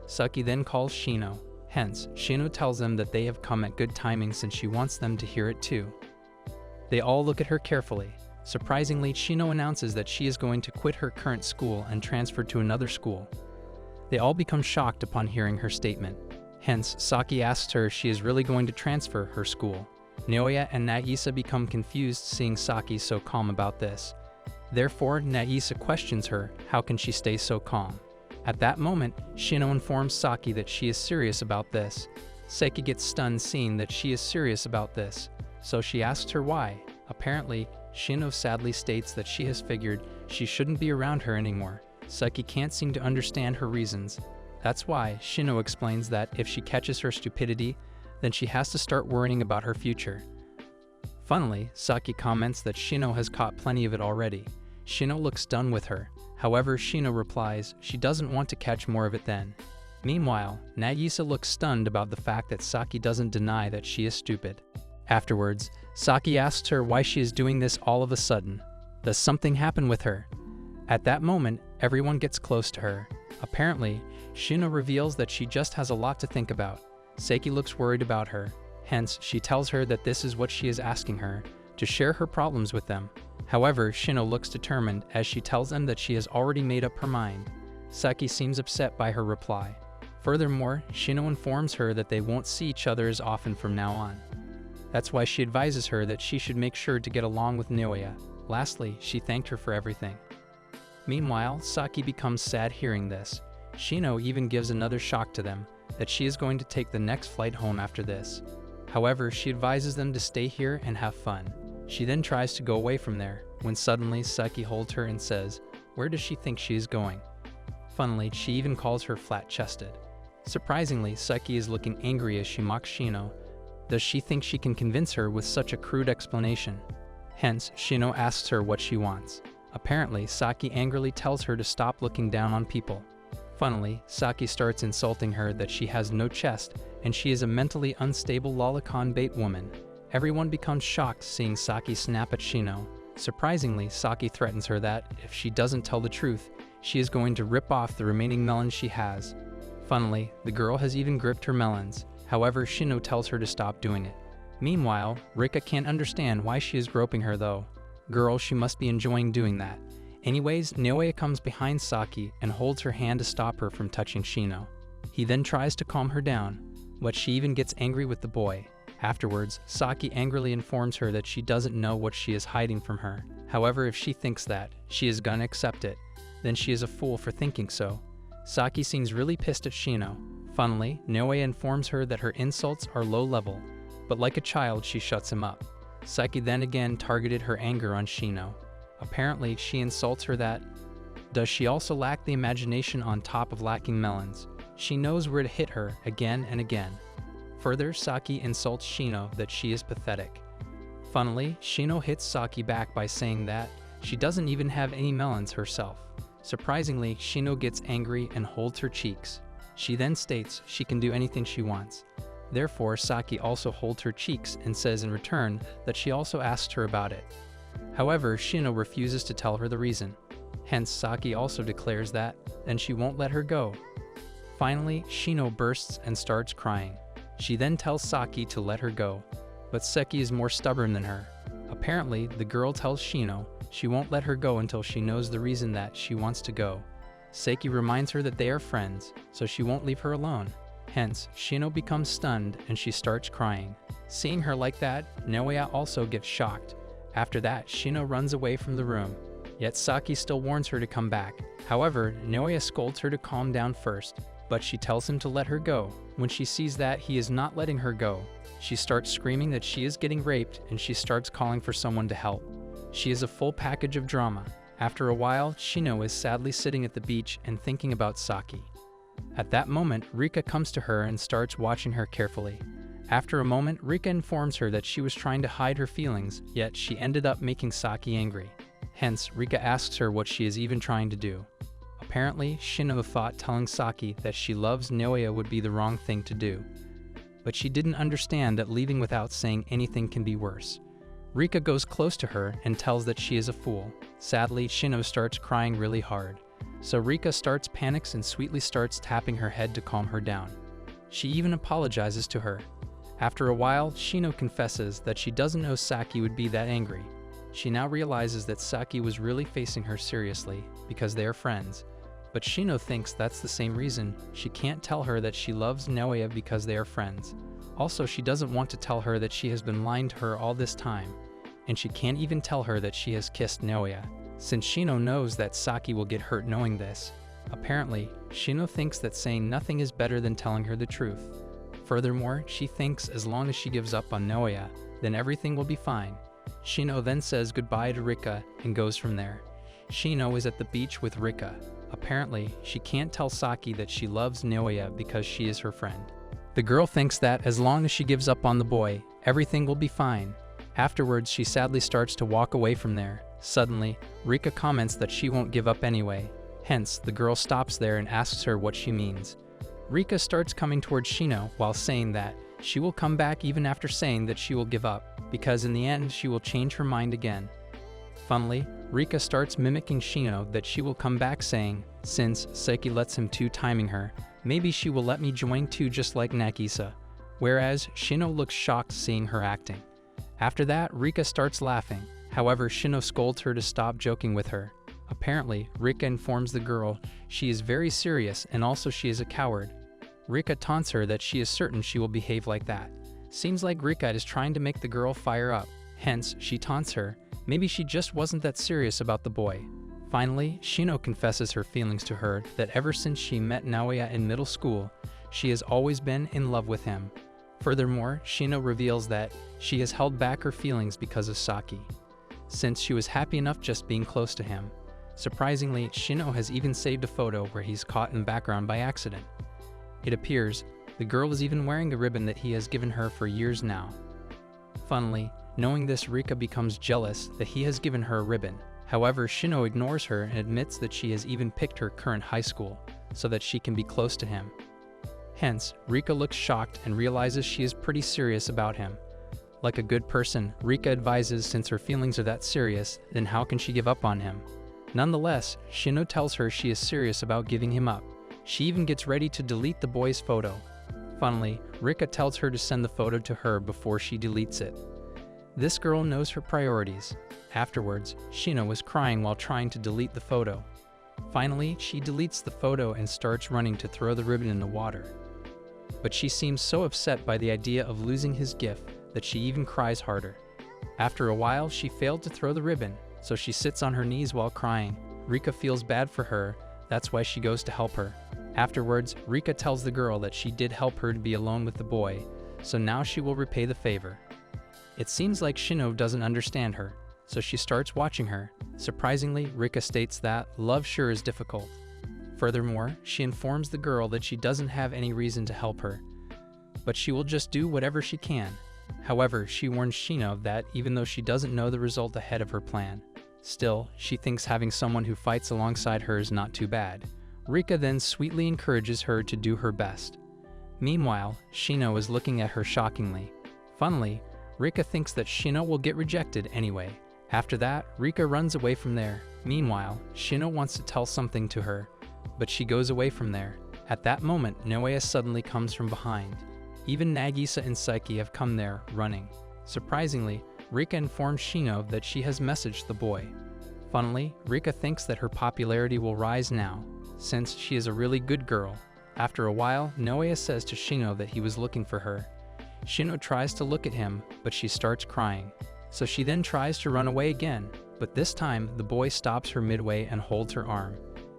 Saki then calls Shino. Hence, Shino tells them that they have come at good timing since she wants them to hear it too. They all look at her carefully. Surprisingly, Shino announces that she is going to quit her current school and transfer to another school. They all become shocked upon hearing her statement. Hence, Saki asks her if she is really going to transfer her school. Naoya and Nagisa become confused seeing Saki so calm about this. Therefore, Nagisa questions her, how can she stay so calm? At that moment, Shino informs Saki that she is serious about this. Saki gets stunned seeing that she is serious about this, so she asks her why. Apparently, Shino sadly states that she has figured she shouldn't be around her anymore. Saki can't seem to understand her reasons. That's why Shino explains that if she catches her stupidity, then she has to start worrying about her future. Funnily, Saki comments that Shino has caught plenty of it already. Shino looks done with her. However, Shino replies she doesn't want to catch more of it then. Meanwhile, Nagisa looks stunned about the fact that Saki doesn't deny that she is stupid. Afterwards, Saki asks her why she is doing this all of a sudden. Does something happen with her? At that moment, everyone gets close to her. Apparently, Shino reveals that she just has a lot to think about. Saki looks worried about her. Hence, she tells her that this is what she is asking her, to share her problems with them. However, Shino looks determined as she tells them that she has already made up her mind. Saki seems upset by her reply. Furthermore, Shino informs her that they won't see each other as often from now on. That's why she advises her that she should make sure to get along with Naoya. Lastly, she thanked her for everything. Meanwhile, Saki becomes sad hearing this. Shino even gives another shock to them, that she is going to take the next flight home after this. However, she advises them to stay here and have fun. She then tries to go away from there, when suddenly Saki holds her and says, where does she think she is going? Funnily, she even calls her flat-chested. Surprisingly, Saki is looking angry as she mocks Shino. Does she think she can convince her with such a crude explanation? Hence, Shino asks her what she wants. Apparently, Saki angrily tells her to stop looking down on people. Funnily, Saki starts insulting her that she has no chest and she is a mentally unstable lolicon bait woman. Everyone becomes shocked seeing Saki snap at Shino. Surprisingly, Saki threatens her that, if she doesn't tell the truth, she is going to rip off the remaining melons she has. Funnily, the girl has even gripped her melons. However, Shino tells her to stop doing it. Meanwhile, Rika can't understand why she is groping her though. Girl, she must be enjoying doing that. Anyways, Naoya comes behind Saki and holds her hand to stop her from touching Shino. He then tries to calm her down, but she even gets angry with the boy. Afterwards, Saki angrily informs her that she doesn't know what she is hiding from her. However, if she thinks that she is gonna accept it, then she is a fool for thinking so. Saki seems really pissed at Shino. Funnily, Naoya informs her that her insults are low level, but like a child she shuts him up. Saki then again targeted her anger on Shino. Apparently, she insults her that, does she also lack the imagination on top of lacking melons? She knows where to hit her again and again. Further, Saki insults Shino that she is pathetic. Funnily, Shino hits Saki back by saying that she doesn't even have any melons herself. Surprisingly, Shino gets angry and holds her cheeks. She then states she can do anything she wants. Therefore, Saki also holds her cheeks and says in return that she also asked her about it. However, Shino refuses to tell her the reason. Hence, Saki also declares that, and she won't let her go. Finally, Shino bursts and starts crying. She then tells Saki to let her go, but Seki is more stubborn than her. Apparently, the girl tells Shino she won't let her go until she knows the reason that she wants to go. Seki reminds her that they are friends, so she won't leave her alone. Hence, Shino becomes stunned and she starts crying. Seeing her like that, Naoya also gets shocked. After that, Shino runs away from the room. Yet Saki still warns her to come back. However, Naoya scolds her to calm down first, but she tells him to let her go. When she sees that he is not letting her go, she starts screaming that she is getting raped and she starts calling for someone to help. She is a full package of drama. After a while, Shino is sadly sitting at the beach and thinking about Saki. At that moment, Rika comes to her and starts watching her carefully. After a moment, Rika informs her that she was trying to hide her feelings, yet she ended up making Saki angry. Hence, Rika asks her what she is even trying to do. Apparently, Shino thought telling Saki that she loves Naoya would be the wrong thing to do. But she didn't understand that leaving without saying anything can be worse. Rika goes close to her and tells that she is a fool. Sadly, Shino starts crying really hard. So Rika panics and sweetly starts tapping her head to calm her down. She even apologizes to her. After a while, Shino confesses that she doesn't know Saki would be that angry. She now realizes that Saki was really facing her seriously because they are friends. But Shino thinks that's the same reason she can't tell her that she loves Naoya because they are friends. Also, she doesn't want to tell her that she has been lying to her all this time. And she can't even tell her that she has kissed Naoya, since Shino knows that Saki will get hurt knowing this. Apparently, Shino thinks that saying nothing is better than telling her the truth. Furthermore, she thinks as long as she gives up on Naoya, then everything will be fine. Shino then says goodbye to Rika and goes from there. Shino is at the beach with Rika. Apparently, she can't tell Saki that she loves Naoya because she is her friend. The girl thinks that as long as she gives up on the boy, everything will be fine. Afterwards, she sadly starts to walk away from there. Suddenly, Rika comments that she won't give up anyway. Hence, the girl stops there and asks her what she means. Rika starts coming towards Shino while saying that she will come back even after saying that she will give up, because in the end she will change her mind again. Funnily, Rika starts mimicking Shino that she will come back saying, since Seki lets him too timing her, maybe she will let me join too just like Nagisa. Whereas, Shino looks shocked seeing her acting. After that, Rika starts laughing. However, Shino scolds her to stop joking with her. Apparently, Rika informs the girl she is very serious and also she is a coward. Rika taunts her that she is certain she will behave like that. Seems like Rika is trying to make the girl fire up. Hence, she taunts her. Maybe she just wasn't that serious about the boy. Finally, Shino confesses her feelings to her that ever since she met Naoya in middle school, she has always been in love with him. Furthermore, Shino reveals that she has held back her feelings because of Saki, since she was happy enough just being close to him. Surprisingly, Shino has even saved a photo where he's caught in the background by accident. It appears the girl is even wearing a ribbon that he has given her for years now. Funnily, knowing this, Rika becomes jealous that he has given her a ribbon. However, Shino ignores her and admits that she has even picked her current high school so that she can be close to him. Hence, Rika looks shocked and realizes she is pretty serious about him. Like a good person, Rika advises since her feelings are that serious, then how can she give up on him? Nonetheless, Shino tells her she is serious about giving him up. She even gets ready to delete the boy's photo. Funnily, Rika tells her to send the photo to her before she deletes it. This girl knows her priorities. Afterwards, Shino was crying while trying to delete the photo. Finally, she deletes the photo and starts running to throw the ribbon in the water. But she seems so upset by the idea of losing his gift that she even cries harder. After a while, she failed to throw the ribbon, so she sits on her knees while crying. Rika feels bad for her, that's why she goes to help her. Afterwards, Rika tells the girl that she did help her to be alone with the boy, so now she will repay the favor. It seems like Shino doesn't understand her. so she starts watching her. Surprisingly, Rika states that love sure is difficult. Furthermore, she informs the girl that she doesn't have any reason to help her, but she will just do whatever she can. However, she warns Shino that even though she doesn't know the result ahead of her plan, still, she thinks having someone who fights alongside her is not too bad. Rika then sweetly encourages her to do her best. Meanwhile, Shino is looking at her shockingly. Funnily, Rika thinks that Shino will get rejected anyway. After that, Rika runs away from there. Meanwhile, Shino wants to tell something to her, but she goes away from there. At that moment, Naoya suddenly comes from behind. Even Nagisa and Saiki have come there, running. Surprisingly, Rika informs Shino that she has messaged the boy. Funnily, Rika thinks that her popularity will rise now, since she is a really good girl. After a while, Naoya says to Shino that he was looking for her. Shino tries to look at him, but she starts crying. So she then tries to run away again, but this time the boy stops her midway and holds her arm.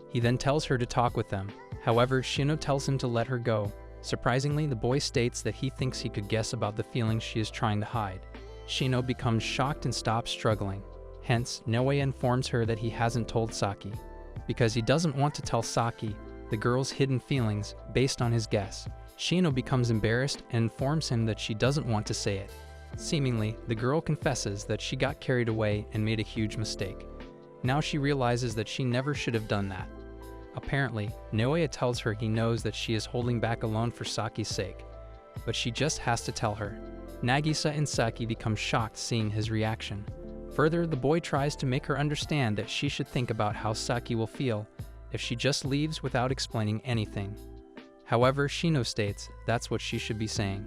He then tells her to talk with them. However, Shino tells him to let her go. Surprisingly, the boy states that he thinks he could guess about the feelings she is trying to hide. Shino becomes shocked and stops struggling. Hence, Naoya informs her that he hasn't told Saki, because he doesn't want to tell Saki the girl's hidden feelings based on his guess. Shino becomes embarrassed and informs him that she doesn't want to say it. Seemingly, the girl confesses that she got carried away and made a huge mistake. Now she realizes that she never should have done that. Apparently, Naoya tells her he knows that she is holding back alone for Saki's sake, but she just has to tell her. Nagisa and Saki become shocked seeing his reaction. Further, the boy tries to make her understand that she should think about how Saki will feel if she just leaves without explaining anything. However, Shino states that's what she should be saying,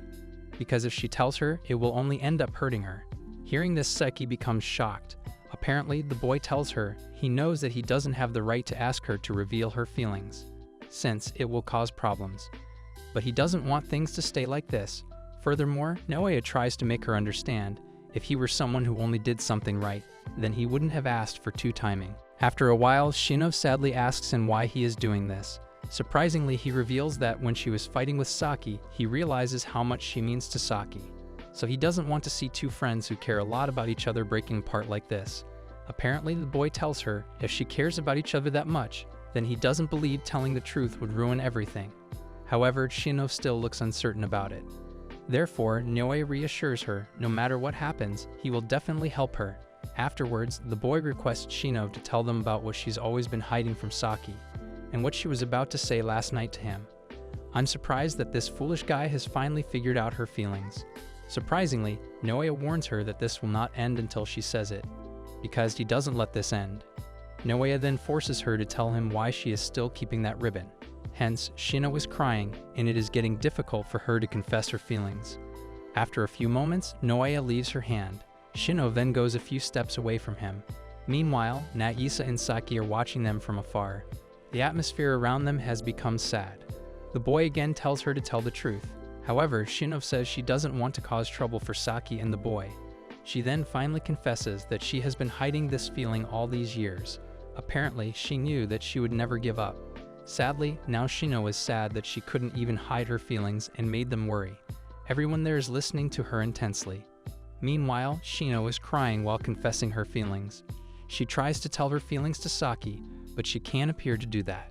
because if she tells her, it will only end up hurting her. Hearing this, Saki becomes shocked. Apparently, the boy tells her he knows that he doesn't have the right to ask her to reveal her feelings, since it will cause problems. But he doesn't want things to stay like this. Furthermore, Naoya tries to make her understand if he were someone who only did something right, then he wouldn't have asked for two timing. After a while, Shino sadly asks him why he is doing this. Surprisingly, he reveals that when she was fighting with Saki, he realizes how much she means to Saki. So he doesn't want to see two friends who care a lot about each other breaking apart like this. Apparently, the boy tells her if she cares about each other that much, then he doesn't believe telling the truth would ruin everything. However, Shino still looks uncertain about it. Therefore, Naoya reassures her no matter what happens, he will definitely help her. Afterwards, the boy requests Shino to tell them about what she's always been hiding from Saki, and what she was about to say last night to him. I'm surprised that this foolish guy has finally figured out her feelings. Surprisingly, Naoya warns her that this will not end until she says it, because he doesn't let this end. Naoya then forces her to tell him why she is still keeping that ribbon. Hence, Shino is crying, and it is getting difficult for her to confess her feelings. After a few moments, Naoya leaves her hand. Shino then goes a few steps away from him. Meanwhile, Nagisa and Saki are watching them from afar. The atmosphere around them has become sad. The boy again tells her to tell the truth. However, Shino says she doesn't want to cause trouble for Saki and the boy. She then finally confesses that she has been hiding this feeling all these years. Apparently, she knew that she would never give up. Sadly, now Shino is sad that she couldn't even hide her feelings and made them worry. Everyone there is listening to her intensely. Meanwhile, Shino is crying while confessing her feelings. She tries to tell her feelings to Saki, but she can't appear to do that.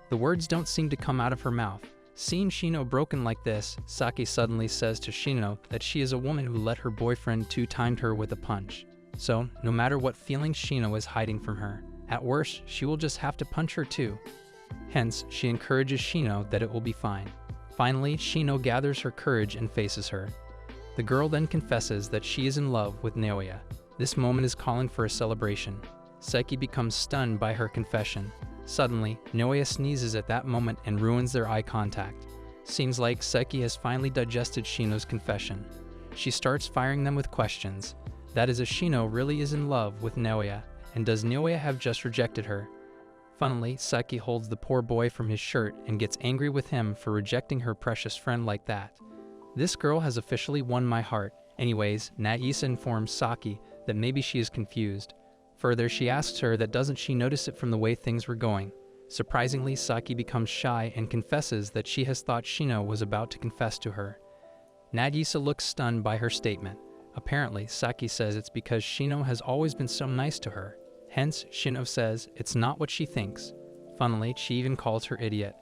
The words don't seem to come out of her mouth. Seeing Shino broken like this, Saki suddenly says to Shino that she is a woman who let her boyfriend two-timed her with a punch. So, no matter what feelings Shino is hiding from her, at worst, she will just have to punch her too. Hence, she encourages Shino that it will be fine. Finally, Shino gathers her courage and faces her. The girl then confesses that she is in love with Naoya. This moment is calling for a celebration. Seki becomes stunned by her confession. Suddenly, Naoya sneezes at that moment and ruins their eye contact. Seems like Seki has finally digested Shino's confession. She starts firing them with questions. That is if Shino really is in love with Naoya, and does Naoya have just rejected her? Funnily, Seki holds the poor boy from his shirt and gets angry with him for rejecting her precious friend like that. This girl has officially won my heart. Anyways, Nagisa informs Saki that maybe she is confused. Further, she asks her that doesn't she notice it from the way things were going. Surprisingly, Saki becomes shy and confesses that she has thought Shino was about to confess to her. Nagisa looks stunned by her statement. Apparently, Saki says it's because Shino has always been so nice to her. Hence, Shino says it's not what she thinks. Funnily, she even calls her idiot.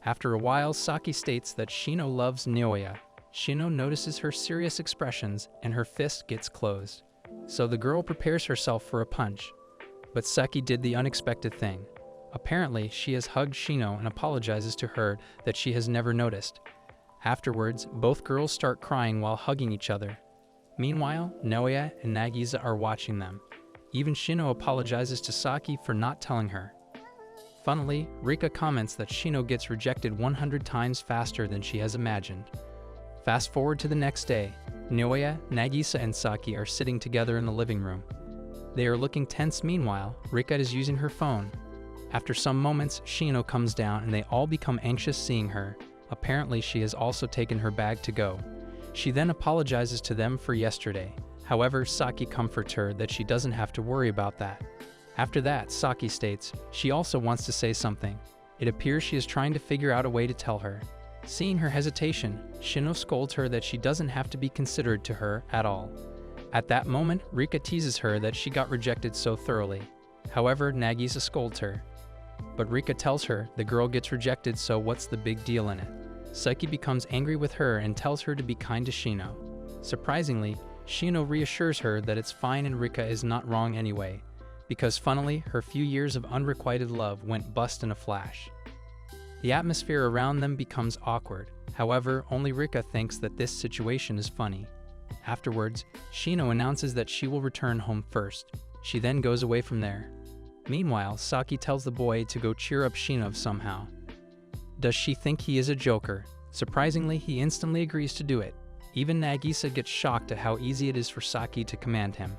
After a while, Saki states that Shino loves Naoya. Shino notices her serious expressions and her fist gets closed. So the girl prepares herself for a punch. But Saki did the unexpected thing. Apparently, she has hugged Shino and apologizes to her that she has never noticed. Afterwards, both girls start crying while hugging each other. Meanwhile, Naoya and Nagisa are watching them. Even Shino apologizes to Saki for not telling her. Funnily, Rika comments that Shino gets rejected 100 times faster than she has imagined. Fast forward to the next day, Naoya, Nagisa, and Saki are sitting together in the living room. They are looking tense. Meanwhile, Rika is using her phone. After some moments, Shino comes down and they all become anxious seeing her. Apparently, she has also taken her bag to go. She then apologizes to them for yesterday. However, Saki comforts her that she doesn't have to worry about that. After that, Saki states she also wants to say something. It appears she is trying to figure out a way to tell her. Seeing her hesitation, Shino scolds her that she doesn't have to be considerate to her at all. At that moment, Rika teases her that she got rejected so thoroughly. However, Nagisa scolds her. But Rika tells her the girl gets rejected, so what's the big deal in it? Saki becomes angry with her and tells her to be kind to Shino. Surprisingly, Shino reassures her that it's fine and Rika is not wrong anyway, because funnily, her few years of unrequited love went bust in a flash. The atmosphere around them becomes awkward. However, only Rika thinks that this situation is funny. Afterwards, Shino announces that she will return home first. She then goes away from there. Meanwhile, Saki tells the boy to go cheer up Shino somehow. Does she think he is a joker? Surprisingly, he instantly agrees to do it. Even Nagisa gets shocked at how easy it is for Saki to command him.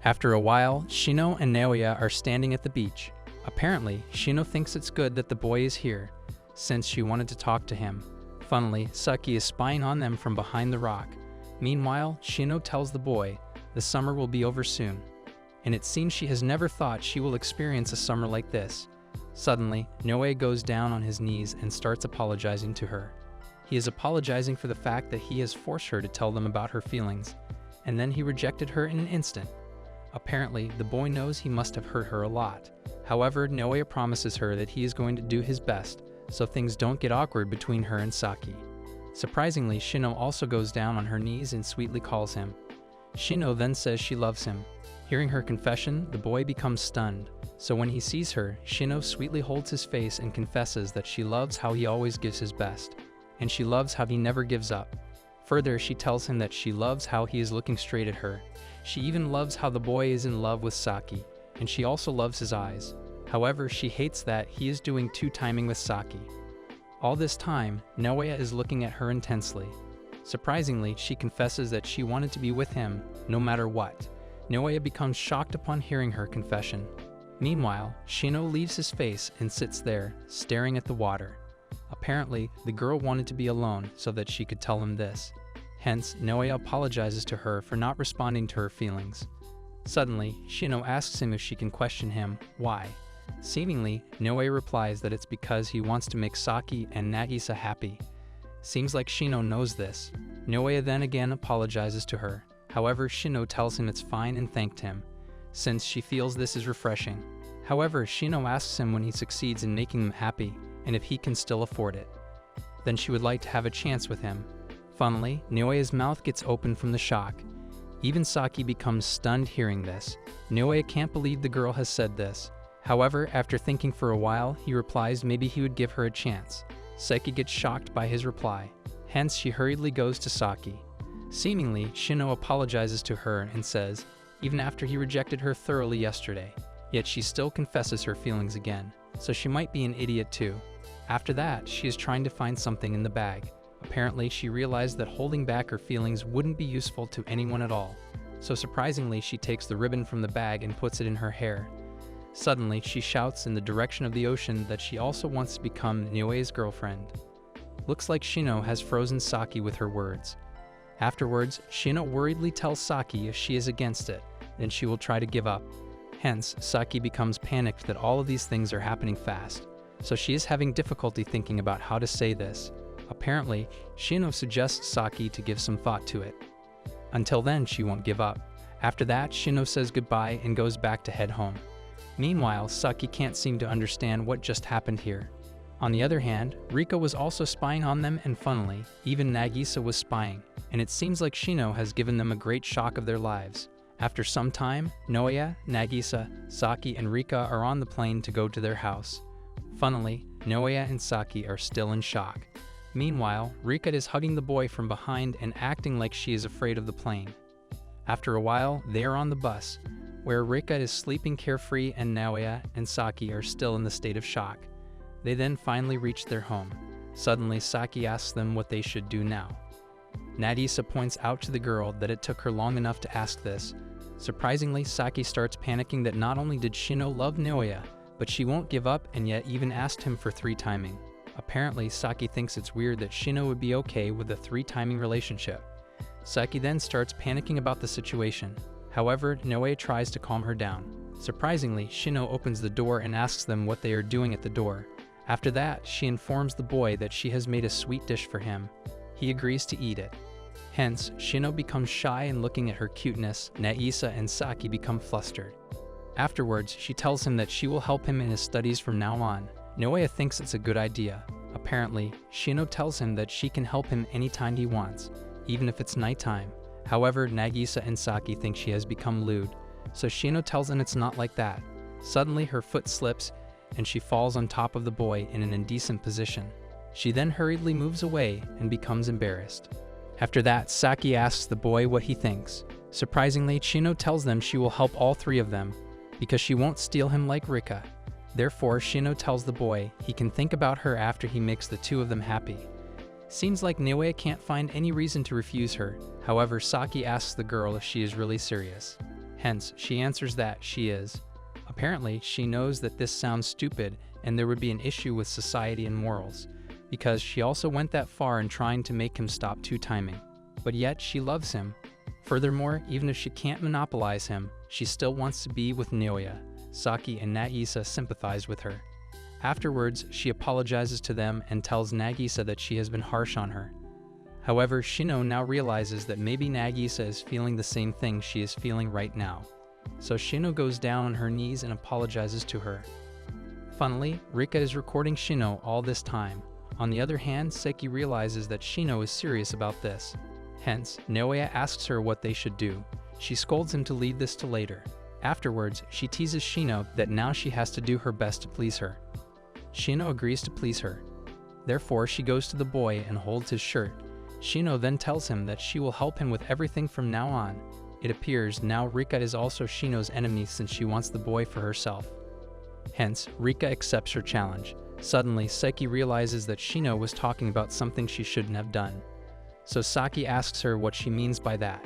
After a while, Shino and Naoya are standing at the beach. Apparently, Shino thinks it's good that the boy is here, since she wanted to talk to him. Funnily, Saki is spying on them from behind the rock. Meanwhile, Shino tells the boy the summer will be over soon, and it seems she has never thought she will experience a summer like this. Suddenly, Naoya goes down on his knees and starts apologizing to her. He is apologizing for the fact that he has forced her to tell them about her feelings, and then he rejected her in an instant. Apparently, the boy knows he must have hurt her a lot. However, Naoya promises her that he is going to do his best, so things don't get awkward between her and Saki. Surprisingly, Shino also goes down on her knees and sweetly calls him. Shino then says she loves him. Hearing her confession, the boy becomes stunned. So when he sees her, Shino sweetly holds his face and confesses that she loves how he always gives his best, and she loves how he never gives up. Further, she tells him that she loves how he is looking straight at her. She even loves how the boy is in love with Saki, and she also loves his eyes. However, she hates that he is doing two-timing with Saki. All this time, Naoya is looking at her intensely. Surprisingly, she confesses that she wanted to be with him, no matter what. Naoya becomes shocked upon hearing her confession. Meanwhile, Shino leaves his face and sits there, staring at the water. Apparently, the girl wanted to be alone so that she could tell him this. Hence, Naoya apologizes to her for not responding to her feelings. Suddenly, Shino asks him if she can question him, why. Seemingly, Naoya replies that it's because he wants to make Saki and Nagisa happy. Seems like Shino knows this. Naoya then again apologizes to her. However, Shino tells him it's fine and thanked him, since she feels this is refreshing. However, Shino asks him when he succeeds in making them happy, and if he can still afford it. Then she would like to have a chance with him. Funnily, Naoya's mouth gets open from the shock. Even Saki becomes stunned hearing this. Naoya can't believe the girl has said this. However, after thinking for a while, he replies maybe he would give her a chance. Saki gets shocked by his reply. Hence, she hurriedly goes to Saki. Seemingly, Shino apologizes to her and says, even after he rejected her thoroughly yesterday, yet she still confesses her feelings again, so she might be an idiot too. After that, she is trying to find something in the bag. Apparently, she realized that holding back her feelings wouldn't be useful to anyone at all. So surprisingly, she takes the ribbon from the bag and puts it in her hair. Suddenly, she shouts in the direction of the ocean that she also wants to become Naoya's girlfriend. Looks like Shino has frozen Saki with her words. Afterwards, Shino worriedly tells Saki if she is against it, then she will try to give up. Hence, Saki becomes panicked that all of these things are happening fast, so she is having difficulty thinking about how to say this. Apparently, Shino suggests Saki to give some thought to it. Until then, she won't give up. After that, Shino says goodbye and goes back to head home. Meanwhile, Saki can't seem to understand what just happened here. On the other hand, Rika was also spying on them, and funnily, even Nagisa was spying, and it seems like Shino has given them a great shock of their lives. After some time, Naoya, Nagisa, Saki, and Rika are on the plane to go to their house. Funnily, Naoya and Saki are still in shock. Meanwhile, Rika is hugging the boy from behind and acting like she is afraid of the plane. After a while, they are on the bus, where Rika is sleeping carefree and Naoya and Saki are still in the state of shock. They then finally reach their home. Suddenly, Saki asks them what they should do now. Nagisa points out to the girl that it took her long enough to ask this. Surprisingly, Saki starts panicking that not only did Shino love Naoya, but she won't give up and yet even asked him for 3 timing. Apparently, Saki thinks it's weird that Shino would be okay with a 3 timing relationship. Saki then starts panicking about the situation. However, Naoya tries to calm her down. Surprisingly, Shino opens the door and asks them what they are doing at the door. After that, she informs the boy that she has made a sweet dish for him. He agrees to eat it. Hence, Shino becomes shy, and looking at her cuteness, Nagisa and Saki become flustered. Afterwards, she tells him that she will help him in his studies from now on. Naoya thinks it's a good idea. Apparently, Shino tells him that she can help him anytime he wants, even if it's nighttime. However, Nagisa and Saki think she has become lewd, so Shino tells him it's not like that. Suddenly, her foot slips, and she falls on top of the boy in an indecent position. She then hurriedly moves away and becomes embarrassed. After that, Saki asks the boy what he thinks. Surprisingly, Shino tells them she will help all 3 of them, because she won't steal him like Rika. Therefore, Shino tells the boy he can think about her after he makes the 2 of them happy. Seems like Naoya can't find any reason to refuse her. However, Saki asks the girl if she is really serious. Hence, she answers that she is. Apparently, she knows that this sounds stupid and there would be an issue with society and morals, because she also went that far in trying to make him stop 2 timing. But yet, she loves him. Furthermore, even if she can't monopolize him, she still wants to be with Naoya. Saki and Nagisa sympathize with her. Afterwards, she apologizes to them and tells Nagisa that she has been harsh on her. However, Shino now realizes that maybe Nagisa is feeling the same thing she is feeling right now. So Shino goes down on her knees and apologizes to her. Funnily, Rika is recording Shino all this time. On the other hand, Seki realizes that Shino is serious about this. Hence, Naoya asks her what they should do. She scolds him to leave this to later. Afterwards, she teases Shino that now she has to do her best to please her. Shino agrees to please her. Therefore, she goes to the boy and holds his shirt. Shino then tells him that she will help him with everything from now on. It appears now Rika is also Shino's enemy since she wants the boy for herself. Hence, Rika accepts her challenge. Suddenly, Seki realizes that Shino was talking about something she shouldn't have done. So Saki asks her what she means by that.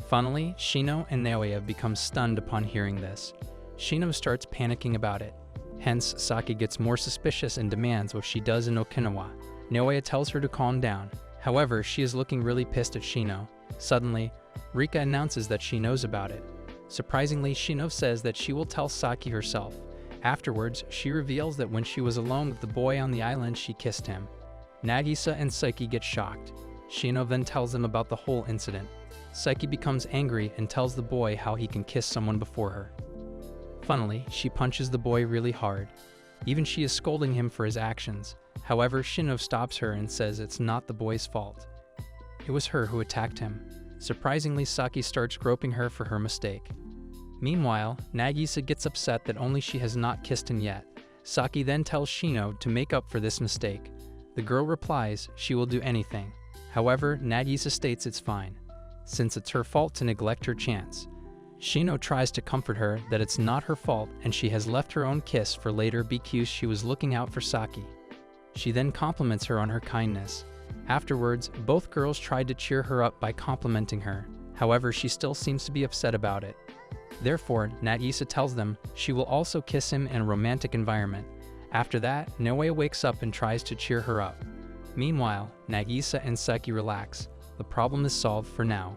Funnily, Shino and Naoya become stunned upon hearing this. Shino starts panicking about it. Hence, Saki gets more suspicious and demands what she does in Okinawa. Naoya tells her to calm down. However, she is looking really pissed at Shino. Suddenly, Rika announces that she knows about it. Surprisingly, Shino says that she will tell Saki herself. Afterwards, she reveals that when she was alone with the boy on the island, she kissed him. Nagisa and Saiki get shocked. Shino then tells them about the whole incident. Saiki becomes angry and tells the boy how he can kiss someone before her. Funnily, she punches the boy really hard. Even she is scolding him for his actions. However, Shino stops her and says it's not the boy's fault. It was her who attacked him. Surprisingly, Saki starts groping her for her mistake. Meanwhile, Nagisa gets upset that only she has not kissed him yet. Saki then tells Shino to make up for this mistake. The girl replies she will do anything. However, Nagisa states it's fine, since it's her fault to neglect her chance. Shino tries to comfort her that it's not her fault and she has left her own kiss for later because she was looking out for Saki. She then compliments her on her kindness. Afterwards, both girls tried to cheer her up by complimenting her. However, she still seems to be upset about it. Therefore, Nagisa tells them she will also kiss him in a romantic environment. After that, Naoya wakes up and tries to cheer her up. Meanwhile, Nagisa and Saki relax. The problem is solved for now.